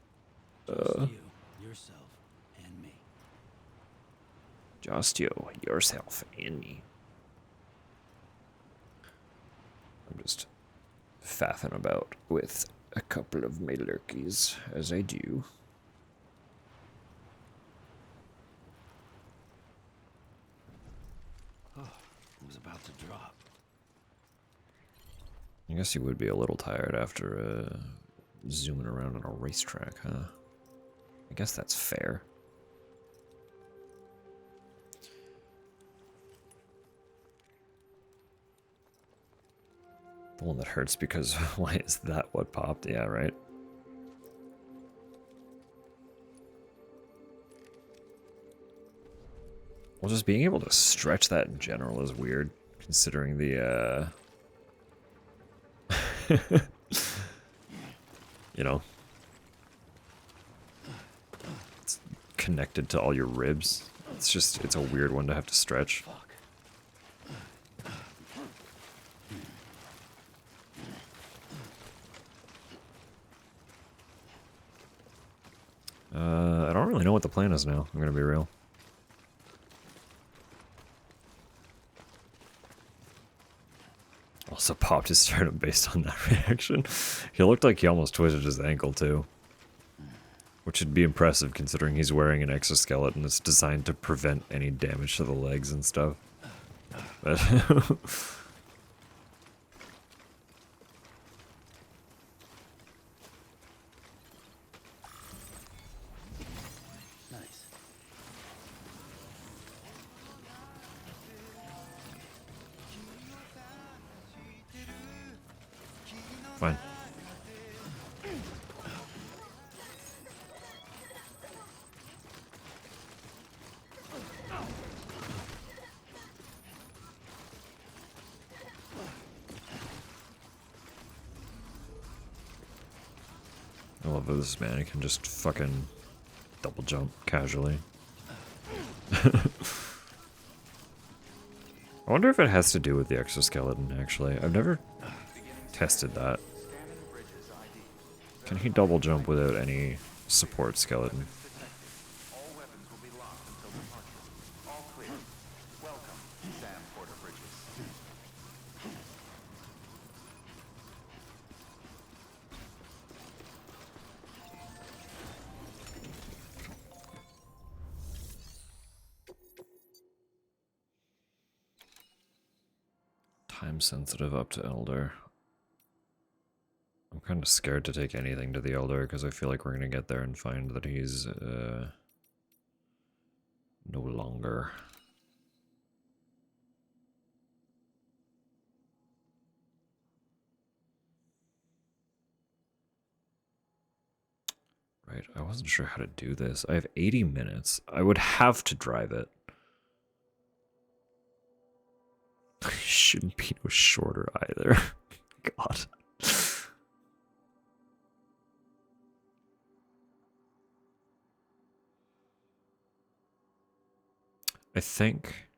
you, yourself, and me. Just you, yourself, and me. I'm just faffing about with a couple of my lurkies, as I do. Oh, I was about to drop. I guess you would be a little tired after zooming around on a racetrack, huh? I guess that's fair. The one that hurts because why is that what popped? Yeah, right? Well, just being able to stretch that in general is weird, considering the, you know, it's connected to all your ribs. It's just, it's a weird one to have to stretch. Fuck. I don't really know what the plan is now, I'm gonna be real. Also popped his sternum based on that reaction. He looked like he almost twisted his ankle too. Which would be impressive considering he's wearing an exoskeleton that's designed to prevent any damage to the legs and stuff. But Nice. fine. I love that this man can just fucking double jump casually. I wonder if it has to do with the exoskeleton, actually. I've never tested that. Scanning bridges ID. Can he double jump without any support skeleton? Detected. All weapons will be locked until departure. All clear. Welcome, Sam Porter Bridges. Time sensitive up to Elder. I'm kind of scared to take anything to the Elder because I feel like we're going to get there and find that he's no longer. Right, I wasn't sure how to do this. I have 80 minutes. I would have to drive it. Shouldn't be no shorter either. God. I think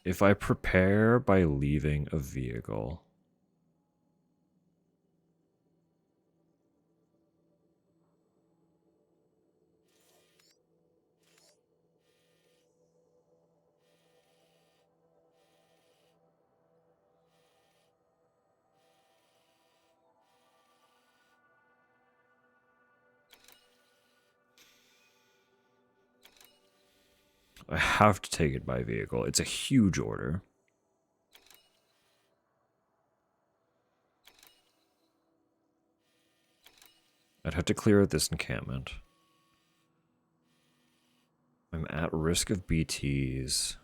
if I prepare by leaving a vehicle, I have to take it by vehicle. It's a huge order. I'd have to clear out this encampment. I'm at risk of BTs.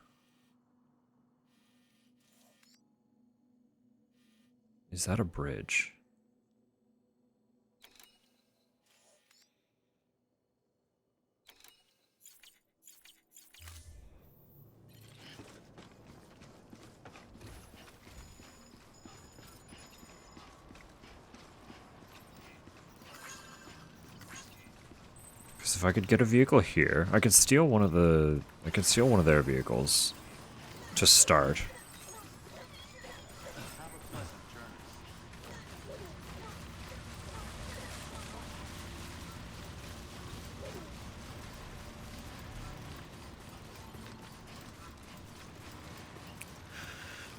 Is that a bridge? Because if I could get a vehicle here, I could steal one of the... I could steal one of their vehicles to start. Have a pleasant journey.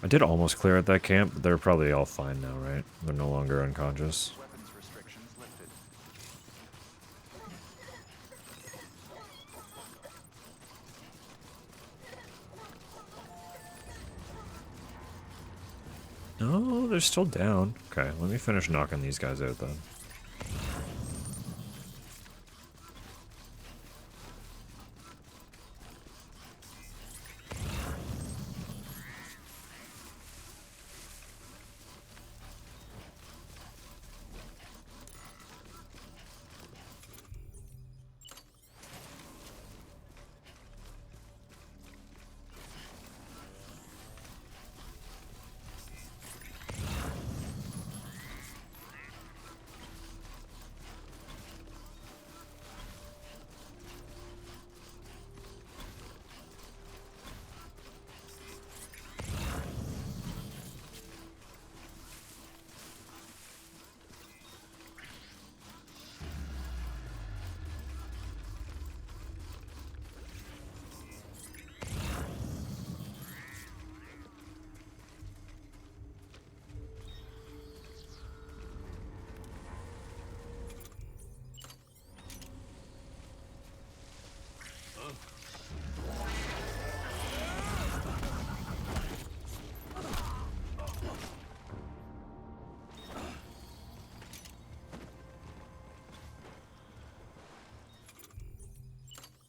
I did almost clear at that camp, but they're probably all fine now, right? They're no longer unconscious. Weapons restrictions lifted. No, they're still down. Okay, let me finish knocking these guys out then.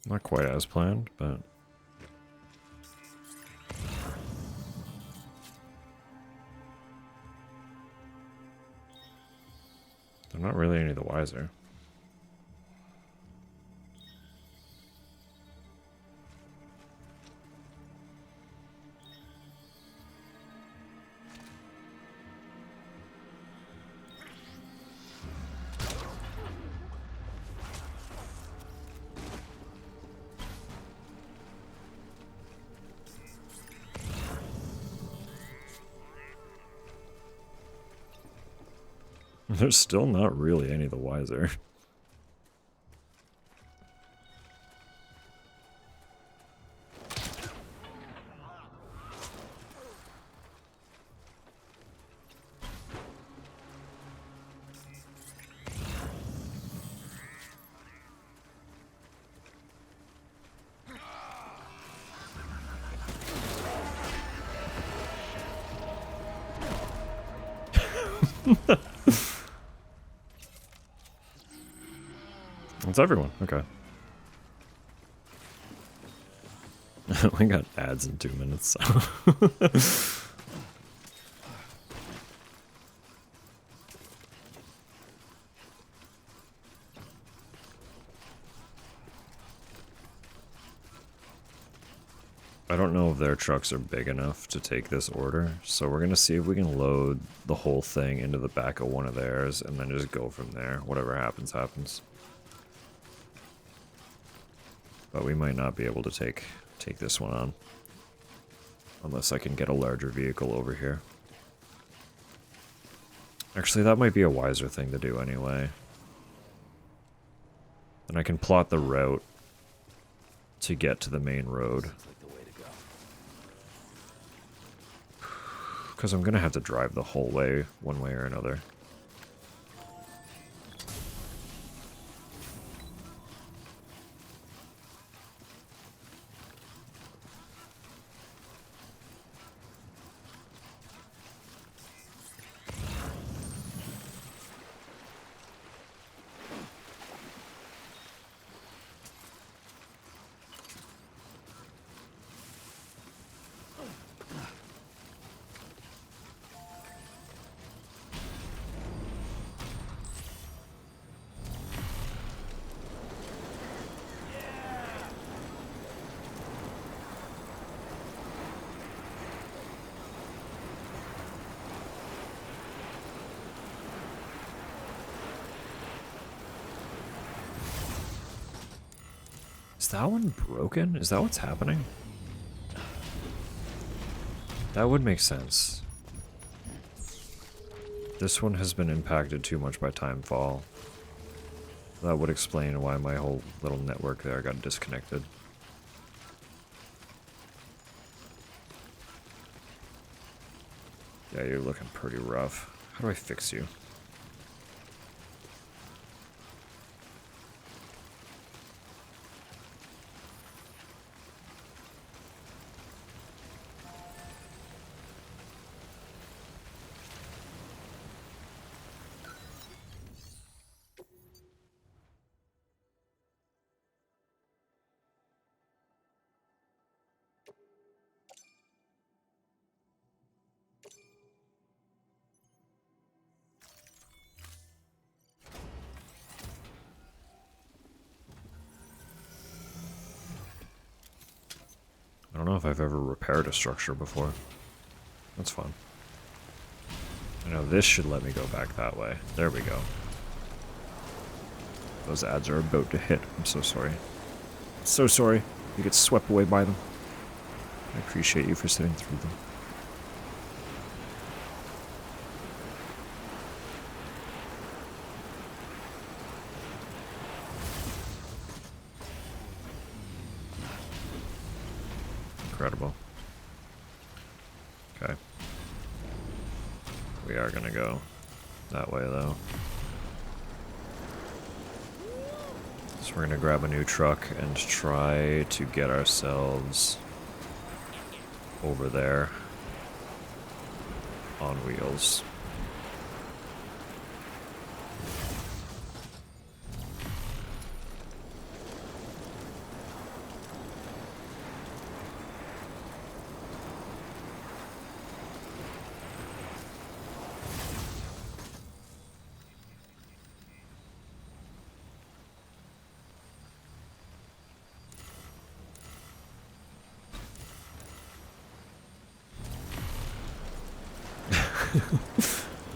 Not quite as planned, but... they're not really any the wiser. They're still not really any the wiser. It's everyone. Okay. We got ads in 2 minutes. So. I don't know if their trucks are big enough to take this order, so we're gonna see if we can load the whole thing into the back of one of theirs and then just go from there. Whatever happens, happens. But we might not be able to take this one on. Unless I can get a larger vehicle over here. Actually, that might be a wiser thing to do anyway. Then I can plot the route to get to the main road. Looks like the way to go. Because I'm going to have to drive the whole way, one way or another. that one broken? Is that what's happening? That would make sense. This one has been impacted too much by timefall. That would explain why my whole little network there got disconnected. Yeah, you're looking pretty rough. How do I fix you? I don't know if I've ever repaired a structure before. That's fun. I know this should let me go back that way. There we go. Those ads are about to hit. I'm so sorry. So sorry. You get swept away by them. I appreciate you for sitting through them. Incredible. Okay. We are gonna go that way though. So we're gonna grab a new truck and try to get ourselves over there on wheels.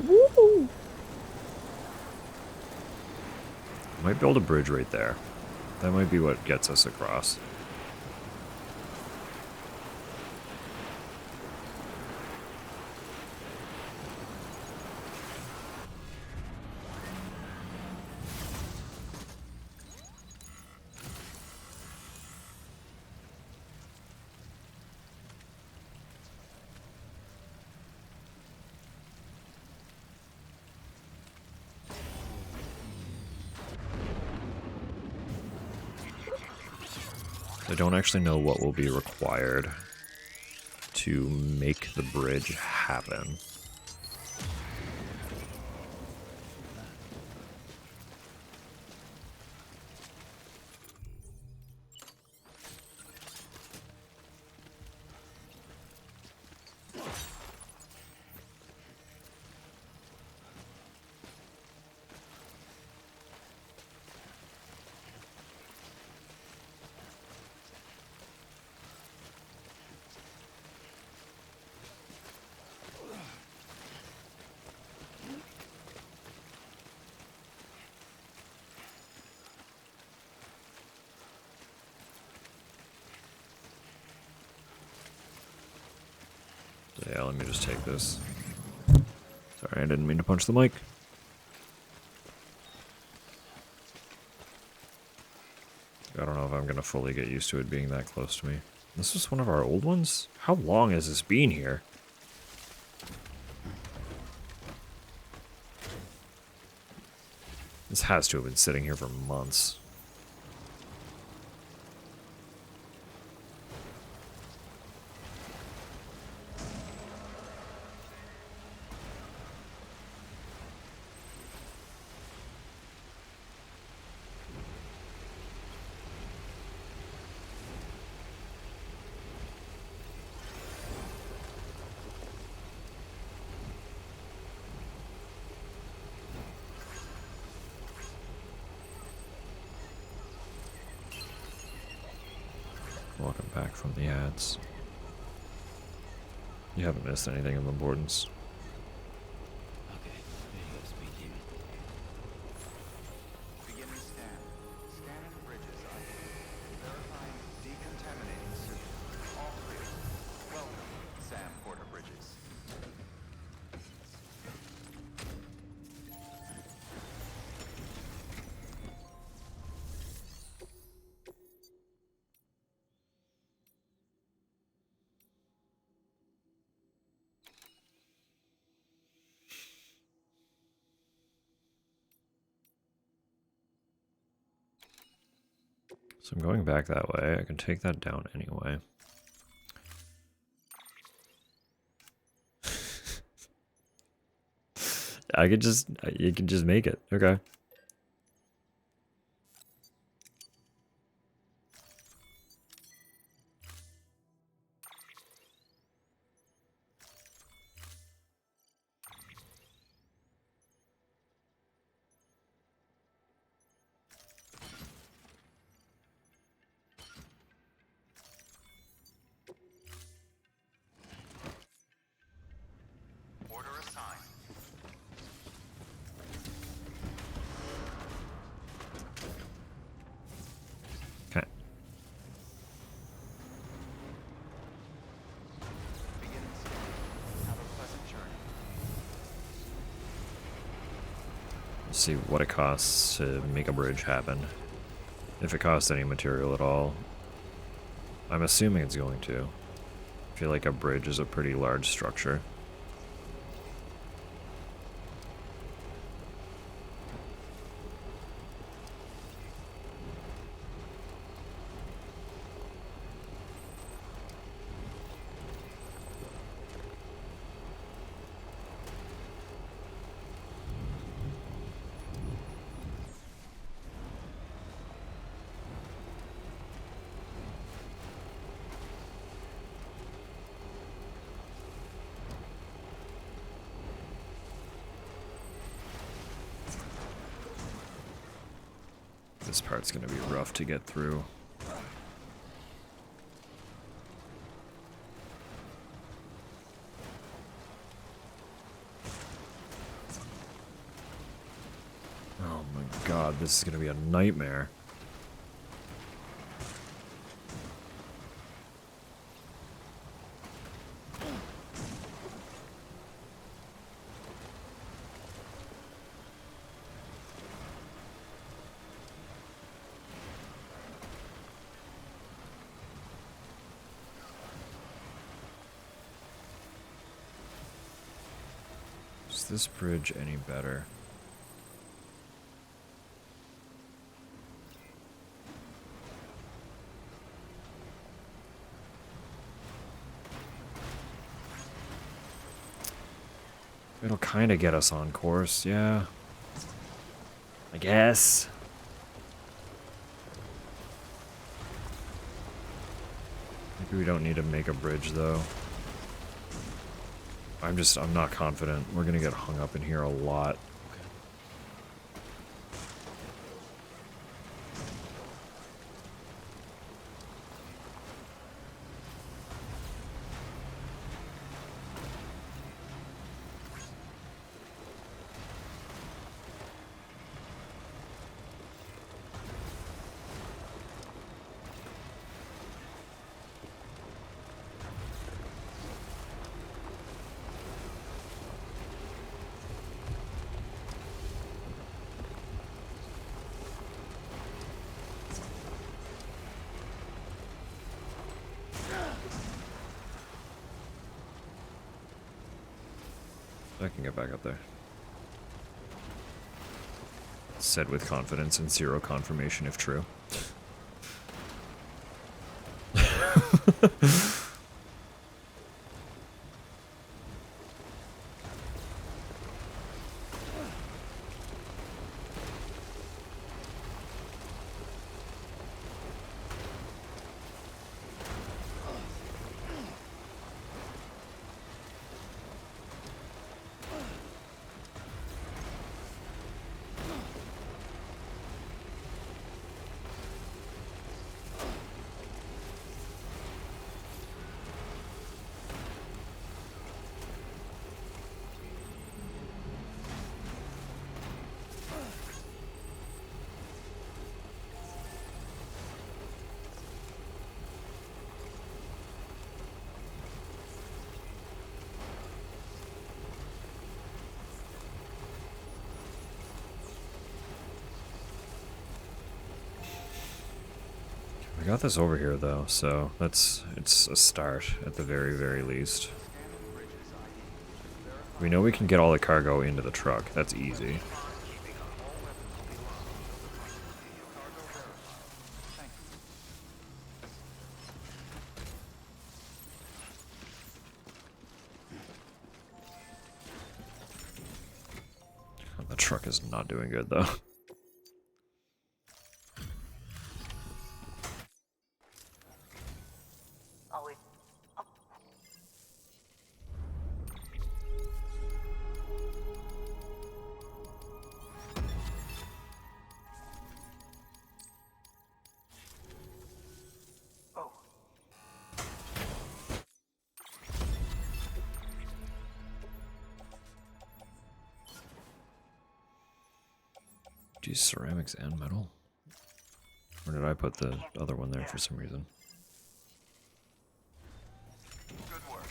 Woo! Might build a bridge right there. That might be what gets us across. I don't actually know what will be required to make the bridge happen. Yeah, let me just take this. Sorry, I didn't mean to punch the mic. I don't know if I'm gonna fully get used to it being that close to me. This was one of our old ones? How long has this been here? This has to have been sitting here for months. Welcome back from the ads. You haven't missed anything of importance. Okay, here you go, Speed Demon. Beginning scan. Scanning bridges ID. Verifying So I'm going back that way. I can take that down anyway. You can just make it. Okay. Order assigned. Okay. Beginning scan. Have a pleasant journey. Let's see what it costs to make a bridge happen. If it costs any material at all. I'm assuming it's going to. I feel like a bridge is a pretty large structure. This part's gonna be rough to get through. Oh my god, this is gonna be a nightmare. Is this bridge any better? It'll kind of get us on course, yeah. I guess. Maybe we don't need to make a bridge, though. I'm not confident. We're gonna get hung up in here a lot. I can get back up there. Said with confidence and zero confirmation if true. We got this over here though, so it's a start at the very, very least. We know we can get all the cargo into the truck. That's easy. The truck is not doing good though. Oh, wait. Oh. Geez, ceramics and metal? Or did I put the other one there for some reason? Good work.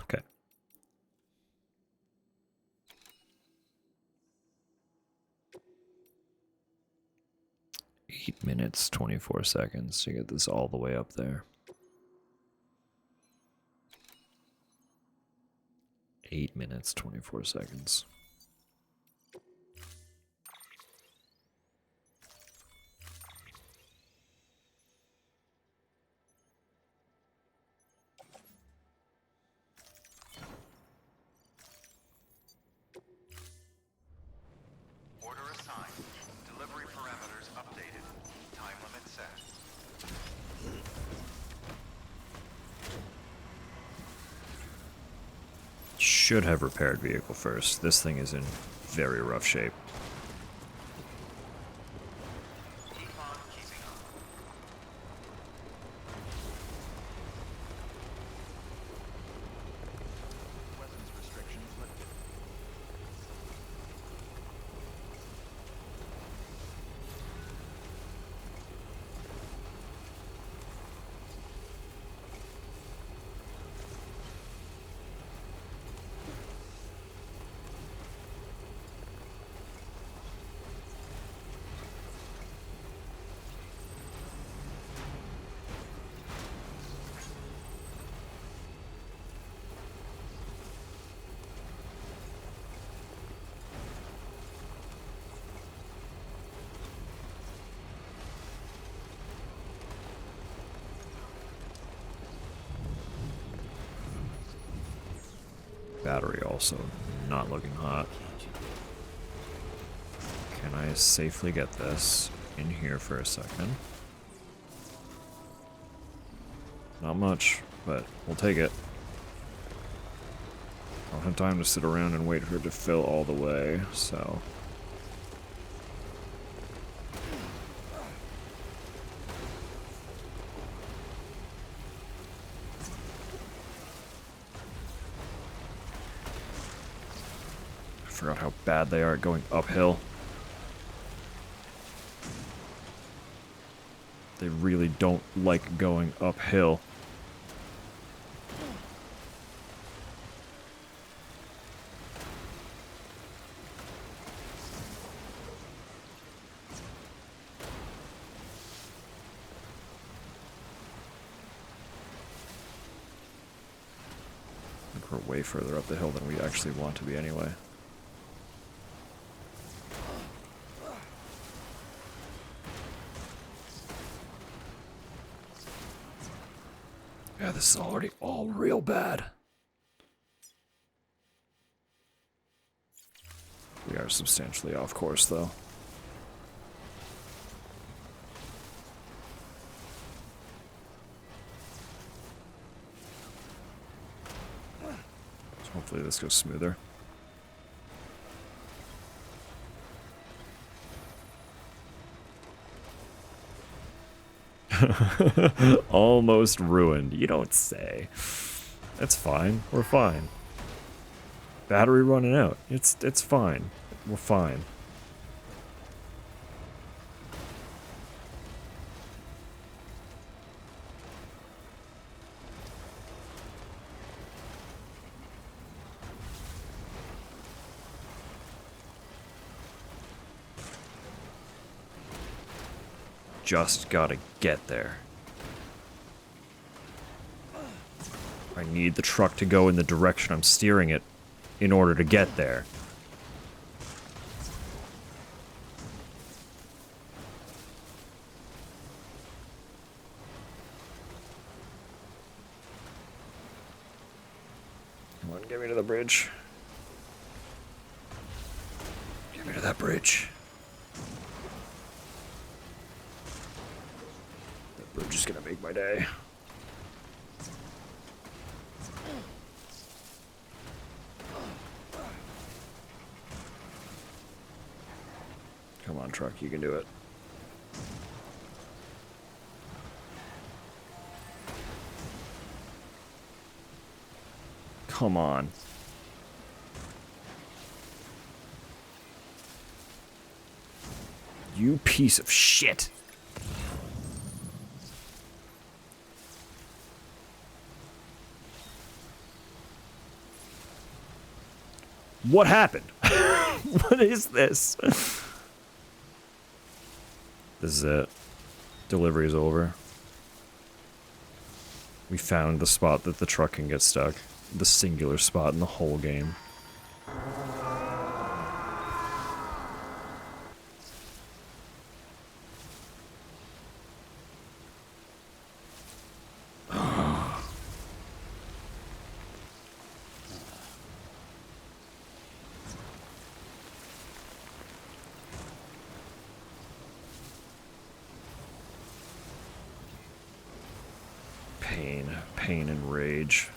Okay. 8 minutes, 24 seconds to get this all the way up there. 8 minutes, 24 seconds. Order assigned. Delivery parameters updated. Time limit set. Should have repaired vehicle first. This thing is in very rough shape. Keep on keeping on. Weapons restrictions lifted. Battery also not looking hot. Can I safely get this in here for a second? Not much, but we'll take it. I don't have time to sit around and wait for it to fill all the way, so... I forgot how bad they are at going uphill. They really don't like going uphill. I think we're way further up the hill than we actually want to be anyway. Yeah, this is already all real bad. We are substantially off course, though. So hopefully this goes smoother. Almost ruined. You don't say. That's fine. We're fine. Battery running out. It's fine. We're fine. Just gotta get there. I need the truck to go in the direction I'm steering it in order to get there. on, get me to the bridge. Get me to that bridge. That bridge is gonna make my day. Come on, truck, you can do it. Come on. You piece of shit. What happened? What is this? This is it. Delivery is over. We found the spot that the truck can get stuck. The singular spot in the whole game. Pain and rage.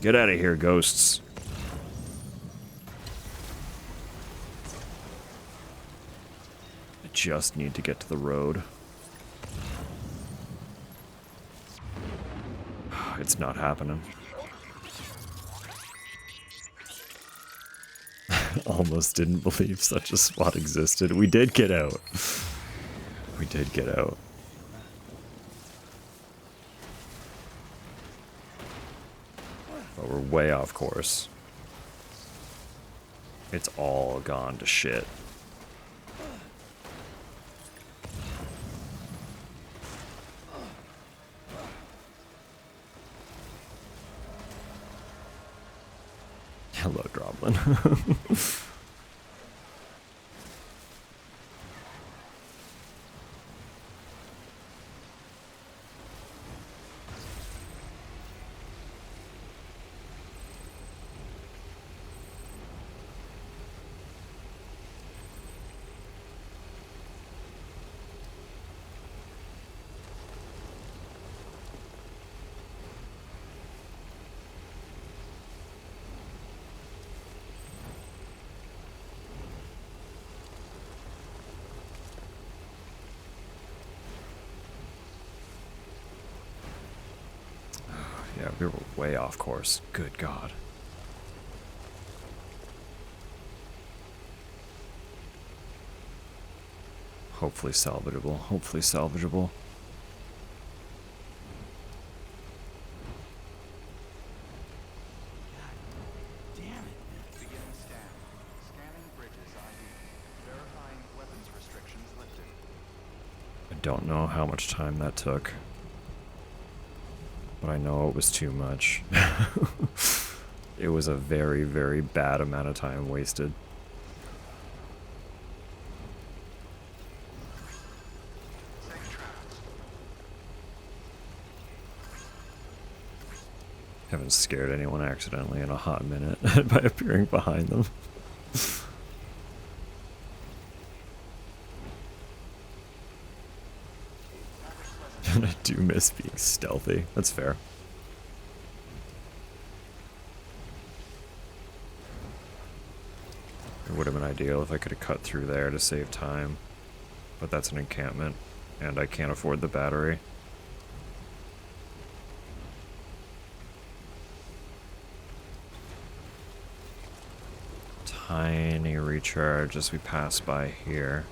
Get out of here, ghosts. I just need to get to the road. It's not happening. Almost didn't believe such a spot existed. We did get out. We did get out. But we're way off course. It's all gone to shit. Hello, Droblin. Yeah, we were way off course. Good God. Hopefully salvageable. Hopefully salvageable. Damn it. Beginning scan. Scanning bridges ID. Verifying weapons restrictions lifted. I don't know how much time that took. But I know it was too much. It was a very, very bad amount of time wasted. Safe travels. Haven't scared anyone accidentally in a hot minute by appearing behind them. And I do miss being stealthy. That's fair. It would have been ideal if I could have cut through there to save time. But that's an encampment, and I can't afford the battery. Tiny recharge as we pass by here.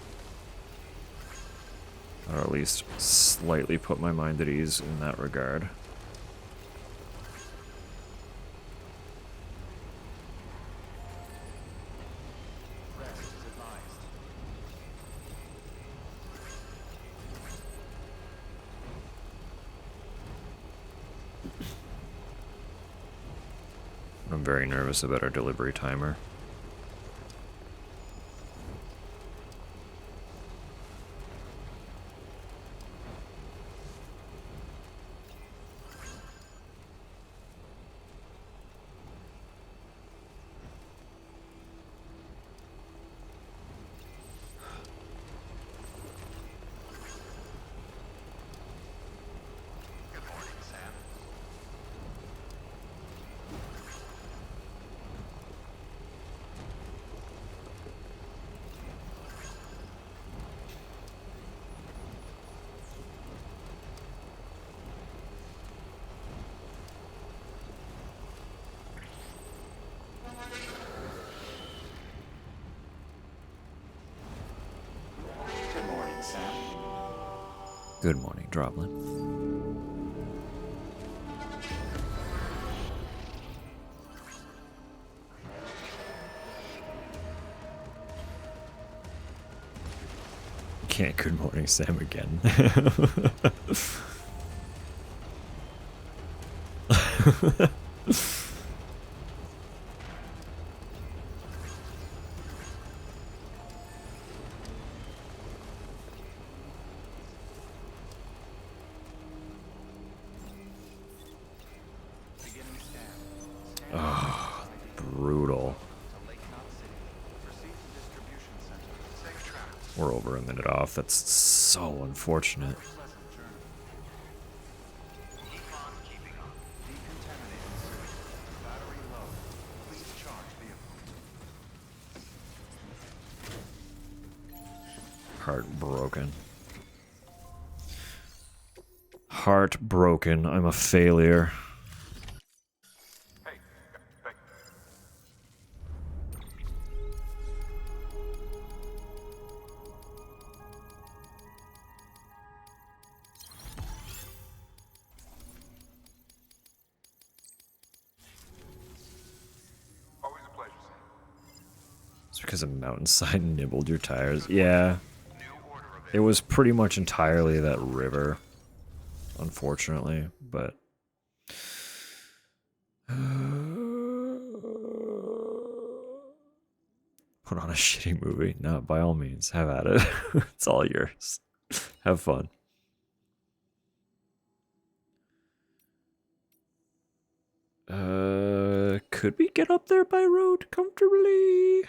Or at least slightly put my mind at ease in that regard. Rest is advised. I'm very nervous about our delivery timer. Good morning, Droplin. Can't good morning Sam again. Beginning scan. Oh, brutal. To Lake Knot City. Proceed to distribution center. Safe travels. We're over a minute off. That's so unfortunate. Pleasant journey. Keep on keeping on. Decontaminated sewage. Battery low. Please charge vehicle. Heartbroken. Heartbroken. I'm a failure. Hey, hey. Always a pleasure, Sam. It's because a mountainside nibbled your tires. Yeah. New order available. It was pretty much entirely that river, unfortunately, but put on a shitty movie. No, by all means, have at it. It's all yours. Have fun. Could we get up there by road comfortably?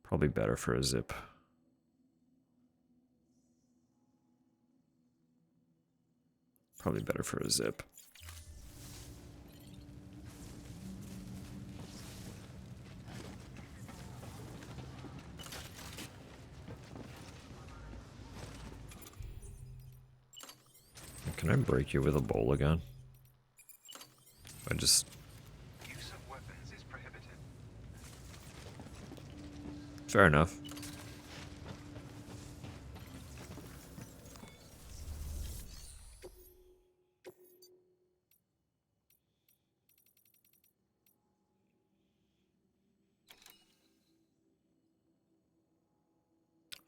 Probably better for a zip. Probably better for a zip. Can I break you with a bowl again? I just... Use of weapons is prohibited. Fair enough.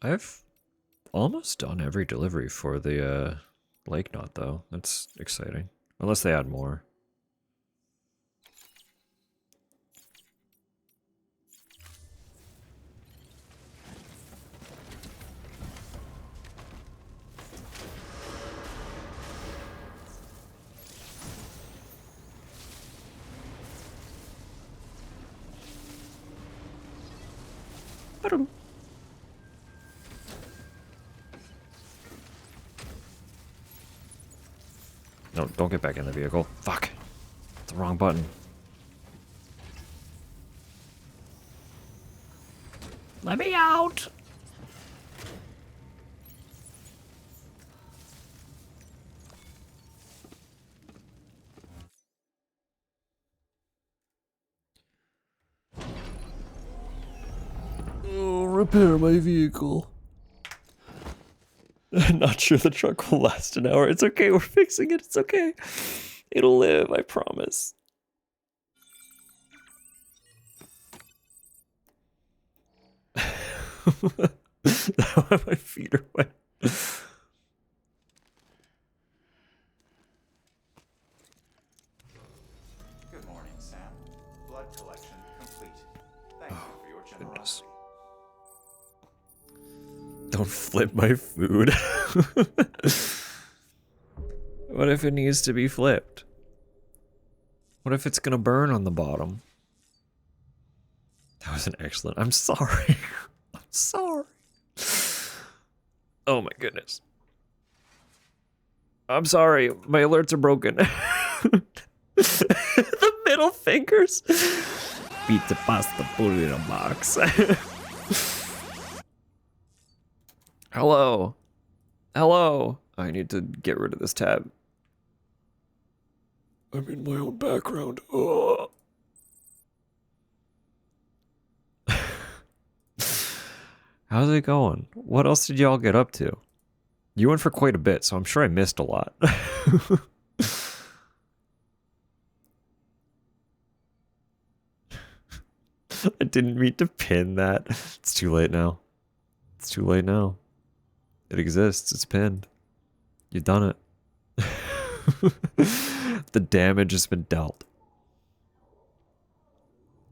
I've almost done every delivery for the Lake Knot, though. That's exciting. Unless they add more. No, don't get back in the vehicle. Fuck. It's the wrong button. Let me out! Oh, repair my vehicle. Not sure the truck will last an hour. It's okay, we're fixing it. It's okay. It'll live, I promise. Now my feet are wet. Good morning, Sam. Blood collection complete. Thank you for your generosity. Don't flip my food. What if it needs to be flipped? What if it's gonna burn on the bottom? That was an excellent. I'm sorry. I'm sorry. Oh my goodness. I'm sorry. My alerts are broken. The middle fingers. Pizza pasta, put it in a box. Hello. Hello. I need to get rid of this tab. I'm in my own background. Oh. How's it going? What else did y'all get up to? You went for quite a bit, so I'm sure I missed a lot. I didn't mean to pin that. It's too late now. It's too late now. It exists. It's pinned. You've done it. The damage has been dealt.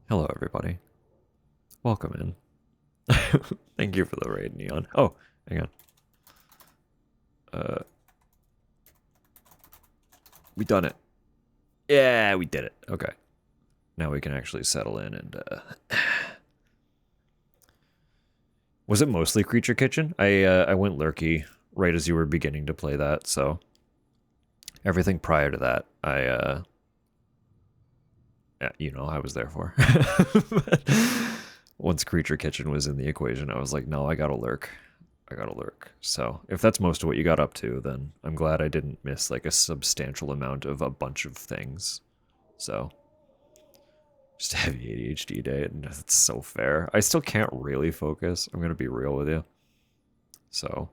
Hello, everybody. Welcome in. Thank you for the raid, Neon. Oh, hang on. We done it. Yeah, we did it. Okay. Now we can actually settle in and Was it mostly Creature Kitchen? I went lurky right as you were beginning to play that, so everything prior to that, yeah, you know, I was there for. Once Creature Kitchen was in the equation, I was like, no, I gotta lurk. I gotta lurk. So if that's most of what you got up to, then I'm glad I didn't miss like a substantial amount of a bunch of things. So just a heavy ADHD day, and it's so fair. I still can't really focus. I'm gonna be real with you. So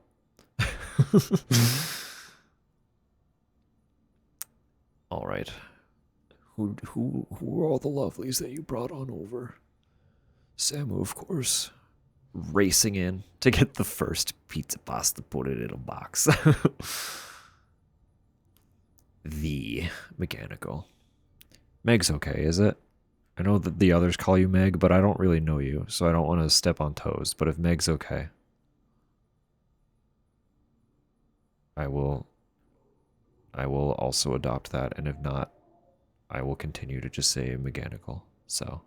all right. Who are all the lovelies that you brought on over? Samu, of course, racing in to get the first pizza pasta, put it in a box. The mechanical. Meg's okay, is it? I know that the others call you Meg, but I don't really know you, so I don't want to step on toes. But if Meg's okay, I will also adopt that, and if not, I will continue to just say mechanical. So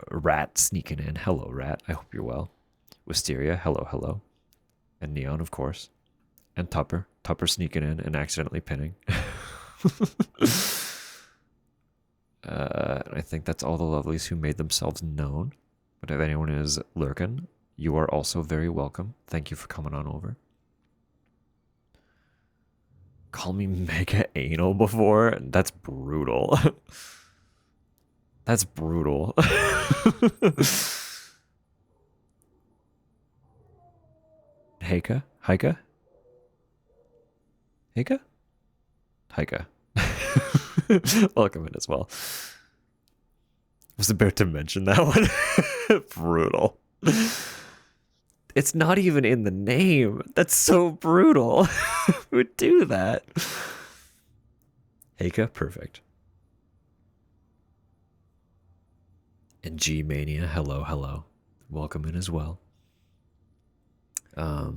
Rat sneaking in. Hello, Rat. I hope you're well. Wisteria. Hello, hello. And Neon, of course. And Tupper. Tupper sneaking in and accidentally pinning. I think that's all the lovelies who made themselves known. But if anyone is lurking, you are also very welcome. Thank you for coming on over. Call me mega anal before? That's brutal. That's brutal. Heika? Heika? Heika? Heika. Welcome in as well. I was about to mention that one. Brutal. It's not even in the name. That's so brutal. Who would do that? Heika, perfect. And G Mania, hello, hello. Welcome in as well. To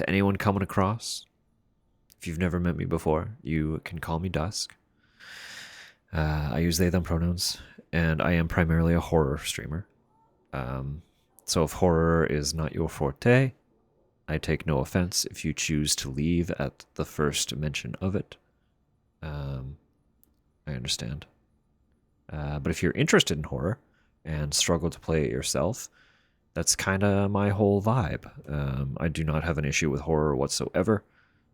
anyone coming across, if you've never met me before, you can call me Dusk. I use they, them pronouns, and I am primarily a horror streamer. So if horror is not your forte, I take no offense if you choose to leave at the first mention of it. I understand. But if you're interested in horror and struggle to play it yourself, that's kind of my whole vibe. I do not have an issue with horror whatsoever,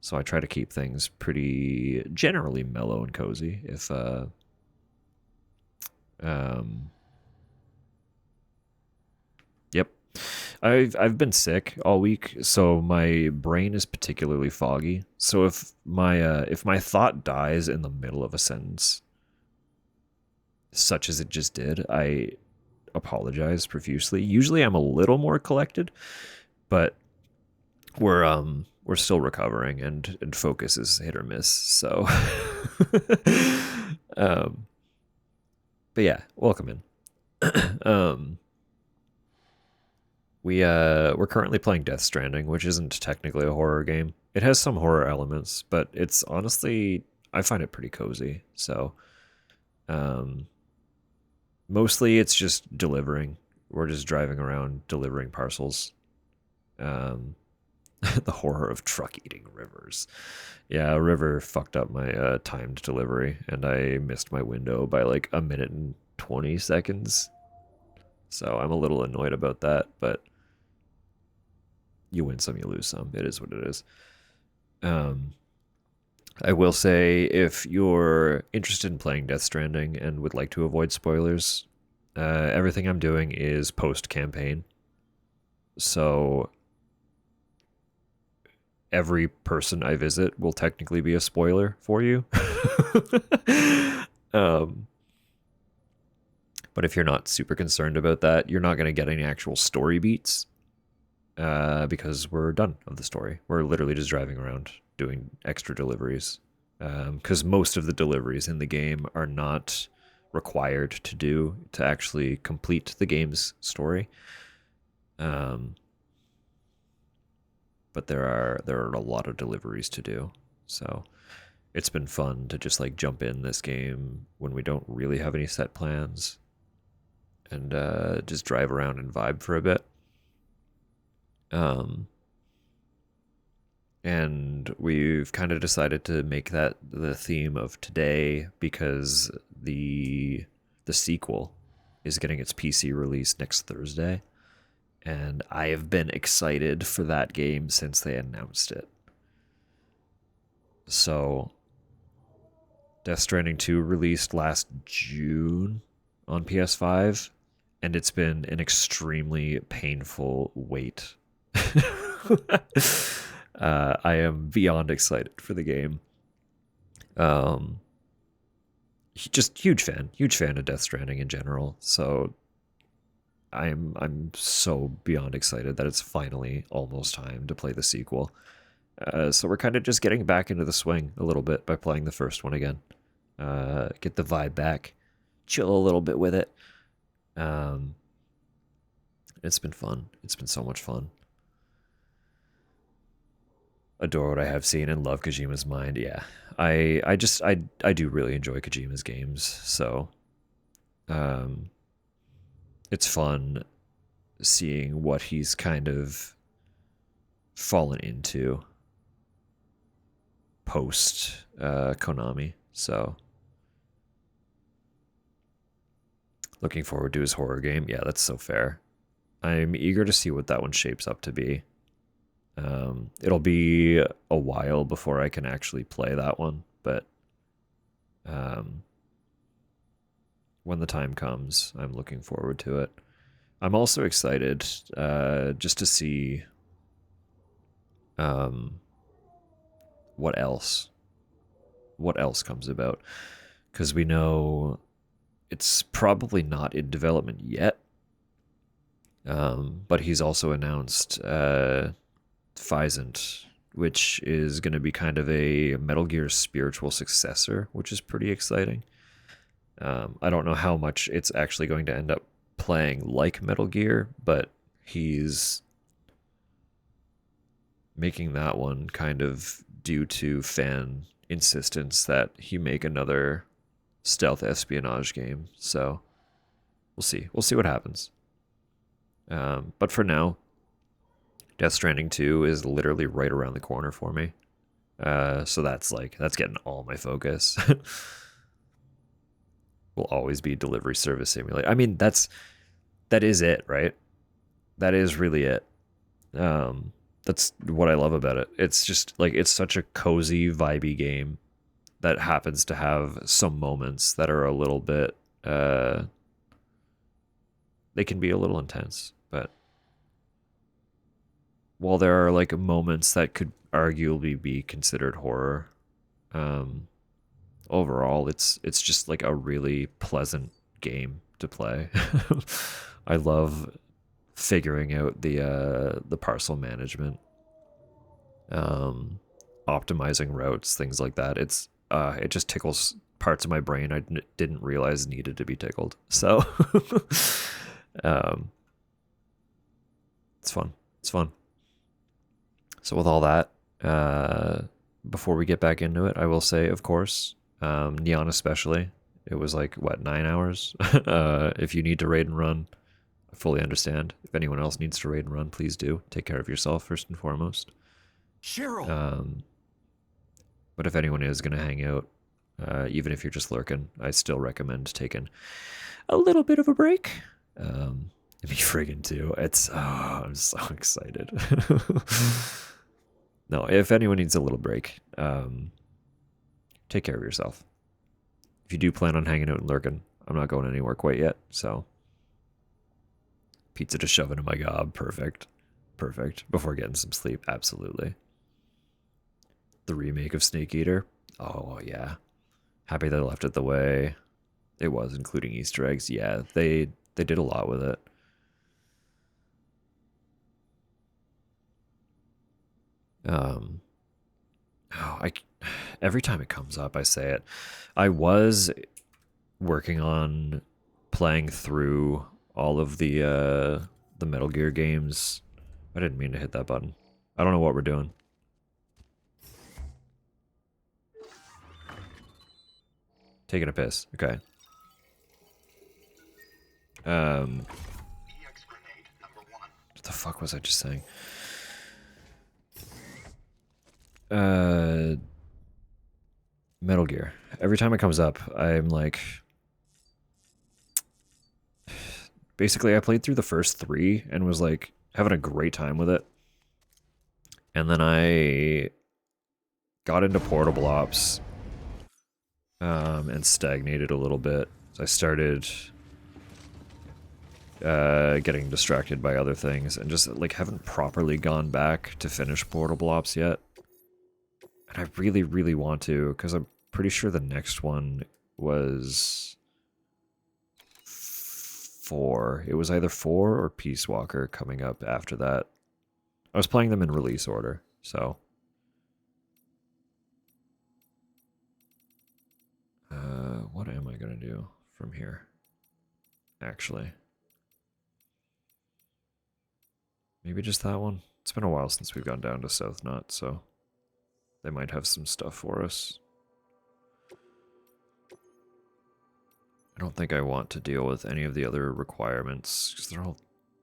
so I try to keep things pretty generally mellow and cozy. If yep, I've been sick all week, so my brain is particularly foggy. So if my thought dies in the middle of a sentence, such as it just did, I apologize profusely. Usually I'm a little more collected, but we're still recovering, and focus is hit or miss. So but yeah, welcome in. We're currently playing Death Stranding, which isn't technically a horror game. It has some horror elements, but it's honestly, I find it pretty cozy. So mostly it's just delivering. We're just driving around delivering parcels. The horror of truck eating rivers. Yeah, a river fucked up my timed delivery, and I missed my window by like a minute and 20 seconds. So I'm a little annoyed about that, but you win some, you lose some. It is what it is. I will say, if you're interested in playing Death Stranding and would like to avoid spoilers, Everything I'm doing is post campaign, so every person I visit will technically be a spoiler for you. um, but if you're not super concerned about that, you're not going to get any actual story beats because we're done of the story. We're literally just driving around doing extra deliveries because most of the deliveries in the game are not required to actually complete the game's story. Um, but there are a lot of deliveries to do. So it's been fun to just like jump in this game when we don't really have any set plans and just drive around and vibe for a bit. Um, and we've kind of decided to make that the theme of today because the sequel is getting its PC release next Thursday, and I have been excited for that game since they announced it. So, Death Stranding 2 released last June on PS5, and it's been an extremely painful wait. I am beyond excited for the game. Um, just huge fan of Death Stranding in general. So I'm so beyond excited that it's finally almost time to play the sequel. So we're kind of just getting back into the swing a little bit by playing the first one again. Get the vibe back, chill a little bit with it. Um, it's been fun. It's been so much fun. Adore what I have seen and love Kojima's mind. Yeah, I do really enjoy Kojima's games. So, um, it's fun seeing what he's kind of fallen into post Konami. So, looking forward to his horror game. Yeah, that's so fair. I'm eager to see what that one shapes up to be. It'll be a while before I can actually play that one, but um, when the time comes, I'm looking forward to it. I'm also excited just to see um, what else comes about, because we know it's probably not in development yet. But he's also announced Physant, which is going to be kind of a Metal Gear spiritual successor, which is pretty exciting. I don't know how much it's actually going to end up playing like Metal Gear, but he's making that one kind of due to fan insistence that he make another stealth espionage game. So we'll see. We'll see what happens. But for now, Death Stranding 2 is literally right around the corner for me. So that's getting all my focus. Will always be delivery service simulator. I mean, that is it, right? That is really it. That's what I love about it. It's just like it's such a cozy, vibey game that happens to have some moments that are a little bit they can be a little intense, but while there are like moments that could arguably be considered horror, um, overall it's just like a really pleasant game to play. I love figuring out the parcel management, um, optimizing routes, things like that. It just tickles parts of my brain didn't realize needed to be tickled. So, um, it's fun. It's fun. So with all that, before we get back into it, I will say, of course, Neon especially. It was like what 9 hours. If you need to raid and run, I fully understand. If anyone else needs to raid and run, please do. Take care of yourself first and foremost. Cheryl. But if anyone is gonna hang out, even if you're just lurking, I still recommend taking a little bit of a break. Me friggin' too. I'm so excited. No, if anyone needs a little break, take care of yourself. If you do plan on hanging out and lurking, I'm not going anywhere quite yet, so Pizza to shove into my gob. Perfect. Perfect. Before getting some sleep. Absolutely. The remake of Snake Eater. Oh, yeah. Happy they left it the way it was, including Easter eggs. Yeah, they did a lot with it. Oh, every time it comes up, I say it. I was working on playing through all of the Metal Gear games. I didn't mean to hit that button. I don't know what we're doing. Taking a piss. Okay. What the fuck was I just saying? Metal Gear. Every time it comes up, I'm like, basically I played through the first 3 and was like having a great time with it. And then I got into portable ops and stagnated a little bit. So I started getting distracted by other things and just like haven't properly gone back to finish portable ops yet. And I really, really want to, because I'm pretty sure the next one was 4. It was either 4 or Peace Walker coming up after that. I was playing them in release order, so. What am I going to do from here? Actually. Maybe just that one? It's been a while since we've gone down to South Knot, so they might have some stuff for us. I don't think I want to deal with any of the other requirements, because they're all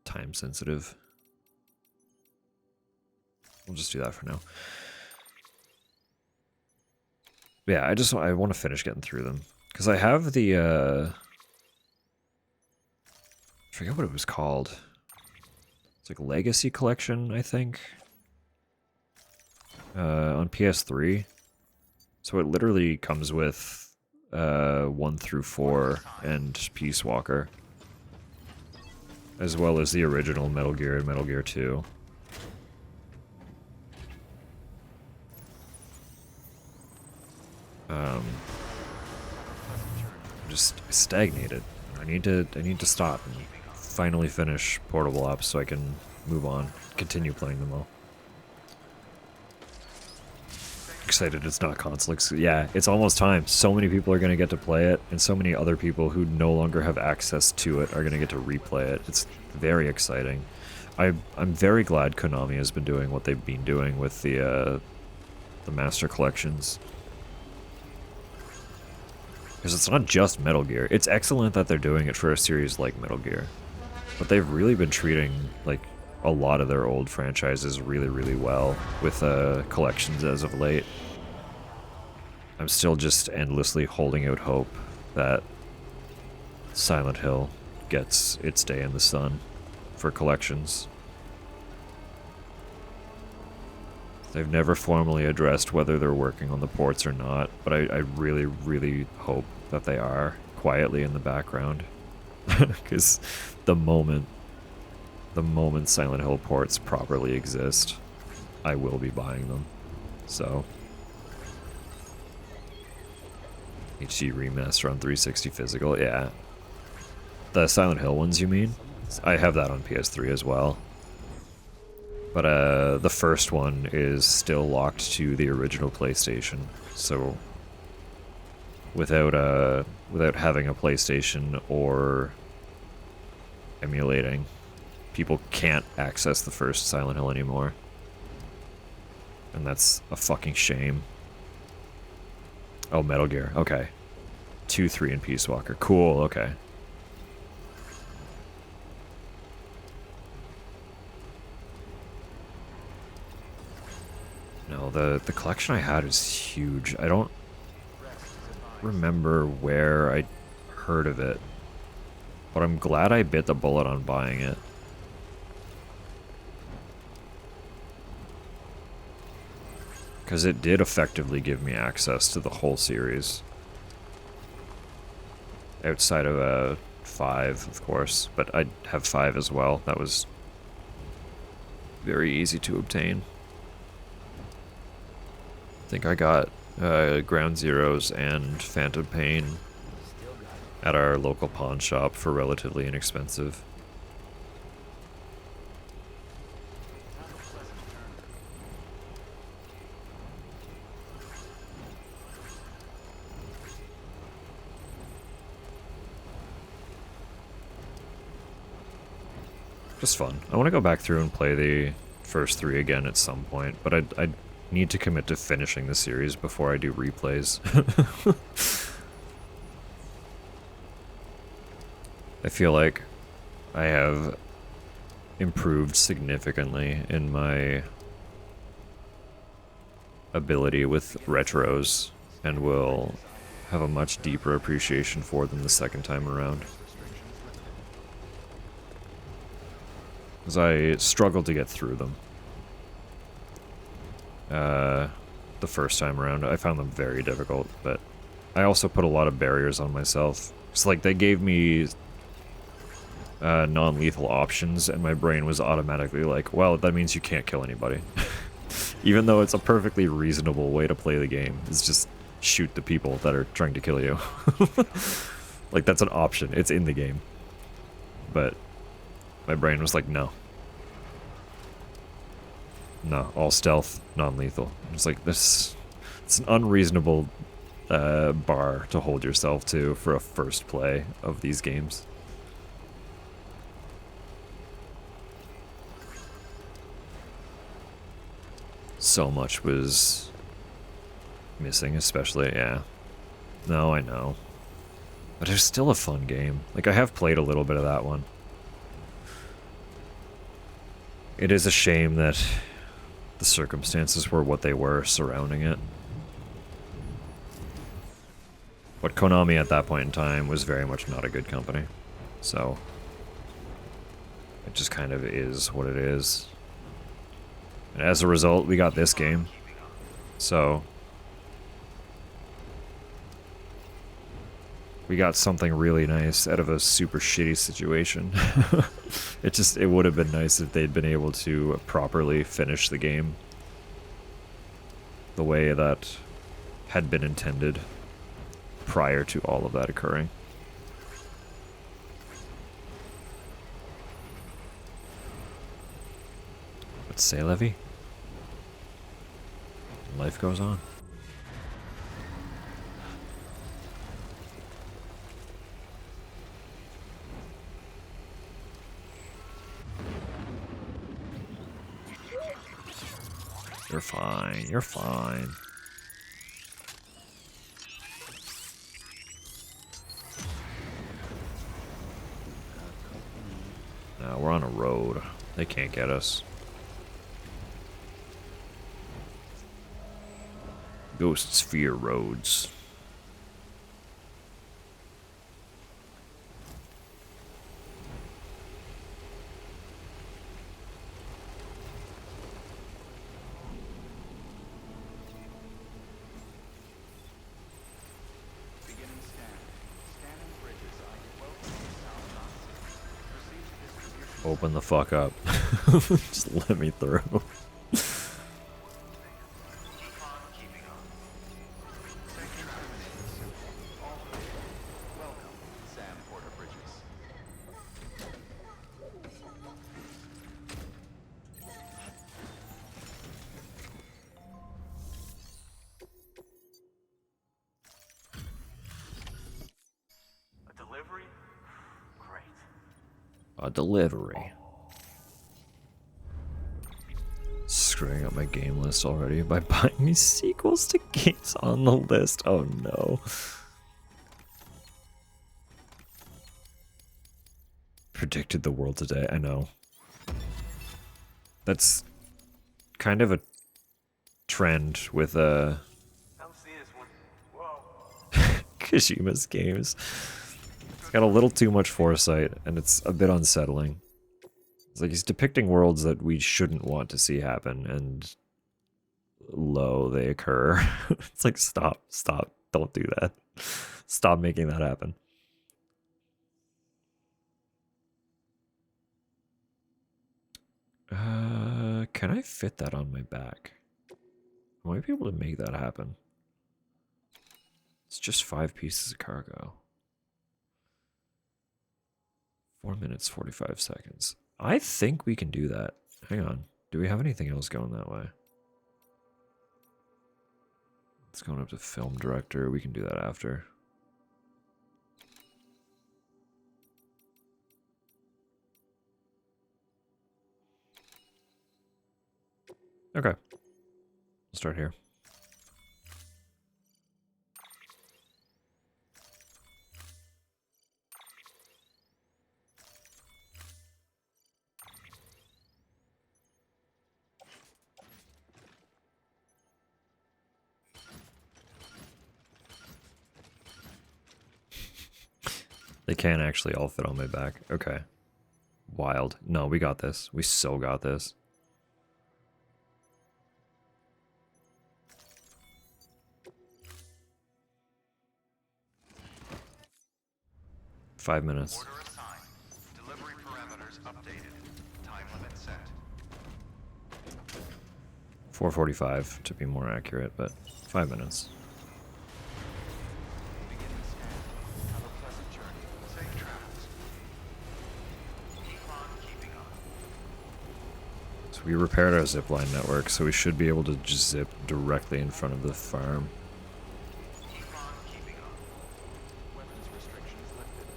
time sensitive. We'll just do that for now. Yeah, I want to finish getting through them. Because I have the, I forget what it was called. It's like Legacy Collection, I think. On PS3. So it literally comes with 1 through 4 and Peace Walker. As well as the original Metal Gear and Metal Gear 2. I'm just stagnated. I need to stop and finally finish Portable Ops so I can move on, continue playing them all. Excited it's not console. Yeah, it's almost time. So many people are going to get to play it, and so many other people who no longer have access to it are going to get to replay it. It's very exciting. I'm very glad Konami has been doing what they've been doing with the Master Collections. Because it's not just Metal Gear. It's excellent that they're doing it for a series like Metal Gear. But they've really been treating, like, a lot of their old franchises really, really well with collections as of late. I'm still just endlessly holding out hope that Silent Hill gets its day in the sun for collections. They've never formally addressed whether they're working on the ports or not, but I really, really hope that they are, quietly in the background. Because the moment Silent Hill ports properly exist, I will be buying them. So, HD remaster on 360 physical, yeah. The Silent Hill ones, you mean? I have that on PS3 as well. But the first one is still locked to the original PlayStation, so without having a PlayStation or emulating, people can't access the first Silent Hill anymore. And that's a fucking shame. Oh, Metal Gear, okay. 2, 3, and Peace Walker. Cool, okay. No, the collection I had is huge. I don't remember where I heard of it, but I'm glad I bit the bullet on buying it. Because it did effectively give me access to the whole series. Outside of 5, of course, but I have 5 as well. That was very easy to obtain. I think I got Ground Zeroes and Phantom Pain at our local pawn shop for relatively inexpensive. Just fun. I want to go back through and play the first 3 again at some point, but I need to commit to finishing the series before I do replays. I feel like I have improved significantly in my ability with retros and will have a much deeper appreciation for them the second time around. Because I struggled to get through them. The first time around, I found them very difficult, but I also put a lot of barriers on myself. It's like they gave me non-lethal options, and my brain was automatically like, well, that means you can't kill anybody. Even though it's a perfectly reasonable way to play the game. It's just shoot the people that are trying to kill you. Like, that's an option. It's in the game. But my brain was like, no. No, all stealth, non-lethal. It's like, this... It's an unreasonable bar to hold yourself to for a first play of these games. So much was missing, especially, yeah. No, I know. But it's still a fun game. Like, I have played a little bit of that one. It is a shame that the circumstances were what they were surrounding it. But Konami at that point in time was very much not a good company. So, it just kind of is what it is. And as a result, we got this game. So, we got something really nice out of a super shitty situation. It would have been nice if they'd been able to properly finish the game the way that had been intended prior to all of that occurring. But say, Levy, life goes on. You're fine, you're fine. No, we're on a road. They can't get us. Ghosts fear roads. Open the fuck up. Just let me through. A delivery? Great. A delivery. Screwing up my game list already by buying me sequels to games on the list. Oh no. Predicted the world today, I know. That's kind of a trend with Don't see this one. Whoa. Kashima's games. It's got a little too much foresight, and it's a bit unsettling. It's like he's depicting worlds that we shouldn't want to see happen, and lo, they occur. It's like, stop, don't do that. Stop making that happen. Can I fit that on my back? I might be able to make that happen. It's just 5 pieces of cargo. 4 minutes, 45 seconds. I think we can do that. Hang on. Do we have anything else going that way? It's going up to film director. We can do that after. Okay. We'll start here. They can't actually all fit on my back. Okay. Wild. No, we got this. We so got this. Five minutes. Order assigned. Delivery parameters updated. Time limit set. 4:45 to be more accurate, but 5 minutes. Beginning scan. Have a pleasant journey. Safe travels. Keep on keeping on. So we repaired our zipline network, so we should be able to just zip directly in front of the farm. Keep on keeping on. Weapons restrictions lifted.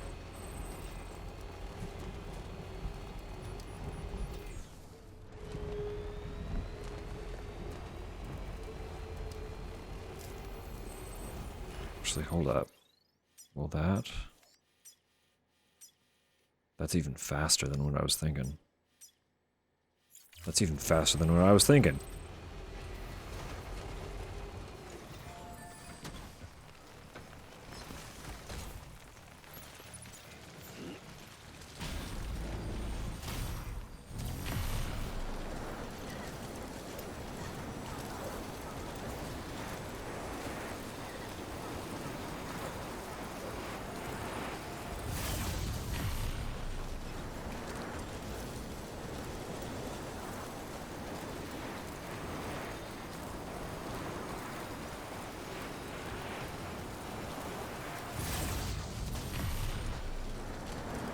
Actually, hold up. Well, that's even faster than what I was thinking. That's even faster than what I was thinking.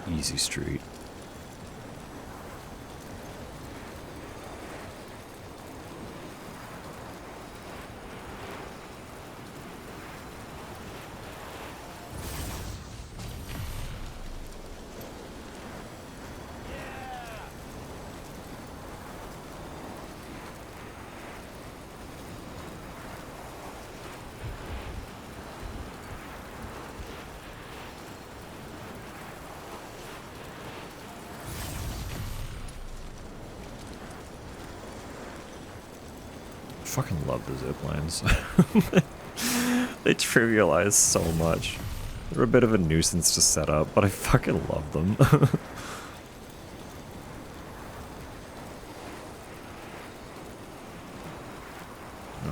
Easy street. I fucking love the zip lines. They trivialize so much. They're a bit of a nuisance to set up, but I fucking love them.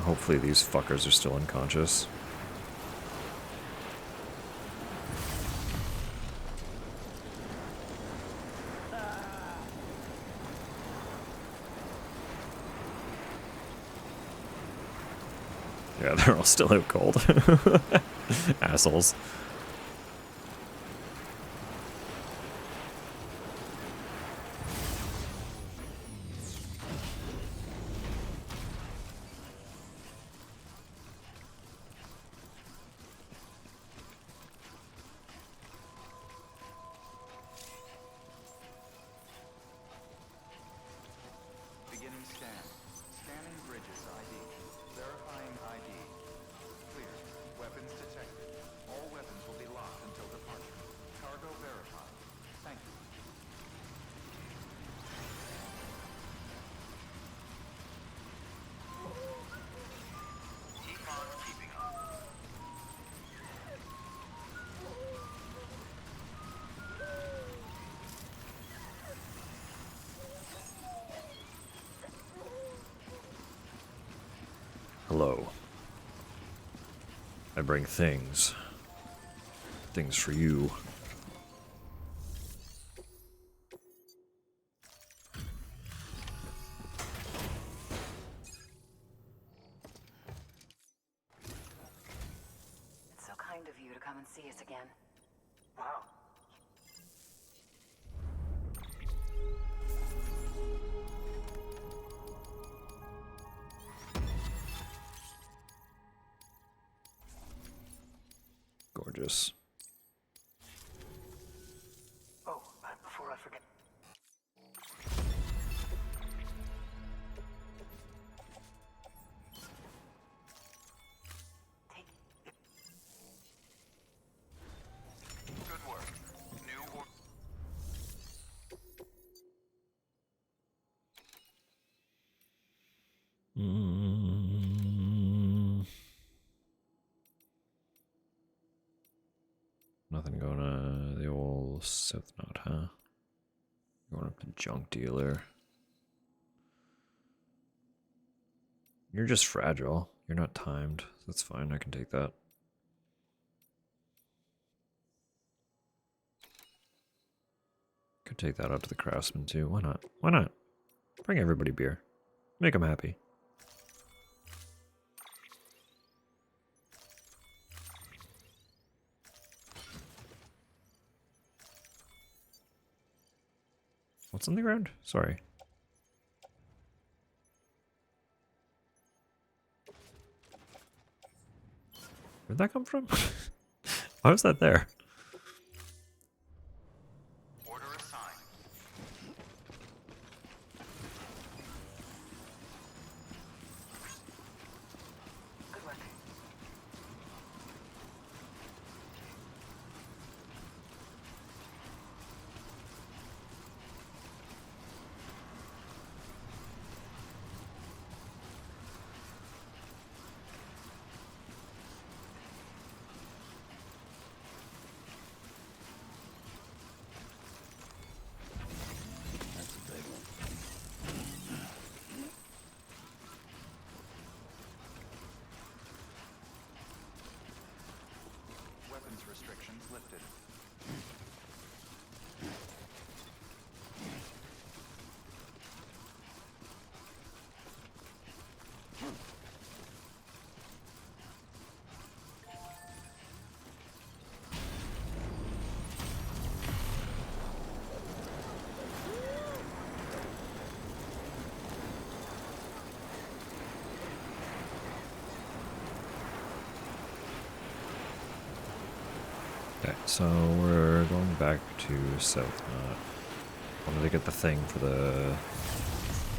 Hopefully these fuckers are still unconscious. Yeah, they're all still out cold. Assholes. Beginning scan. Scanning bridges ID. Verifying ID. Clear. Weapons detected. All weapons will be locked until departure. Cargo verified. Thank you. Keep on keeping on. Hello. I bring things. Things for you. kind of you to come and see us again. Wow. Gorgeous. Oh, before I forget. Take Good work. New or Nothing going on the old South Knot, huh? Going up to junk dealer. You're just fragile. You're not timed. That's fine. I can take that. Could take that out to the craftsman too. Why not? Why not? Bring everybody beer. Make them happy. What's on the ground? Sorry. Where'd that come from? Why was that there? order assigned. Good work. That's a big one. Weapons restrictions lifted. Okay, so we're going back to South Knot. Wanted to get the thing for the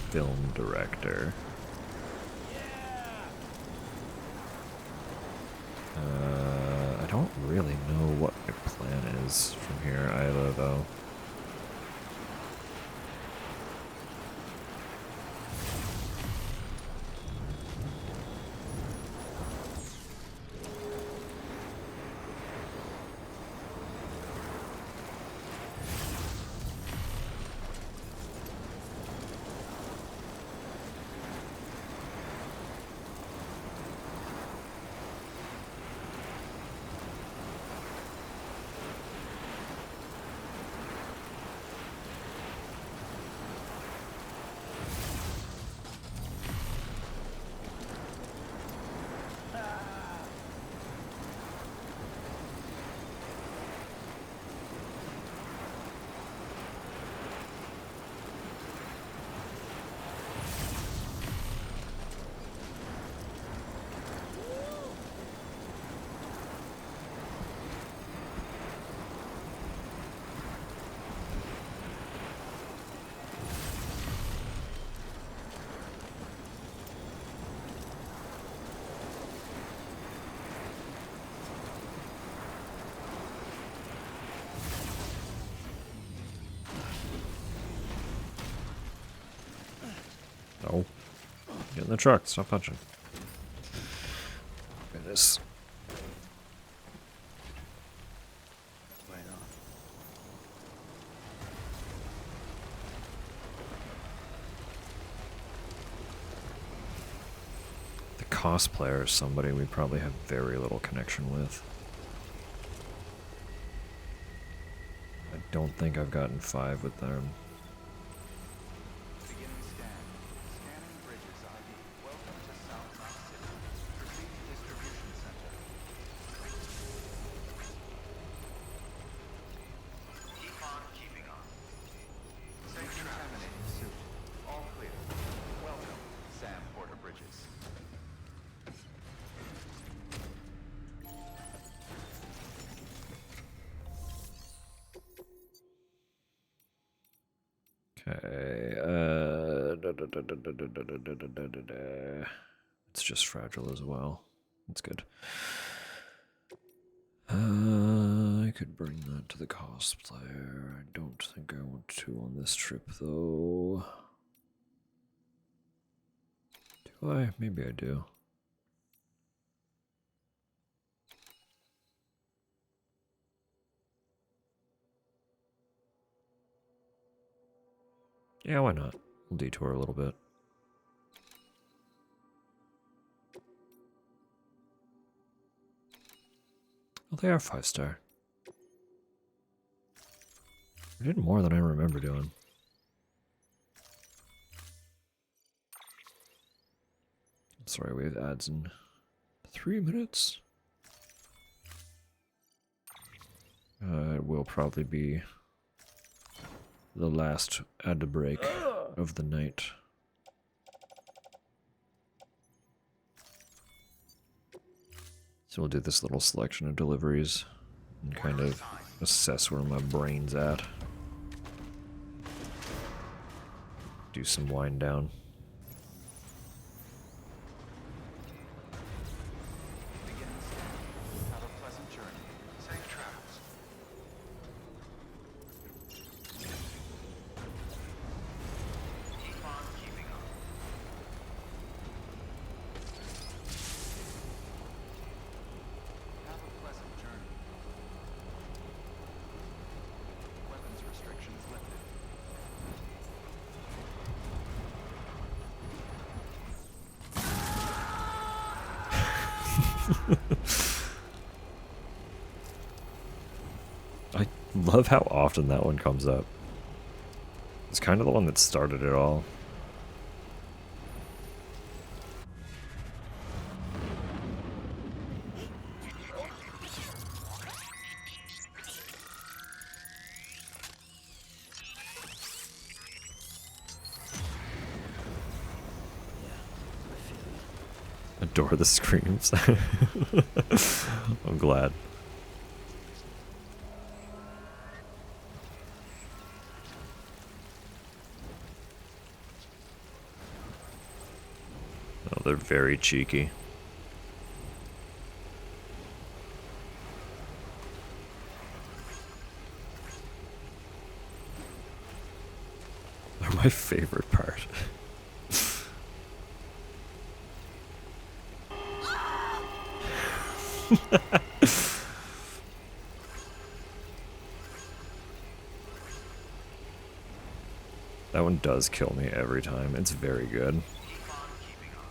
film director. I don't really know what my plan is from here either, though. No. Get in the truck. Stop punching. Goodness. Right on. The cosplayer is somebody we probably have very little connection with. I don't think I've gotten 5 with them. Beginning scan. Scanning bridges ID. Welcome to South Night City. Proceed to distribution center. Okay. It's just fragile as well. That's good. I could bring that to the cosplayer. I don't think I want to on this trip, though. Do I? Maybe I do. Yeah, why not? We'll detour a little bit. Oh, they are 5-star. We did more than I remember doing. Sorry, we have ads in 3 minutes. It will probably be the last ad break of the night. So we'll do this little selection of deliveries and kind of assess where my brain's at. Do some wind down. Beginning scan. Have a pleasant journey. Safe travels. Keep on keeping on. Have a pleasant journey. Weapons restrictions lifted. I love how often that one comes up. It's kind of the one that started it all. Adore the screams. I'm glad. Oh, they're very cheeky. They're my favorite part. That one does kill me every time. It's very good. Keep on keeping on.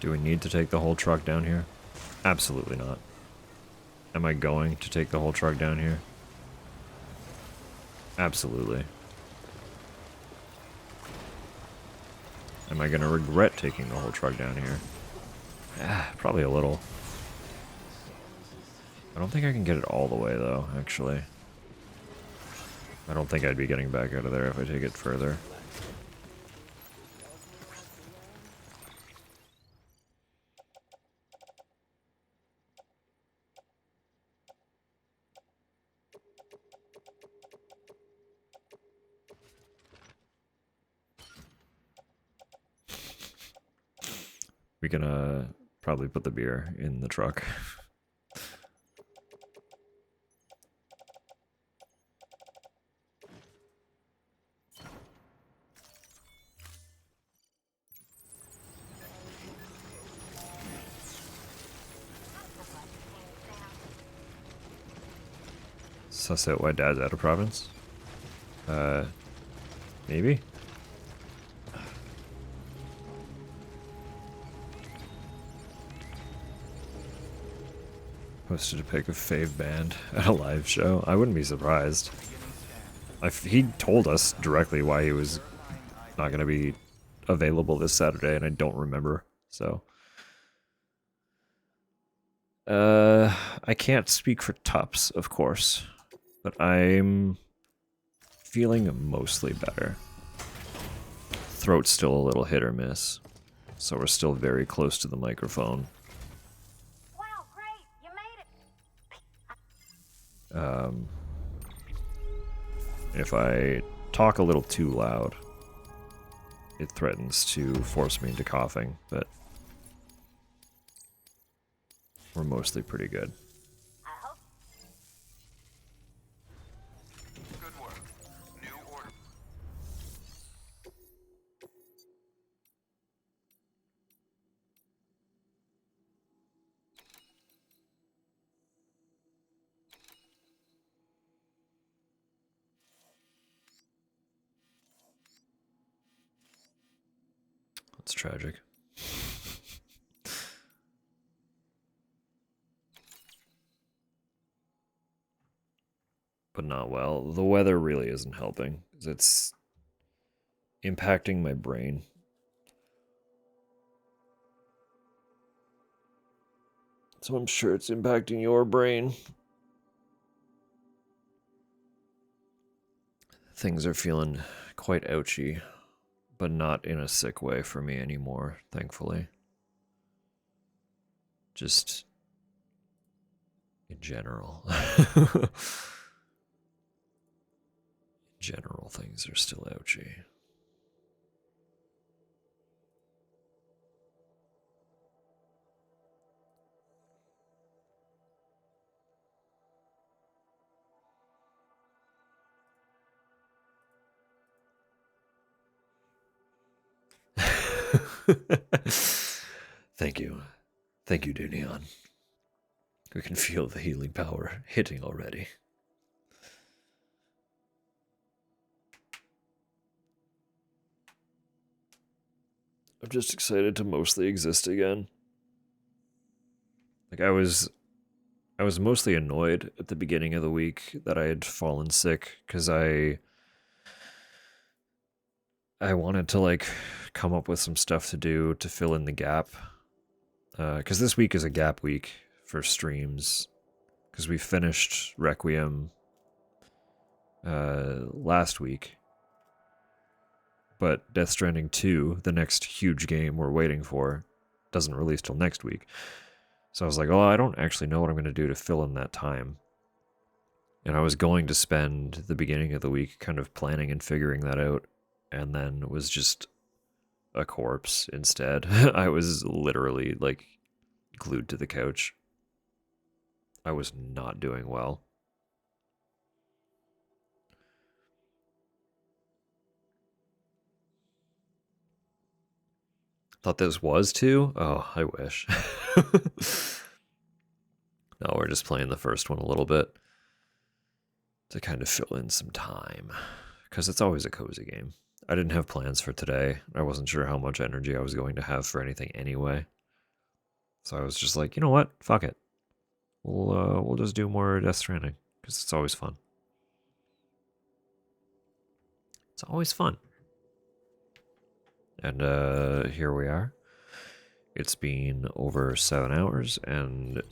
Do we need to take the whole truck down here? Absolutely not. Am I going to take the whole truck down here? Absolutely. Am I going to regret taking the whole truck down here? Probably a little. I don't think I can get it all the way, though, actually. I don't think I'd be getting back out of there if I take it further. We can probably put the beer in the truck. Suss out why Dad's out of province? Maybe? Posted a pic of Fave Band at a live show. I wouldn't be surprised. He told us directly why he was not going to be available this Saturday, and I don't remember. So, I can't speak for Tups, of course, But I'm feeling mostly better. Throat's still a little hit or miss, so we're still very close to the microphone. Wow, great! You made it! If I talk a little too loud, it threatens to force me into coughing, but we're mostly pretty good. I hope Good work. New order. That's tragic. But not well. The weather really isn't helping. It's impacting my brain. So I'm sure it's impacting your brain. Things are feeling quite ouchy, but not in a sick way for me anymore, thankfully. Just in general. In general, things are still ouchy. Thank you. Thank you, Dunion. We can feel the healing power hitting already. I'm just excited to mostly exist again. Like I was mostly annoyed at the beginning of the week that I had fallen sick because I wanted to like come up with some stuff to do to fill in the gap. Because this week is a gap week for streams. Because we finished Requiem last week. But Death Stranding 2, the next huge game we're waiting for, doesn't release till next week. So I was like, oh, I don't actually know what I'm going to do to fill in that time. And I was going to spend the beginning of the week kind of planning and figuring that out, and then was just a corpse instead. I was literally like glued to the couch. I was not doing well. Thought this was too? Oh, I wish. No, we're just playing the first one a little bit to kind of fill in some time. Because it's always a cozy game. I didn't have plans for today. I wasn't sure how much energy I was going to have for anything anyway. So I was just like, you know what? Fuck it. We'll just do more Death Stranding. Because it's always fun. It's always fun. And here we are. It's been over 7 hours, and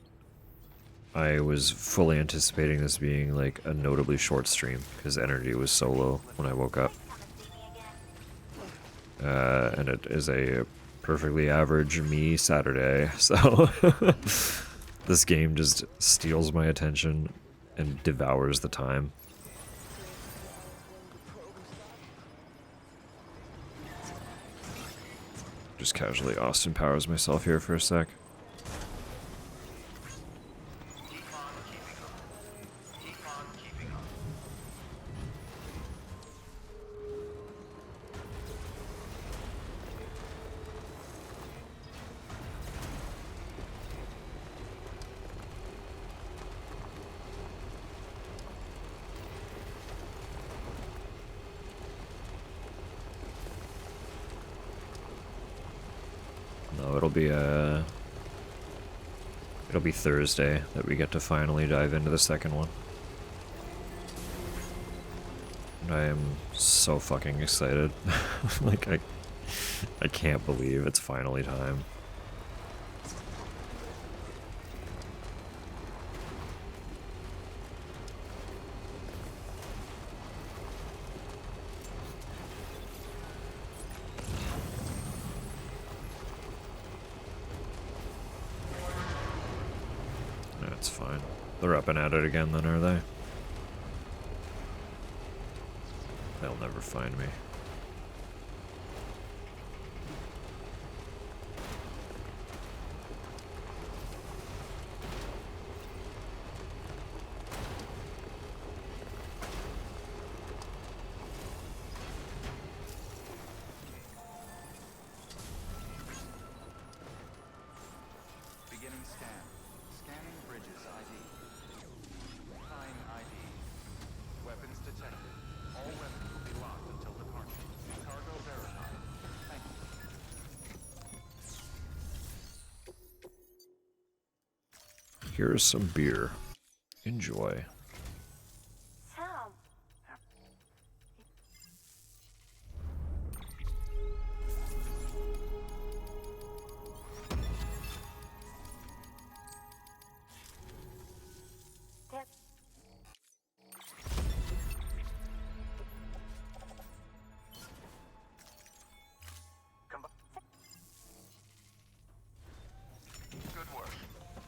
I was fully anticipating this being like a notably short stream because energy was so low when I woke up. And it is a perfectly average me Saturday, so this game just steals my attention and devours the time. Just casually Austin Powers myself here for a sec. No, it'll be Thursday that we get to finally dive into the second one. And I am so fucking excited. Like I can't believe it's finally time. That's fine. They're up and at it again then, are they? They'll never find me. Beginning scan. Scanning bridges ID. Time ID. Weapons detected. All weapons will be locked until departure. Cargo verified. Thank you. Here's some beer. Enjoy. Sam, Dad, Good work.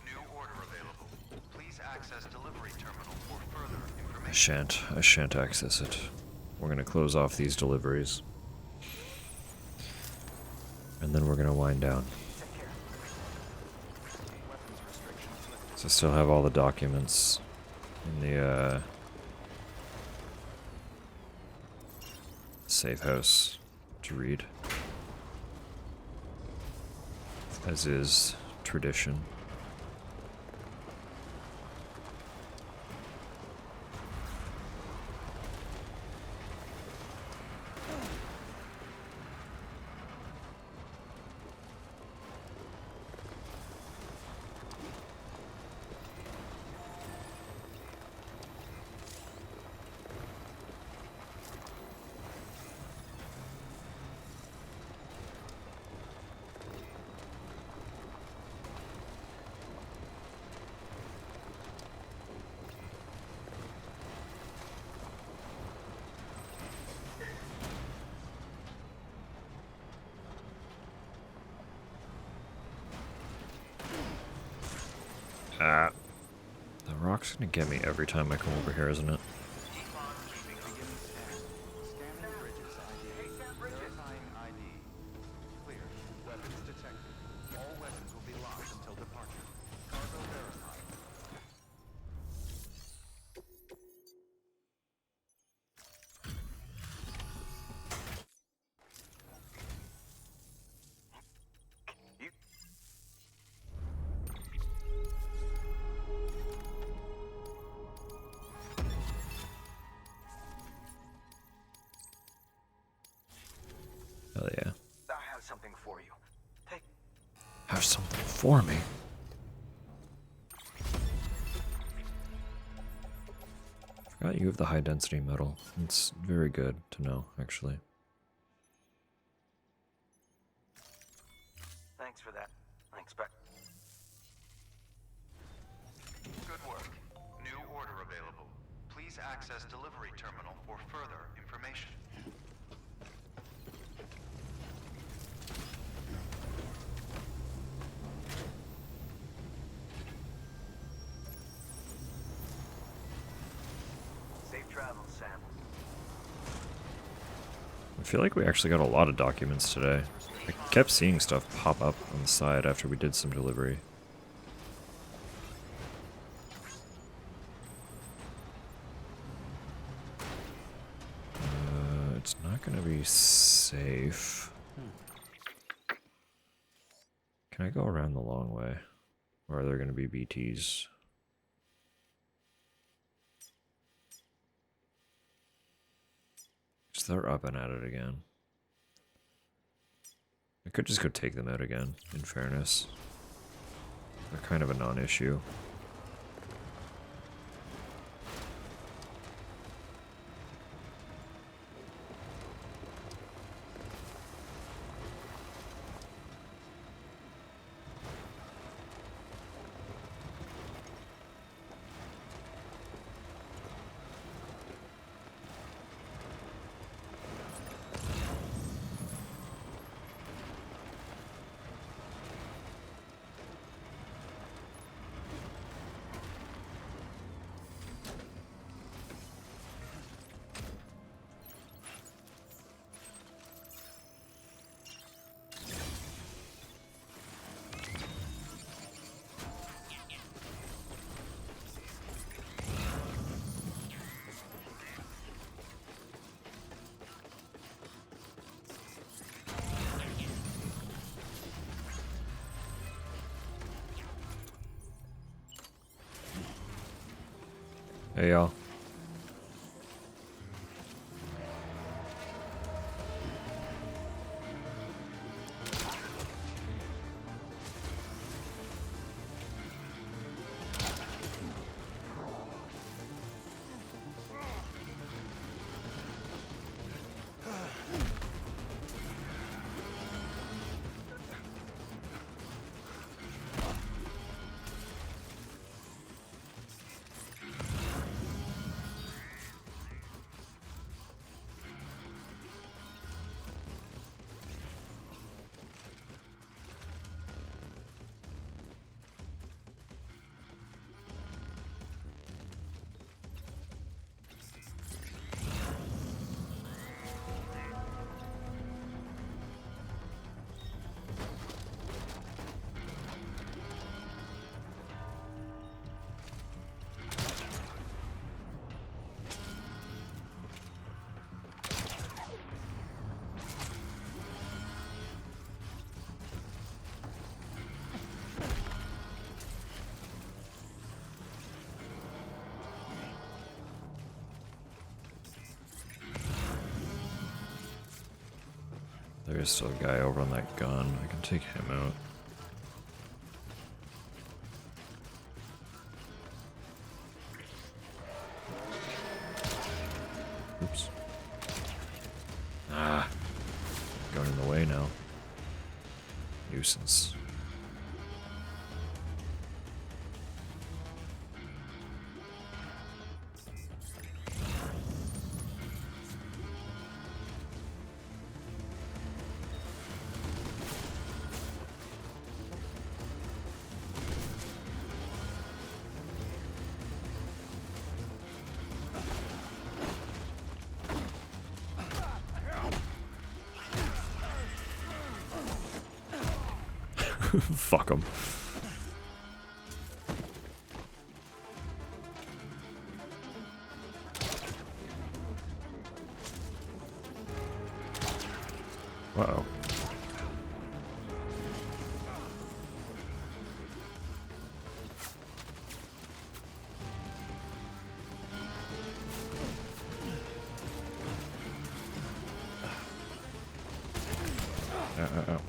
New order available. Please access delivery terminal for further information. I shan't access it. We're gonna close off these deliveries. And then we're gonna wind down. Weapons restrictions lifted. So I still have all the documents in the safe house to read. As is tradition. Ah. The rock's gonna get me every time I come over here, isn't it? Beginning scan. Scanning bridges ID. Verifying ID. Clear. Weapons detected. All weapons will be locked until departure. Cargo verified. Hell yeah. I have something for you. Take. Have something for me. Forgot you have the high density metal. It's very good to know, actually. Thanks for that. I expect. Good work. New order available. Please access delivery terminal for further information. Safe travels, Sam. I feel like we actually got a lot of documents today. I kept seeing stuff pop up on the side after we did some delivery. It's not gonna be safe. Can I go around the long way? Or are there gonna be BTs? So they're up and at it again. I could just go take them out again, in fairness. They're kind of a non-issue. Hey, y'all. There's still a guy over on that gun. I can take him out. Oops. Ah. Going in the way now. Nuisance. Fuck him. Uh-oh. Uh-oh.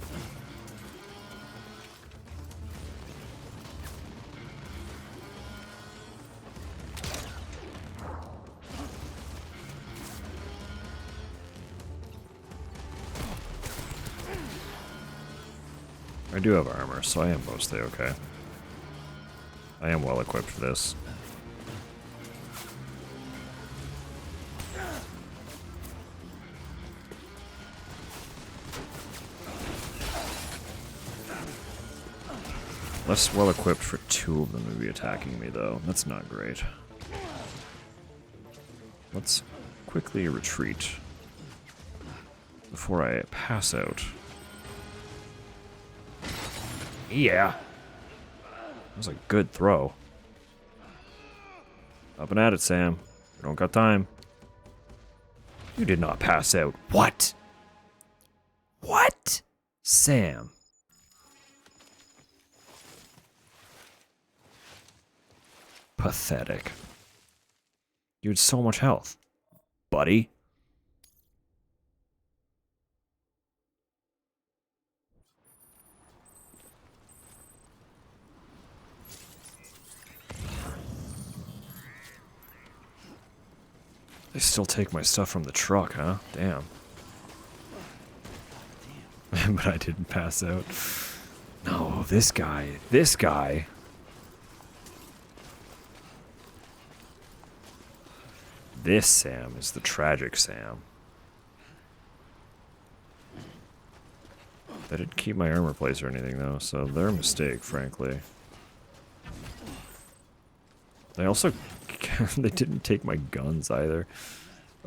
I do have armor, so I am mostly okay. I am well equipped for this. Less well equipped for two of them to be attacking me, though. That's not great. Let's quickly retreat before I pass out. Yeah. That was a good throw. Up and at it, Sam. We don't got time. You did not pass out. What? What? Sam. Pathetic. You had so much health, buddy. They still take my stuff from the truck, huh? Damn. But I didn't pass out. No, this guy. This guy. This Sam is the tragic Sam. They didn't keep my armor place or anything, though, so their mistake, frankly. They also... they didn't take my guns, either.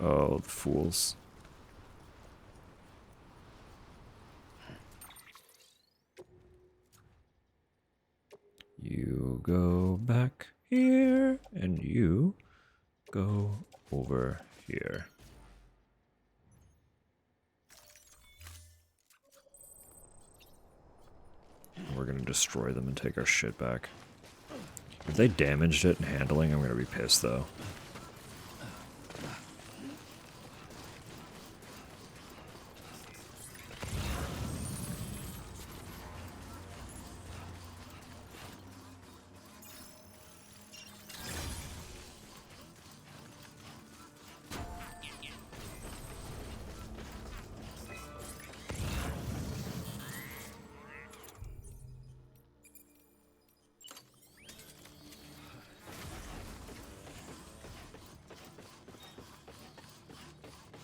Oh, the fools. You go back here, and you go over here. We're gonna destroy them and take our shit back. If they damaged it in handling, I'm gonna be pissed though.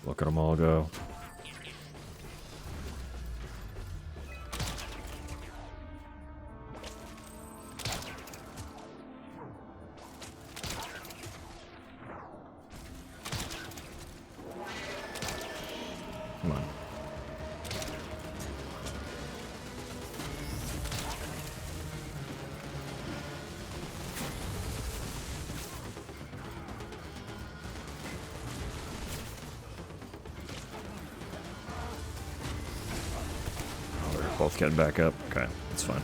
Look at them all go. Come on. Oh, they're both getting back up. Okay, that's fine.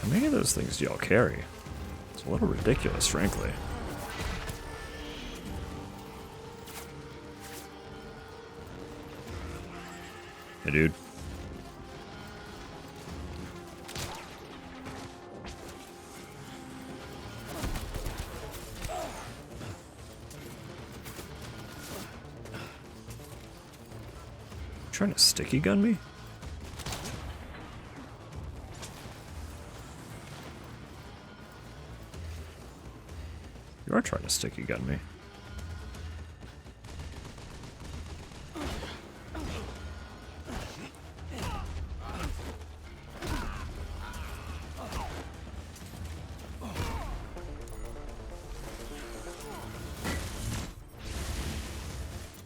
How many of those things do y'all carry? It's a little ridiculous, frankly. Hey, dude. Trying to sticky gun me? You are trying to sticky gun me.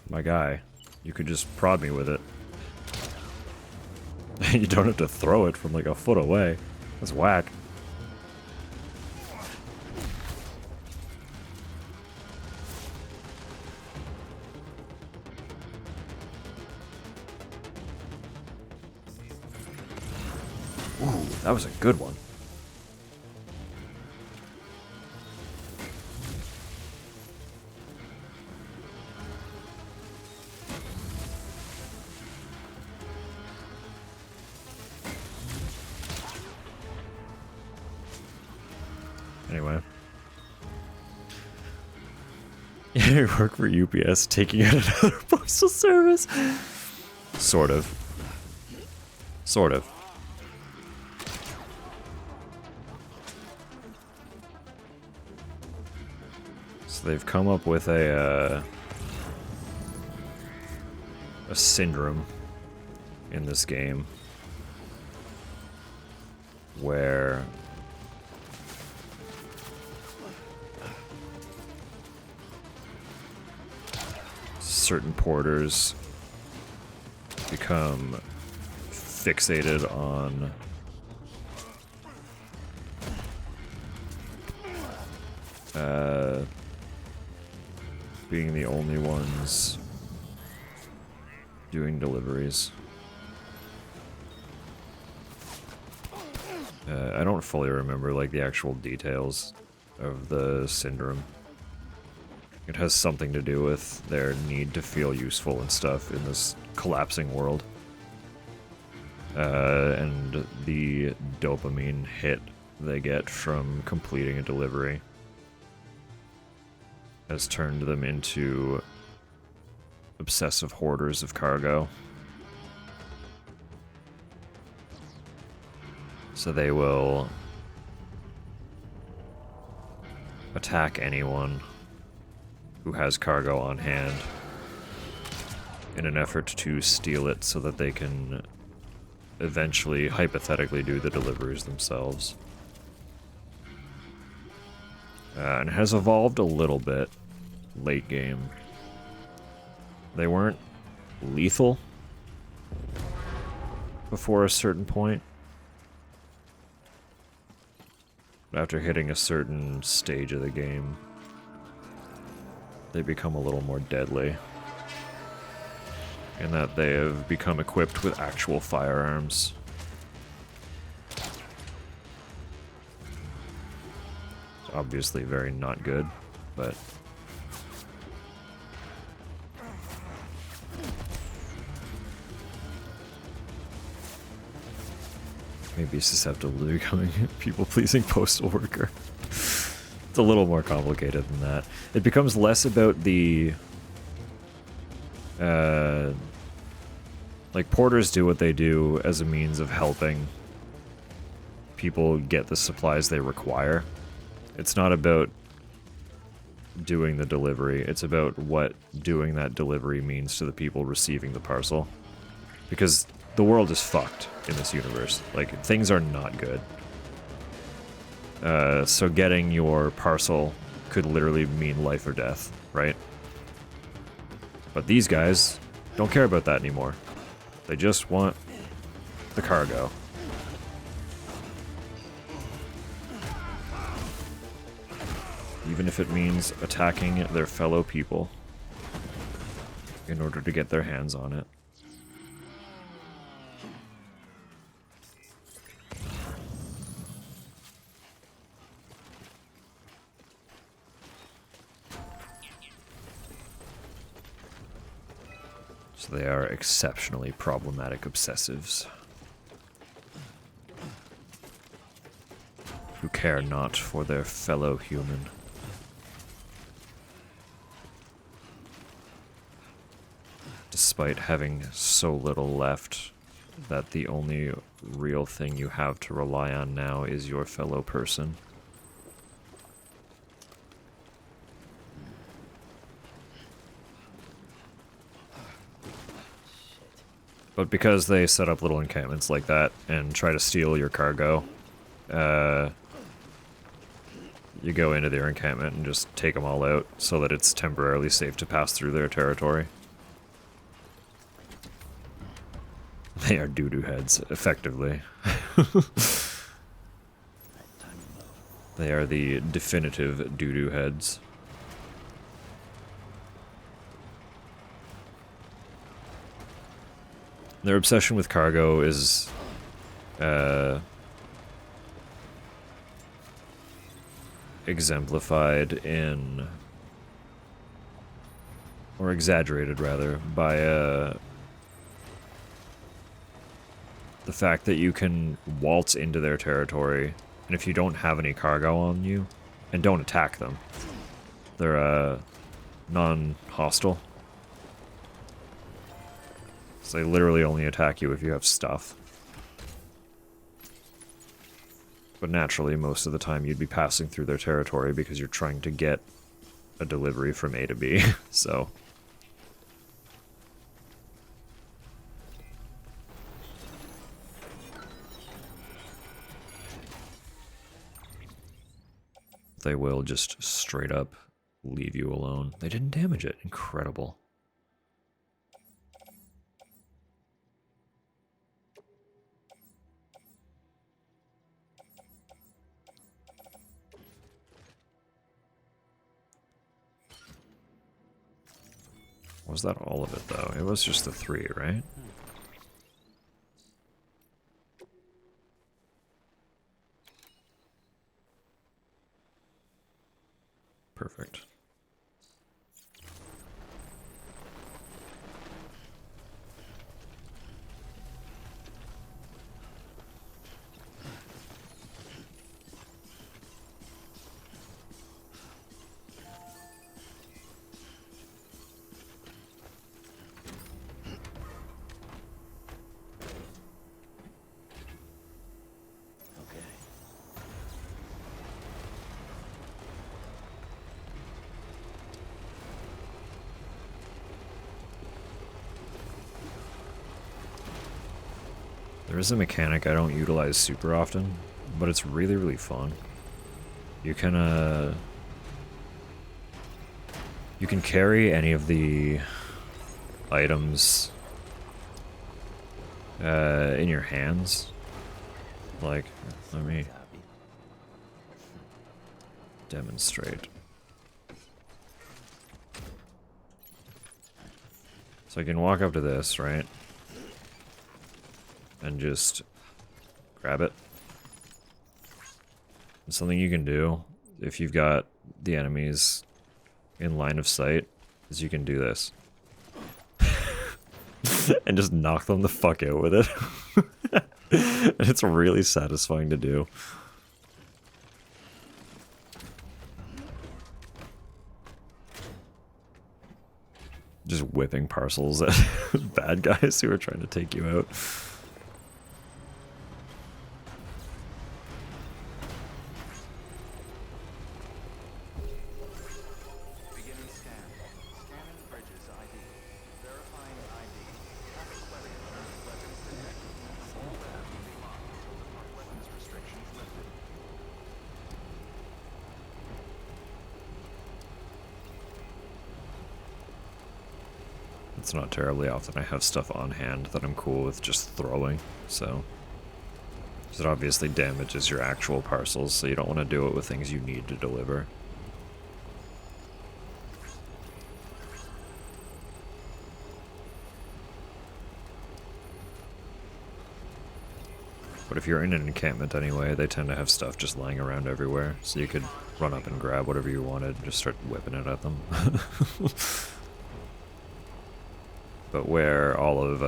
My guy, you could just prod me with it. You don't have to throw it from like a foot away. That's whack. Ooh, that was a good one. Anyway. You work for UPS taking out another postal service? Sort of. Sort of. So they've come up with a syndrome in this game where certain porters become fixated on being the only ones doing deliveries. I don't fully remember like the actual details of the syndrome. It has something to do with their need to feel useful and stuff in this collapsing world. And the dopamine hit they get from completing a delivery has turned them into obsessive hoarders of cargo. So they will attack anyone who has cargo on hand in an effort to steal it so that they can eventually, hypothetically, do the deliveries themselves. And it has evolved a little bit late game. They weren't lethal before a certain point. After hitting a certain stage of the game, they become a little more deadly. In that they have become equipped with actual firearms. It's obviously very not good, but maybe susceptible to becoming a people-pleasing postal worker. It's a little more complicated than that. It becomes less about the... like, porters do what they do as a means of helping people get the supplies they require. It's not about doing the delivery, it's about what doing that delivery means to the people receiving the parcel. Because the world is fucked in this universe. Like, things are not good. So getting your parcel could literally mean life or death, right? But these guys don't care about that anymore. They just want the cargo. Even if it means attacking their fellow people in order to get their hands on it. So they are exceptionally problematic obsessives who care not for their fellow human. Despite having so little left that the only real thing you have to rely on now is your fellow person. But because they set up little encampments like that and try to steal your cargo, you go into their encampment and just take them all out so that it's temporarily safe to pass through their territory. They are doo-doo heads, effectively. They are the definitive doo-doo heads. Their obsession with cargo is exemplified in, or exaggerated rather, by the fact that you can waltz into their territory, and if you don't have any cargo on you, and don't attack them, they're non-hostile. So they literally only attack you if you have stuff. But naturally, most of the time you'd be passing through their territory because you're trying to get a delivery from A to B, so... they will just straight up leave you alone. They didn't damage it. Incredible. Was that all of it, though? It was just the 3, right? Perfect. There is a mechanic I don't utilize super often, but it's really, really fun. You can carry any of the items in your hands. Like, let me demonstrate. So I can walk up to this, right? And just grab it. And something you can do if you've got the enemies in line of sight is you can do this. And just knock them the fuck out with it. And it's really satisfying to do. Just whipping parcels at bad guys who are trying to take you out. Beginning scan. Scanning bridges ID. Verifying ID. Traffic weapons detected. All weapons will be locked until the weapons restrictions lifted. It's not terribly often I have stuff on hand that I'm cool with just throwing, so... it obviously damages your actual parcels, so you don't want to do it with things you need to deliver. But if you're in an encampment anyway, they tend to have stuff just lying around everywhere, so you could run up and grab whatever you wanted and just start whipping it at them. But where all of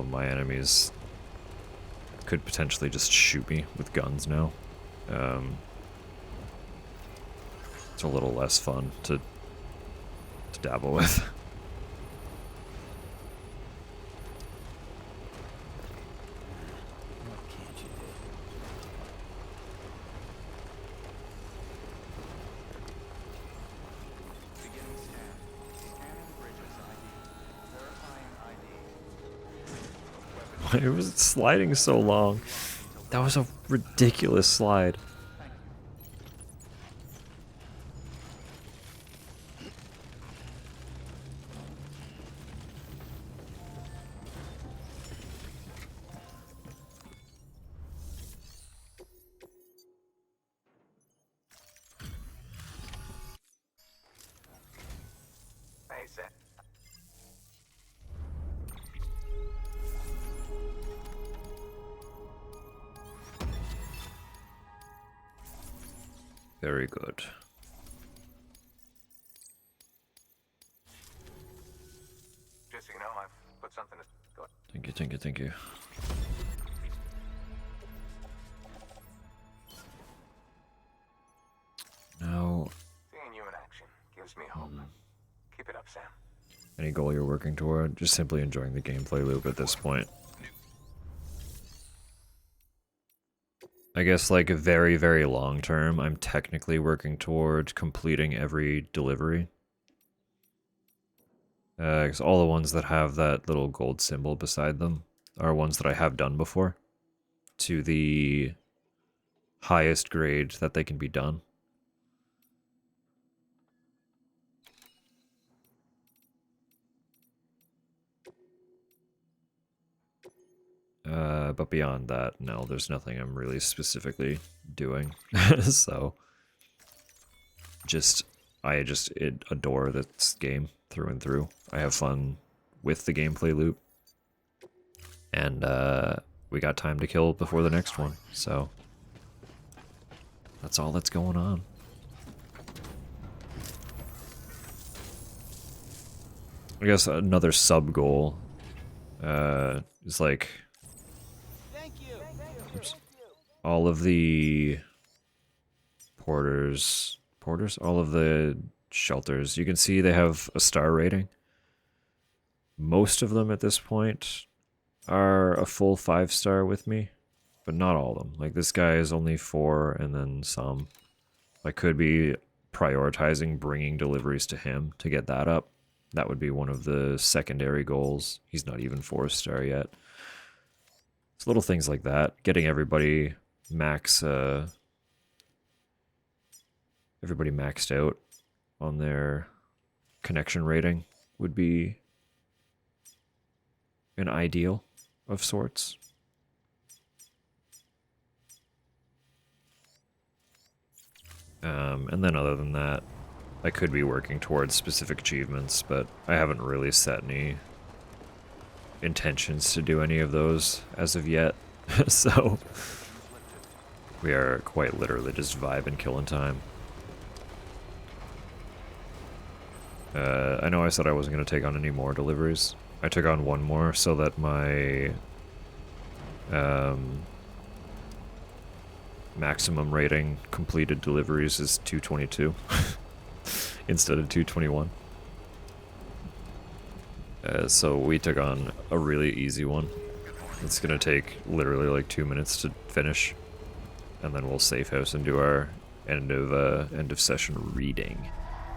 my enemies could potentially just shoot me with guns now, it's a little less fun to dabble with. What can't you do? Beginning scan. Scanning bridges ID. Verifying ID. It was sliding so long. That was a ridiculous slide. Thank you. Hey, Sam. Very good. Just so you know, I've put something to go. Thank you, thank you, thank you. Now, Seeing you in action gives me hope. Keep it up, Sam. any goal you're working toward? Just simply enjoying the gameplay loop at this point. I guess like very, very long term, I'm technically working toward completing every delivery. 'Cause all the ones that have that little gold symbol beside them are ones that I have done before, to the highest grade that they can be done. But beyond that, no, there's nothing I'm really specifically doing. So, I just adore this game through and through. I have fun with the gameplay loop. And, we got time to kill before the next one, so that's all that's going on. I guess another sub-goal, is like... Oops. All of the porters, all of the shelters, you can see they have a star rating. Most of them at this point are a full 5-star with me, but not all of them. Like this guy is only 4 and then some. I could be prioritizing bringing deliveries to him to get that up. That would be one of the secondary goals. He's not even 4-star yet. It's little things like that. Getting everybody everybody maxed out on their connection rating would be an ideal of sorts. And then other than that, I could be working towards specific achievements, but I haven't really set any intentions to do any of those as of yet. So we are quite literally just vibing, killing time. I know I said I wasn't going to take on any more deliveries. I took on one more so that my maximum rating completed deliveries is 222 instead of 221. So we took on a really easy one. It's going to take literally like 2 minutes to finish. And then we'll safe house and do our end of session reading.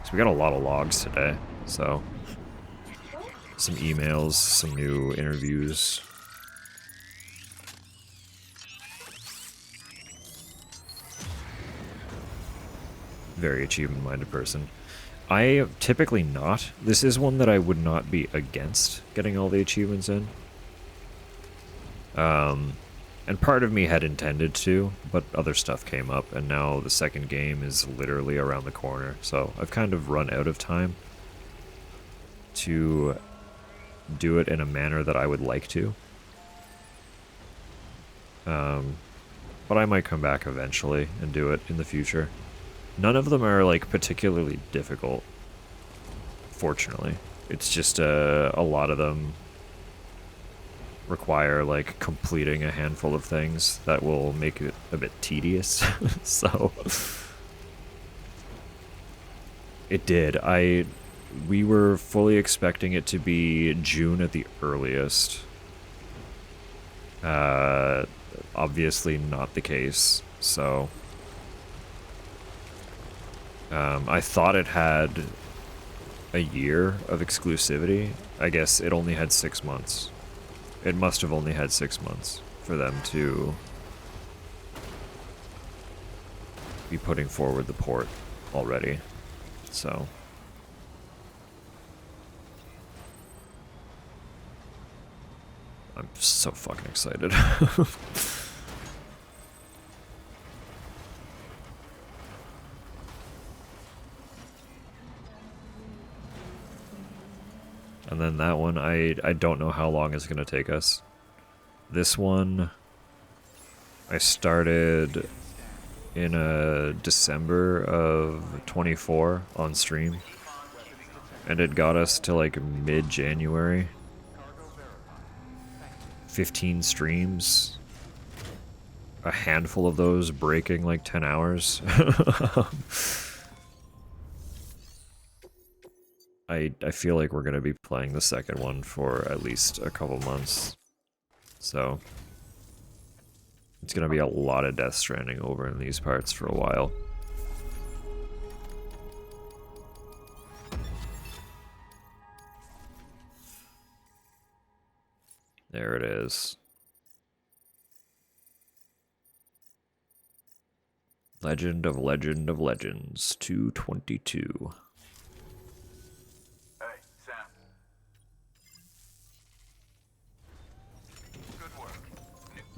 So we got a lot of logs today, so some emails, some new interviews. Very achievement-minded person. I typically not. This is one that I would not be against getting all the achievements in. And part of me had intended to, but other stuff came up, and now the second game is literally around the corner, so I've kind of run out of time to do it in a manner that I would like to. But I might come back eventually and do it in the future. None of them are, like, particularly difficult, fortunately. It's just a lot of them require like completing a handful of things that will make it a bit tedious. So it did. We were fully expecting it to be June at the earliest. Obviously not the case. So I thought it had a year of exclusivity. I guess it only had 6 months. It must have only had 6 months for them to be putting forward the port already. So I'm so fucking excited. And then that one, I don't know how long it's going to take us. This one, I started in December of 24 on stream. And it got us to like mid-January. 15 streams. A handful of those breaking like 10 hours. I feel like we're going to be playing the second one for at least a couple months. So it's going to be a lot of Death Stranding over in these parts for a while. There it is. Legend of Legends 222. Hey, Sam. Good work.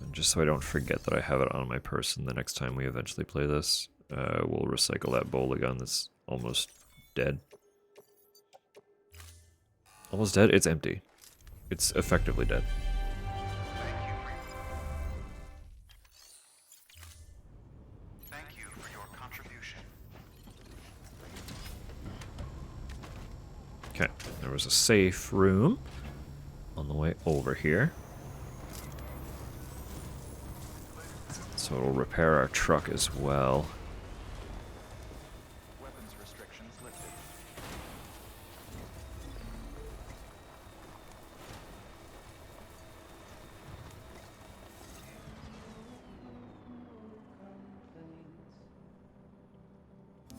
And just so I don't forget that I have it on my person the next time we eventually play this, we'll recycle that bola gun that's almost dead. Almost dead? It's empty. It's effectively dead. Thank you for your contribution. Okay, there was a safe room on the way over here. So it'll repair our truck as well. Weapons restrictions lifted.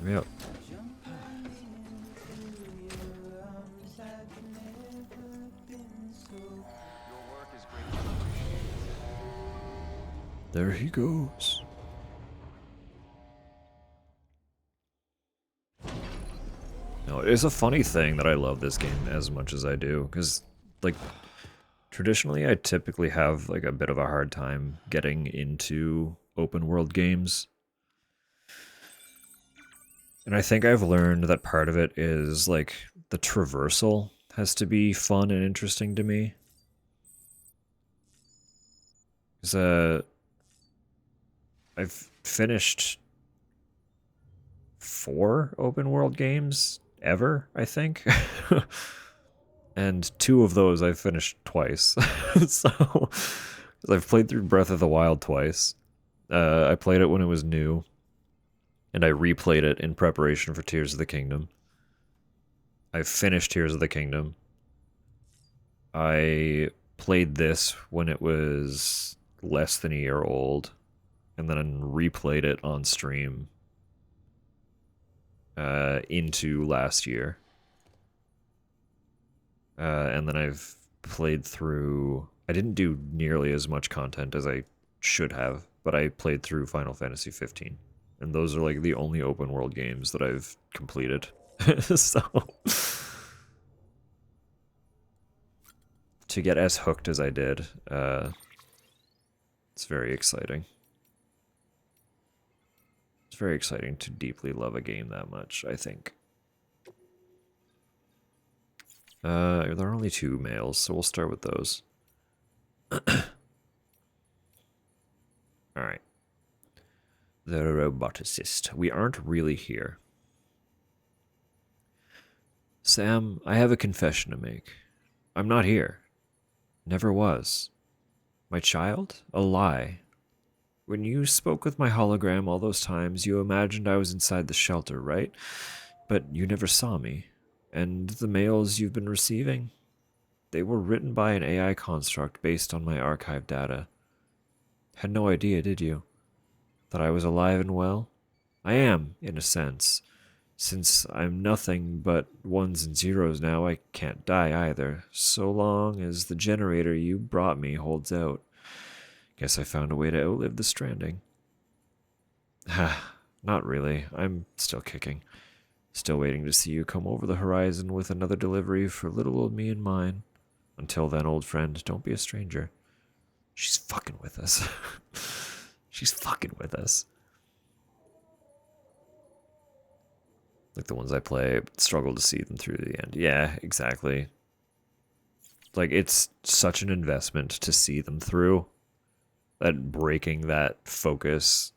Yep. Your work is greatly appreciated. There he goes. No, it's a funny thing that I love this game as much as I do, because, like, traditionally I typically have, like, a bit of a hard time getting into open world games. And I think I've learned that part of it is, like, the traversal has to be fun and interesting to me. Because, I've finished 4 open world games ever, I think. And 2 of those I've finished twice. So, I've played through Breath of the Wild twice. I played it when it was new, and I replayed it in preparation for Tears of the Kingdom. I've finished Tears of the Kingdom. I played this when it was less than a year old, and then replayed it on stream into last year. And then I've played through... I didn't do nearly as much content as I should have, but I played through Final Fantasy 15. And those are like the only open world games that I've completed. So... to get as hooked as I did, it's very exciting. It's very exciting to deeply love a game that much, I think. There are only 2 males, so we'll start with those. Alright. The roboticist. We aren't really here. Sam, I have a confession to make. I'm not here. Never was. My child? A lie. When you spoke with my hologram all those times, you imagined I was inside the shelter, right? But you never saw me. And the mails you've been receiving? They were written by an AI construct based on my archive data. Had no idea, did you? That I was alive and well? I am, in a sense. Since I'm nothing but ones and zeros now, I can't die either, so long as the generator you brought me holds out. Guess I found a way to outlive the stranding. Not really. I'm still kicking. Still waiting to see you come over the horizon with another delivery for little old me and mine. Until then, old friend, don't be a stranger. She's fucking with us. She's fucking with us. Like the ones I play, struggle to see them through to the end. Yeah, exactly. Like, it's such an investment to see them through that breaking that focus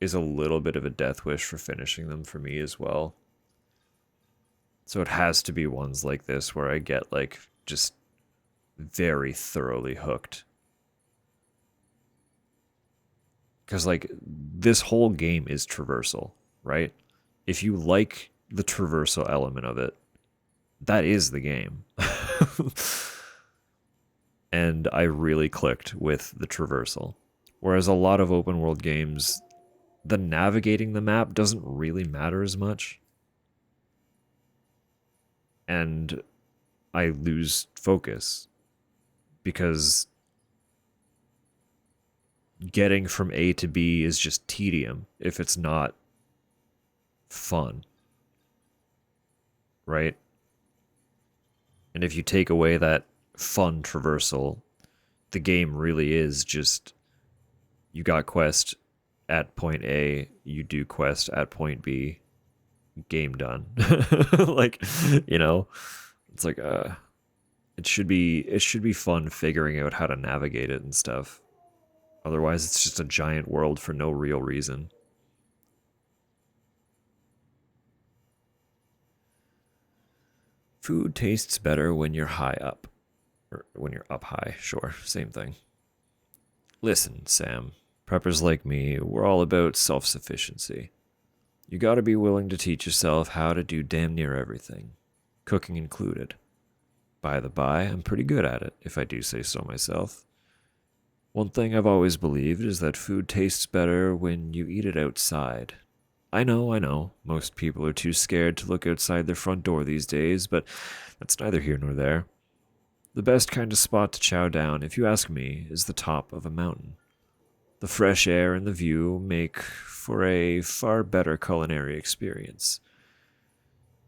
is a little bit of a death wish for finishing them for me as well. So it has to be ones like this where I get, like, just very thoroughly hooked. Because, like, this whole game is traversal, right? If you like the traversal element of it, that is the game. And I really clicked with the traversal. Whereas a lot of open world games, the navigating the map doesn't really matter as much. And I lose focus because getting from A to B is just tedium if it's not fun. Right? And if you take away that fun traversal, the game really is just, you got quest at point A, you do quest at point B, game done. Like, you know, it's like it should be fun figuring out how to navigate it and stuff. Otherwise it's just a giant world for no real reason. Food tastes better when you're high up. Or when you're up high, sure, same thing. Listen, Sam, preppers like me, we're all about self-sufficiency. You gotta be willing to teach yourself how to do damn near everything, cooking included. By the by, I'm pretty good at it, if I do say so myself. One thing I've always believed is that food tastes better when you eat it outside. I know, most people are too scared to look outside their front door these days, but that's neither here nor there. The best kind of spot to chow down, if you ask me, is the top of a mountain. The fresh air and the view make for a far better culinary experience.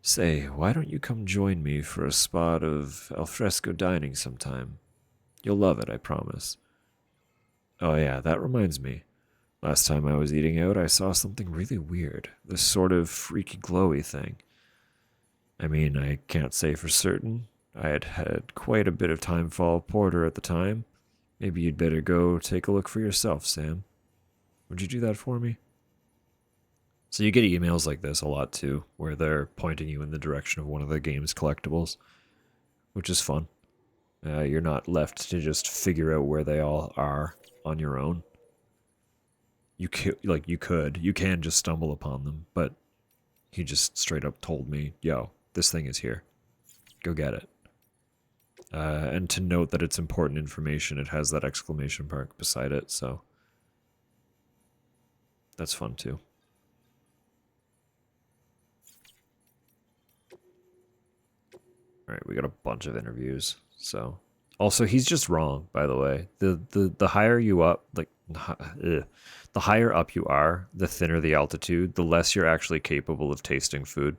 Say, why don't you come join me for a spot of alfresco dining sometime? You'll love it, I promise. Oh, yeah, that reminds me. Last time I was eating out, I saw something really weird. This sort of freaky glowy thing. I mean, I can't say for certain. I had had quite a bit of timefall porter at the time. Maybe you'd better go take a look for yourself, Sam. Would you do that for me? So you get emails like this a lot too, where they're pointing you in the direction of one of the game's collectibles, which is fun. You're not left to just figure out where they all are on your own. You can just stumble upon them, but he just straight up told me, "Yo, this thing is here. Go get it." And to note that it's important information, it has that exclamation mark beside it, so that's fun too. All right, we got a bunch of interviews. So, also, he's just wrong. By the way, the higher you up, the higher up you are, the thinner the altitude, the less you're actually capable of tasting food.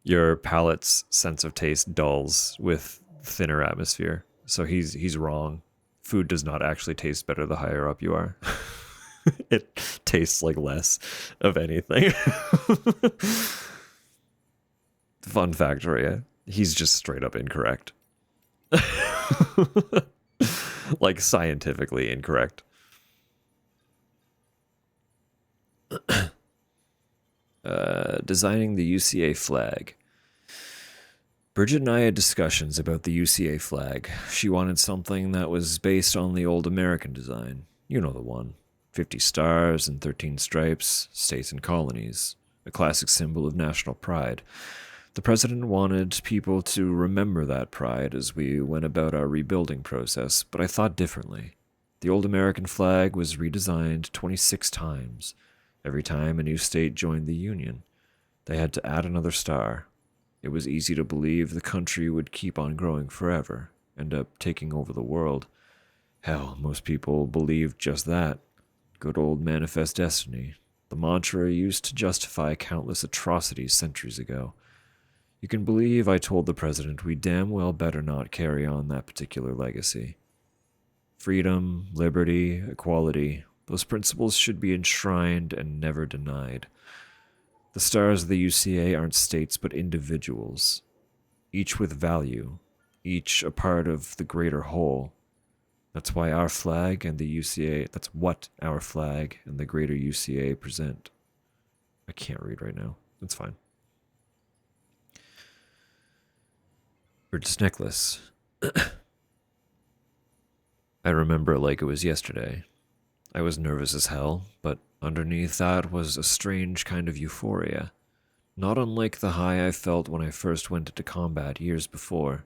Your palate's sense of taste dulls with thinner atmosphere. So he's wrong. Food does not actually taste better the higher up you are. It tastes like less of anything. Fun fact for you. He's just straight up incorrect. Like scientifically incorrect. Designing the UCA flag. Bridget and I had discussions about the UCA flag. She wanted something that was based on the old American design. You know the one. 50 stars and 13 stripes, states and colonies. A classic symbol of national pride. The president wanted people to remember that pride as we went about our rebuilding process, but I thought differently. The old American flag was redesigned 26 times. Every time a new state joined the Union, they had to add another star. It was easy to believe the country would keep on growing forever, end up taking over the world. Hell, most people believed just that. Good old manifest destiny. The mantra used to justify countless atrocities centuries ago. You can believe I told the president we damn well better not carry on that particular legacy. Freedom, liberty, equality, those principles should be enshrined and never denied. The stars of the UCA aren't states but individuals, each with value, each a part of the greater whole. That's why our flag and the UCA, that's what our flag and the greater UCA present. I can't read right now. It's fine. Bridget's necklace. I remember it like it was yesterday. I was nervous as hell, but underneath that was a strange kind of euphoria. Not unlike the high I felt when I first went into combat years before.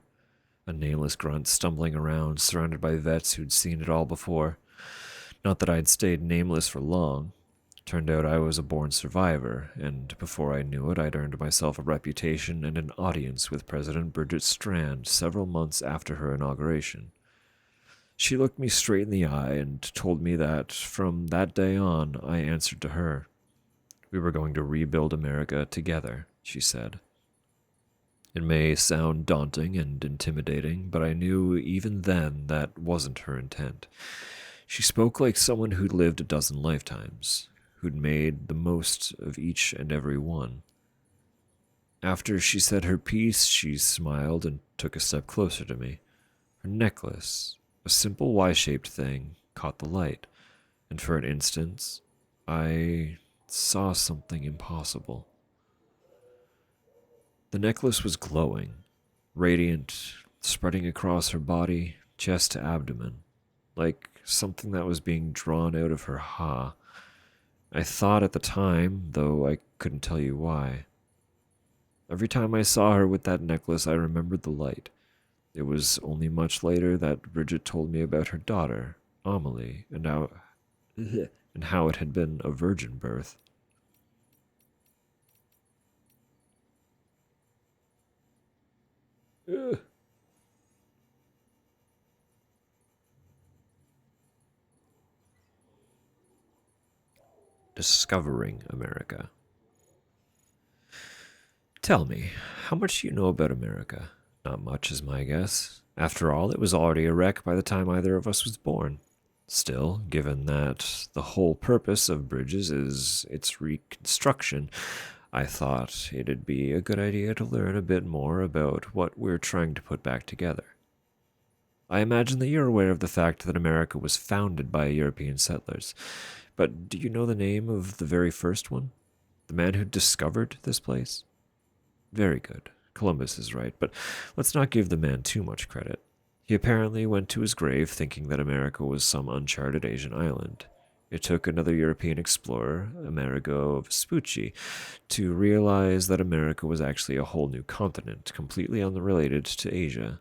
A nameless grunt stumbling around, surrounded by vets who'd seen it all before. Not that I'd stayed nameless for long. Turned out I was a born survivor, and before I knew it, I'd earned myself a reputation and an audience with President Bridget Strand several months after her inauguration. She looked me straight in the eye and told me that, from that day on, I answered to her. We were going to rebuild America together, she said. It may sound daunting and intimidating, but I knew even then that wasn't her intent. She spoke like someone who'd lived a dozen lifetimes, who'd made the most of each and every one. After she said her piece, she smiled and took a step closer to me. Her necklace, a simple Y-shaped thing, caught the light, and for an instant, I saw something impossible. The necklace was glowing, radiant, spreading across her body, chest to abdomen, like something that was being drawn out of her ha. I thought at the time, though I couldn't tell you why. Every time I saw her with that necklace, I remembered the light. It was only much later that Bridget told me about her daughter, Amelie, and how it had been a virgin birth. Ugh. discovering America. Tell me, how much do you know about America? Not much is my guess. After all, it was already a wreck by the time either of us was born. Still, given that the whole purpose of bridges is its reconstruction, I thought it'd be a good idea to learn a bit more about what we're trying to put back together. I imagine that you're aware of the fact that America was founded by European settlers, but do you know the name of the very first one? The man who discovered this place? Very good. Columbus is right, but let's not give the man too much credit. He apparently went to his grave thinking that America was some uncharted Asian island. It took another European explorer, Amerigo Vespucci, to realize that America was actually a whole new continent, completely unrelated to Asia.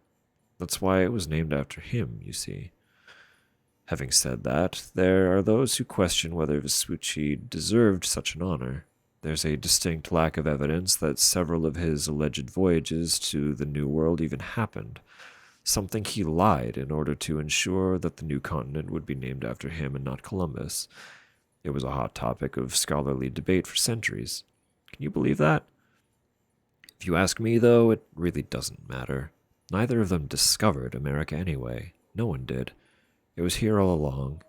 That's why it was named after him, you see. Having said that, there are those who question whether Vespucci deserved such an honor. There's a distinct lack of evidence that several of his alleged voyages to the New World even happened, something he lied in order to ensure that the new continent would be named after him and not Columbus. It was a hot topic of scholarly debate for centuries. Can you believe that? If you ask me, though, it really doesn't matter. Neither of them discovered America anyway. No one did. It was here all along,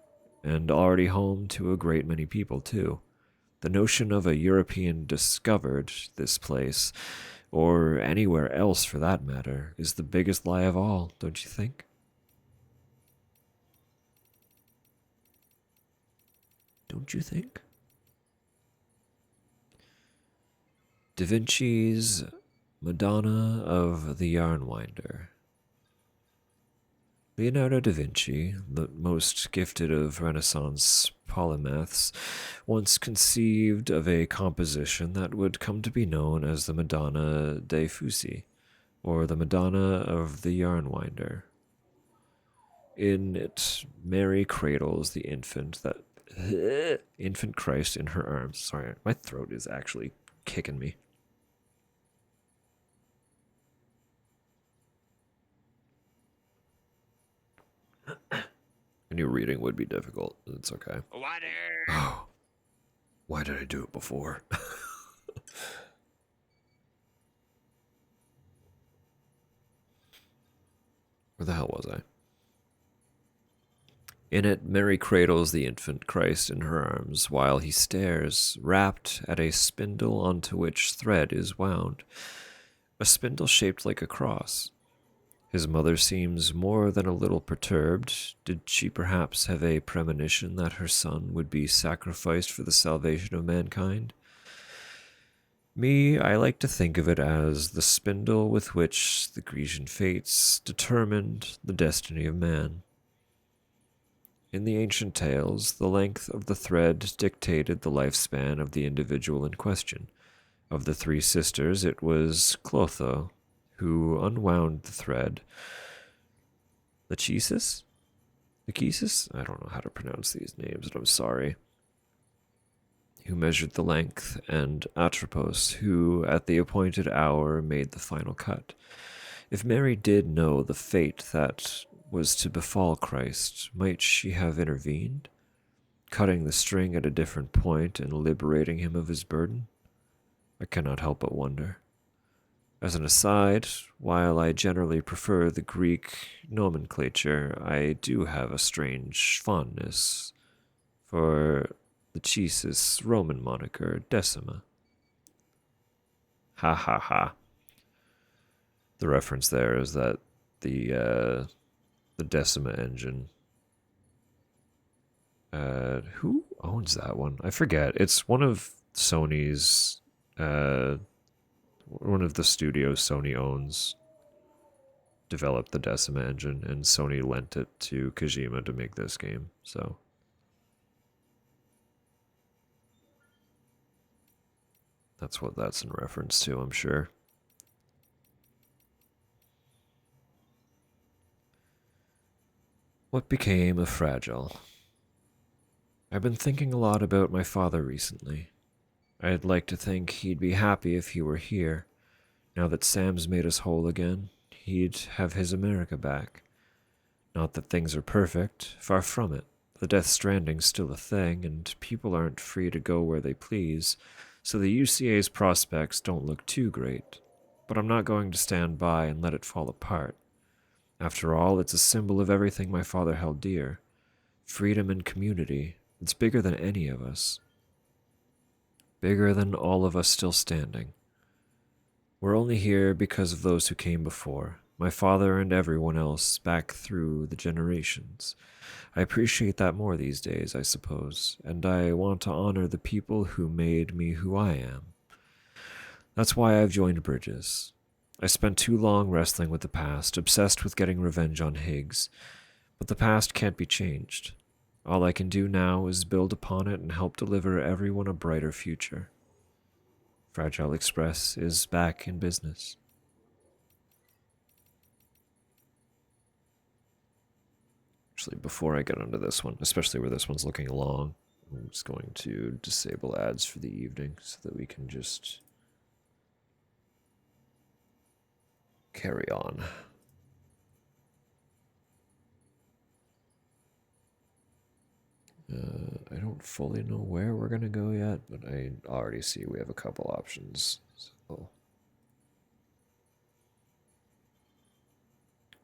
and already home to a great many people, too. The notion of a European discovered this place, or anywhere else for that matter, is the biggest lie of all, don't you think? Don't you think? Da Vinci's Madonna of the Yarnwinder. Leonardo da Vinci, the most gifted of Renaissance polymaths, once conceived of a composition that would come to be known as the Madonna dei Fusi, or the Madonna of the Yarnwinder. In it, Mary cradles the infant Christ in her arms. Sorry, my throat is actually kicking me. I knew reading would be difficult. It's okay. Water! Oh, why did I do it before? Where the hell was I? In it, Mary cradles the infant Christ in her arms while he stares, wrapped at a spindle onto which thread is wound. A spindle shaped like a cross. His mother seems more than a little perturbed. Did she perhaps have a premonition that her son would be sacrificed for the salvation of mankind? Me, I like to think of it as the spindle with which the Grecian fates determined the destiny of man. In the ancient tales, the length of the thread dictated the lifespan of the individual in question. Of the three sisters, it was Clotho who unwound the thread. Lachesis? Lachesis? I don't know how to pronounce these names, and I'm sorry. Who measured the length, and Atropos, who at the appointed hour made the final cut. If Mary did know the fate that was to befall Christ, might she have intervened, cutting the string at a different point and liberating him of his burden? I cannot help but wonder. As an aside, while I generally prefer the Greek nomenclature, I do have a strange fondness for the Cheesis Roman moniker Decima. Ha ha ha. The reference there is that the Decima engine. Who owns that one? I forget. It's one of Sony's one of the studios Sony owns developed the Decima engine, and Sony lent it to Kojima to make this game. So that's what that's in reference to, I'm sure. What became of Fragile? I've been thinking a lot about my father recently. I'd like to think he'd be happy if he were here. Now that Sam's made us whole again, he'd have his America back. Not that things are perfect, far from it. The Death Stranding's still a thing, and people aren't free to go where they please, so the UCA's prospects don't look too great. But I'm not going to stand by and let it fall apart. After all, it's a symbol of everything my father held dear. Freedom and community. It's bigger than any of us. Bigger than all of us still standing. We're only here because of those who came before, my father and everyone else back through the generations. I appreciate that more these days, I suppose, and I want to honor the people who made me who I am. That's why I've joined Bridges. I spent too long wrestling with the past, obsessed with getting revenge on Higgs, but the past can't be changed. All I can do now is build upon it and help deliver everyone a brighter future. Fragile Express is back in business. Actually, before I get onto this one, especially where this one's looking long, I'm just going to disable ads for the evening so that we can just carry on. I don't fully know where we're going to go yet, but I already see we have a couple options. So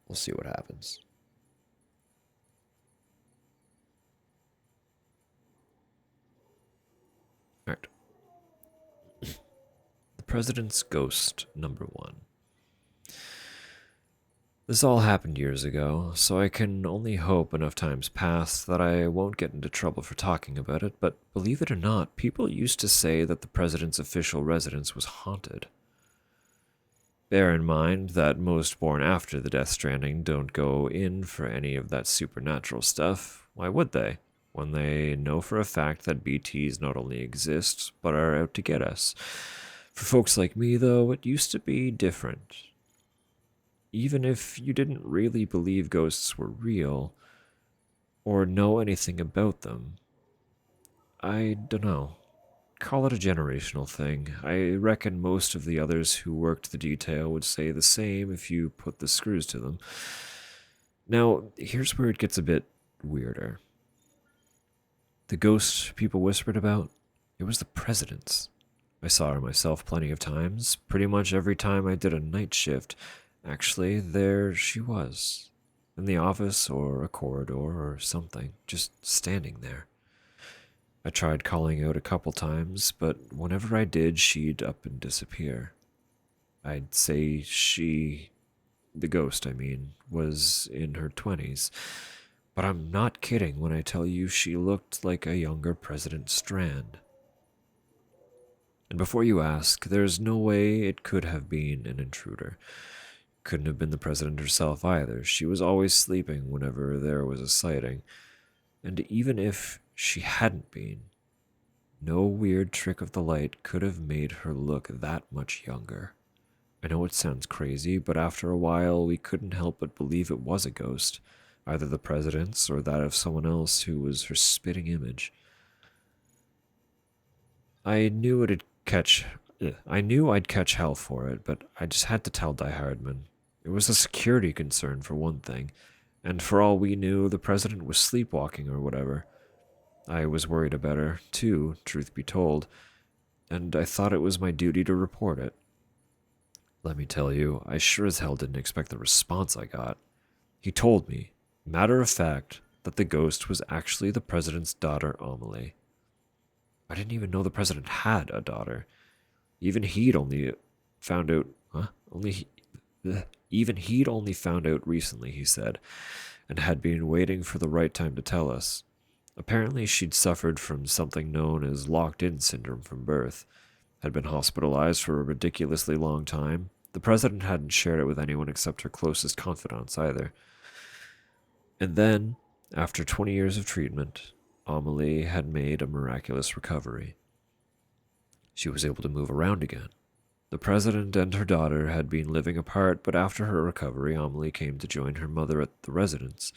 we'll see what happens. All right. The President's Ghost, number 1. This all happened years ago, so I can only hope enough time's passed that I won't get into trouble for talking about it, but believe it or not, people used to say that the President's official residence was haunted. Bear in mind that most born after the Death Stranding don't go in for any of that supernatural stuff. Why would they? When they know for a fact that BTs not only exist, but are out to get us. For folks like me, though, it used to be different. Even if you didn't really believe ghosts were real, or know anything about them, I dunno. Call it a generational thing. I reckon most of the others who worked the detail would say the same if you put the screws to them. Now, here's where it gets a bit weirder. The ghost people whispered about, it was the President's. I saw her myself plenty of times, pretty much every time I did a night shift. Actually, there she was, in the office or a corridor or something, just standing there. I tried calling out a couple times, but whenever I did, she'd up and disappear. I'd say she, the ghost, I mean, was in her 20s, but I'm not kidding when I tell you she looked like a younger President Strand. And before you ask, there's no way it could have been an intruder. Couldn't have been the President herself either. She was always sleeping whenever there was a sighting. And even if she hadn't been, no weird trick of the light could have made her look that much younger. I know it sounds crazy, but after a while we couldn't help but believe it was a ghost, either the President's or that of someone else who was her spitting image. I knew I'd catch hell for it, but I just had to tell Die Hardman. It was a security concern for one thing, and for all we knew, the President was sleepwalking or whatever. I was worried about her, too, truth be told, and I thought it was my duty to report it. Let me tell you, I sure as hell didn't expect the response I got. He told me, matter of fact, that the ghost was actually the President's daughter, Amelie. I didn't even know the President had a daughter. Even he'd only found out, even he'd only found out recently, he said, and had been waiting for the right time to tell us. Apparently, she'd suffered from something known as locked-in syndrome from birth, had been hospitalized for a ridiculously long time. The President hadn't shared it with anyone except her closest confidants either. And then, after 20 years of treatment, Amelie had made a miraculous recovery. She was able to move around again. The President and her daughter had been living apart, but after her recovery, Amelie came to join her mother at the residence.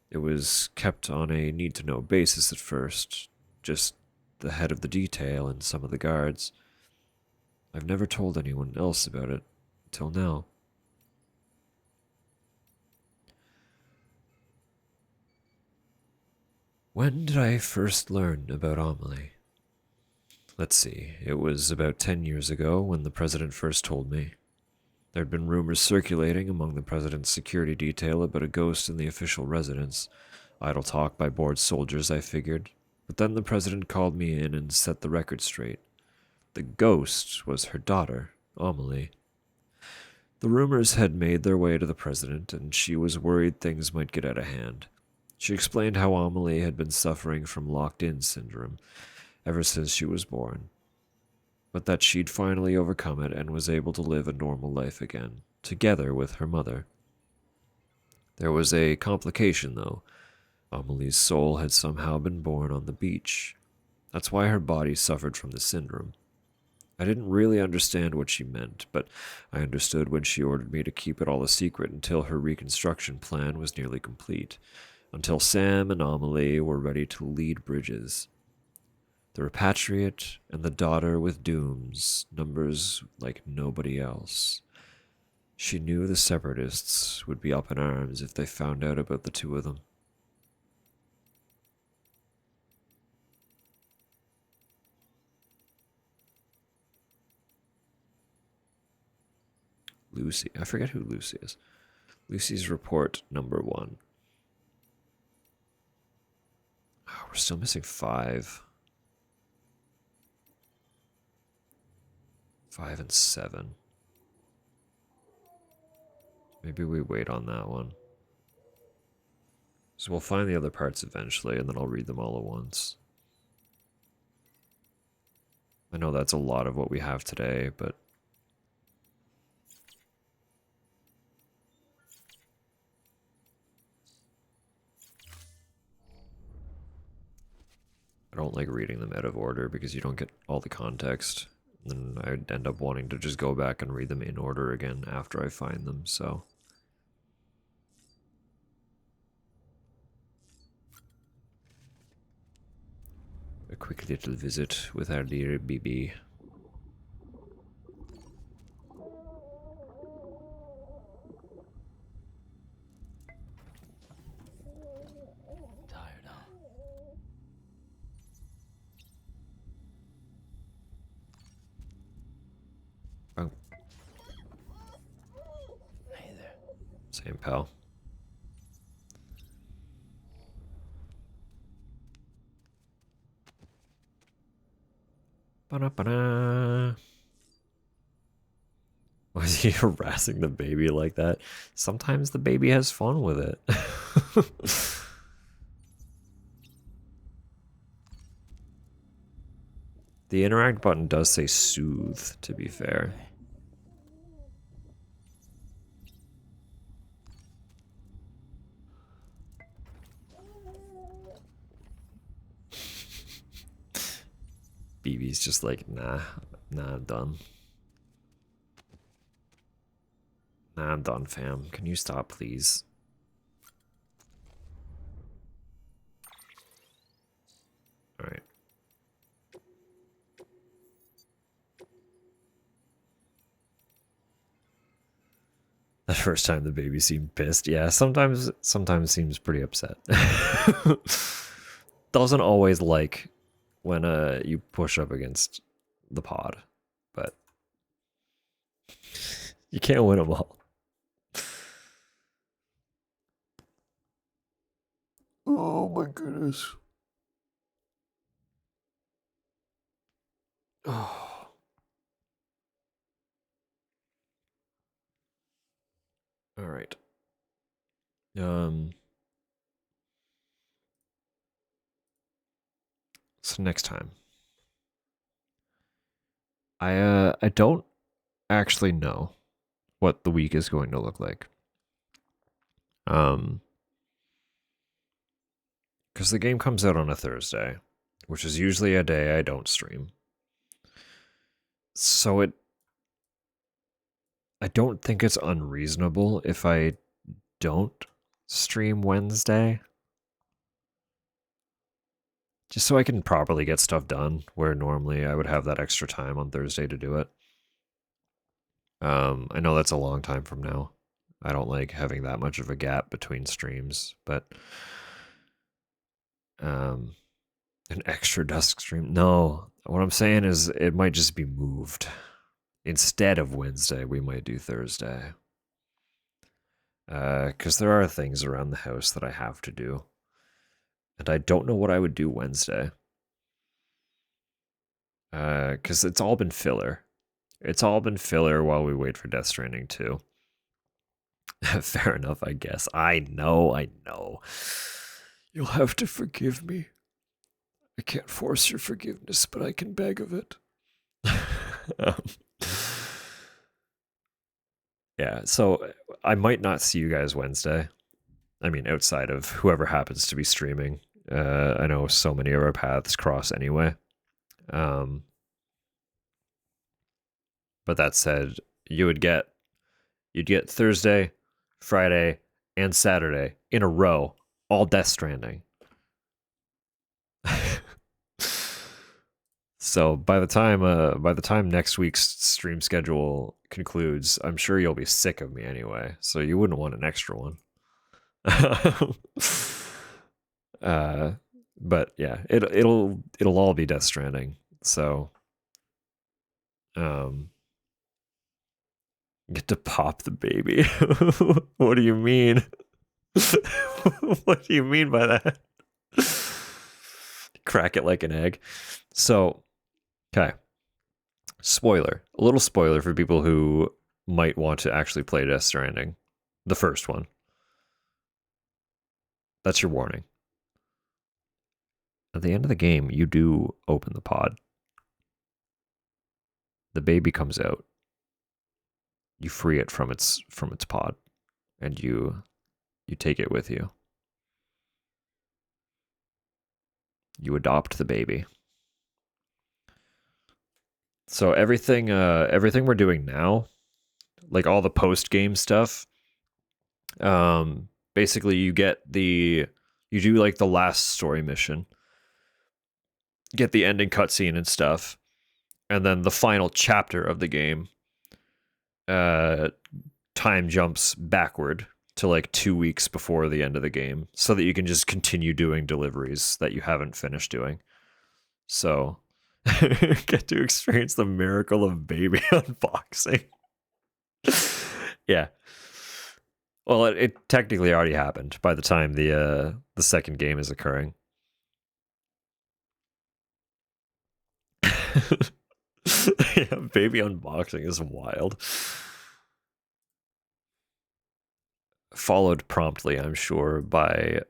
It was kept on a need-to-know basis at first, just the head of the detail and some of the guards. I've never told anyone else about it until now. When did I first learn about Amelie? Let's see, it was about 10 years ago when the president first told me. There had been rumors circulating among the president's security detail about a ghost in the official residence. Idle talk by bored soldiers, I figured. But then the president called me in and set the record straight. The ghost was her daughter, Amelie. The rumors had made their way to the president, and she was worried things might get out of hand. She explained how Amelie had been suffering from locked in syndrome ever since she was born, but that she'd finally overcome it and was able to live a normal life again, together with her mother. There was a complication, though. Amelie's soul had somehow been born on the beach. That's why her body suffered from the syndrome. I didn't really understand what she meant, but I understood when she ordered me to keep it all a secret until her reconstruction plan was nearly complete, until Sam and Amelie were ready to lead Bridges. The repatriate and the daughter with dooms, numbers like nobody else. She knew the separatists would be up in arms if they found out about the two of them. Lucy. I forget who Lucy is. Lucy's report number 1. Oh, we're still missing 5. 5 and 7. Maybe we wait on that one. So we'll find the other parts eventually, and then I'll read them all at once. I know that's a lot of what we have today, but I don't like reading them out of order because you don't get all the context. And then I'd end up wanting to just go back and read them in order again after I find them, so. A quick little visit with our dear BB. Tired, huh? Oh, Hey there. same pal. Ba-da-ba-da. Why is he harassing the baby like that? Sometimes the baby has fun with it. The interact button does say soothe, to be fair. BB's just like, nah, I'm done. Nah, I'm done, fam. Can you stop, please? Alright. The first time the baby seemed pissed. Yeah, sometimes seems pretty upset. Doesn't always like when you push up against the pod, but you can't win them all. Oh my goodness. Oh. All right. So next time. I don't actually know what the week is going to look like. Because the game comes out on a Thursday, which is usually a day I don't stream. So I don't think it's unreasonable if I don't stream Wednesday. Just so I can properly get stuff done, where normally I would have that extra time on Thursday to do it. I know that's a long time from now. I don't like having that much of a gap between streams, but Um, an extra dusk stream. No, what I'm saying is it might just be moved. Instead of Wednesday, we might do Thursday. Because there are things around the house that I have to do. And I don't know what I would do Wednesday. Because it's all been filler. It's all been filler while we wait for Death Stranding 2. Fair enough, I guess. I know. You'll have to forgive me. I can't force your forgiveness, but I can beg of it. um, yeah, so I might not see you guys Wednesday. I mean, outside of whoever happens to be streaming. I know so many of our paths cross anyway. But that said, you'd get Thursday, Friday, and Saturday in a row, all Death Stranding. So by the time next week's stream schedule concludes, I'm sure you'll be sick of me anyway. So you wouldn't want an extra one. But yeah, it'll all be Death Stranding. So get to pop the baby. What do you mean? What do you mean by that? Crack it like an egg. So, okay. Spoiler. A little spoiler for people who might want to actually play Death Stranding. The first one. That's your warning. At the end of the game, you do open the pod. The baby comes out. You free it from its pod, and you take it with you. You adopt the baby. So everything we're doing now, like all the post game stuff, basically you do like the last story mission, get the ending cutscene and stuff, and then the final chapter of the game time jumps backward to like 2 weeks before the end of the game so that you can just continue doing deliveries that you haven't finished doing. So get to experience the miracle of baby unboxing. Yeah. Well, it technically already happened by the time the second game is occurring. Yeah, baby unboxing is wild. Followed promptly, I'm sure, by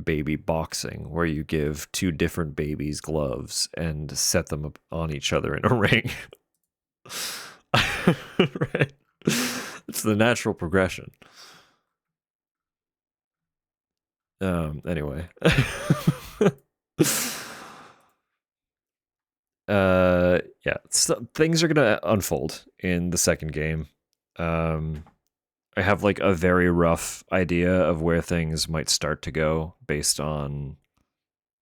baby boxing, where you give two different babies gloves and set them up on each other in a ring. Right? It's the natural progression. Anyway. Yeah, so things are gonna unfold in the second game. I have like a very rough idea of where things might start to go based on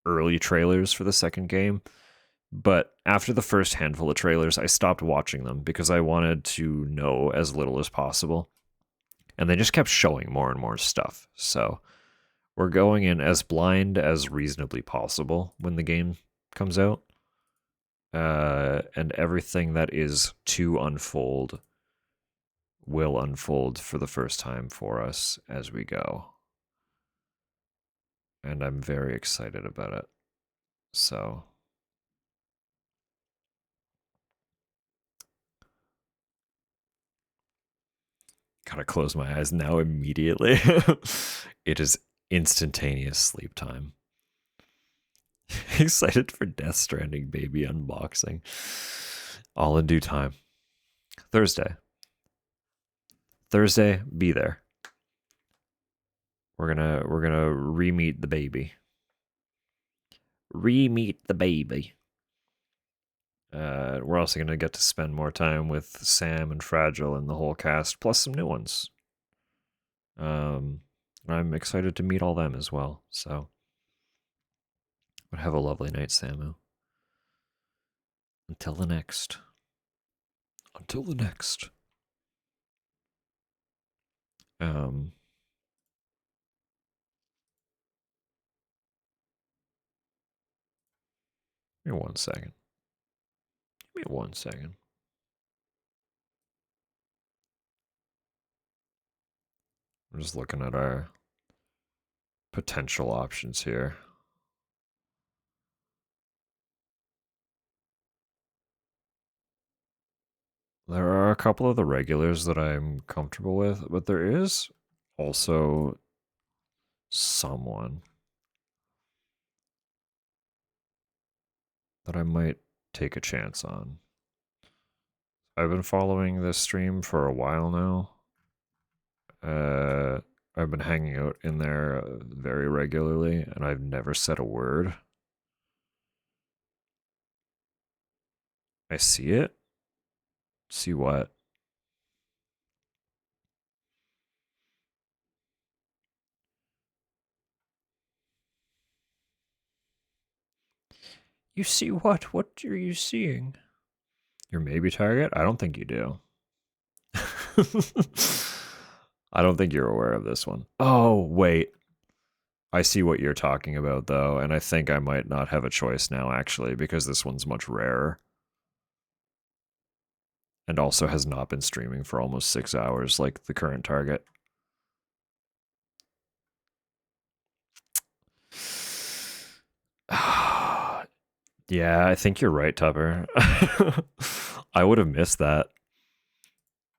early trailers for the second game. But after the first handful of trailers, I stopped watching them because I wanted to know as little as possible. And they just kept showing more and more stuff. So we're going in as blind as reasonably possible when the game comes out. And everything that is to unfold will unfold for the first time for us as we go. And I'm very excited about it. So gotta close my eyes now immediately. It is instantaneous sleep time. Excited for Death Stranding baby unboxing. All in due time. Thursday, be there. We're gonna re-meet the baby. Re-meet the baby. We're also gonna get to spend more time with Sam and Fragile and the whole cast, plus some new ones. I'm excited to meet all them as well. So, but have a lovely night, Samu. Until the next. Until the next. Um. Give me 1 second. Give me 1 second. I'm just looking at our potential options here. There are a couple of the regulars that I'm comfortable with, but there is also someone that I might take a chance on. I've been following this stream for a while now. I've been hanging out in there very regularly, and I've never said a word. I see it. See what? You see what? What are you seeing? Your maybe target? I don't think you do. I don't think you're aware of this one. Oh, wait. I see what you're talking about, though, and I think I might not have a choice now, actually, because this one's much rarer. And also has not been streaming for almost 6 hours like the current target. Yeah, I think you're right, Tupper. I would have missed that.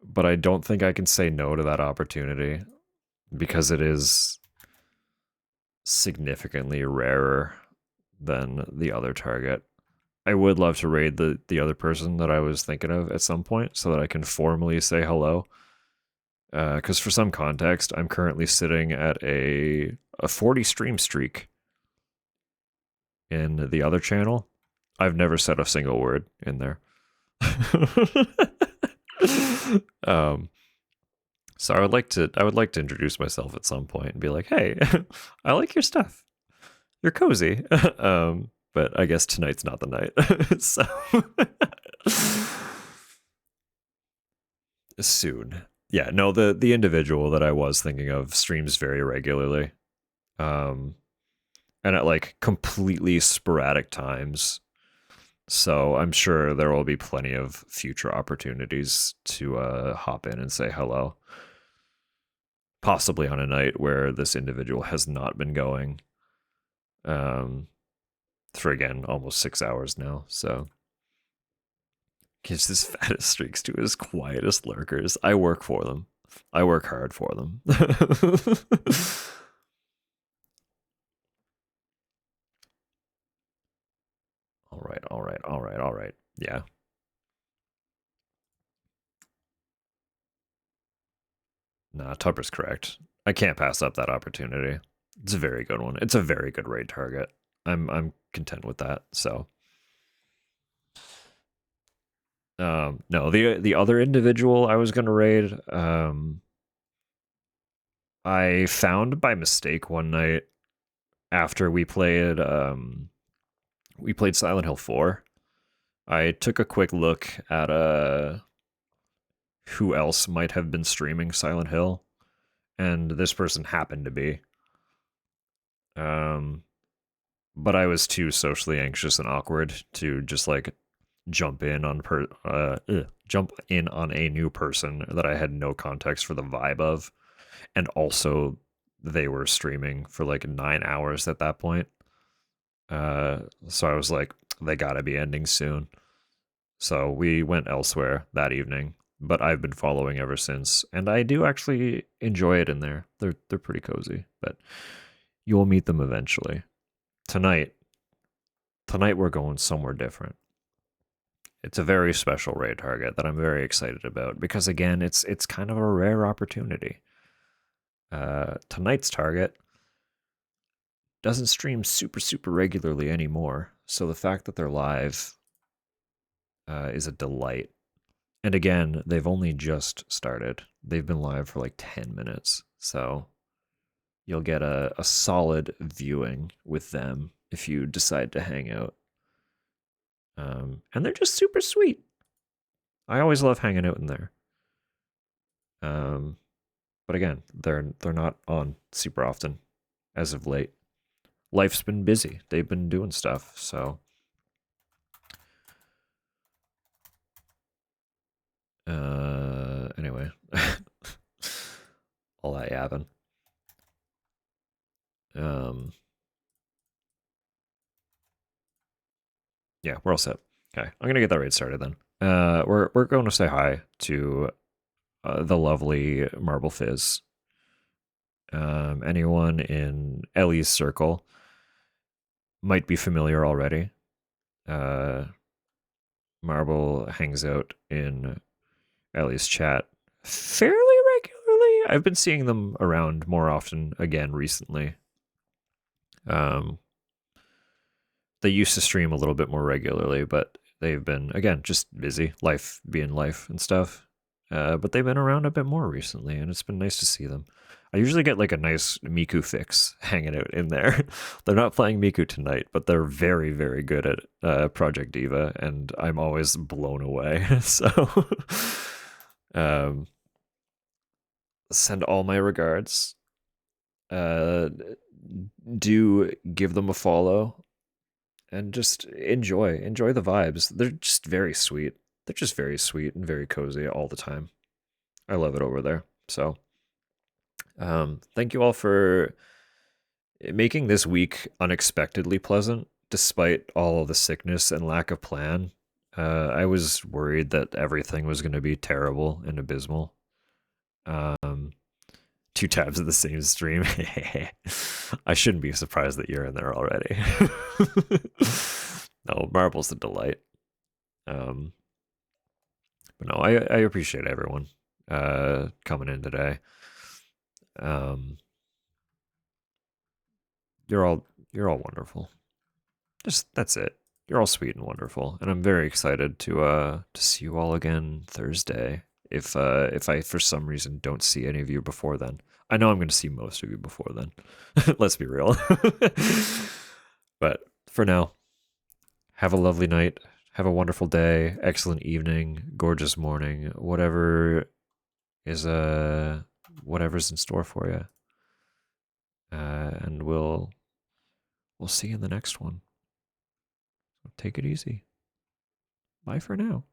But I don't think I can say no to that opportunity because it is significantly rarer than the other target. I would love to raid the other person that I was thinking of at some point so that I can formally say hello. Because for some context, I'm currently sitting at a 40 stream streak in the other channel. I've never said a single word in there. um, so I would like to introduce myself at some point and be like, hey, I like your stuff. You're cozy. But I guess tonight's not the night. So soon. Yeah, no, the individual that I was thinking of streams very regularly. And at like completely sporadic times. So I'm sure there will be plenty of future opportunities to hop in and say hello. Possibly on a night where this individual has not been going. For again, almost 6 hours now. So gives his fattest streaks to his quietest lurkers. I work for them. I work hard for them. All right, all right, all right, all right. Yeah. Nah, Tupper's correct. I can't pass up that opportunity. It's a very good one. It's a very good raid target. I'm content with that. So no, the other individual I was gonna raid, I found by mistake one night after we played Silent Hill 4. I took a quick look at who else might have been streaming Silent Hill, and this person happened to be. But I was too socially anxious and awkward to just like jump in on a new person that I had no context for the vibe of, and also they were streaming for like 9 hours at that point. So I was like, they gotta be ending soon. So we went elsewhere that evening, but I've been following ever since, and I do actually enjoy it in there. They're pretty cozy, but you'll meet them eventually. Tonight we're going somewhere different. It's a very special raid target that I'm very excited about because again, it's kind of a rare opportunity. Tonight's target doesn't stream super regularly anymore, so the fact that they're live is a delight. And again, they've only just started. They've been live for like 10 minutes, so you'll get a solid viewing with them if you decide to hang out. And they're just super sweet. I always love hanging out in there. But again, they're not on super often as of late. Life's been busy. They've been doing stuff, so Anyway, all that yapping. Um, yeah, we're all set. Okay, I'm gonna get that raid started then. We're going to say hi to the lovely Marble Fizz. Anyone in Ellie's circle might be familiar already. Uh, Marble hangs out in Ellie's chat fairly regularly. I've been seeing them around more often again recently. Um, they used to stream a little bit more regularly, but they've been again just busy, life being life and stuff. But they've been around a bit more recently, and it's been nice to see them. I usually get like a nice Miku fix hanging out in there. They're not playing Miku tonight, but they're very, very good at Project Diva, and I'm always blown away. So, um, send all my regards. Uh, do give them a follow and just enjoy the vibes. They're just very sweet. They're just very sweet and very cozy all the time. I love it over there. So, thank you all for making this week unexpectedly pleasant, despite all of the sickness and lack of plan. I was worried that everything was going to be terrible and abysmal. Um, 2 tabs of the same stream. I shouldn't be surprised that you're in there already. No, Marble's a delight. Um, but no, I appreciate everyone coming in today. Um, you're all wonderful. Just that's it. You're all sweet and wonderful, and I'm very excited to see you all again Thursday. If I for some reason don't see any of you before then, I know I'm going to see most of you before then. Let's be real. But for now, have a lovely night. Have a wonderful day, excellent evening, gorgeous morning, is whatever's in store for you. And we'll see you in the next one. Take it easy. Bye for now.